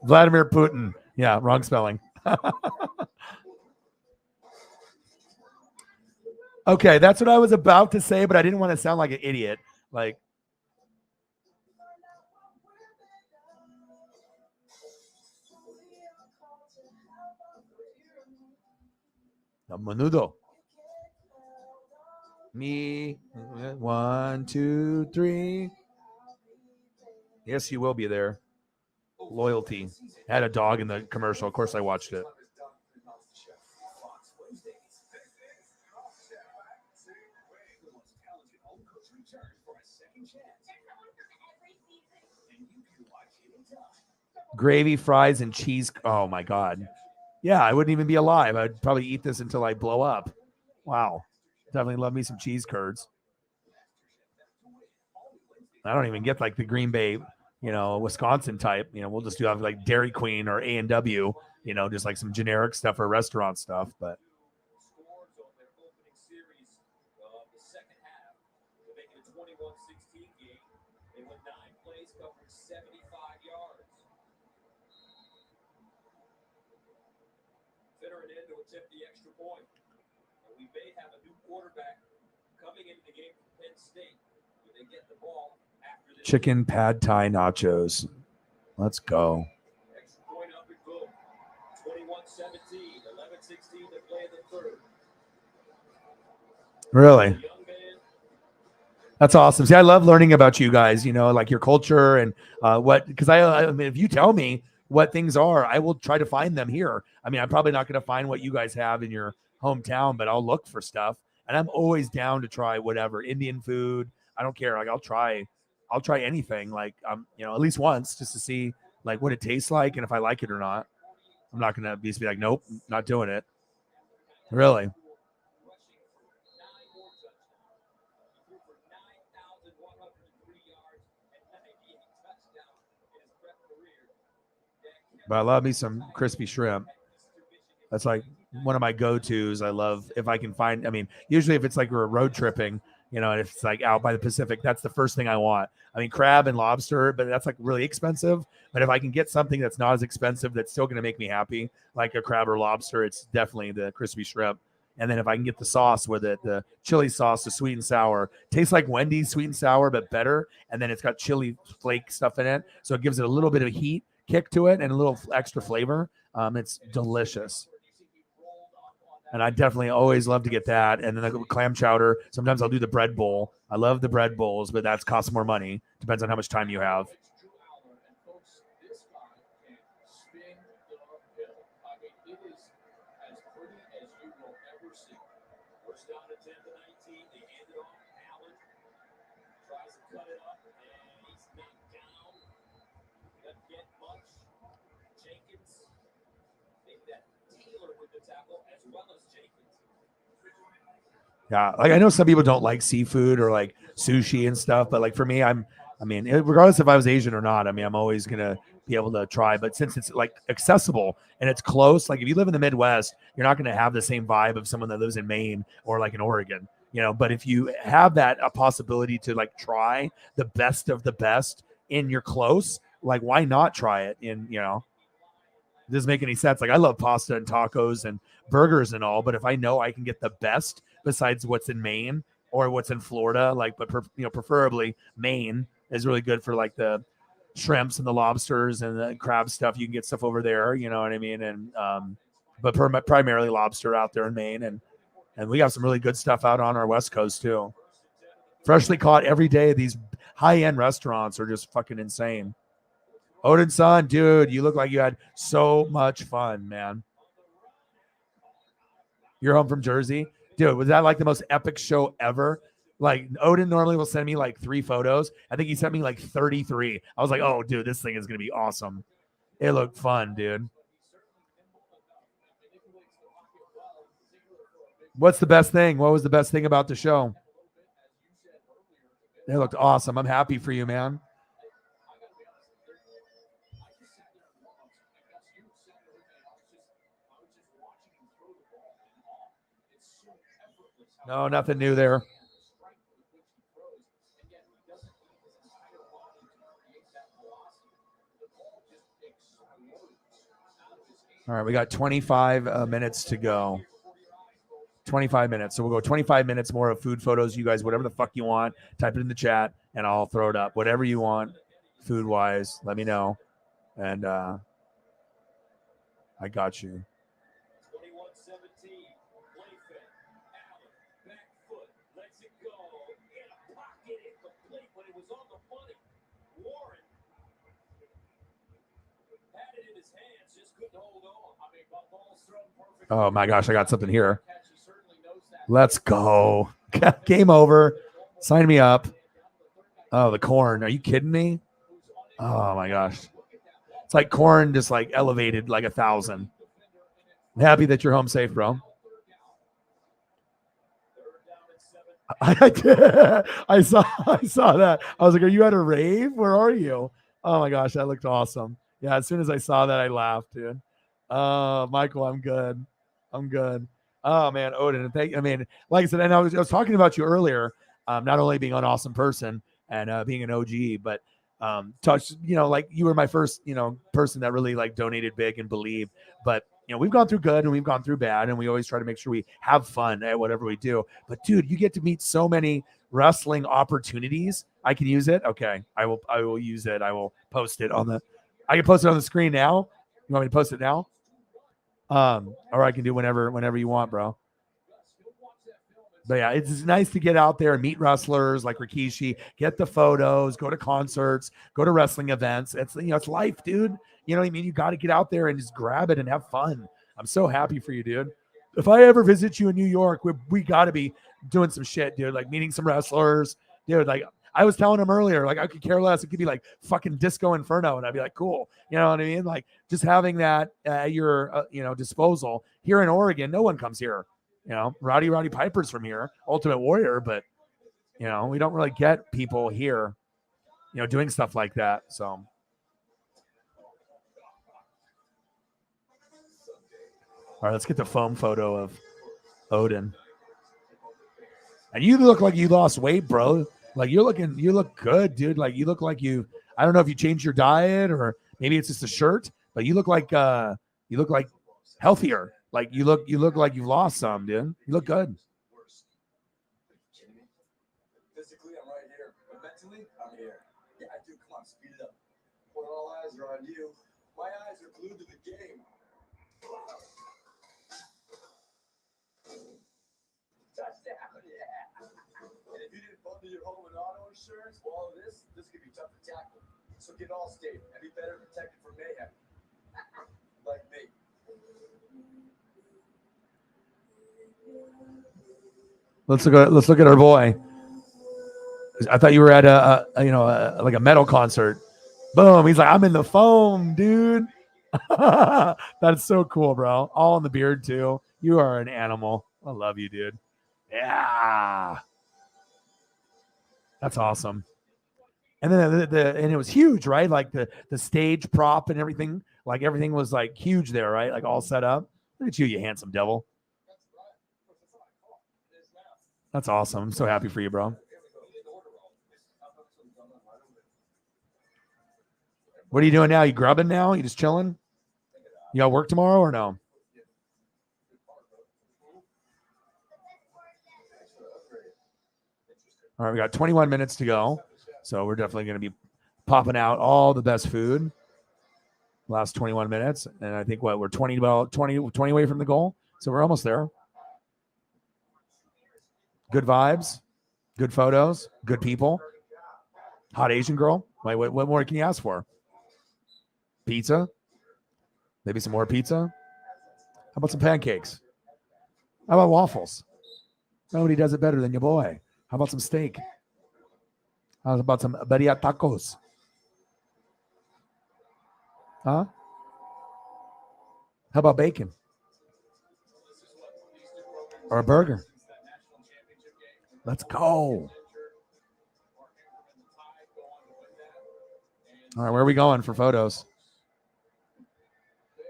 Vladimir Putin. Yeah, wrong spelling. Okay, that's what I was about to say, but I didn't want to sound like an idiot. Like, a menudo. Me, 1, 2, 3. Yes, you will be there. Loyalty. Had a dog in the commercial. Of course, I watched it. Gravy, fries, and cheese. Oh my God. Yeah, I wouldn't even be alive. I'd probably eat this until I blow up. Wow. Definitely love me some cheese curds. I don't even get like the Green Bay, Wisconsin type. We'll just do like Dairy Queen or A&W, just like some generic stuff or restaurant stuff. But Scores on their opening series of the second half to make it a 21-16 game. They went 9 plays, covering 75 yards. Veteran end to attempt the extra point. And we may have a new quarterback coming into the game from Penn State. When they get the ball after this chicken pad thai nachos. Let's go. extra point up and good. 21-17, 11-16 to play in the third. Really? Young man, That's awesome. See, I love learning about you guys, like your culture and because I mean, if you tell me what things are, I will try to find them here. I mean, I'm probably not going to find what you guys have in your hometown, but I'll look for stuff. And I'm always down to try whatever Indian food. I don't care. Like I'll try anything. Like at least once just to see like what it tastes like and if I like it or not. I'm not going to be like, nope, not doing it. Really. rushing for 9 more touchdowns. He threw for 9,103 yards and 98 touchdowns in his prep career. But I love me some crispy shrimp. That's like one of my go-tos. I love if I can find, I mean, usually if it's like we're road tripping, and if it's like out by the Pacific, that's the first thing I want. I mean, crab and lobster, but that's like really expensive. But if I can get something that's not as expensive, that's still going to make me happy, like a crab or lobster, it's definitely the crispy shrimp. And then if I can get the sauce with it, the chili sauce, the sweet and sour, tastes like Wendy's sweet and sour, but better. And then it's got chili flake stuff in it. So it gives it a little bit of heat kick to it and a little extra flavor. It's delicious. And I definitely always love to get that. And then the clam chowder. Sometimes I'll do the bread bowl. I love the bread bowls, but that costs more money. Depends on how much time you have. And folks, this guy can spin the hill. I mean, it is as pretty as you will ever see. First down at 10 to 19. They hand it off. Allen tries to cut it up, and he's knocked down. Doesn't get much. Jenkins, maybe that Taylor with the tackle as well as Jenkins. Yeah, like I know some people don't like seafood or like sushi and stuff, but like for me, regardless if I was Asian or not, I mean, I'm always gonna be able to try. But since it's like accessible and it's close, like if you live in the Midwest, you're not gonna have the same vibe of someone that lives in Maine or like in Oregon, But if you have a possibility to like try the best of the best in your close, like why not try it in, it doesn't make any sense. Like I love pasta and tacos and burgers and all, but if I know I can get the best besides what's in Maine or what's in Florida, like, but preferably Maine is really good for like the shrimps and the lobsters and the crab stuff. You can get stuff over there, you know what I mean? And, but primarily lobster out there in Maine. And we got some really good stuff out on our West Coast too. Freshly caught every day. These high-end restaurants are just fucking insane. Odin son, dude, you look like you had so much fun, man. You're home from Jersey? Dude, was that like the most epic show ever? Like Odin normally will send me like 3 photos. I think he sent me like 33. I was like, oh, dude, this thing is going to be awesome. It looked fun, dude. What's the best thing? What was the best thing about the show? They looked awesome. I'm happy for you, man. No, nothing new there. All right, we got 25 minutes to go. 25 minutes. So we'll go 25 minutes more of food photos. You guys, whatever the fuck you want, type it in the chat and I'll throw it up. Whatever you want, food wise, let me know. And I got you. 21-17. Playfit. Allen. Back foot. Lets it go. In a pocket. Incomplete, but it was on the money. Warren had it in his hands. Just couldn't hold on. I mean, ball's thrown perfect. Oh my gosh, I got something here. Let's go. Game over. Sign me up. Oh, the corn. Are you kidding me? Oh my gosh. It's like corn just like elevated like 1,000. I'm happy that you're home safe, bro. I saw that. I was like, are you at a rave? Where are you? Oh my gosh, that looked awesome. Yeah, as soon as I saw that, I laughed, dude. Michael, I'm good. I'm good. Oh man, Odin, like I said, and I was talking about you earlier, not only being an awesome person and being an OG, but touch, like you were my first, person that really like donated big and believed. But we've gone through good and we've gone through bad, and we always try to make sure we have fun at whatever we do. But dude, you get to meet so many wrestling opportunities. I can use it. Okay, I will use it. I will post it I can post it on the screen now. You want me to post it now? Or I can do whenever you want, bro. But yeah, it's nice to get out there and meet wrestlers like Rikishi, get the photos, go to concerts, go to wrestling events. It's life, dude. You know what I mean? You got to get out there and just grab it and have fun. I'm so happy for you, dude. If I ever visit you in New York, we got to be doing some shit, dude. Like meeting some wrestlers, dude. Like I was telling him earlier, like I could care less. It could be like fucking Disco Inferno, and I'd be like, cool. You know what I mean? Like just having that at your disposal. Here in Oregon, no one comes here. Roddy Piper's from here, Ultimate Warrior, but we don't really get people here, doing stuff like that. So, all right, let's get the foam photo of Odin. And you look like you lost weight, bro. Like you look good, dude. Like you look like I don't know if you changed your diet or maybe it's just a shirt, but you look like healthier. Like you look like you've lost some, dude. You look good. Physically, I'm right here, but mentally, I'm here. Yeah, dude, come on, speed it up. When all eyes are on you, my eyes are glued to the game. Touchdown, yeah. And if you didn't bundle your home and auto insurance, well, this could be tough to tackle. So get Allstate and be better protected from mayhem. Like me. Let's look at our boy. I thought you were at like a metal concert. Boom. He's like, I'm in the foam, dude. That's so cool, bro. All in the beard too. You are an animal. I love you, dude. Yeah. That's awesome. And then and it was huge, right? Like the stage prop and everything, like everything was like huge there, right? Like all set up. Look at you handsome devil. That's awesome. I'm so happy for you, bro. What are you doing now? You grubbing now? You just chilling? You got work tomorrow or no? All right, we got 21 minutes to go. So we're definitely going to be popping out all the best food last 21 minutes. And I think we're 20 away from the goal. So we're almost there. Good vibes, good photos, good people. Hot Asian girl. Wait, what more can you ask for? Pizza? Maybe some more pizza? How about some pancakes? How about waffles? Nobody does it better than your boy. How about some steak? How about some birria tacos? Huh? How about bacon? Or a burger. Let's go. All right, where are we going for photos?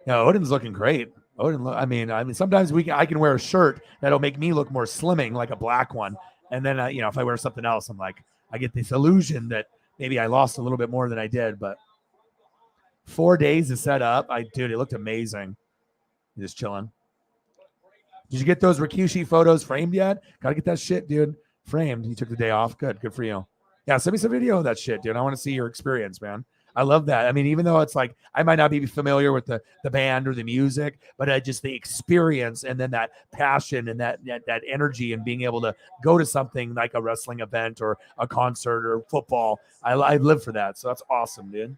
Yeah, Odin's looking great. I mean, sometimes I can wear a shirt that'll make me look more slimming, like a black one, and then if I wear something else, I'm like, I get this illusion that maybe I lost a little bit more than I did. But 4 days to set up, dude, it looked amazing. Just chilling. Did you get those Rikishi photos framed yet? Gotta get that shit, dude. Framed. You took the day off. Good for you. Yeah, send me some video of that shit, dude. I want to see your experience, man. I love that. I mean, even though it's like I might not be familiar with the band or the music, but just the experience and then that passion and that energy and being able to go to something like a wrestling event or a concert or football. I live for that. So that's awesome, dude.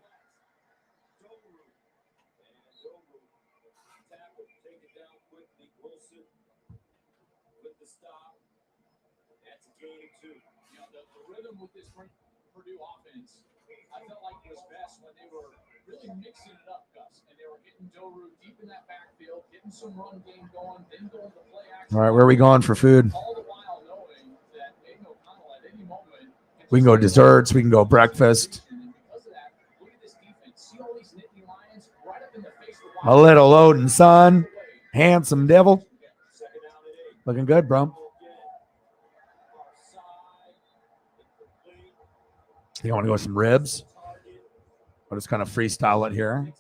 With this Purdue offense, I felt like it was best when they were really mixing it up, Gus, and they were getting Doru deep in that backfield, getting some run game going, then going to play action. All right, where are we going for food? All the while knowing that Aiden O'Connell at any moment we can go desserts, we can go breakfast. And because of that, look at this defense. See all these Nittany Lions right up in the face of A little Odin, son. Handsome devil. Looking good, bro. You want to go with some ribs? I'll just kind of freestyle it here.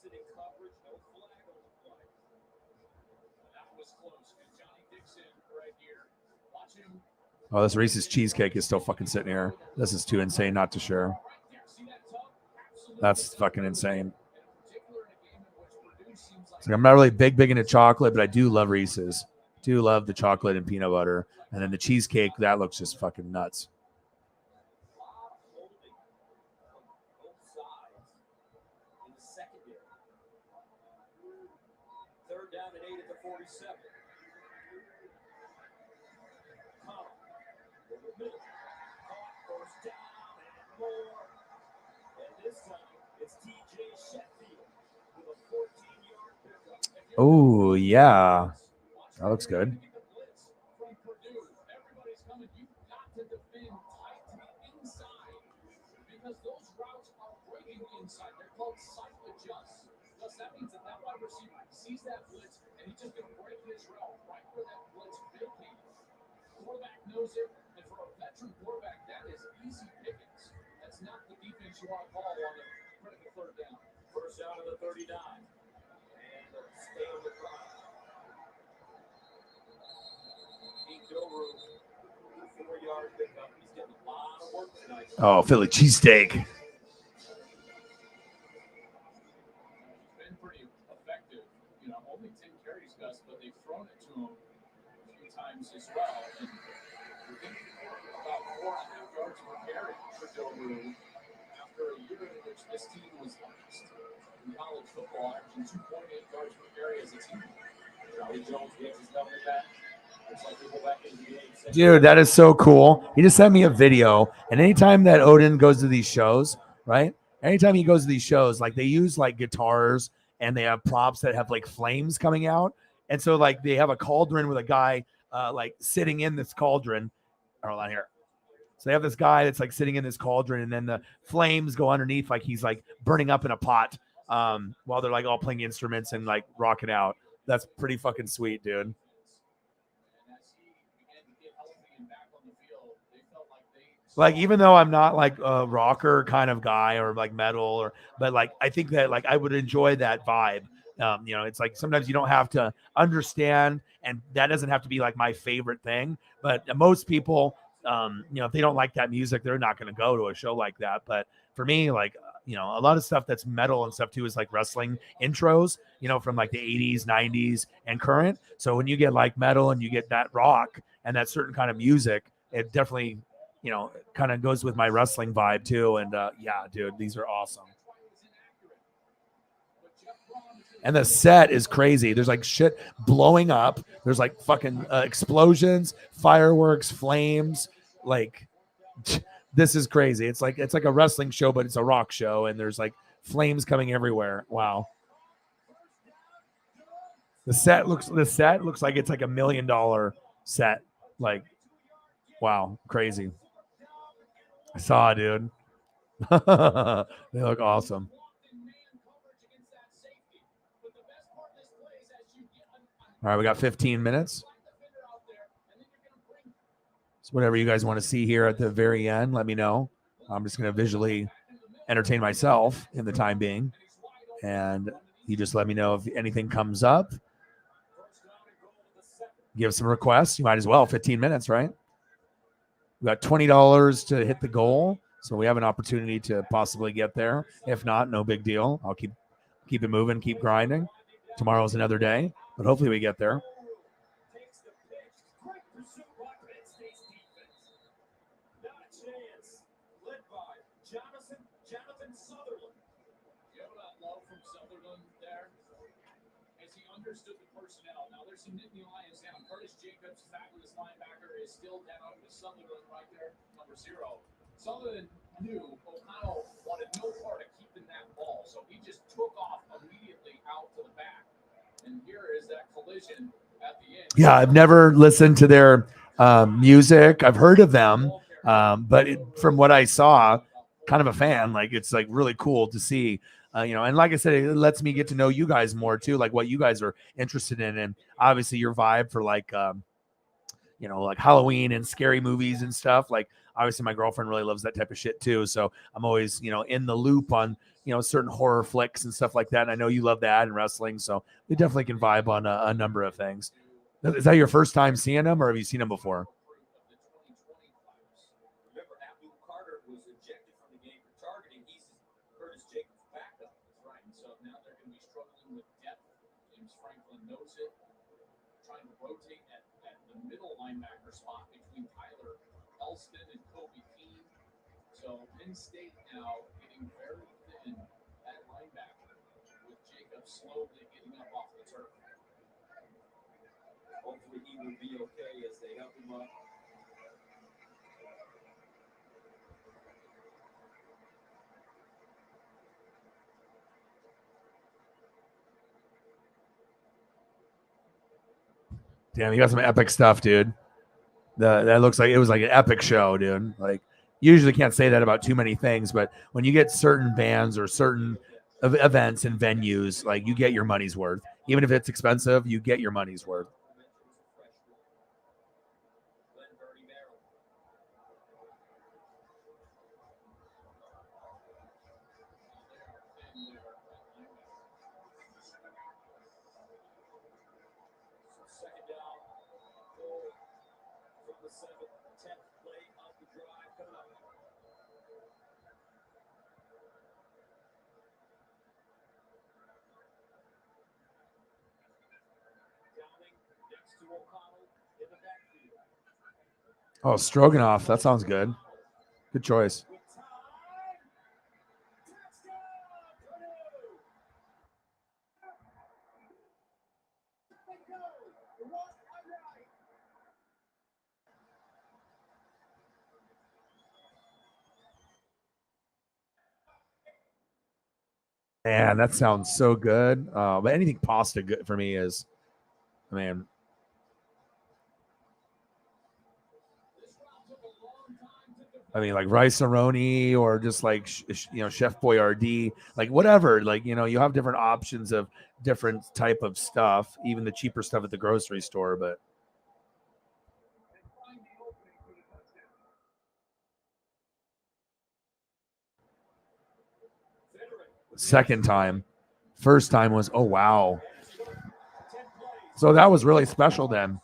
Oh, this Reese's cheesecake is still fucking sitting here. This is too insane not to share. That's fucking insane. So I'm not really big into chocolate, but I do love Reese's. Do love the chocolate and peanut butter. And then the cheesecake, that looks just fucking nuts. Down at 8 at the 47. First down and more. And this time it's TJ Sheffield with a 14-yard pickup. Oh, yeah. That looks good. From Purdue, everybody's coming. You've got to defend tight to the inside because those routes are breaking inside. They're called sight adjusts. Thus, that means that wide receiver sees that blitz and he's just going to break his route right where that blitz vacated. Quarterback knows it, and for a veteran quarterback, that is easy pickings. That's not the defense you want to call on a critical third down. First down of the 39. And stay on the clock. Pete Doru, 4-yard pickup. He's getting a lot of work tonight. Oh, Philly cheesesteak. As well, and about 4.5 yards per carry for Doru after a year in which this team was last in college football, averaging 2.8 yards per carry as a team. Charlie Jones gets his number back. Looks like we go back into the game. Dude, that is so cool. He just sent me a video, and anytime that Odin goes to these shows, right? Anytime he goes to these shows, like they use like guitars and they have props that have like flames coming out, and so like they have a cauldron with a guy like sitting in this cauldron. Hold on here. So they have this guy that's like sitting in this cauldron, and then the flames go underneath, like he's like burning up in a pot while they're like all playing instruments and like rocking out. That's pretty fucking sweet, dude. Like, even though I'm not like a rocker kind of guy or like metal but like, I think that like I would enjoy that vibe. It's like sometimes you don't have to understand, and that doesn't have to be like my favorite thing. But most people, if they don't like that music, they're not going to go to a show like that. But for me, like, a lot of stuff that's metal and stuff too is like wrestling intros, from like the 80s, 90s, and current. So when you get like metal and you get that rock and that certain kind of music, it definitely, kind of goes with my wrestling vibe too. And yeah, dude, these are awesome. And the set is crazy. There's like shit blowing up. There's like fucking explosions, fireworks, flames. Like, this is crazy. It's like a wrestling show, but it's a rock show, and there's like flames coming everywhere. Wow. The set looks like it's like $1 million set. Like, wow, crazy. I saw, dude. They look awesome. All right, we got 15 minutes. So whatever you guys want to see here at the very end, let me know. I'm just going to visually entertain myself in the time being. And you just let me know if anything comes up. Give some requests. You might as well. 15 minutes, right? We got $20 to hit the goal. So we have an opportunity to possibly get there. If not, no big deal. I'll keep it moving, keep grinding. Tomorrow's another day, but hopefully we get there. Jonathan Sutherland. You have that love from Sutherland there? As he understood the personnel. Now there's some Nittany Lions down. Curtis Jacobs, fabulous linebacker, is still down with Sutherland right there, number 0. Sutherland knew O'Connell wanted no part of keeping that ball, so he just took off immediately out to the back. And here is that collision at the end. Yeah, I've never listened to their music. I've heard of them, but from what I saw, kind of a fan. Like, it's like really cool to see, and like I said, it lets me get to know you guys more too, like what you guys are interested in. And obviously your vibe for like, like Halloween and scary movies and stuff. Like, obviously my girlfriend really loves that type of shit too. So I'm always, in the loop on, certain horror flicks and stuff like that. And I know you love that and wrestling. So we definitely can vibe on a number of things. Is that your first time seeing them, or have you seen them before? Remember, Abdul Carter was ejected from the game for targeting. He's Curtis Jacobs' backup, right? So now they're going to be struggling with depth. James Franklin knows it. Trying to rotate at the middle linebacker spot between Tyler Elston and Kobe Keene. So Penn State now getting very thin at linebacker, with Jacobs slowly getting up off the turf. Hopefully he will be okay as they help him up. Damn, you got some epic stuff, dude. That looks like it was like an epic show, dude. Like, usually can't say that about too many things, but when you get certain bands or certain events and venues, like, you get your money's worth. Even if it's expensive, you get your money's worth. Second down, goal from the 10th play of the drive coming up. Downing next to O'Connell in the backfield. Oh, Stroganoff. That sounds good. Good choice. Man, that sounds so good. But anything pasta good for me is, man. I mean, like rice-a-roni or just like, Chef Boyardee, like whatever. Like, you have different options of different type of stuff, even the cheaper stuff at the grocery store. But second time, first time was, oh, wow. So that was really special then.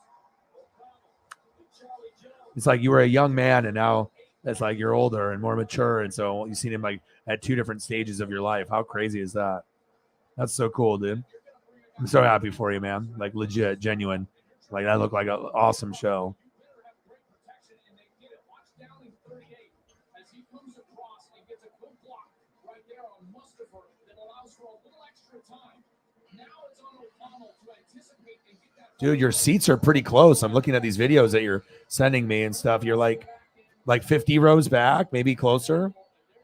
It's like you were a young man and now it's like you're older and more mature. And so you've seen him like at 2 different stages of your life. How crazy is that? That's so cool, dude. I'm so happy for you, man. Like, legit, genuine. Like, that looked like an awesome show. Dude, your seats are pretty close. I'm looking at these videos that you're sending me and stuff. You're like 50 rows back, maybe closer.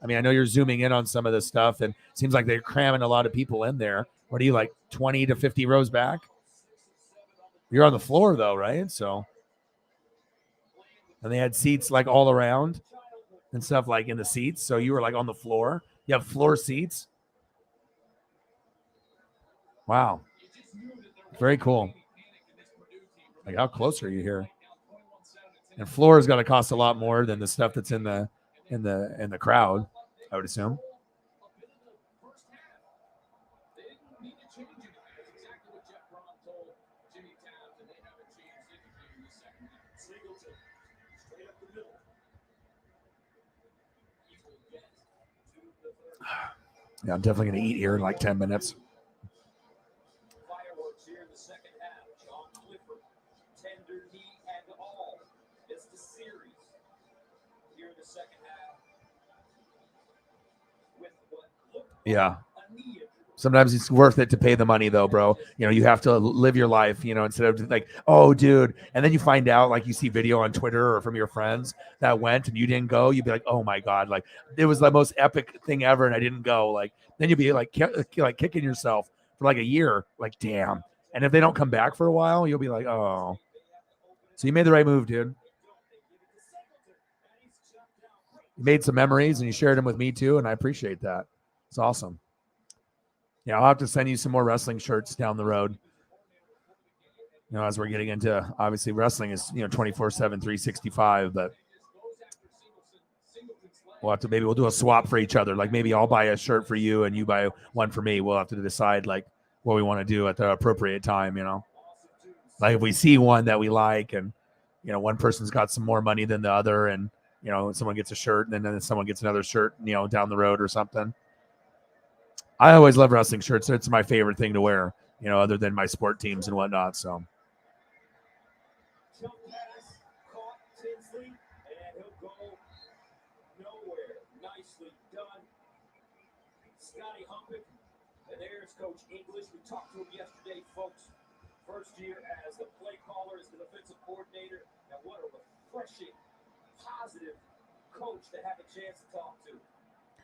I mean, I know you're zooming in on some of this stuff, and it seems like they're cramming a lot of people in there. What are you, like 20 to 50 rows back? You're on the floor, though, right? So And they had seats like all around and stuff like in the seats. So you were like on the floor. You have floor seats. Wow. Very cool. Like, how close are you here? And floor is going to cost a lot more than the stuff that's in the crowd, I would assume. Yeah, I'm definitely going to eat here in like 10 minutes. Fireworks here in the second half. John Clifford, tender knee and all. It's the series here in the second half. With what looked Yeah. a knee injury. Sometimes it's worth it to pay the money, though, bro. You know, you have to live your life, you know, instead of like, oh, dude. And then you find out, like, you see video on Twitter or from your friends that went and you didn't go. You'd be like, oh, my God. Like, it was the most epic thing ever and I didn't go. Like, then you'd be like kicking yourself for like a year. Like, damn. And if they don't come back for a while, you'll be like, oh. So you made the right move, dude. You made some memories and you shared them with me, too. And I appreciate that. It's awesome. Yeah, I'll have to send you some more wrestling shirts down the road. You know, as we're getting into, obviously, wrestling is, 24/7, 365, but we'll do a swap for each other. Like, maybe I'll buy a shirt for you and you buy one for me. We'll have to decide, like, what we want to do at the appropriate time, you know. Like, if we see one that we like and, one person's got some more money than the other and, someone gets a shirt and then someone gets another shirt, down the road or something. I always love wrestling shirts. It's my favorite thing to wear, other than my sport teams and whatnot. So, Jump pass, caught Tinsley, and he'll go nowhere. Nicely done. Scotty Humpik, and there's Coach English. We talked to him yesterday, folks. First year as the play caller, as the defensive coordinator, and what a refreshing, positive coach to have a chance to talk to.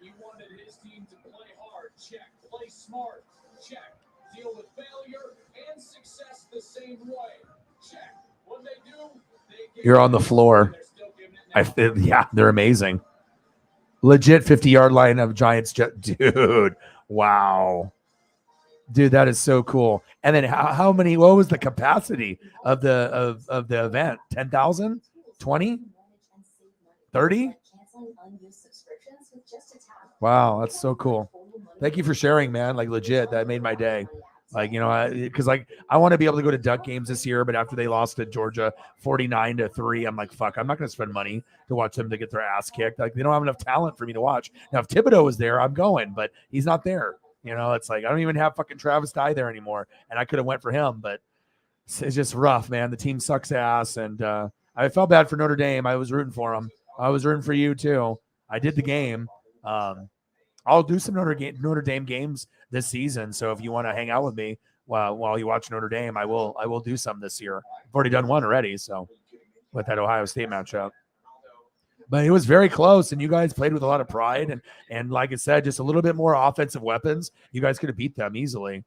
He wanted his team to play hard, check. Play smart, check. Deal with failure and success the same way, check. When they do, they you're on the floor. Yeah, they're amazing. Legit 50-yard line of Giants. Dude, wow. Dude, that is so cool. And then how many? What was the capacity of the event? 10,000? 20? 30? Wow, that's so cool. Thank you for sharing, man. Like, legit, that made my day. Like, because I want to be able to go to Duck games this year, but after they lost to Georgia 49-3, I'm like, fuck, I'm not going to spend money to watch them to get their ass kicked. Like, they don't have enough talent for me to watch. Now, if Thibodeau was there, I'm going, but he's not there. It's like, I don't even have fucking Travis Dye there anymore, and I could have went for him, but it's just rough, man. The team sucks ass, and I felt bad for Notre Dame. I was rooting for them. I was rooting for you too. I did the game. I'll do some Notre Dame games this season. So if you want to hang out with me while you watch Notre Dame, I will do some this year. I've already done one already. So with that Ohio State matchup, but it was very close, and you guys played with a lot of pride, and like I said, just a little bit more offensive weapons. You guys could have beat them easily.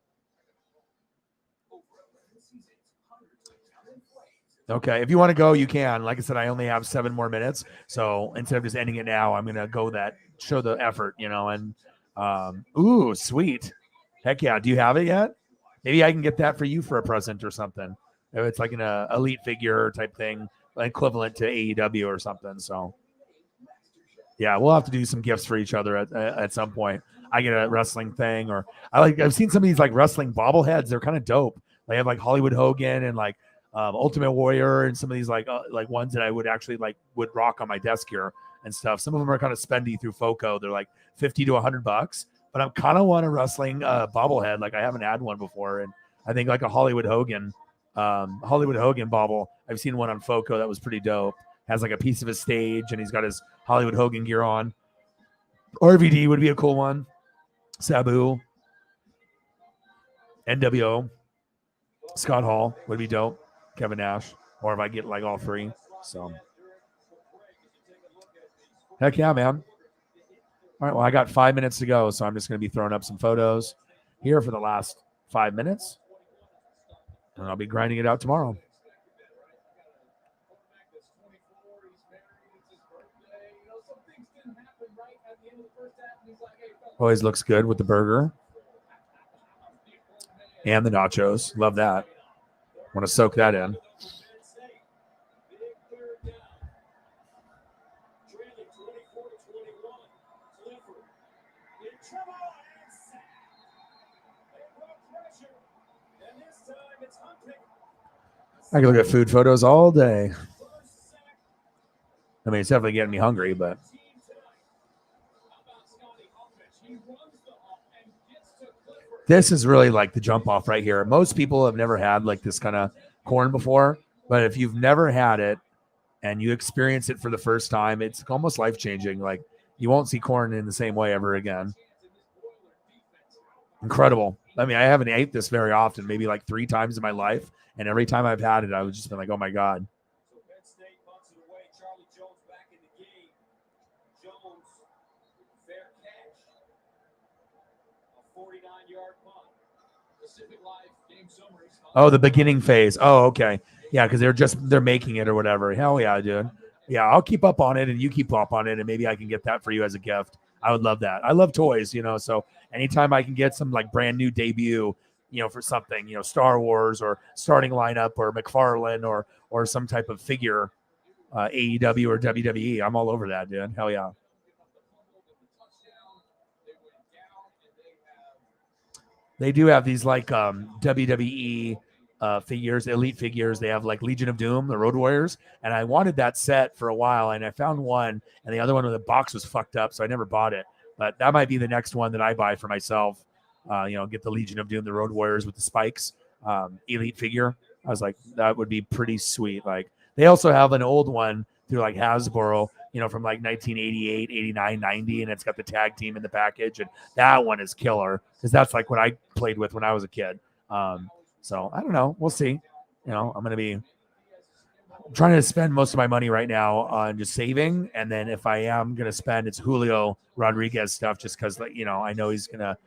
Okay, if you want to go, you can. Like I said, I only have 7 more minutes, so instead of just ending it now, I'm gonna go show the effort, and ooh, sweet, heck yeah. Do you have it yet? Maybe I can get that for you for a present or something. If it's like an elite figure type thing, equivalent to AEW or something. So yeah, we'll have to do some gifts for each other at some point. I get a wrestling thing, or I've seen some of these like wrestling bobbleheads. They're kind of dope. They have like Hollywood Hogan and like Ultimate Warrior and some of these like ones that I would actually would rock on my desk here and stuff. Some of them are kind of spendy through FOCO. They're like $50 to $100, but I'm kind of want a wrestling bobblehead. Like, I haven't had one before, and I think like a Hollywood Hogan bobble. I've seen one on FOCO that was pretty dope. Has like a piece of his stage, and he's got his Hollywood Hogan gear on. RVD would be a cool one. Sabu, NWO, Scott Hall would be dope. Kevin Nash, or if I get like all 3. So, heck yeah, man. All right, well, I got 5 minutes to go, so I'm just going to be throwing up some photos here for the last 5 minutes, and I'll be grinding it out tomorrow. Always looks good with the burger and the nachos. Love that. Want to soak that in. I can look at food photos all day. I mean, it's definitely getting me hungry, but this is really like the jump off right here. Most people have never had like this kind of corn before, but if you've never had it and you experience it for the first time, it's almost life-changing. Like you won't see corn in the same way ever again. Incredible. I mean, I haven't ate this very often, maybe like 3 times in my life. And every time I've had it, I was just been like, oh my God. Oh, the beginning phase. Oh, okay. Yeah, because they're making it or whatever. Hell yeah, dude. Yeah, I'll keep up on it and you keep up on it, and maybe I can get that for you as a gift. I would love that. I love toys, so anytime I can get some like brand new debut, for something, Star Wars or starting lineup or McFarlane or some type of figure, AEW or WWE, I'm all over that, dude. Hell yeah. They do have these like WWE figures, elite figures. They have like Legion of Doom, the Road Warriors, and I wanted that set for a while, and I found one, and the other one with the box was fucked up, so I never bought it. But that might be the next one that I buy for myself. Get the Legion of Doom, the Road Warriors with the spikes, elite figure. I was like, that would be pretty sweet. Like they also have an old one through like Hasbro, from like 1988, 89, 90, and it's got the tag team in the package, and that one is killer because that's like what I played with when I was a kid. So I don't know. We'll see. I'm going to be trying to spend most of my money right now on just saving. And then if I am going to spend, it's Julio Rodriguez stuff just because, I know he's going to,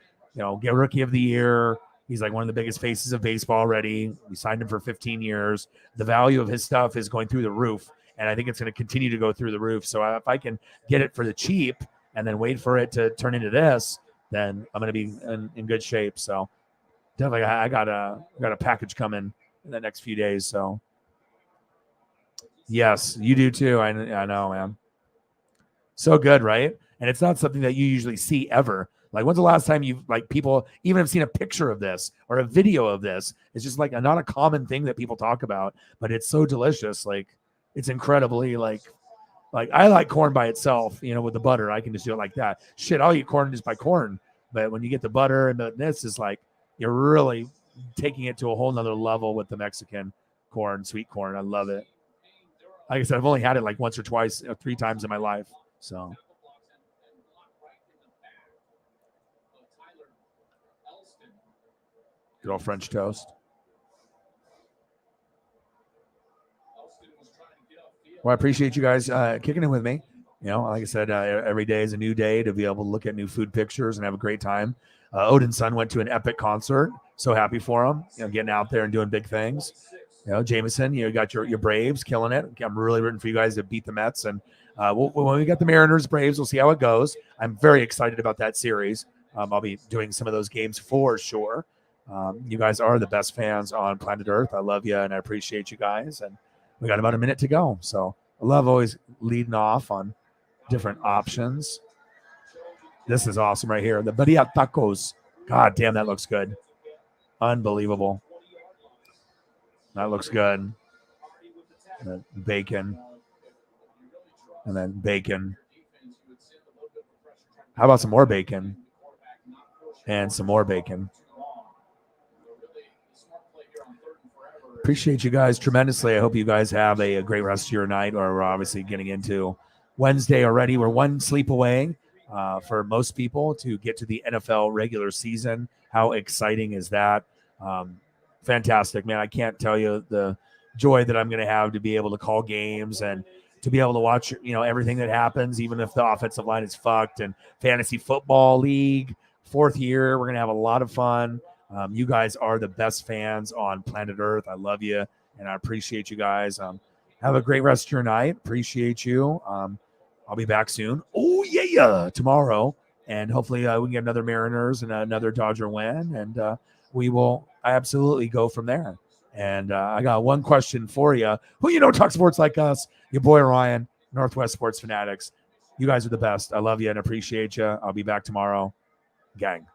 get Rookie of the Year. He's like one of the biggest faces of baseball already. We signed him for 15 years. The value of his stuff is going through the roof. And I think it's going to continue to go through the roof. So if I can get it for the cheap and then wait for it to turn into this, then I'm going to be in good shape. So definitely, I got a package coming in the next few days. So yes, you do too. I know, man. So good, right? And it's not something that you usually see ever. Like, when's the last time you've like people even have seen a picture of this or a video of this? It's just like not a common thing that people talk about, but it's so delicious. Like, it's incredibly like I like corn by itself, with the butter. I can just do it like that. Shit, I'll eat corn just by corn. But when you get the butter and this is like, you're really taking it to a whole nother level with the Mexican corn, sweet corn. I love it. Like I said, I've only had it like once or twice, 3 times in my life. So. Good old French toast. Well, I appreciate you guys kicking it with me. Like I said, every day is a new day to be able to look at new food pictures and have a great time. Odin's son went to an epic concert. So happy for him, getting out there and doing big things. Jameson, you got your Braves killing it. I'm really rooting for you guys to beat the Mets. And when we got the Mariners, Braves, we'll see how it goes. I'm very excited about that series. I'll be doing some of those games for sure. You guys are the best fans on planet Earth. I love you, and I appreciate you guys. And we got about a minute to go. So I love always leading off on different options. This is awesome right here. The Birria tacos. God damn, that looks good. Unbelievable. That looks good. And bacon. And then bacon. How about some more bacon? And some more bacon. Appreciate you guys tremendously. I hope you guys have a great rest of your night. Or we're obviously getting into Wednesday already. We're one sleep away for most people to get to the NFL regular season. How exciting is that? Fantastic, man. I can't tell you the joy that I'm going to have to be able to call games and to be able to watch, everything that happens, even if the offensive line is fucked. And fantasy football league, 4th year, we're going to have a lot of fun. You guys are the best fans on planet Earth. I love you, and I appreciate you guys. Have a great rest of your night. Appreciate you. I'll be back soon. Oh, yeah, tomorrow. And hopefully we can get another Mariners and another Dodger win. And we will absolutely go from there. And I got one question for you. Who talk sports like us? Your boy Ryan, Northwest Sports Fanatics. You guys are the best. I love you and appreciate you. I'll be back tomorrow. Gang.